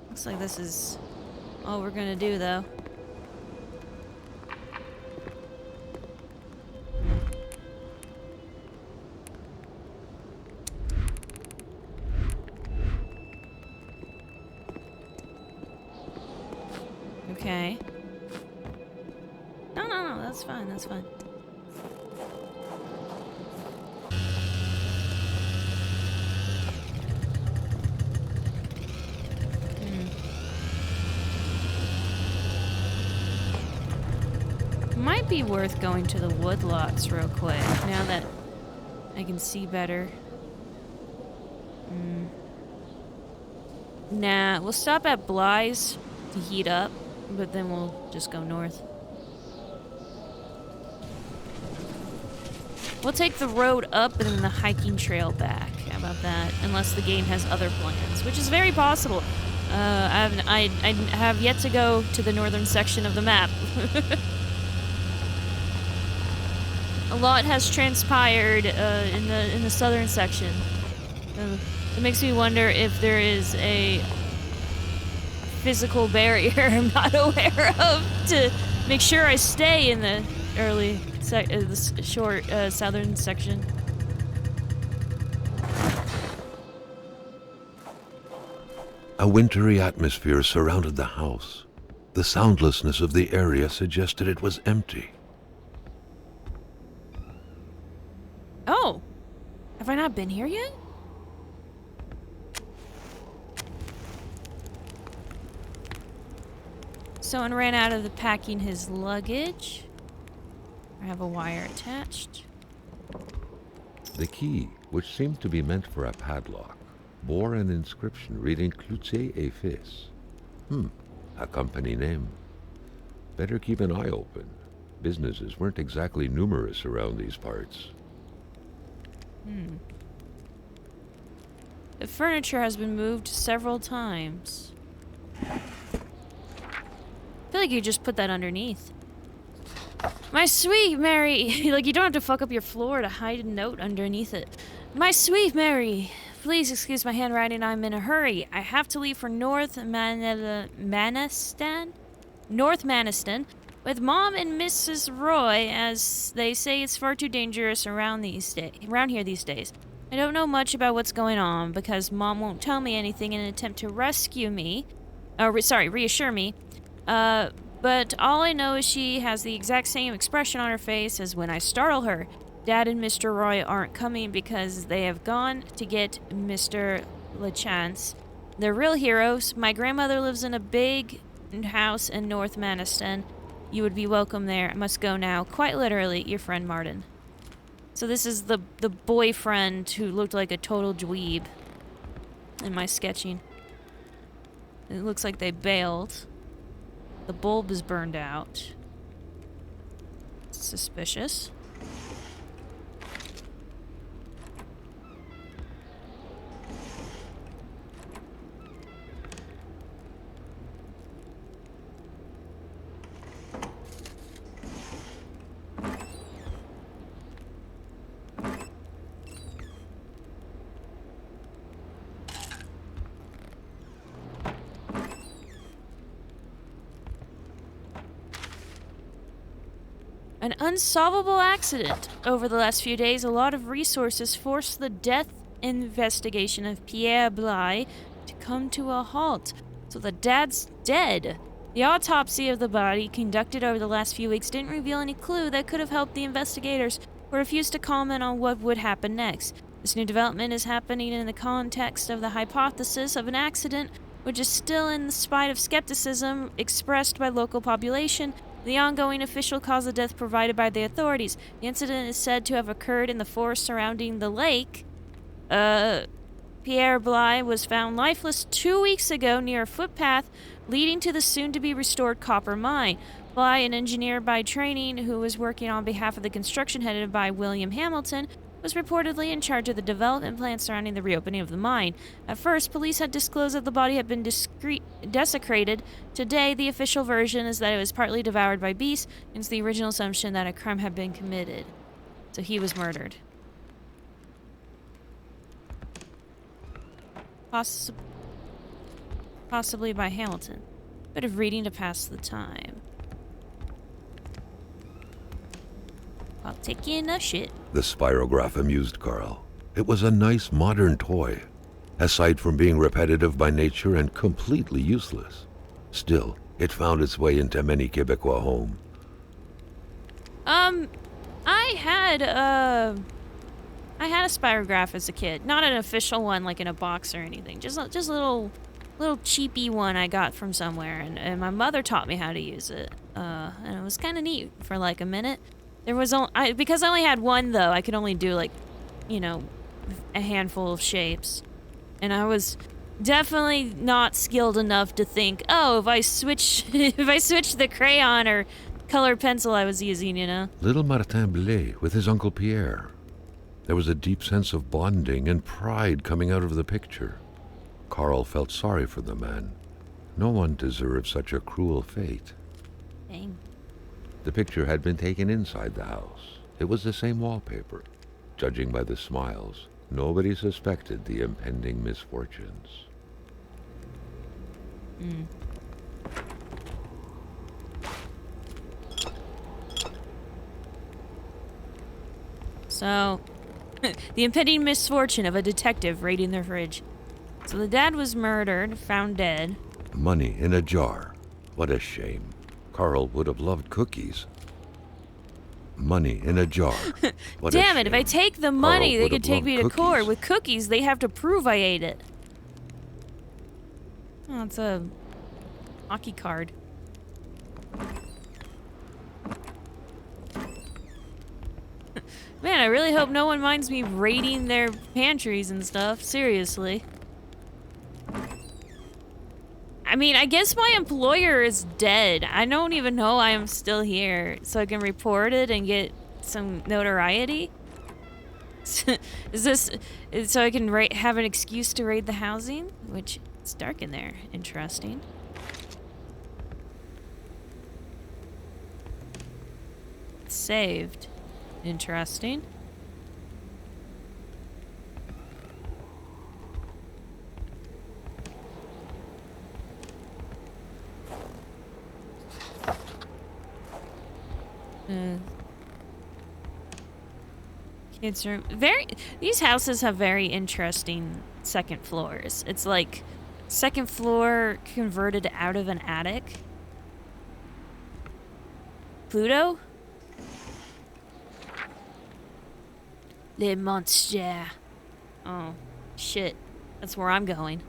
Looks like this is all we're gonna do, though. Okay. No, that's fine, that's fine. Might be worth going to the woodlots real quick, now that I can see better. Nah, we'll stop at Bly's to heat up, but then we'll just go north. We'll take the road up and then the hiking trail back. How about that? Unless the game has other plans, which is very possible. I have yet to go to the northern section of the map. A lot has transpired in the southern section. It makes me wonder if there is a physical barrier I'm not aware of to make sure I stay in the short southern section. A wintry atmosphere surrounded the house. The soundlessness of the area suggested it was empty. Oh! Have I not been here yet? Someone ran out of the packing his luggage. I have a wire attached. The key, which seemed to be meant for a padlock, bore an inscription reading Cloutier et Fils. A company name. Better keep an eye open. Businesses weren't exactly numerous around these parts. The furniture has been moved several times. I feel like you just put that underneath. My sweet Mary! Like, you don't have to fuck up your floor to hide a note underneath it. My sweet Mary! Please excuse my handwriting, I'm in a hurry. I have to leave for North Manistan? North Maniston with Mom and Mrs. Roy, as they say it's far too dangerous around here these days. I don't know much about what's going on because Mom won't tell me anything in an attempt to reassure me. But all I know is she has the exact same expression on her face as when I startle her. Dad and Mr. Roy aren't coming because they have gone to get Mr. LeChance. They're real heroes. My grandmother lives in a big house in North Maniston. You would be welcome there. I must go now. Quite literally, your friend Martin. So this is the boyfriend who looked like a total dweeb in my sketching. It looks like they bailed. The bulb is burned out. Suspicious. An unsolvable accident. Over the last few days, a lot of resources forced the death investigation of Pierre Bly to come to a halt. So the dad's dead. The autopsy of the body conducted over the last few weeks didn't reveal any clue that could have helped the investigators, who refused to comment on what would happen next. This new development is happening in the context of the hypothesis of an accident, which is still in spite of skepticism expressed by local population. The ongoing official cause of death provided by the authorities. The incident is said to have occurred in the forest surrounding the lake. Pierre Bly was found lifeless 2 weeks ago near a footpath leading to the soon-to-be-restored copper mine. Bly, an engineer by training who was working on behalf of the construction headed by William Hamilton, was reportedly in charge of the development plan surrounding the reopening of the mine. At first, police had disclosed that the body had been desecrated. Today, the official version is that it was partly devoured by beasts, hence the original assumption that a crime had been committed. So he was murdered. Possibly by Hamilton. Bit of reading to pass the time. I'll take in a shit. The spirograph amused Carl. It was a nice modern toy, aside from being repetitive by nature and completely useless. Still, it found its way into many Quebecois homes. I had a spirograph as a kid. Not an official one, like in a box or anything. Just a little cheapy one I got from somewhere, and my mother taught me how to use it. And it was kind of neat for like a minute. There was because I only had one though. I could only do like, you know, a handful of shapes, and I was definitely not skilled enough to think, oh, if I switch the crayon or colored pencil I was using, you know. Little Martin Blais with his Uncle Pierre. There was a deep sense of bonding and pride coming out of the picture. Carl felt sorry for the man. No one deserved such a cruel fate. Dang. The picture had been taken inside the house. It was the same wallpaper. Judging by the smiles, nobody suspected the impending misfortunes. So, the impending misfortune of a detective raiding their fridge. So the dad was murdered, found dead. Money in a jar. What a shame. Carl would have loved cookies. Money in a jar. What Damn a it, if I shame. take the money, Carl they would could have take me loved to court. cookies. With cookies, they have to prove I ate it. Oh, it's a hockey card. Man, I really hope no one minds me raiding their pantries and stuff. Seriously. I mean, I guess my employer is dead. I don't even know I am still here, so I can report it and get some notoriety. Is this so I can have an excuse to raid the housing? Which, it's dark in there. Interesting. It's saved. Interesting. Kids room. These houses have very interesting second floors. It's like second floor converted out of an attic. Pluto? Le Monster. Oh, shit. That's where I'm going.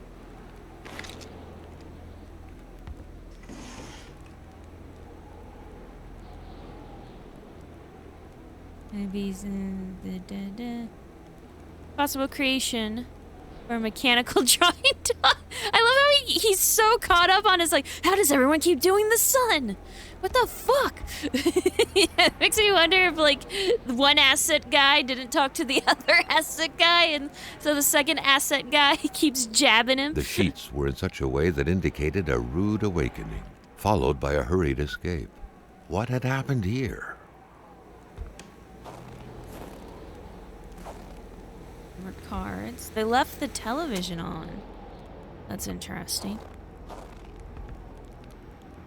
Maybe possible creation for a mechanical drawing dog. I love how he's so caught up on his like, how does everyone keep doing the sun? What the fuck? Yeah, it makes me wonder if like one asset guy didn't talk to the other asset guy, and so the second asset guy keeps jabbing him. The sheets were in such a way that indicated a rude awakening, followed by a hurried escape. What had happened here? More cards. They left the television on. That's interesting.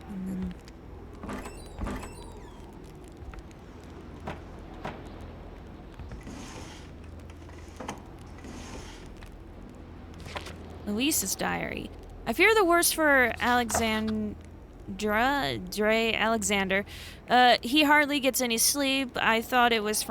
And then Luis's diary. I fear the worst for Alexander. He hardly gets any sleep. I thought it was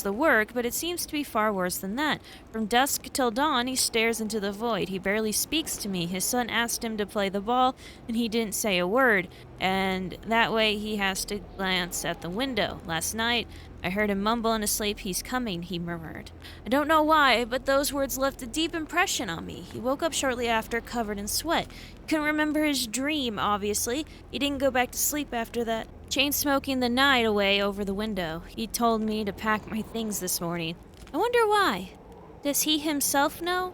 the work, but it seems to be far worse than that. From dusk till dawn, he stares into the void. He barely speaks to me. His son asked him to play the ball, and he didn't say a word. and that way he has to glance at the window. Last night, I heard him mumble in his sleep, "He's coming," he murmured. I don't know why, but those words left a deep impression on me. He woke up shortly after, covered in sweat. He couldn't remember his dream, obviously. He didn't go back to sleep after that. Chain smoking the night away over the window. He told me to pack my things this morning. I wonder why. Does he himself know?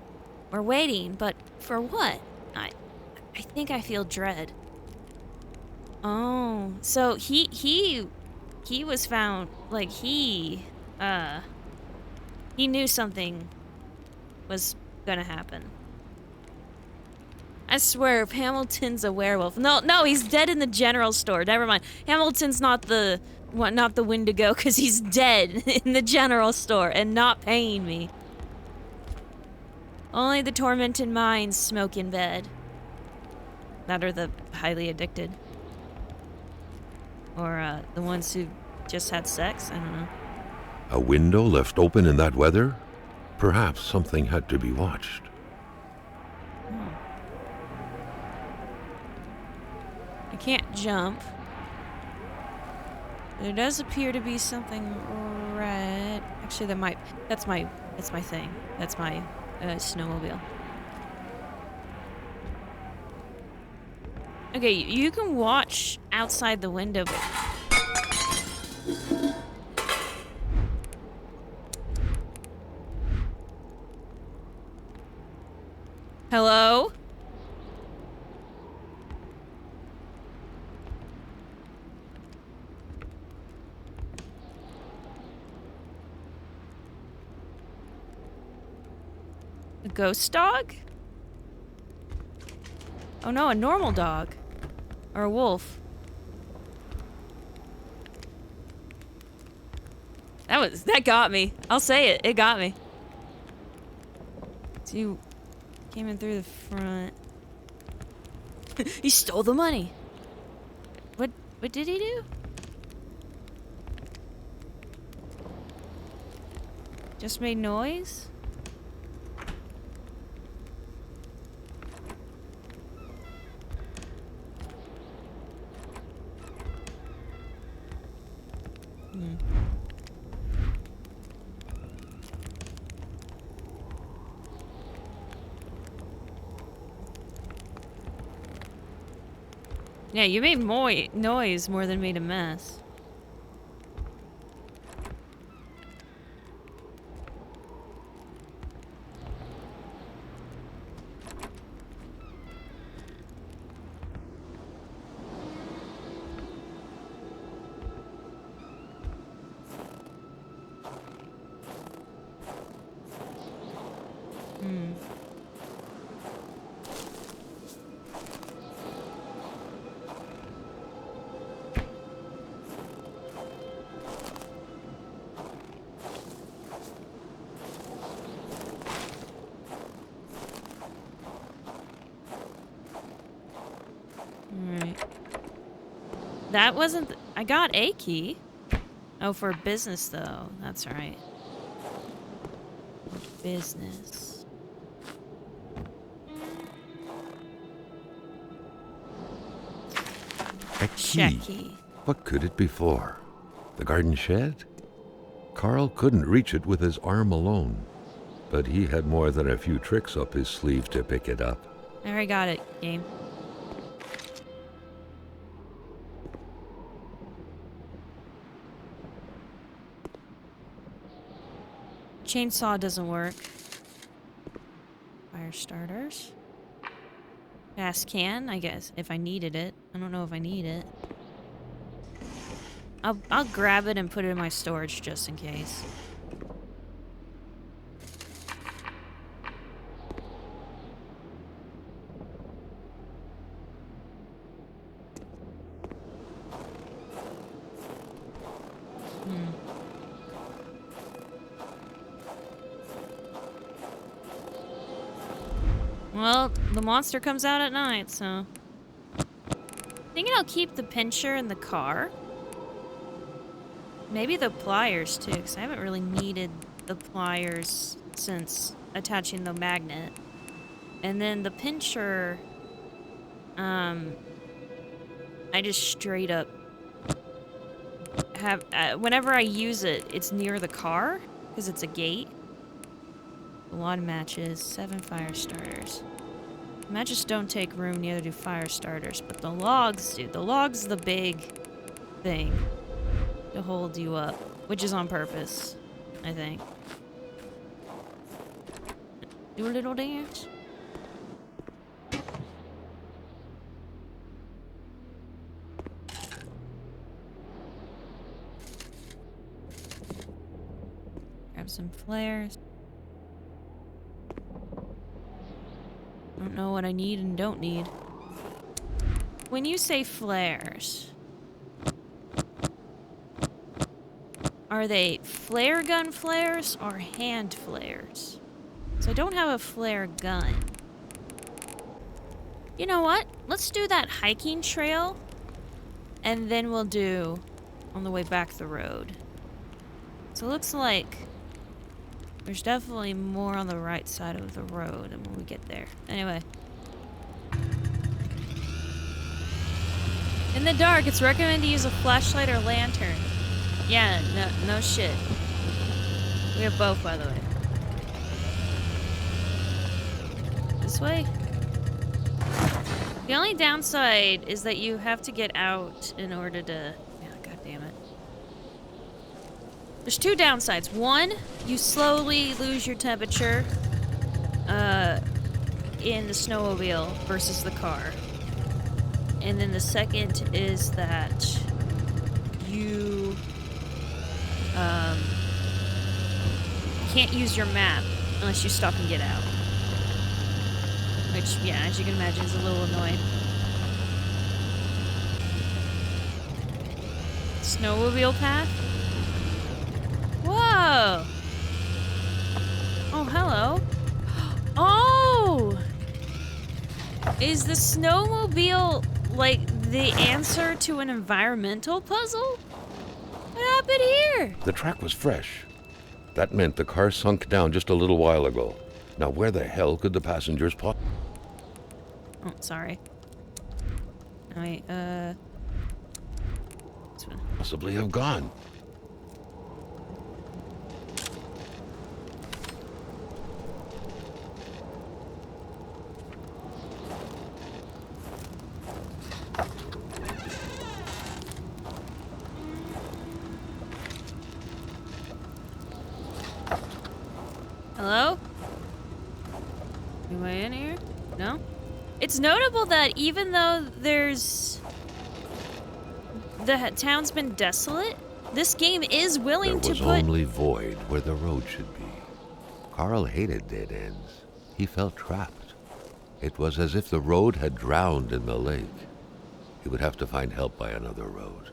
We're waiting, but for what? I think I feel dread. Oh, so he was found, like, he knew something was gonna happen. I swear, if Hamilton's a werewolf. No, he's dead in the general store. Never mind. Hamilton's not the Wendigo, because he's dead in the general store and not paying me. Only the tormented minds smoke in bed. That are the highly addicted. Or the ones who just had sex? I don't know. A window left open in that weather? Perhaps something had to be watched. I can't jump. There does appear to be something red. Actually, that's my thing. That's my snowmobile. Okay, you can watch outside the window, but... Hello? A ghost dog? Oh no, a normal dog. Or a wolf. That got me. I'll say it. It got me. So you came in through the front. He stole the money. What did he do? Just made noise? Yeah, you made noise more than made a mess. That wasn't... I got a key. Oh, for business, though. That's right. Business. A key? Key. What could it be for? The garden shed? Carl couldn't reach it with his arm alone, but he had more than a few tricks up his sleeve to pick it up. I already got it, game. Chainsaw doesn't work. Fire starters. Gas can, I guess, if I needed it. I don't know if I need it. I'll grab it and put it in my storage just in case. Well, the monster comes out at night, so... Thinking I'll keep the pincher in the car. Maybe the pliers, too, because I haven't really needed the pliers since attaching the magnet. And then the pincher... I just straight up have, whenever I use it, it's near the car, because it's a gate. A lot of matches, 7 fire starters. Matches don't take room, neither do fire starters, but the logs do. The log's the big thing to hold you up, which is on purpose, I think. Do a little dance. Grab some flares. Don't know what I need and don't need. When you say flares, are they flare gun flares or hand flares? So I don't have a flare gun. You know what? Let's do that hiking trail, and then we'll do on the way back the road. So it looks like there's definitely more on the right side of the road than when we get there. Anyway. In the dark, it's recommended to use a flashlight or lantern. Yeah, no shit. We have both, by the way. This way? The only downside is that you have to get out in order to... Yeah, god damn it. There's 2 downsides. One, you slowly lose your temperature in the snowmobile versus the car. And then the second is that you can't use your map unless you stop and get out. Which, yeah, as you can imagine, is a little annoying. Snowmobile path? Whoa! Oh, hello. Oh! Is the snowmobile, like, the answer to an environmental puzzle? What happened here? The track was fresh. That meant the car sunk down just a little while ago. Now where the hell could the passengers pop? Oh, sorry. Wait, this one. Possibly have gone. Hello? Anybody in here? No? It's notable that even though the town's been desolate, this game is willing to put... There was only void where the road should be. Carl hated dead ends. He felt trapped. It was as if the road had drowned in the lake. He would have to find help by another road.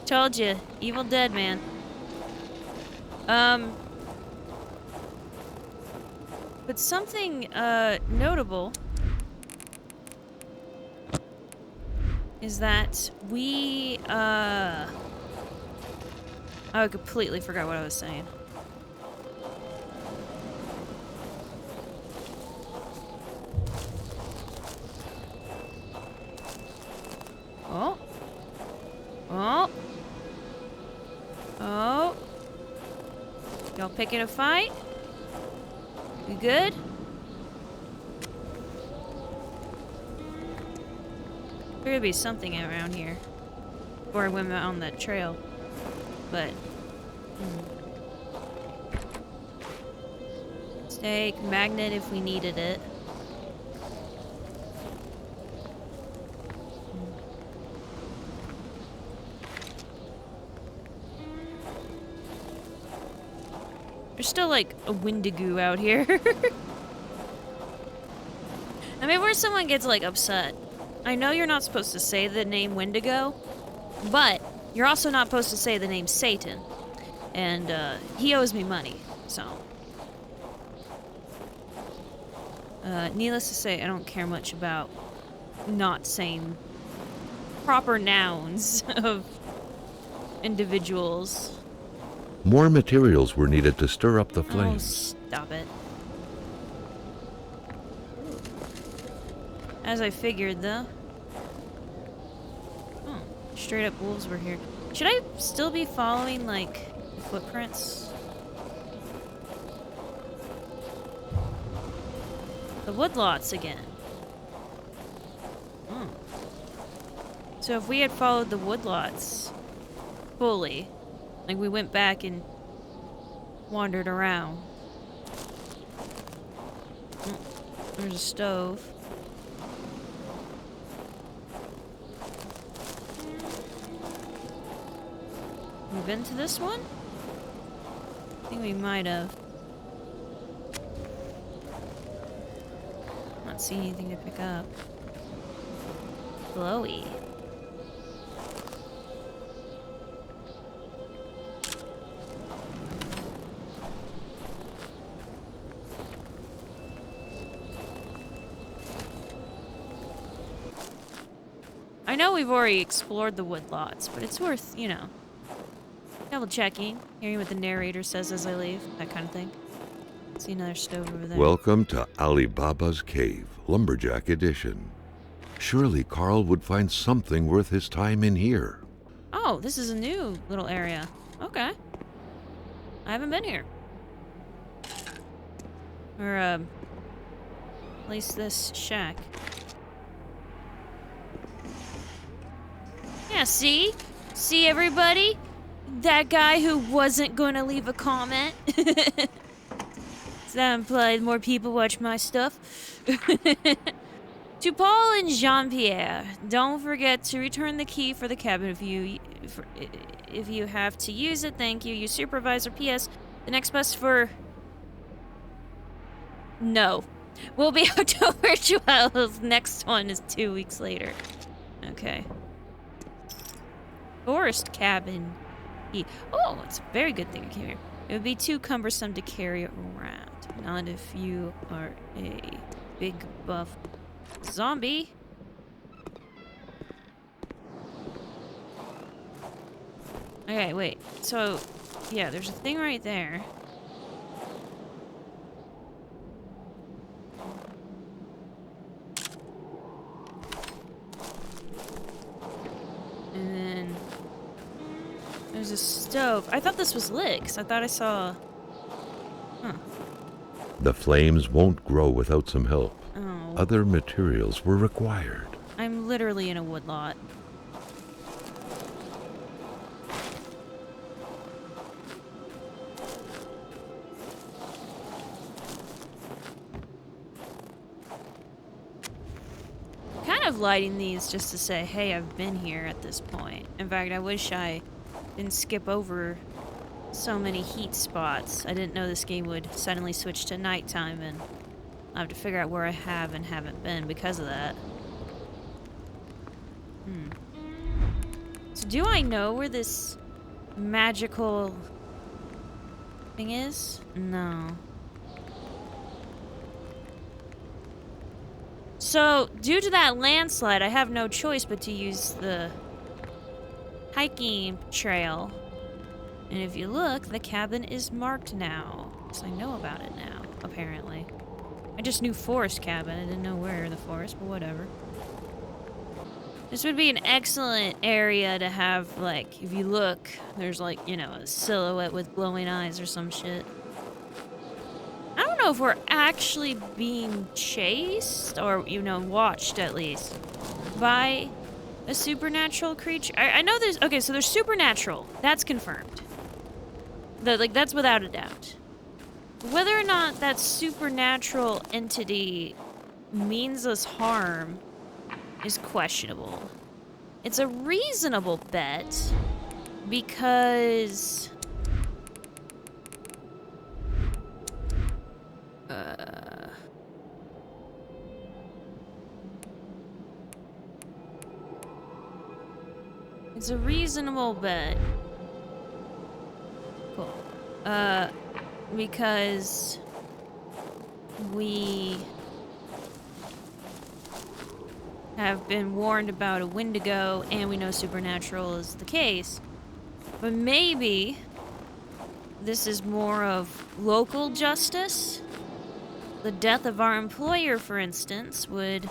Told you, Evil Dead, man. But something notable is that we I completely forgot what I was saying. Oh. Oh. Oh. Y'all picking a fight? You good? There could be something around here. Before I went on that trail. But... Steak, magnet if we needed it. There's still, like, a Wendigo out here. I mean, where someone gets, like, upset. I know you're not supposed to say the name Wendigo, but you're also not supposed to say the name Satan. And, he owes me money, so. Needless to say, I don't care much about not saying proper nouns of individuals. More materials were needed to stir up the flames. Oh, stop it. As I figured, though. straight up wolves were here. Should I still be following, like, the footprints? The woodlots again. Hmm. So if we had followed the woodlots fully, like we went back and wandered around. There's a stove. We've been to this one? I think we might have. Not seeing anything to pick up. Glowy. I know we've already explored the woodlots, but it's worth, you know, double checking, hearing what the narrator says as I leave, that kind of thing. See another stove over there. Welcome to Alibaba's Cave, Lumberjack Edition. Surely Carl would find something worth his time in here. Oh, this is a new little area. Okay. I haven't been here. Or, place this shack. Yeah, see? See, everybody? That guy who wasn't gonna leave a comment. Does that imply more people watch my stuff? To Paul and Jean-Pierre, don't forget to return the key for the cabin if you have to use it. Thank you. Your supervisor. P.S. The next bus for... No. Will be October 12th. Next one is 2 weeks later. Okay. Forest cabin. Oh, it's a very good thing I came here. It would be too cumbersome to carry around. Not if you are a big buff zombie. Okay, wait. So, yeah, there's a thing right there. And then there's a stove. I thought this was lit, 'cause I thought I saw... Huh. The flames won't grow without some help. Oh. Other materials were required. I'm literally in a woodlot. Kind of lighting these just to say, hey, I've been here at this point. In fact, I wish I didn't skip over so many heat spots. I didn't know this game would suddenly switch to nighttime, and I'll have to figure out where I have and haven't been because of that. So do I know where this magical thing is? No. So, due to that landslide, I have no choice but to use the hiking trail. And if you look, the cabin is marked now. So I know about it now, apparently. I just knew forest cabin. I didn't know where in the forest, but whatever. This would be an excellent area to have, like, if you look, there's like, you know, a silhouette with glowing eyes or some shit. I don't know if we're actually being chased, or, you know, watched at least, by a supernatural creature. I know there's, okay, so there's supernatural. That's confirmed. Like, that's without a doubt. Whether or not that supernatural entity means us harm is questionable. It's a reasonable bet because... It's a reasonable bet. Cool. Because we have been warned about a Wendigo, and we know supernatural is the case. But maybe this is more of local justice. The death of our employer, for instance, would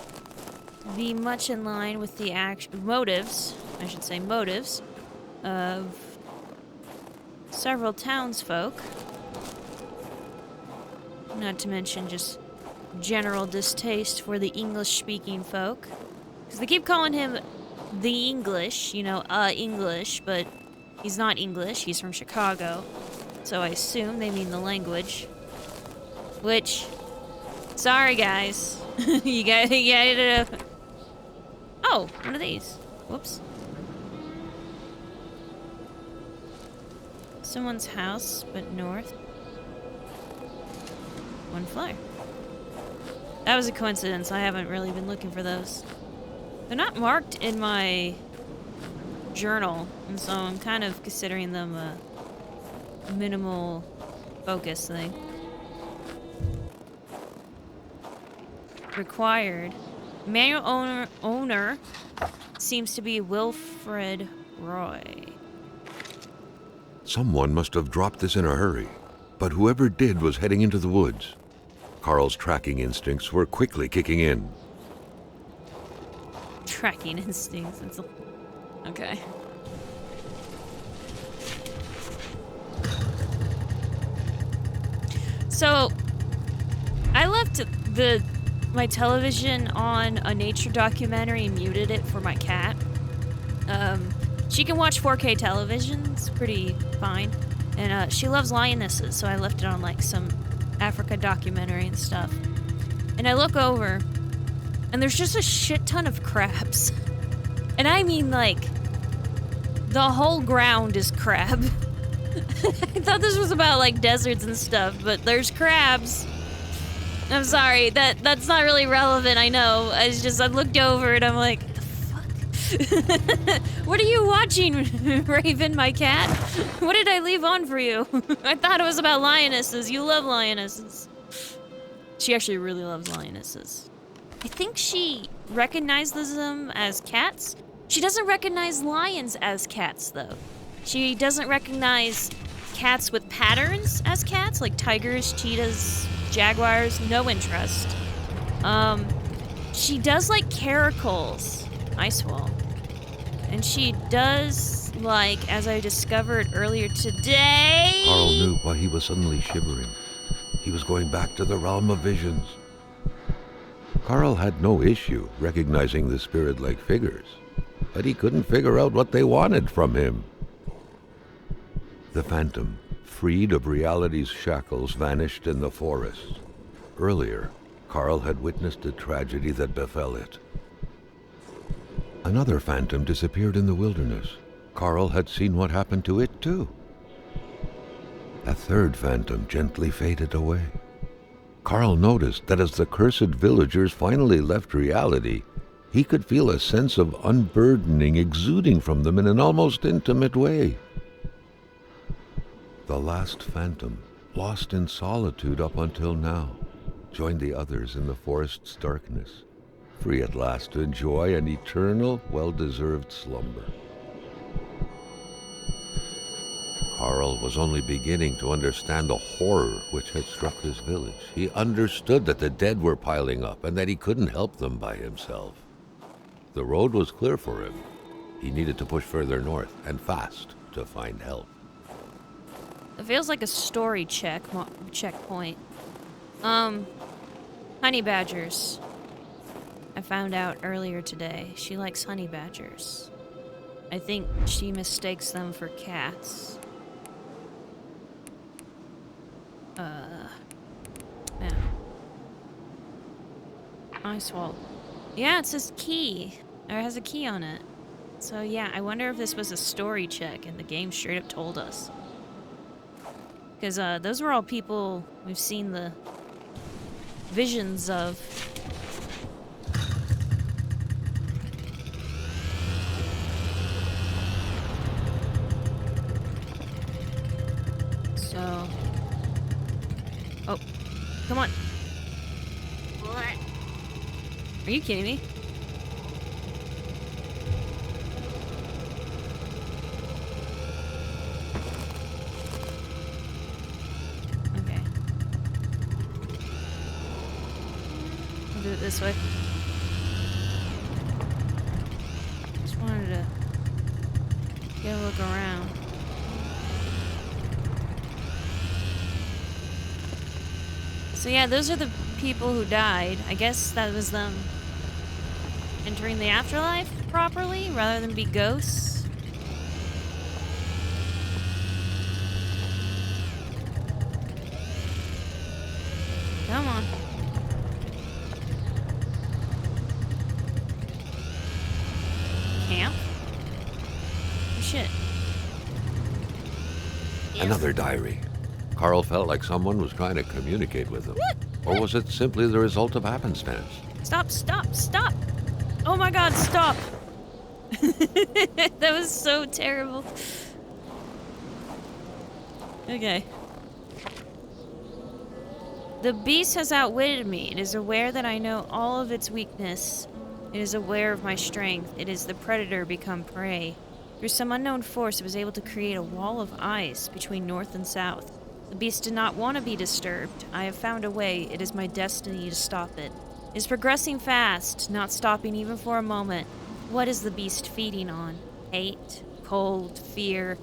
be much in line with the motives I should say motives, of several townsfolk. Not to mention just general distaste for the English-speaking folk. Because they keep calling him the English, you know, English, but he's not English, he's from Chicago. So I assume they mean the language. Which, sorry guys. you gotta... Oh, one of these. Whoops. Someone's house, but north. One flyer. That was a coincidence. I haven't really been looking for those. They're not marked in my journal, and so I'm kind of considering them a minimal focus thing. Required. Manual owner seems to be Wilfred Roy. Someone must have dropped this in a hurry, but whoever did was heading into the woods. Carl's tracking instincts were quickly kicking in. Tracking instincts. Okay. So, I left my television on a nature documentary and muted it for my cat. She can watch 4K television. It's pretty fine. And she loves lionesses, so I left it on like some Africa documentary and stuff. And I look over, and there's just a shit ton of crabs. And I mean, like, the whole ground is crab. I thought this was about, like, deserts and stuff, but there's crabs. I'm sorry, that's not really relevant, I know. I looked over and I'm like, what are you watching, Raven, my cat? What did I leave on for you? I thought it was about lionesses. You love lionesses. She actually really loves lionesses. I think she recognizes them as cats. She doesn't recognize lions as cats, though. She doesn't recognize cats with patterns as cats, like tigers, cheetahs, jaguars. No interest. She does like caracals. Ice wall. And she does, like, as I discovered earlier today... Carl knew why he was suddenly shivering. He was going back to the realm of visions. Carl had no issue recognizing the spirit-like figures, but he couldn't figure out what they wanted from him. The phantom, freed of reality's shackles, vanished in the forest. Earlier, Carl had witnessed a tragedy that befell it. Another phantom disappeared in the wilderness. Carl had seen what happened to it, too. A third phantom gently faded away. Carl noticed that as the cursed villagers finally left reality, he could feel a sense of unburdening exuding from them in an almost intimate way. The last phantom, lost in solitude up until now, joined the others in the forest's darkness, free at last to enjoy an eternal, well-deserved slumber. Carl was only beginning to understand the horror which had struck his village. He understood that the dead were piling up and that he couldn't help them by himself. The road was clear for him. He needed to push further north, and fast, to find help. It feels like a story checkpoint. Honey badgers. I found out earlier today she likes honey badgers. I think she mistakes them for cats. Yeah. Ice wall. Yeah, it says key. Or it has a key on it. So yeah, I wonder if this was a story check and the game straight up told us. Because those were all people we've seen the visions of. So... Oh, come on. What? Are you kidding me? Okay. I'll do it this way. Just wanted to Gotta look around. So yeah, those are the people who died. I guess that was them entering the afterlife properly, rather than be ghosts. Come on. Camp? Oh, shit. Another diary. Carl felt like someone was trying to communicate with him. Or was it simply the result of happenstance? Stop, stop, stop! Oh my god, stop! That was so terrible. Okay. The beast has outwitted me. It is aware that I know all of its weakness. It is aware of my strength. It is the predator become prey. Through some unknown force, it was able to create a wall of ice between north and south. The beast did not want to be disturbed. I have found a way. It is my destiny to stop it. It is progressing fast, not stopping even for a moment. What is the beast feeding on? Hate, cold, fear.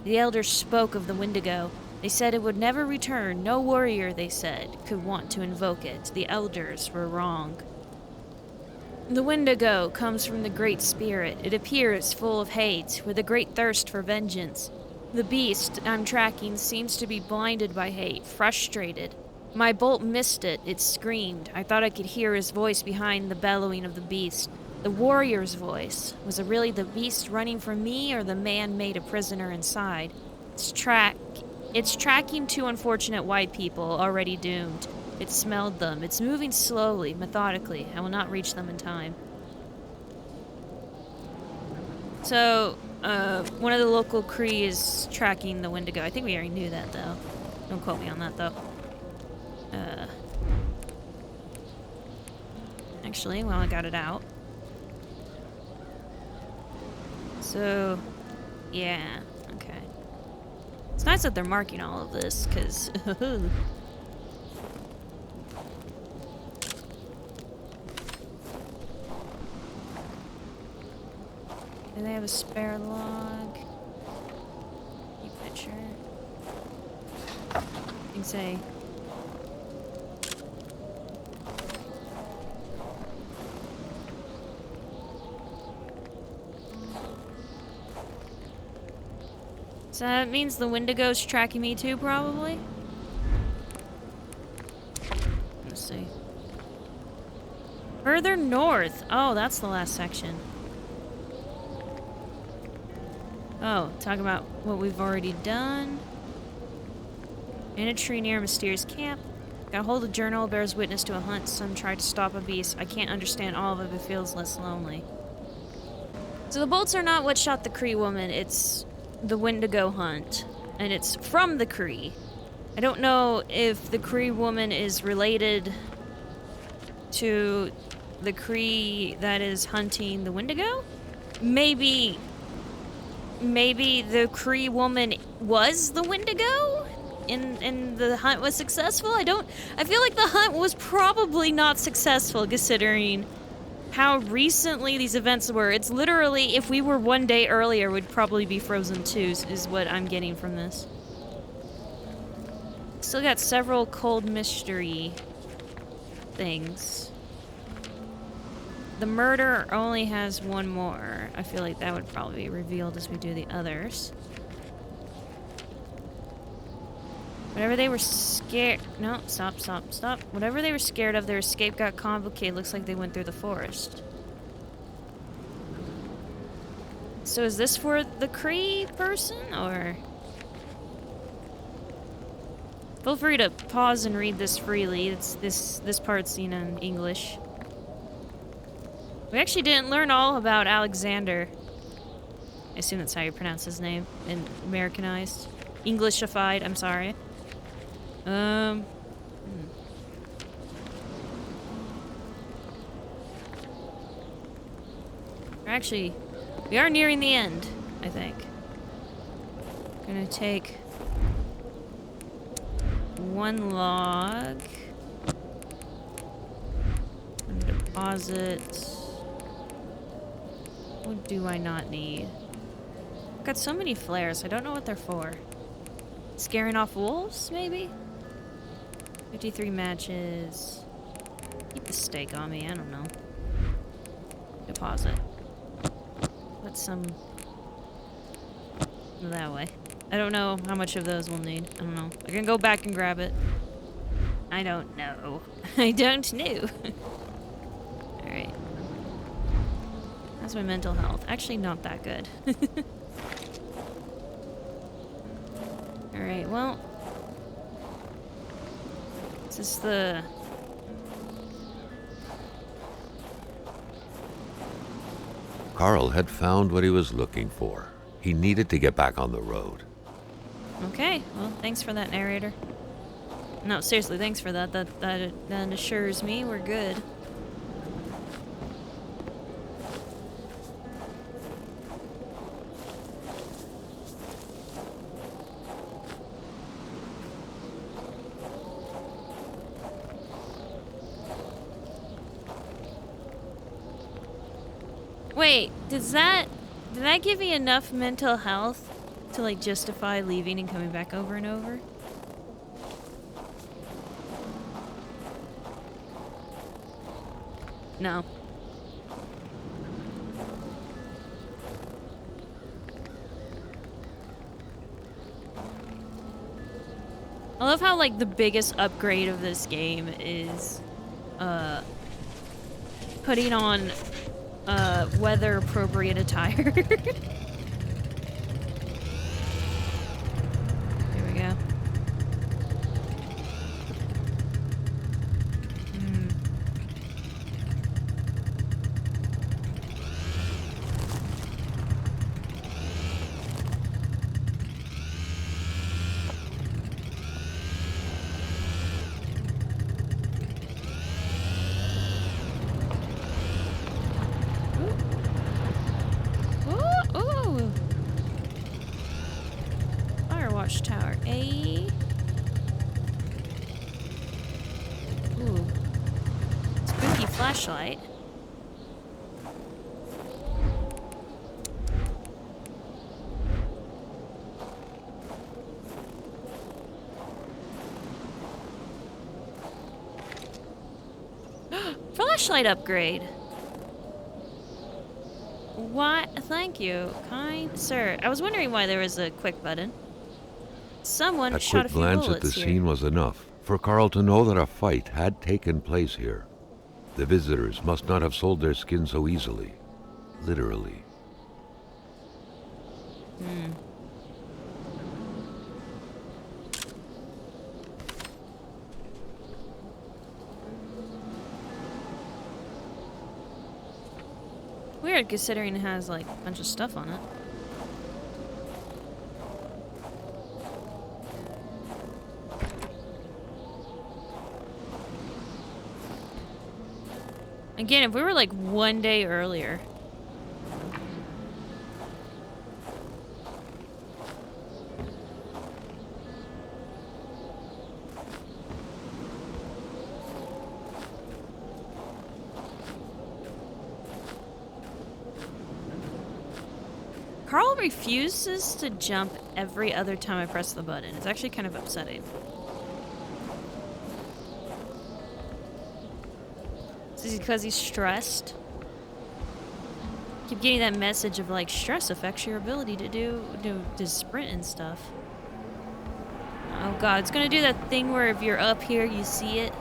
The elders spoke of the Wendigo. They said it would never return. No warrior, they said, could want to invoke it. The elders were wrong. The Wendigo comes from the Great Spirit. It appears full of hate, with a great thirst for vengeance. The beast I'm tracking seems to be blinded by hate, frustrated. My bolt missed it. It screamed. I thought I could hear his voice behind the bellowing of the beast. The warrior's voice. Was it really the beast running from me, or the man made a prisoner inside? It's tracking two unfortunate white people, already doomed. It smelled them. It's moving slowly, methodically. I will not reach them in time. So, one of the local Cree is tracking the Wendigo. I think we already knew that, though. Don't quote me on that, though. Actually, well, I got it out. So, yeah, okay. It's nice that they're marking all of this, because... Do they have a spare log? New picture. You can say... So that means the Wendigo's tracking me too, probably? Let's see. Further north. Oh, that's the last section. Oh, talk about what we've already done. In a tree near a mysterious camp. Got hold of a journal, bears witness to a hunt. Some tried to stop a beast. I can't understand all of it, but feels less lonely. So the bolts are not what shot the Cree woman. It's the Wendigo hunt. And it's from the Cree. I don't know if the Cree woman is related to the Cree that is hunting the Wendigo. Maybe the Cree woman was the Wendigo and the hunt was successful. I feel like the hunt was probably not successful considering how recently these events were. It's literally, if we were one day earlier, we'd probably be frozen too, is what I'm getting from this. Still got several cold mystery things. The murder only has one more. I feel like that would probably be revealed as we do the others. Whatever they were scared... No, stop. Whatever they were scared of, their escape got complicated. Looks like they went through the forest. So is this for the Cree person, or... Feel free to pause and read this freely. This part's seen in English. We actually didn't learn all about Alexander. I assume that's how you pronounce his name. And Americanized. Englishified, I'm sorry. Actually, we are nearing the end, I think. Gonna take one log and deposit. What do I not need? got so many flares. I don't know what they're for. Scaring off wolves, maybe? 53 matches. Keep the steak on me, I don't know. Deposit. Put some that way. I don't know how much of those we'll need. I don't know. I can go back and grab it. I don't know. I don't know. Alright. How's my mental health? Actually, not that good. Alright, well. This is the... Carl had found what he was looking for. He needed to get back on the road. Okay, well, thanks for that, narrator. No, seriously, thanks for that. That assures me we're good. Wait, did that give me enough mental health to, like, justify leaving and coming back over and over? No. I love how, like, the biggest upgrade of this game is, putting on, weather-appropriate attire. Here we go. Ooh. Firewatch tower. Ooh. Spooky flashlight. Flashlight upgrade. What? Thank you, kind sir. I was wondering why there was a quick button. Someone A shot quick a few glance bullets at the here. scene was enough for Carl to know that a fight had taken place here. The visitors must not have sold their skin so easily. Literally. Weird, considering it has, like, a bunch of stuff on it. Again, if we were, like, one day earlier. Carl refuses to jump every other time I press the button. It's actually kind of upsetting. Is it because he's stressed? Keep getting that message of, like, stress affects your ability to sprint and stuff. Oh god, it's gonna do that thing where if you're up here, you see it.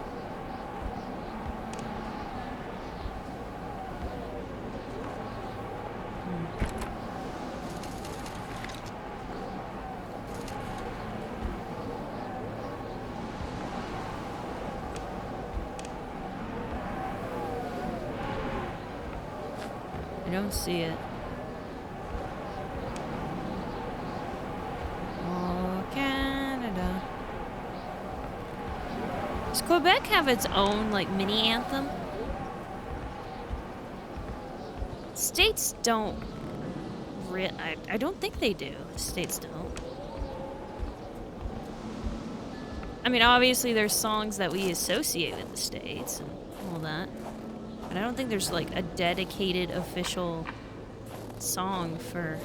I don't see it. Oh, Canada. Does Quebec have its own, like, mini anthem? States don't. I don't think they do. States don't. I mean, obviously there's songs that we associate with the States and all that. But I don't think there's, like, a dedicated official song for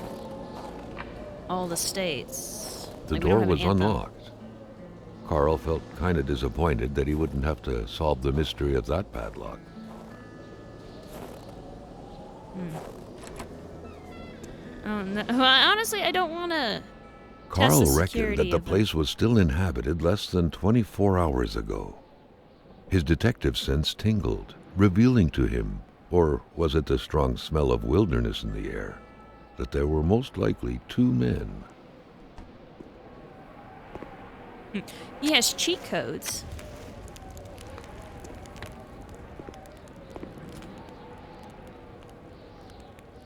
all the states. The Like, we don't door have an was anthem. unlocked. Carl felt kind of disappointed that he wouldn't have to solve the mystery of that padlock. Oh, no. Well, honestly, I don't want to. Carl the reckoned security that the of the- place was still inhabited less than 24 hours ago. His detective sense tingled, revealing to him, or was it the strong smell of wilderness in the air, that there were most likely 2 men. He has cheat codes.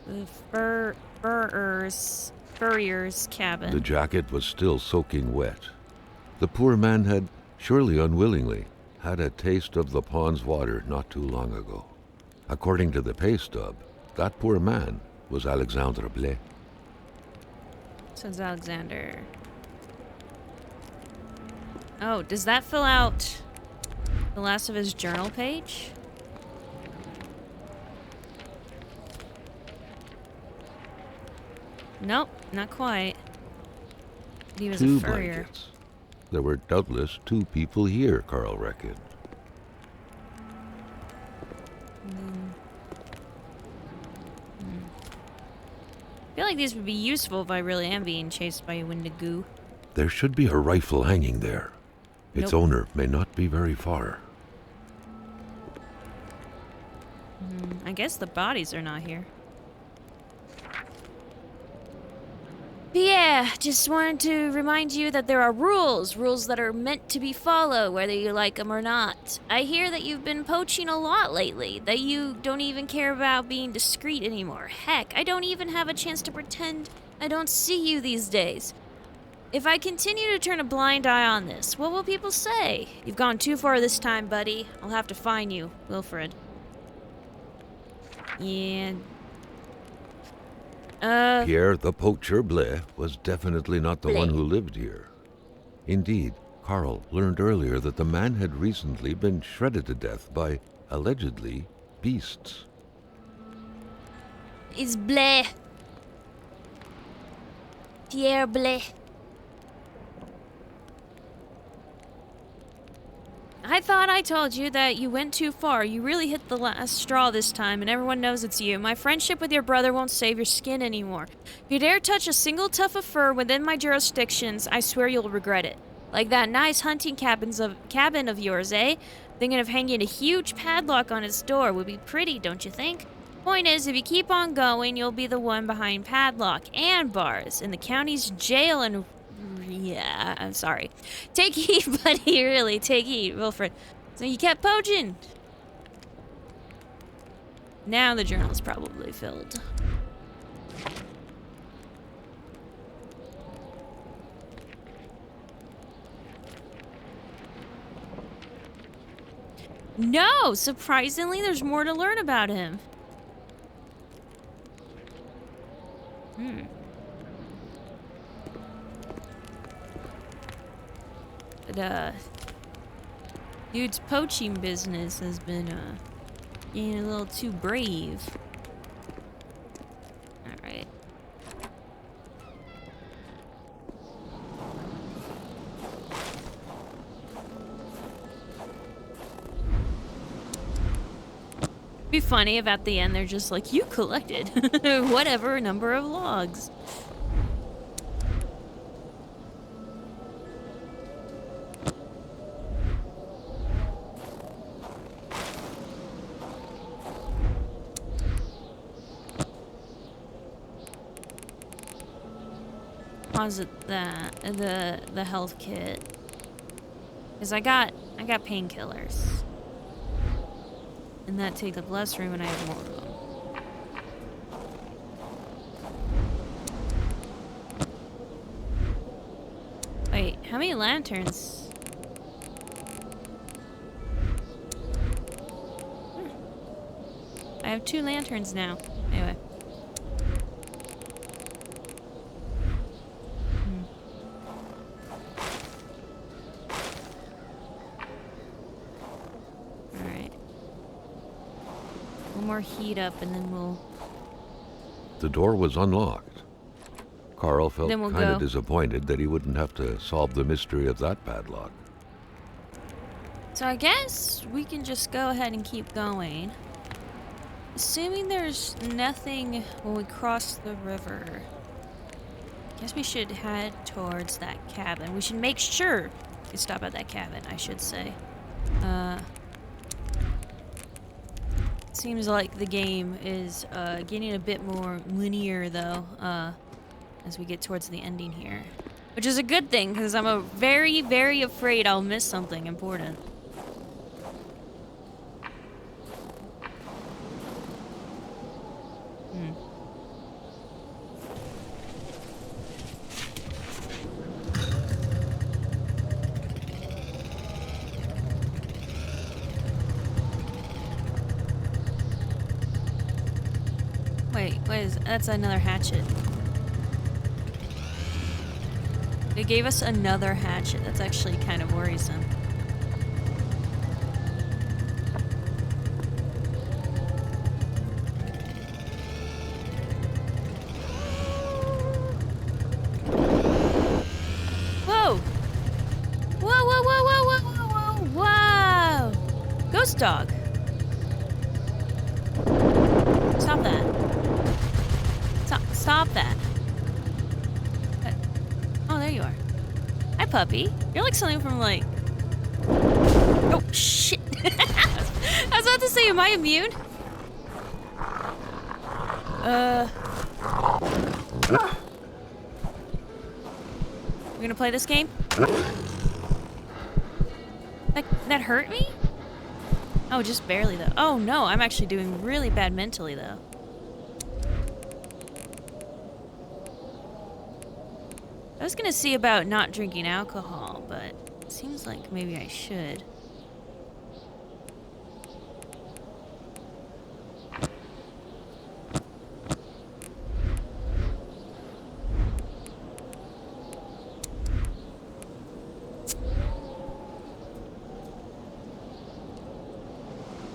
The furrier's cabin. The jacket was still soaking wet. The poor man had, surely unwillingly, had a taste of the pond's water not too long ago. According to the pay stub, that poor man was Alexandre Blais. Says Alexander. Oh, does that fill out the last of his journal page? Nope, not quite. He was 2 a furrier. blankets. There were doubtless 2 people here, Carl reckoned. I feel like these would be useful if I really am being chased by a Wendigo. There should be a rifle hanging there. Its Nope. owner may not be very far. I guess the bodies are not here. But yeah, just wanted to remind you that there are rules that are meant to be followed, whether you like them or not. I hear that you've been poaching a lot lately, that you don't even care about being discreet anymore. Heck, I don't even have a chance to pretend I don't see you these days. If I continue to turn a blind eye on this, what will people say? You've gone too far this time, buddy. I'll have to fine you, Wilfred. Yeah. Pierre the poacher Blais was definitely not the one Blais. who lived here. Indeed, Carl learned earlier that the man had recently been shredded to death by, allegedly, beasts. It's Blais. Pierre Blais. I thought I told you that you went too far. You really hit the last straw this time, and everyone knows it's you. My friendship with your brother won't save your skin anymore. If you dare touch a single tuft of fur within my jurisdictions, I swear you'll regret it. Like that nice hunting cabin of yours, eh? Thinking of hanging a huge padlock on its door would be pretty, don't you think? Point is, if you keep on going, you'll be the one behind padlock and bars in the county's jail and... Yeah, I'm sorry. Take heed, buddy, really, take heed, Wilfred. So you kept poaching. Now the journal's probably filled. No, surprisingly, there's more to learn about him. But, dude's poaching business has been, getting a little too brave. Alright. Be funny if at the end they're just like, you collected whatever number of logs. Deposit that the health kit, because I got painkillers, and that takes up less room, and I have more of them. Wait, how many lanterns? I have 2 lanterns now. Anyway. More heat up and then we'll... The door was unlocked. Carl felt Then we'll kind of go. disappointed that he wouldn't have to solve the mystery of that padlock. So I guess we can just go ahead and keep going. Assuming there's nothing when we cross the river. I guess we should head towards that cabin. We should make sure we stop at that cabin, I should say. Seems like the game is getting a bit more linear, though, as we get towards the ending here. Which is a good thing, because I'm very, very afraid I'll miss something important. That's another hatchet. They gave us another hatchet. That's actually kind of worrisome. Whoa! Whoa, whoa, whoa, whoa, whoa, whoa, whoa! Ghost dog. Stop that. Stop that. Oh, there you are. Hi, puppy. You're like something from, like... Oh, shit. I was about to say, am I immune? We're gonna play this game? That hurt me? Oh, just barely, though. Oh, no, I'm actually doing really bad mentally, though. I was gonna see about not drinking alcohol, but it seems like maybe I should.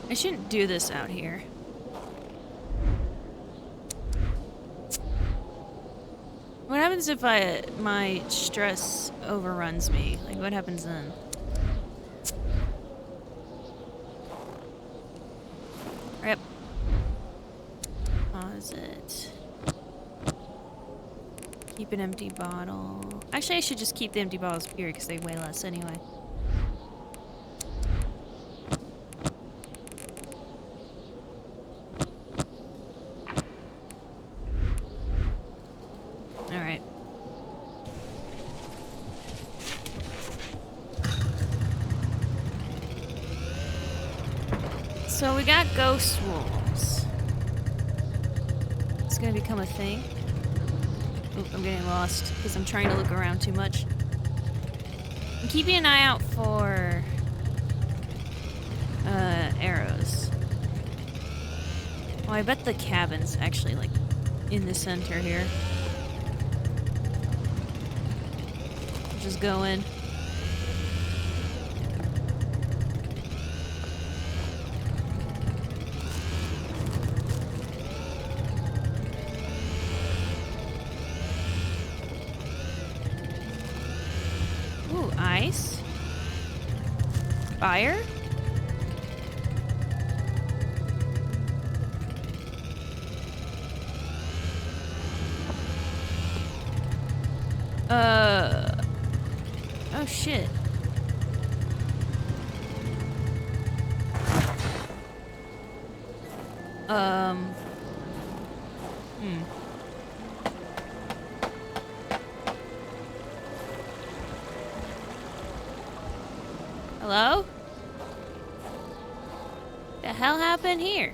I shouldn't do this out here. What happens if my stress overruns me? Like, what happens then? Rip. Pause it. Keep an empty bottle. Actually, I should just keep the empty bottles here because they weigh less anyway. So we got ghost wolves. It's gonna become a thing. Oop, I'm getting lost because I'm trying to look around too much. I'm keeping an eye out for arrows. Oh, I bet the cabin's actually like in the center here. Just go in. Ice? Fire? Oh shit. Hello? The hell happened here?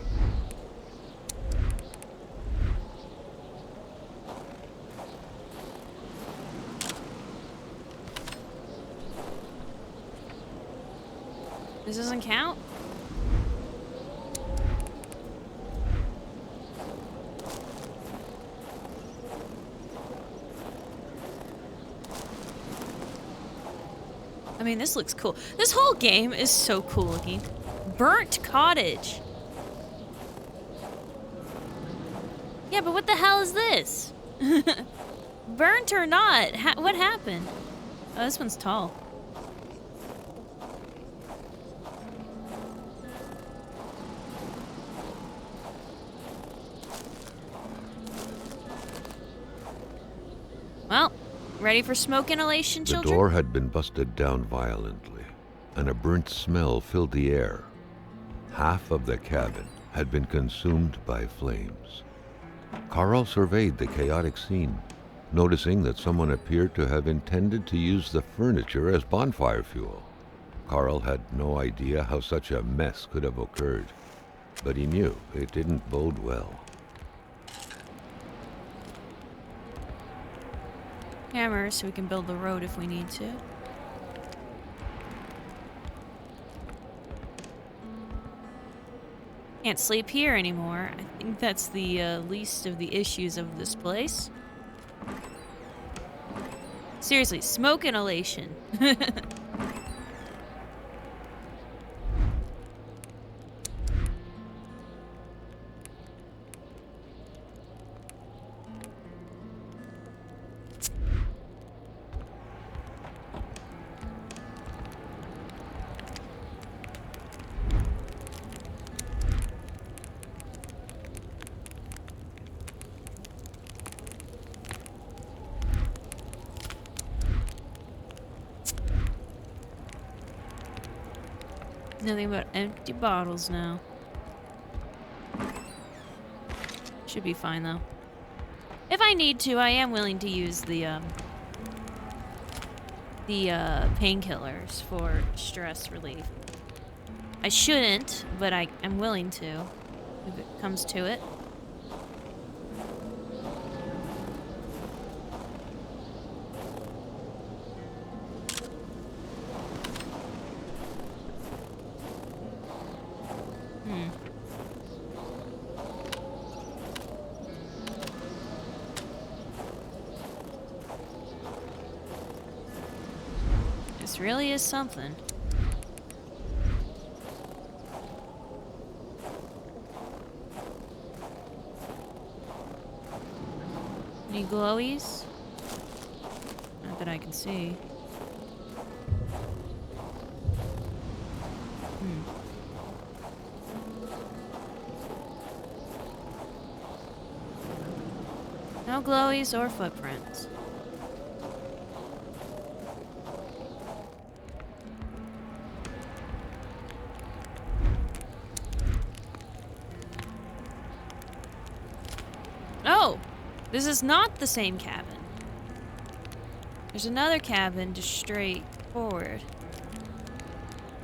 This doesn't count? I mean, this looks cool. This whole game is so cool looking. Burnt cottage. Yeah, but what the hell is this? Burnt or not? What happened? Oh, this one's tall. Well, ready for smoke inhalation, The children? door had been busted down violently, and a burnt smell filled the air. Half of the cabin had been consumed by flames. Carl surveyed the chaotic scene, noticing that someone appeared to have intended to use the furniture as bonfire fuel. Carl had no idea how such a mess could have occurred, but he knew it didn't bode well. Hammer so we can build the road if we need to. Can't sleep here anymore. I think that's the least of the issues of this place. Seriously, smoke inhalation. Nothing but empty bottles now. Should be fine though. If I need to, I am willing to use the painkillers for stress relief. I shouldn't, but I'm willing to if it comes to it. This really is something. Any glowies? Not that I can see. No glowies or footprints. Oh! This is not the same cabin. There's another cabin just straight forward.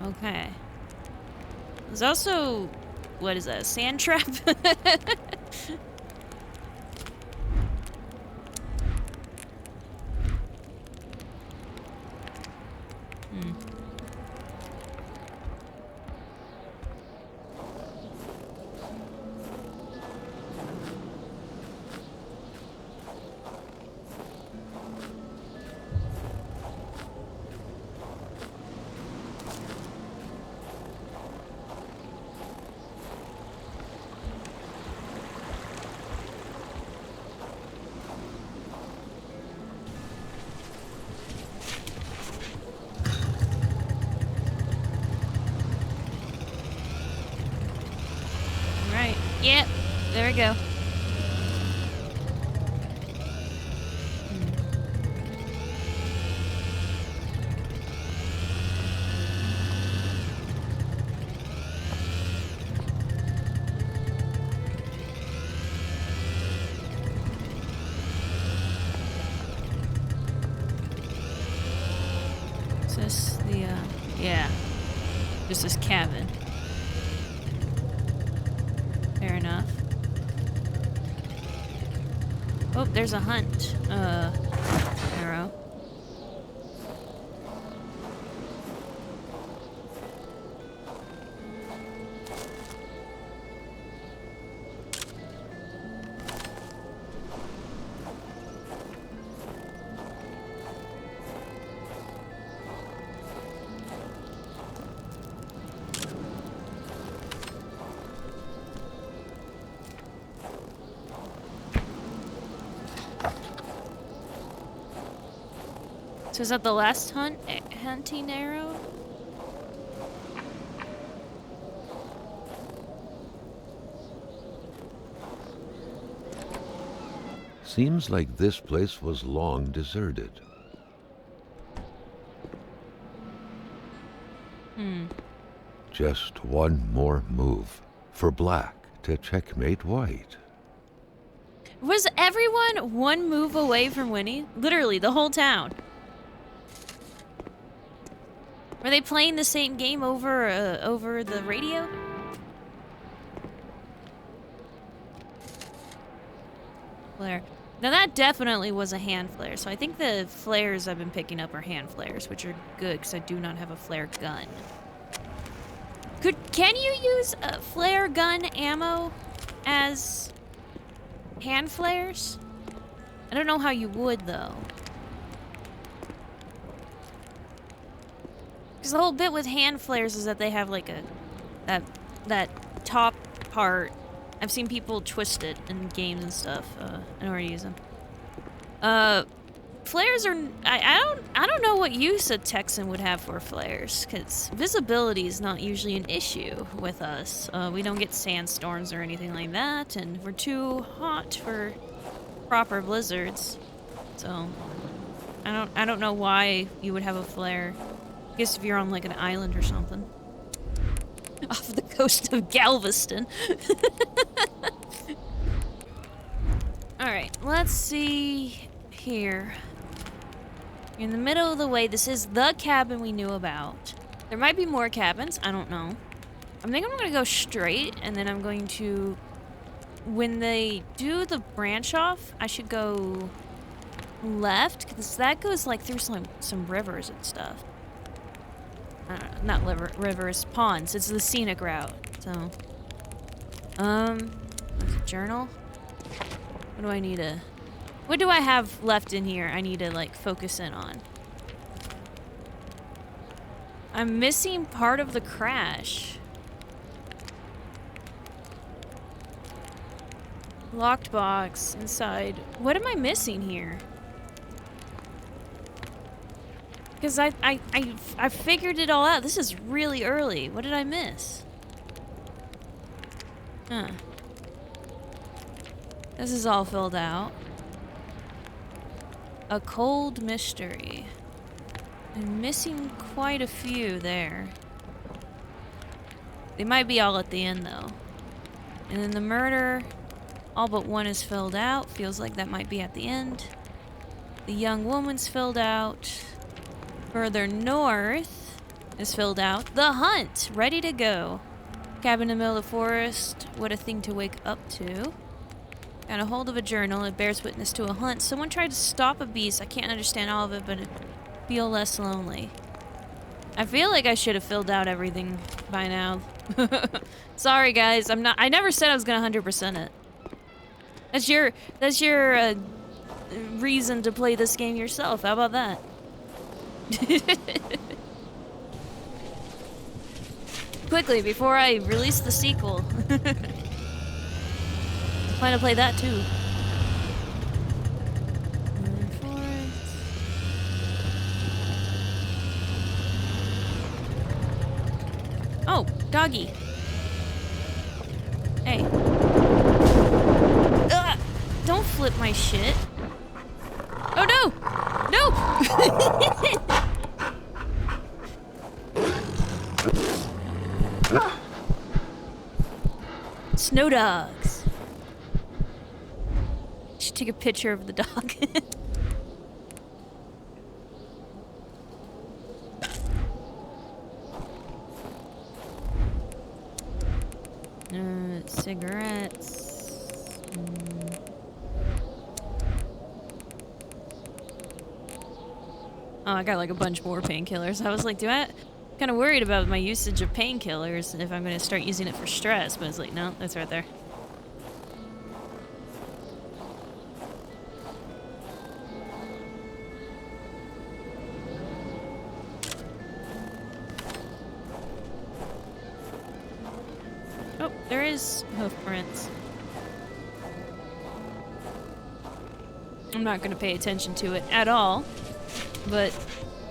Okay. There's also... what is that? A sand trap? Right. Yep. There we go. Is this the, yeah. Just this cabin. Fair enough. Oh, there's a hunt. Arrow. So is that the last hunting arrow? Seems like this place was long deserted. Just one more move for black to checkmate white. Was everyone one move away from winning? Literally, the whole town. Were they playing the same game over the radio? Flare. Now that definitely was a hand flare, so I think the flares I've been picking up are hand flares, which are good because I do not have a flare gun. Can you use flare gun ammo as hand flares? I don't know how you would though. Because the whole bit with hand flares is that they have like that top part. I've seen people twist it in games and stuff. I know where to use them. Flares are I don't know what use a Texan would have for flares, because visibility is not usually an issue with us. We don't get sandstorms or anything like that, and we're too hot for proper blizzards. So I don't know why you would have a flare. I guess if you're on like an island or something. Off the coast of Galveston. Alright, let's see here. You're in the middle of the way. This is the cabin we knew about. There might be more cabins. I don't know. I think I'm going to go straight, and then I'm going to... When they do the branch off, I should go left, because that goes like through some rivers and stuff. Not rivers, ponds. It's the scenic route. So, journal. What do I need to? What do I have left in here? I need to like focus in on. I'm missing part of the crash. Locked box inside. What am I missing here? Because I figured it all out. This is really early. What did I miss? Huh. This is all filled out. A cold mystery. I'm missing quite a few there. They might be all at the end though. And then the murder, all but one is filled out. Feels like that might be at the end. The young woman's filled out. Further north is filled out. The hunt, ready to go. Cabin in the middle of the forest. What a thing to wake up to. Got a hold of a journal. It bears witness to a hunt. Someone tried to stop a beast. I can't understand all of it, but it feel less lonely. I feel like I should have filled out everything by now. Sorry, guys. I never said I was gonna 100% it. That's your reason to play this game yourself. How about that? Quickly, before I release the sequel. Plan to play that too. Oh, doggy. Hey. Ugh! Don't flip my shit. Oh no! No! Snow dogs. Should take a picture of the dog. Cigarettes. Oh, I got like a bunch more painkillers. I was like, kind of worried about my usage of painkillers if I'm going to start using it for stress, but it's like, no, that's right there. Oh, there is hoof prints. I'm not going to pay attention to it at all. But,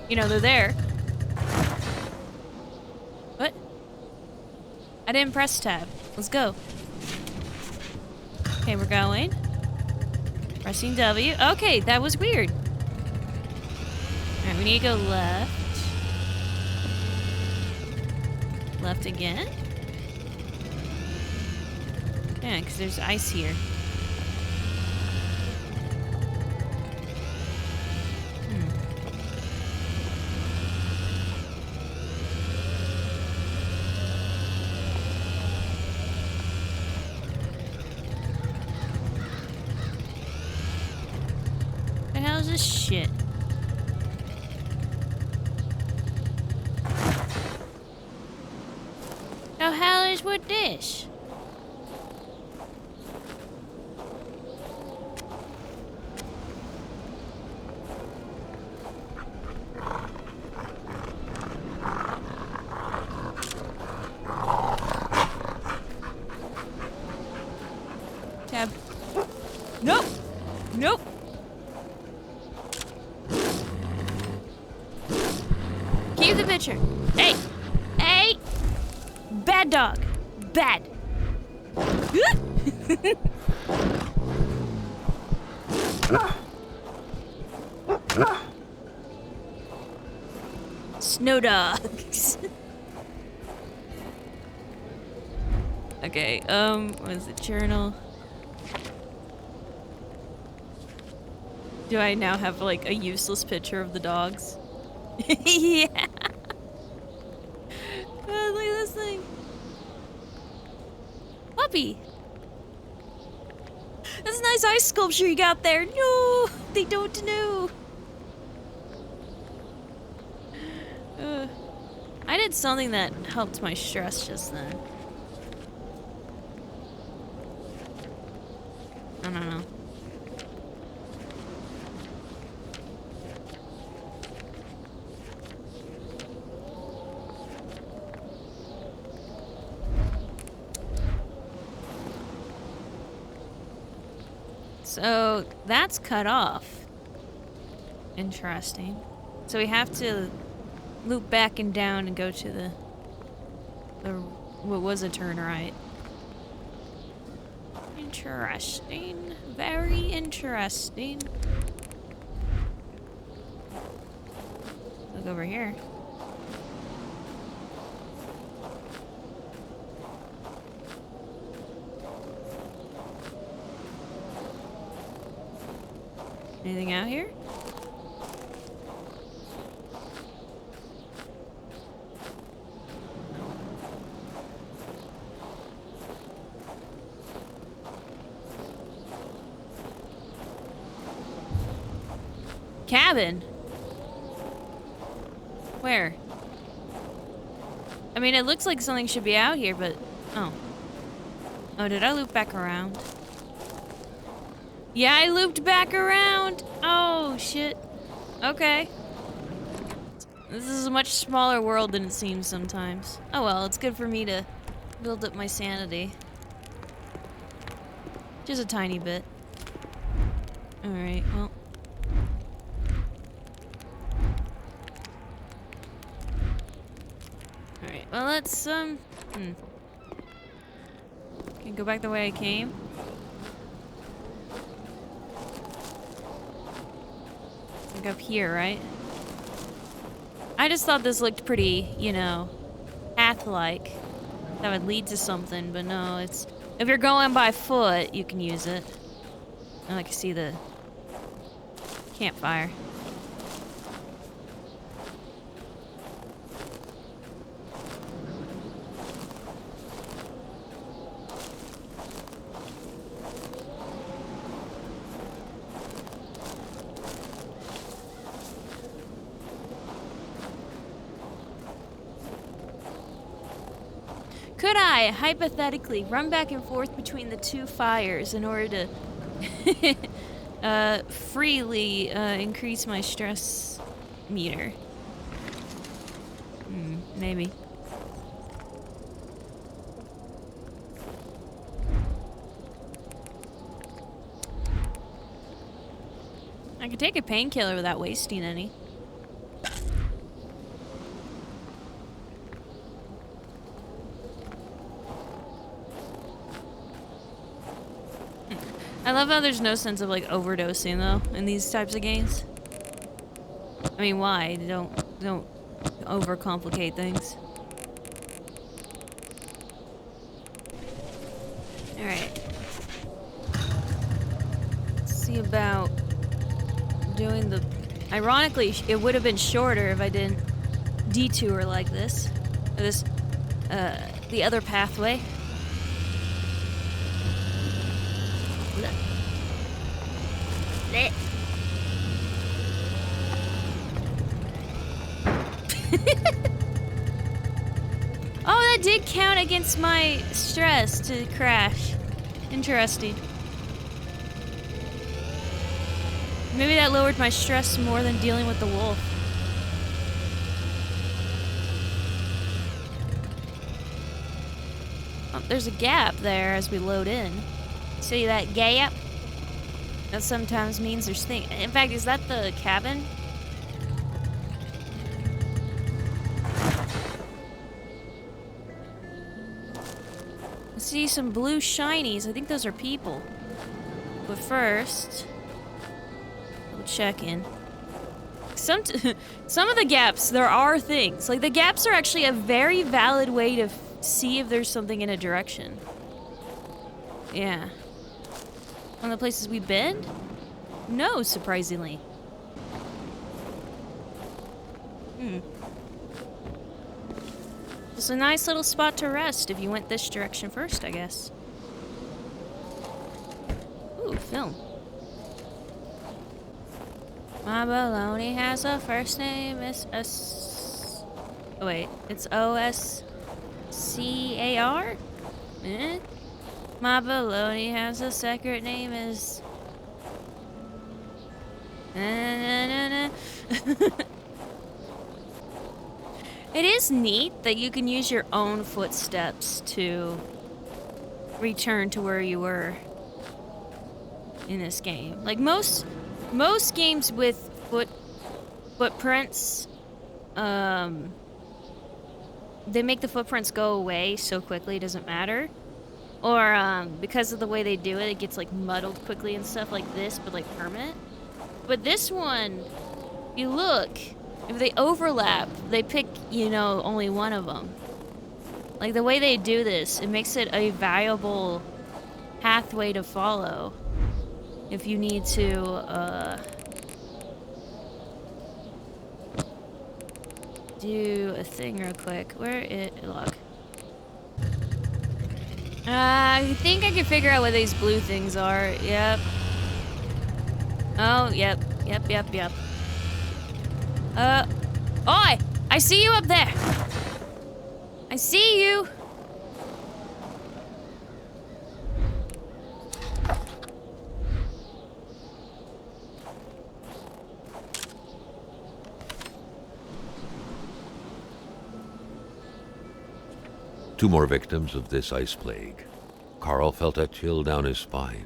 you know, they're there. What? I didn't press tab. Let's go. Okay, we're going. Pressing W. Okay, that was weird. Alright, we need to go left. Left again. Yeah, because there's ice here. The hell is this shit? The hell is with this? Tab. Nope. Nope. Keep the picture. Hey. Hey. Bad dog. Bad. Snow dogs. Okay, what is it? Journal. Do I now have, like, a useless picture of the dogs? Yeah. Oh, look at this thing. Puppy. That's a nice ice sculpture you got there. No, they don't know. I did something that helped my stress just then. I don't know. So that's cut off. Interesting. So we have to loop back and down and go to the what was a turn right. Interesting. Very interesting. Look over here. Anything out here? Cabin? Where? I mean, it looks like something should be out here, but... Oh. Oh, did I loop back around? Yeah, I looped back around! Oh, shit. Okay. This is a much smaller world than it seems sometimes. Oh well, it's good for me to build up my sanity. Just a tiny bit. Alright, well... Alright, well let's, Can I go back the way I came? Like up here, right? I just thought this looked pretty, you know, path-like. That would lead to something, but no, it's... If you're going by foot, you can use it. And I can see the campfire. Could I, hypothetically, run back and forth between the two fires in order to freely increase my stress meter? Maybe. I could take a painkiller without wasting any. I love how there's no sense of like overdosing though in these types of games. I mean, why? Don't overcomplicate things. All right. Let's see about doing the. Ironically, it would have been shorter if I didn't detour like this. Or this, the other pathway. Blech. Oh, that did count against my stress to crash. Interesting. Maybe that lowered my stress more than dealing with the wolf. Oh, there's a gap there as we load in. See that gap? That sometimes means there's things. In fact, is that the cabin? I see some blue shinies. I think those are people. But first, we'll check in. Some of the gaps, there are things. Like, the gaps are actually a very valid way to see if there's something in a direction. Yeah. One of the places we've been? No, surprisingly. It's a nice little spot to rest if you went this direction first, I guess. Ooh, film. My baloney has a first name, it's oh wait, it's O-S-C-A-R? Eh? My baloney has a secret name is... It is neat that you can use your own footsteps to return to where you were in this game. Like most games with footprints, they make the footprints go away so quickly it doesn't matter. Or, because of the way they do it, it gets, like, muddled quickly and stuff like this, but, like, permanent. But this one, if you look, if they overlap, they pick, you know, only one of them. Like, the way they do this, it makes it a valuable pathway to follow. If you need to, do a thing real quick. Where it, look. I think I can figure out what these blue things are. Yep. Oh, yep. Yep. Oi! I see you up there! I see you! Two more victims of this ice plague. Carl felt a chill down his spine.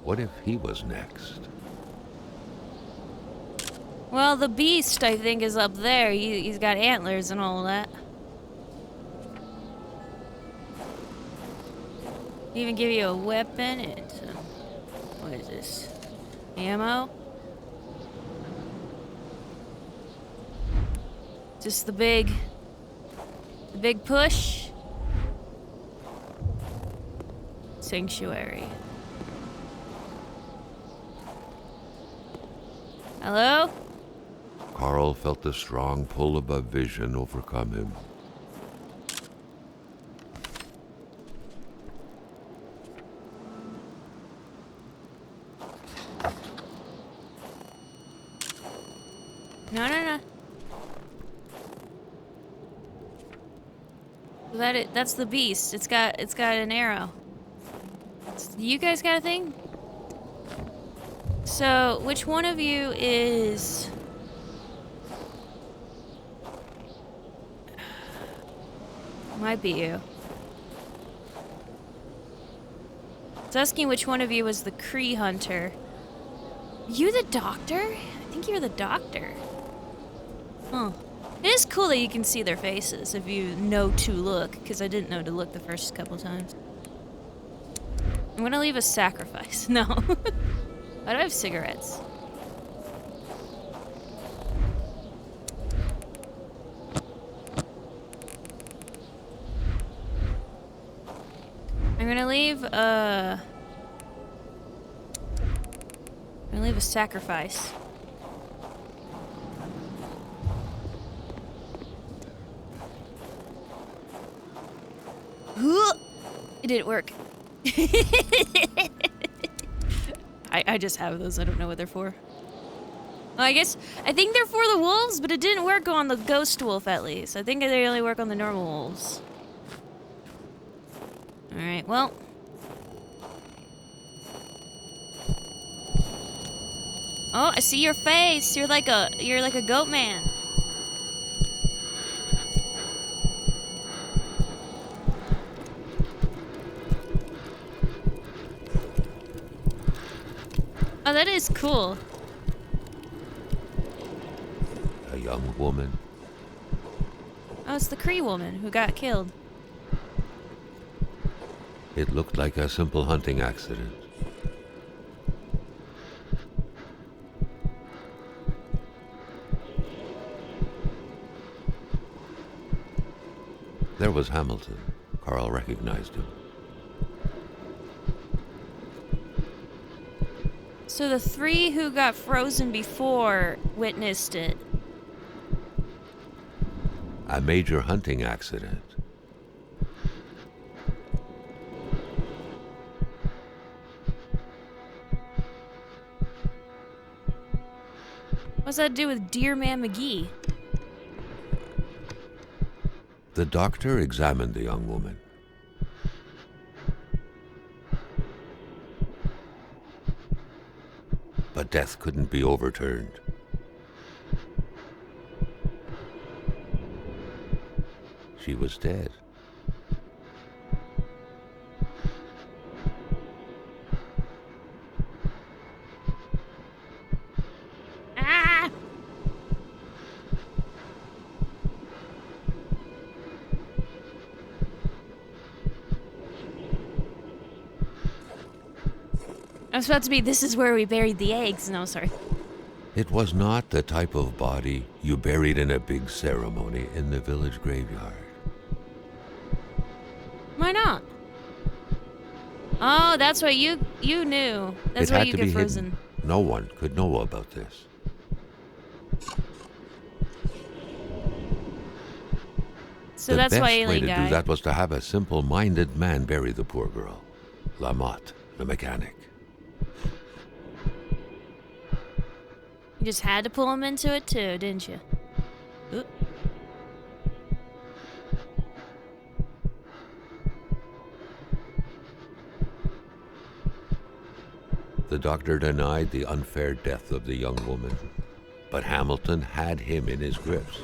What if he was next? Well, the beast, I think, is up there. He's got antlers and all of that. Even give you a weapon and some... What is this? Ammo? Just the big push. Sanctuary. Hello? Carl felt the strong pull above vision overcome him. No. That's the beast. It's got an arrow. You guys got a thing? So, which one of you is... Might be you. It's asking which one of you was the Cree hunter. You the doctor? I think you're the doctor. Huh. It is cool that you can see their faces if you know to look, because I didn't know to look the first couple times. I'm gonna leave a sacrifice. No. Why do I have cigarettes? I'm gonna leave a sacrifice. It didn't work. I just have those. I don't know what they're for. Well, I think they're for the wolves, but it didn't work on the ghost wolf at least. I think they only work on the normal wolves. Alright, well. Oh, I see your face. You're like a goat man. Oh, that is cool. A young woman. Oh, it's the Cree woman who got killed. It looked like a simple hunting accident. There was Hamilton. Carl recognized him. So the 3 who got frozen before witnessed it. A major hunting accident. What's that to do with Deer Man McGee? The doctor examined the young woman. But death couldn't be overturned. She was dead. Ah! I was about to be, this is where we buried the eggs. No, sorry. It was not the type of body you buried in a big ceremony in the village graveyard. Why not? Oh, that's why you knew. That's It why had you to get be frozen. hidden. No one could know about this. So that's why The best way Aileen to died. do that was to have a simple-minded man bury the poor girl. Lamotte, the mechanic. You just had to pull him into it too, didn't you? Oop. The doctor denied the unfair death of the young woman, but Hamilton had him in his grips.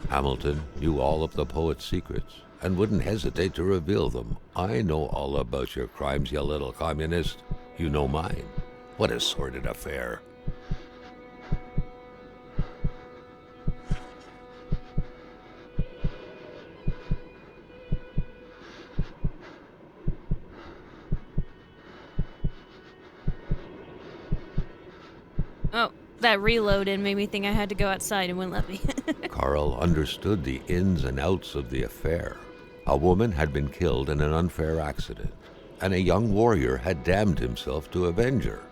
Hamilton knew all of the poet's secrets and wouldn't hesitate to reveal them. I know all about your crimes, you little communist. You know mine. What a sordid affair. Oh, that reloaded made me think I had to go outside and wouldn't let me. Carl understood the ins and outs of the affair. A woman had been killed in an unfair accident, and a young warrior had damned himself to avenge her.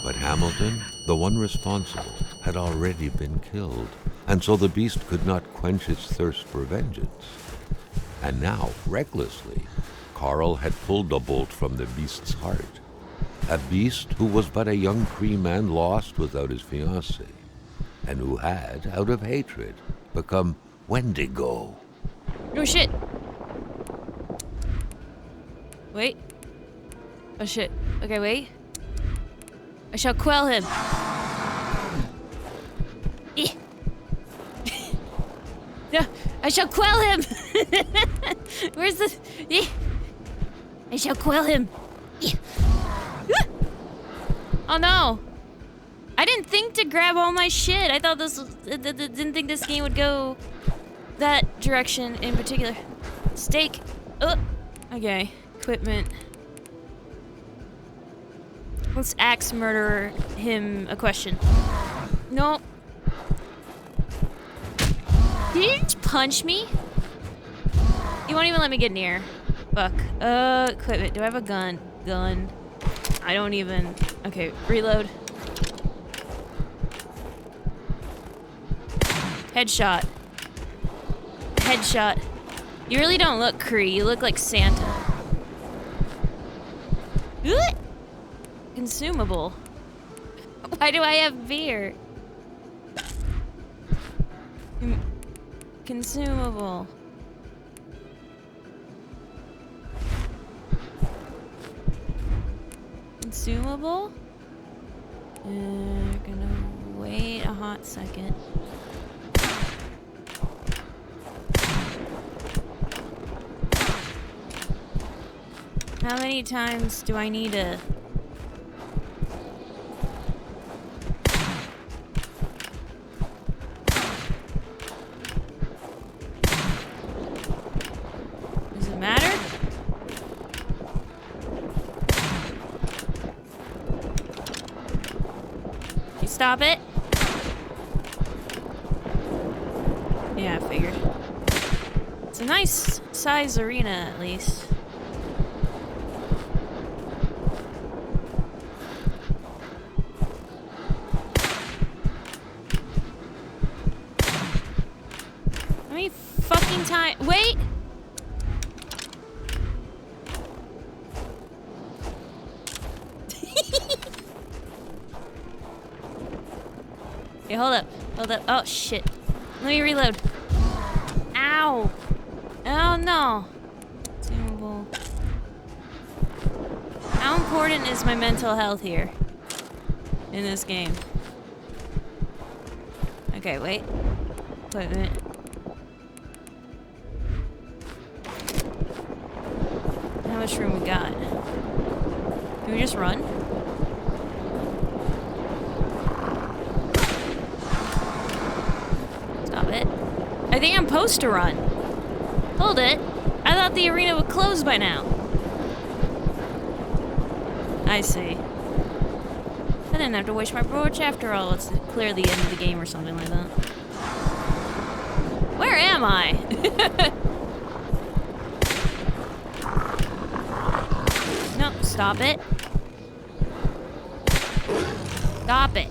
But Hamilton, the one responsible, had already been killed, and so the beast could not quench its thirst for vengeance. And now, recklessly, Carl had pulled the bolt from the beast's heart. A beast who was but a young Cree man lost without his fiancée, and who had, out of hatred, become Wendigo. Oh shit. Wait. Oh shit. Okay, wait. I shall quell him. No, I shall quell him. Where's the? I shall quell him. Oh no! I didn't think to grab all my shit. I thought this was, didn't think this game would go that direction in particular. Steak. Oh. Okay. Equipment. Let's axe murderer him a question. No. Did you just punch me? You won't even let me get near. Fuck. Equipment. Do I have a gun? Gun. I don't even... Okay, reload. Headshot. Headshot. You really don't look Cree. You look like Santa. Ugh! Consumable. Why do I have beer? Consumable. Consumable? Gonna wait a hot second. How many times do I need to... Does it matter? You stop it? Yeah, I figured. It's a nice size arena, at least. Wait! Okay, hold up. Hold up. Oh, shit. Let me reload. Ow! Oh, no. Consumable. How important is my mental health here? In this game? Okay, wait. Wait a minute. How much room we got? Can we just run? Stop it. I think I'm supposed to run. Hold it. I thought the arena would close by now. I see. I didn't have to waste my torch after all. It's clear the end of the game or something like that. Where am I? No, stop it. Stop it.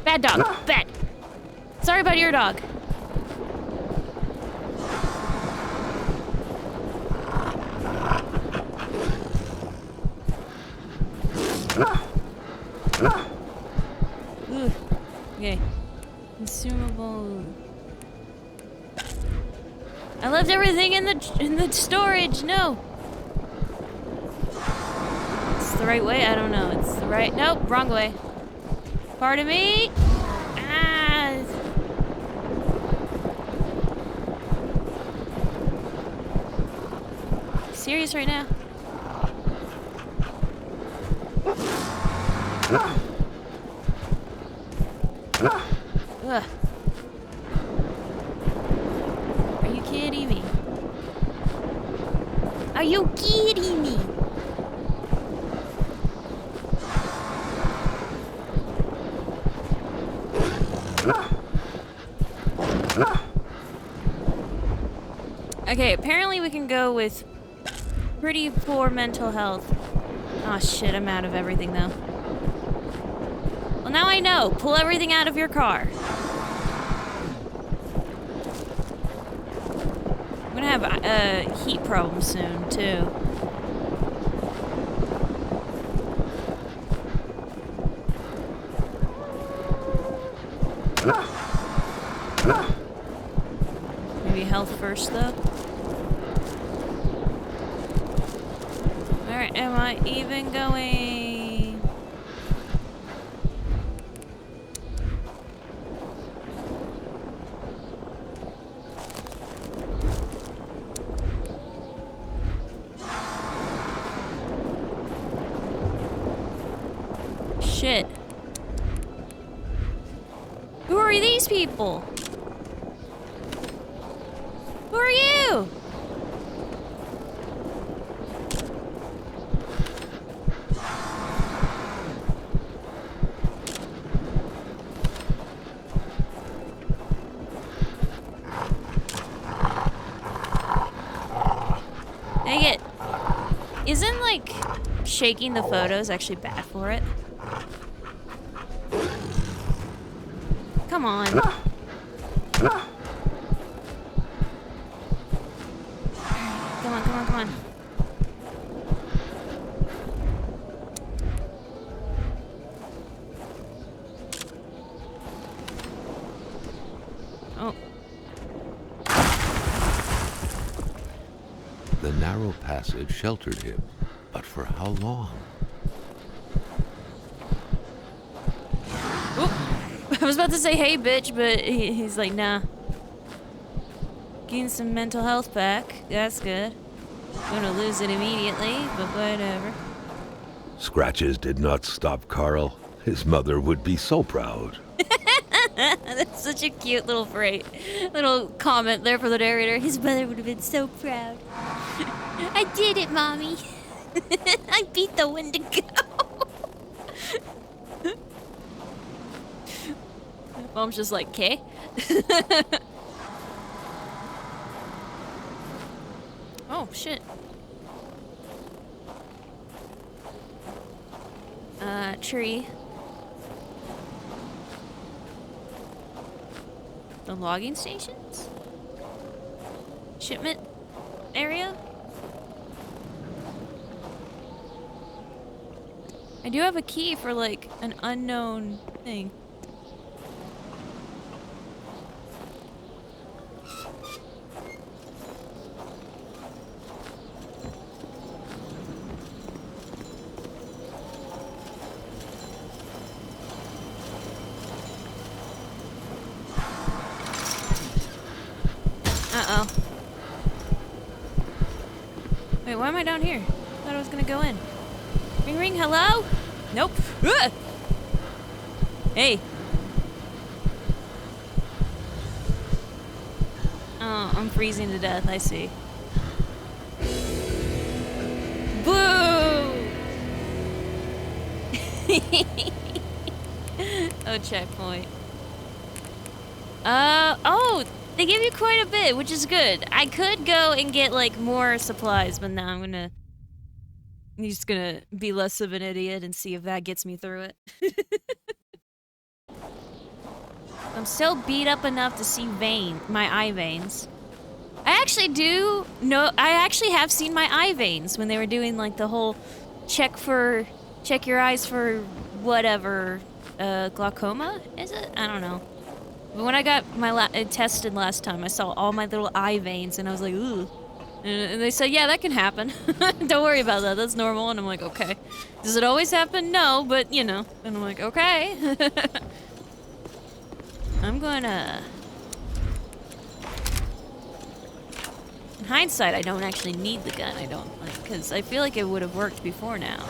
Bad dog. Bad. Sorry about your dog. Ooh. Okay. Consumable. I left everything in the storage. No. It's the right way. I don't know. It's the right. Nope. Wrong way. Pardon me. Ah. Serious right now? Ugh. Are you kidding me? Are you kidding me? Okay, apparently we can go with pretty poor mental health. Oh shit, I'm out of everything though. Well, now I know. Pull everything out of your car. I'm gonna have a heat problem soon, too. first, though. Where am I even going? Shit. Who are these people? Who are you? Dang it. Isn't, like, shaking the photos actually bad for it? Come on. Come on, come on, come on. Oh. The narrow passage sheltered him, but for how long? I was about to say, hey, bitch, but he's like, nah. Gain some mental health back. That's good. Gonna lose it immediately, but whatever. Scratches did not stop Carl. His mother would be so proud. That's such a cute little little comment there for the narrator. His mother would have been so proud. I did it, Mommy. I beat the Wendigo. Mom's just like, "K?" Oh, shit. Tree. The logging stations? Shipment area? I do have a key for, like, an unknown thing. Uh-oh. Wait, why am I down here? I thought I was gonna go in. Ring ring, hello? Nope. Ugh! Hey. Oh, I'm freezing to death, I see. Boo! Oh, checkpoint. Oh! They give you quite a bit, which is good. I could go and get, like, more supplies, but now I'm just gonna be less of an idiot and see if that gets me through it. I'm still beat up enough to see my eye veins. I actually have seen my eye veins when they were doing, like, the whole check your eyes for whatever, glaucoma, is it? I don't know. But when I got tested last time, I saw all my little eye veins, and I was like, ooh. And they said, yeah, that can happen. Don't worry about that, that's normal. And I'm like, okay. Does it always happen? No, but, you know. And I'm like, okay. I'm gonna... In hindsight, I don't actually need the gun, because I feel like it would have worked before now.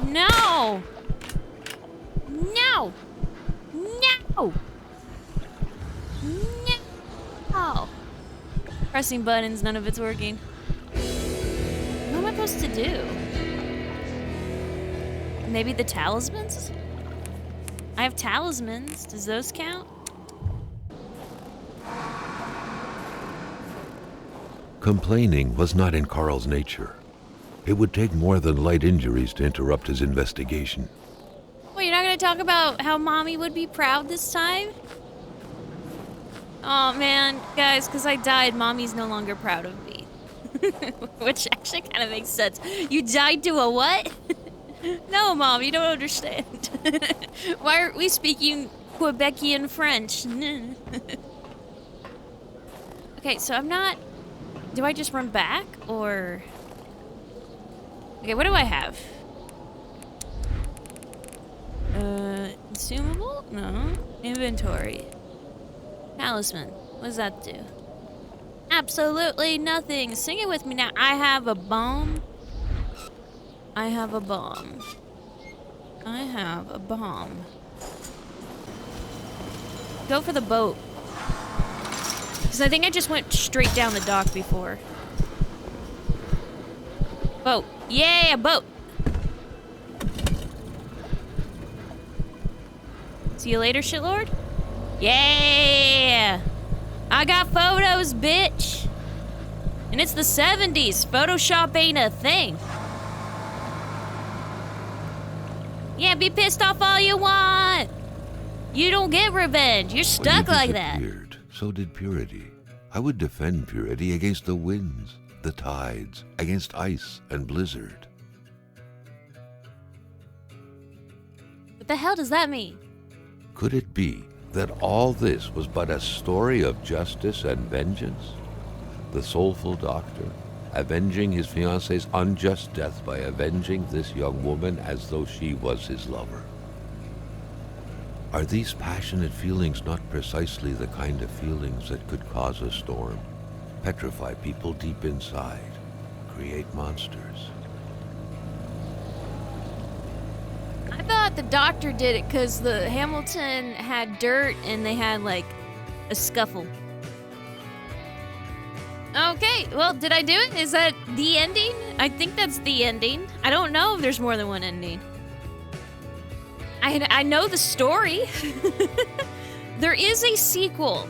No! No! No! No! Pressing buttons, none of it's working. What am I supposed to do? Maybe the talismans? I have talismans. Does those count? Complaining was not in Carl's nature. It would take more than light injuries to interrupt his investigation. Well, you're not gonna talk about how Mommy would be proud this time? Oh man, guys, because I died, Mommy's no longer proud of me. Which actually kind of makes sense. You died to a what? No, Mom, you don't understand. Why aren't we speaking Quebecian French? Okay, so I'm not... Do I just run back, or... Okay, what do I have? Consumable? No. Inventory. Talisman. What does that do? Absolutely nothing. Sing it with me now. I have a bomb. I have a bomb. I have a bomb. Go for the boat. Because I think I just went straight down the dock before. Boat. Yeah, boat. See you later, shitlord. Yeah. I got photos, bitch. And it's the 70s. Photoshop ain't a thing. Yeah, be pissed off all you want. You don't get revenge. You're stuck like that. So did purity. I would defend purity against the winds, the tides, against ice and blizzard. What the hell does that mean? Could it be that all this was but a story of justice and vengeance? The soulful doctor, avenging his fiancée's unjust death by avenging this young woman as though she was his lover. Are these passionate feelings not precisely the kind of feelings that could cause a storm, petrify people deep inside, create monsters? I thought the doctor did it because the Hamilton had dirt and they had, like, a scuffle. Okay, well, did I do it? Is that the ending? I think that's the ending. I don't know if there's more than one ending. I know the story. There is a sequel.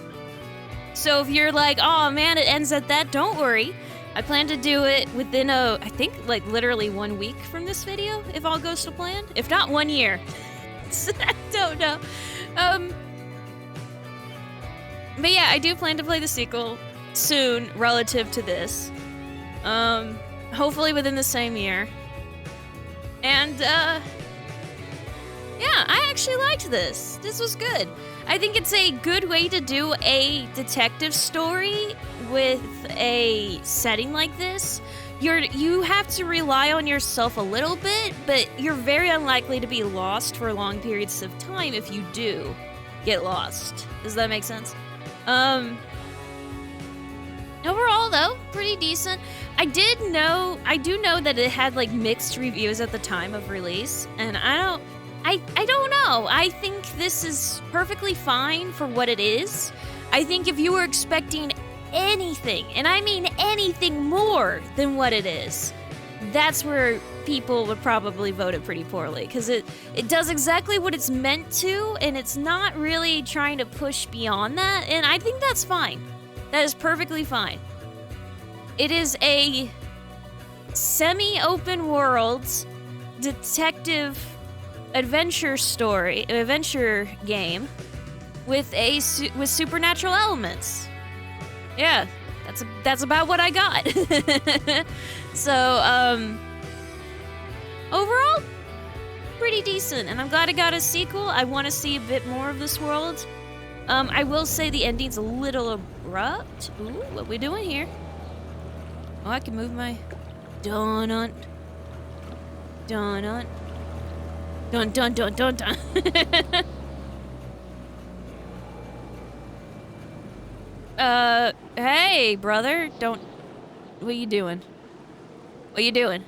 So if you're like, oh man, it ends at that, don't worry. I plan to do it within I think like literally 1 week from this video, if all goes to plan. If not, 1 year. I don't know. But yeah, I do plan to play the sequel soon relative to this. Hopefully within the same year. And, yeah, I actually liked this. This was good. I think it's a good way to do a detective story with a setting like this. You have to rely on yourself a little bit, but you're very unlikely to be lost for long periods of time if you do get lost. Does that make sense? Overall, though, pretty decent. I do know that it had like mixed reviews at the time of release, and I don't know. I think this is perfectly fine for what it is. I think if you were expecting anything, and I mean anything more than what it is, that's where people would probably vote it pretty poorly, because it does exactly what it's meant to, and it's not really trying to push beyond that, and I think that's fine. That is perfectly fine. It is a semi-open world detective adventure game with supernatural elements. Yeah, that's about what I got. So, overall, pretty decent, and I'm glad I got a sequel. I want to see a bit more of this world. I will say the ending's a little abrupt. Ooh, what we doing here? Oh, I can move my donut. Donut. Dun dun dun dun dun. Hey, brother, don't... What are you doing? What are you doing?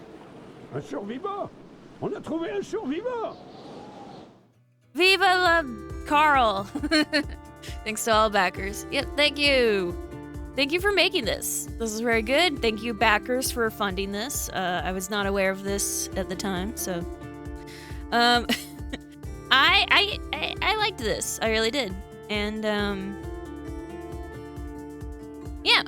Un survivant! On a trouvé un survivant! Viva la Carl! Thanks to all backers. Yep, thank you. Thank you for making this. This is very good. Thank you, backers, for funding this. I was not aware of this at the time, so... I liked this. I really did. And, yeah,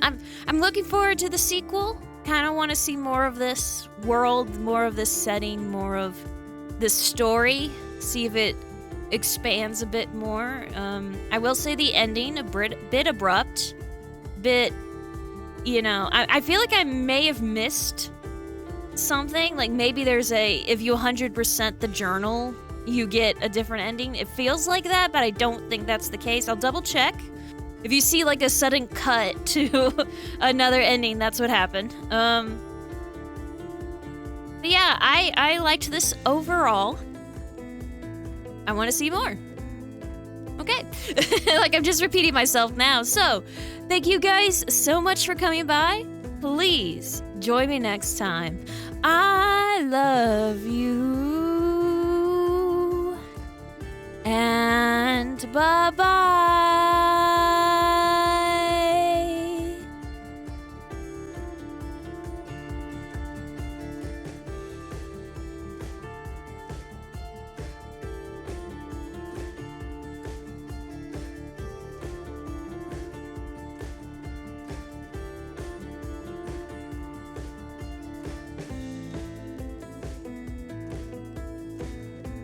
I'm looking forward to the sequel. Kind of want to see more of this world, more of this setting, more of this story. See if it expands a bit more. I will say the ending a bit abrupt, bit, I feel like I may have missed something. Like maybe there's if you 100% the journal, you get a different ending. It feels like that, but I don't think that's the case. I'll double check. If you see like a sudden cut to another ending, that's what happened. But yeah, I liked this overall. I want to see more. Okay. Like I'm just repeating myself now. So, thank you guys so much for coming by. Please join me next time. I love you. And bye-bye.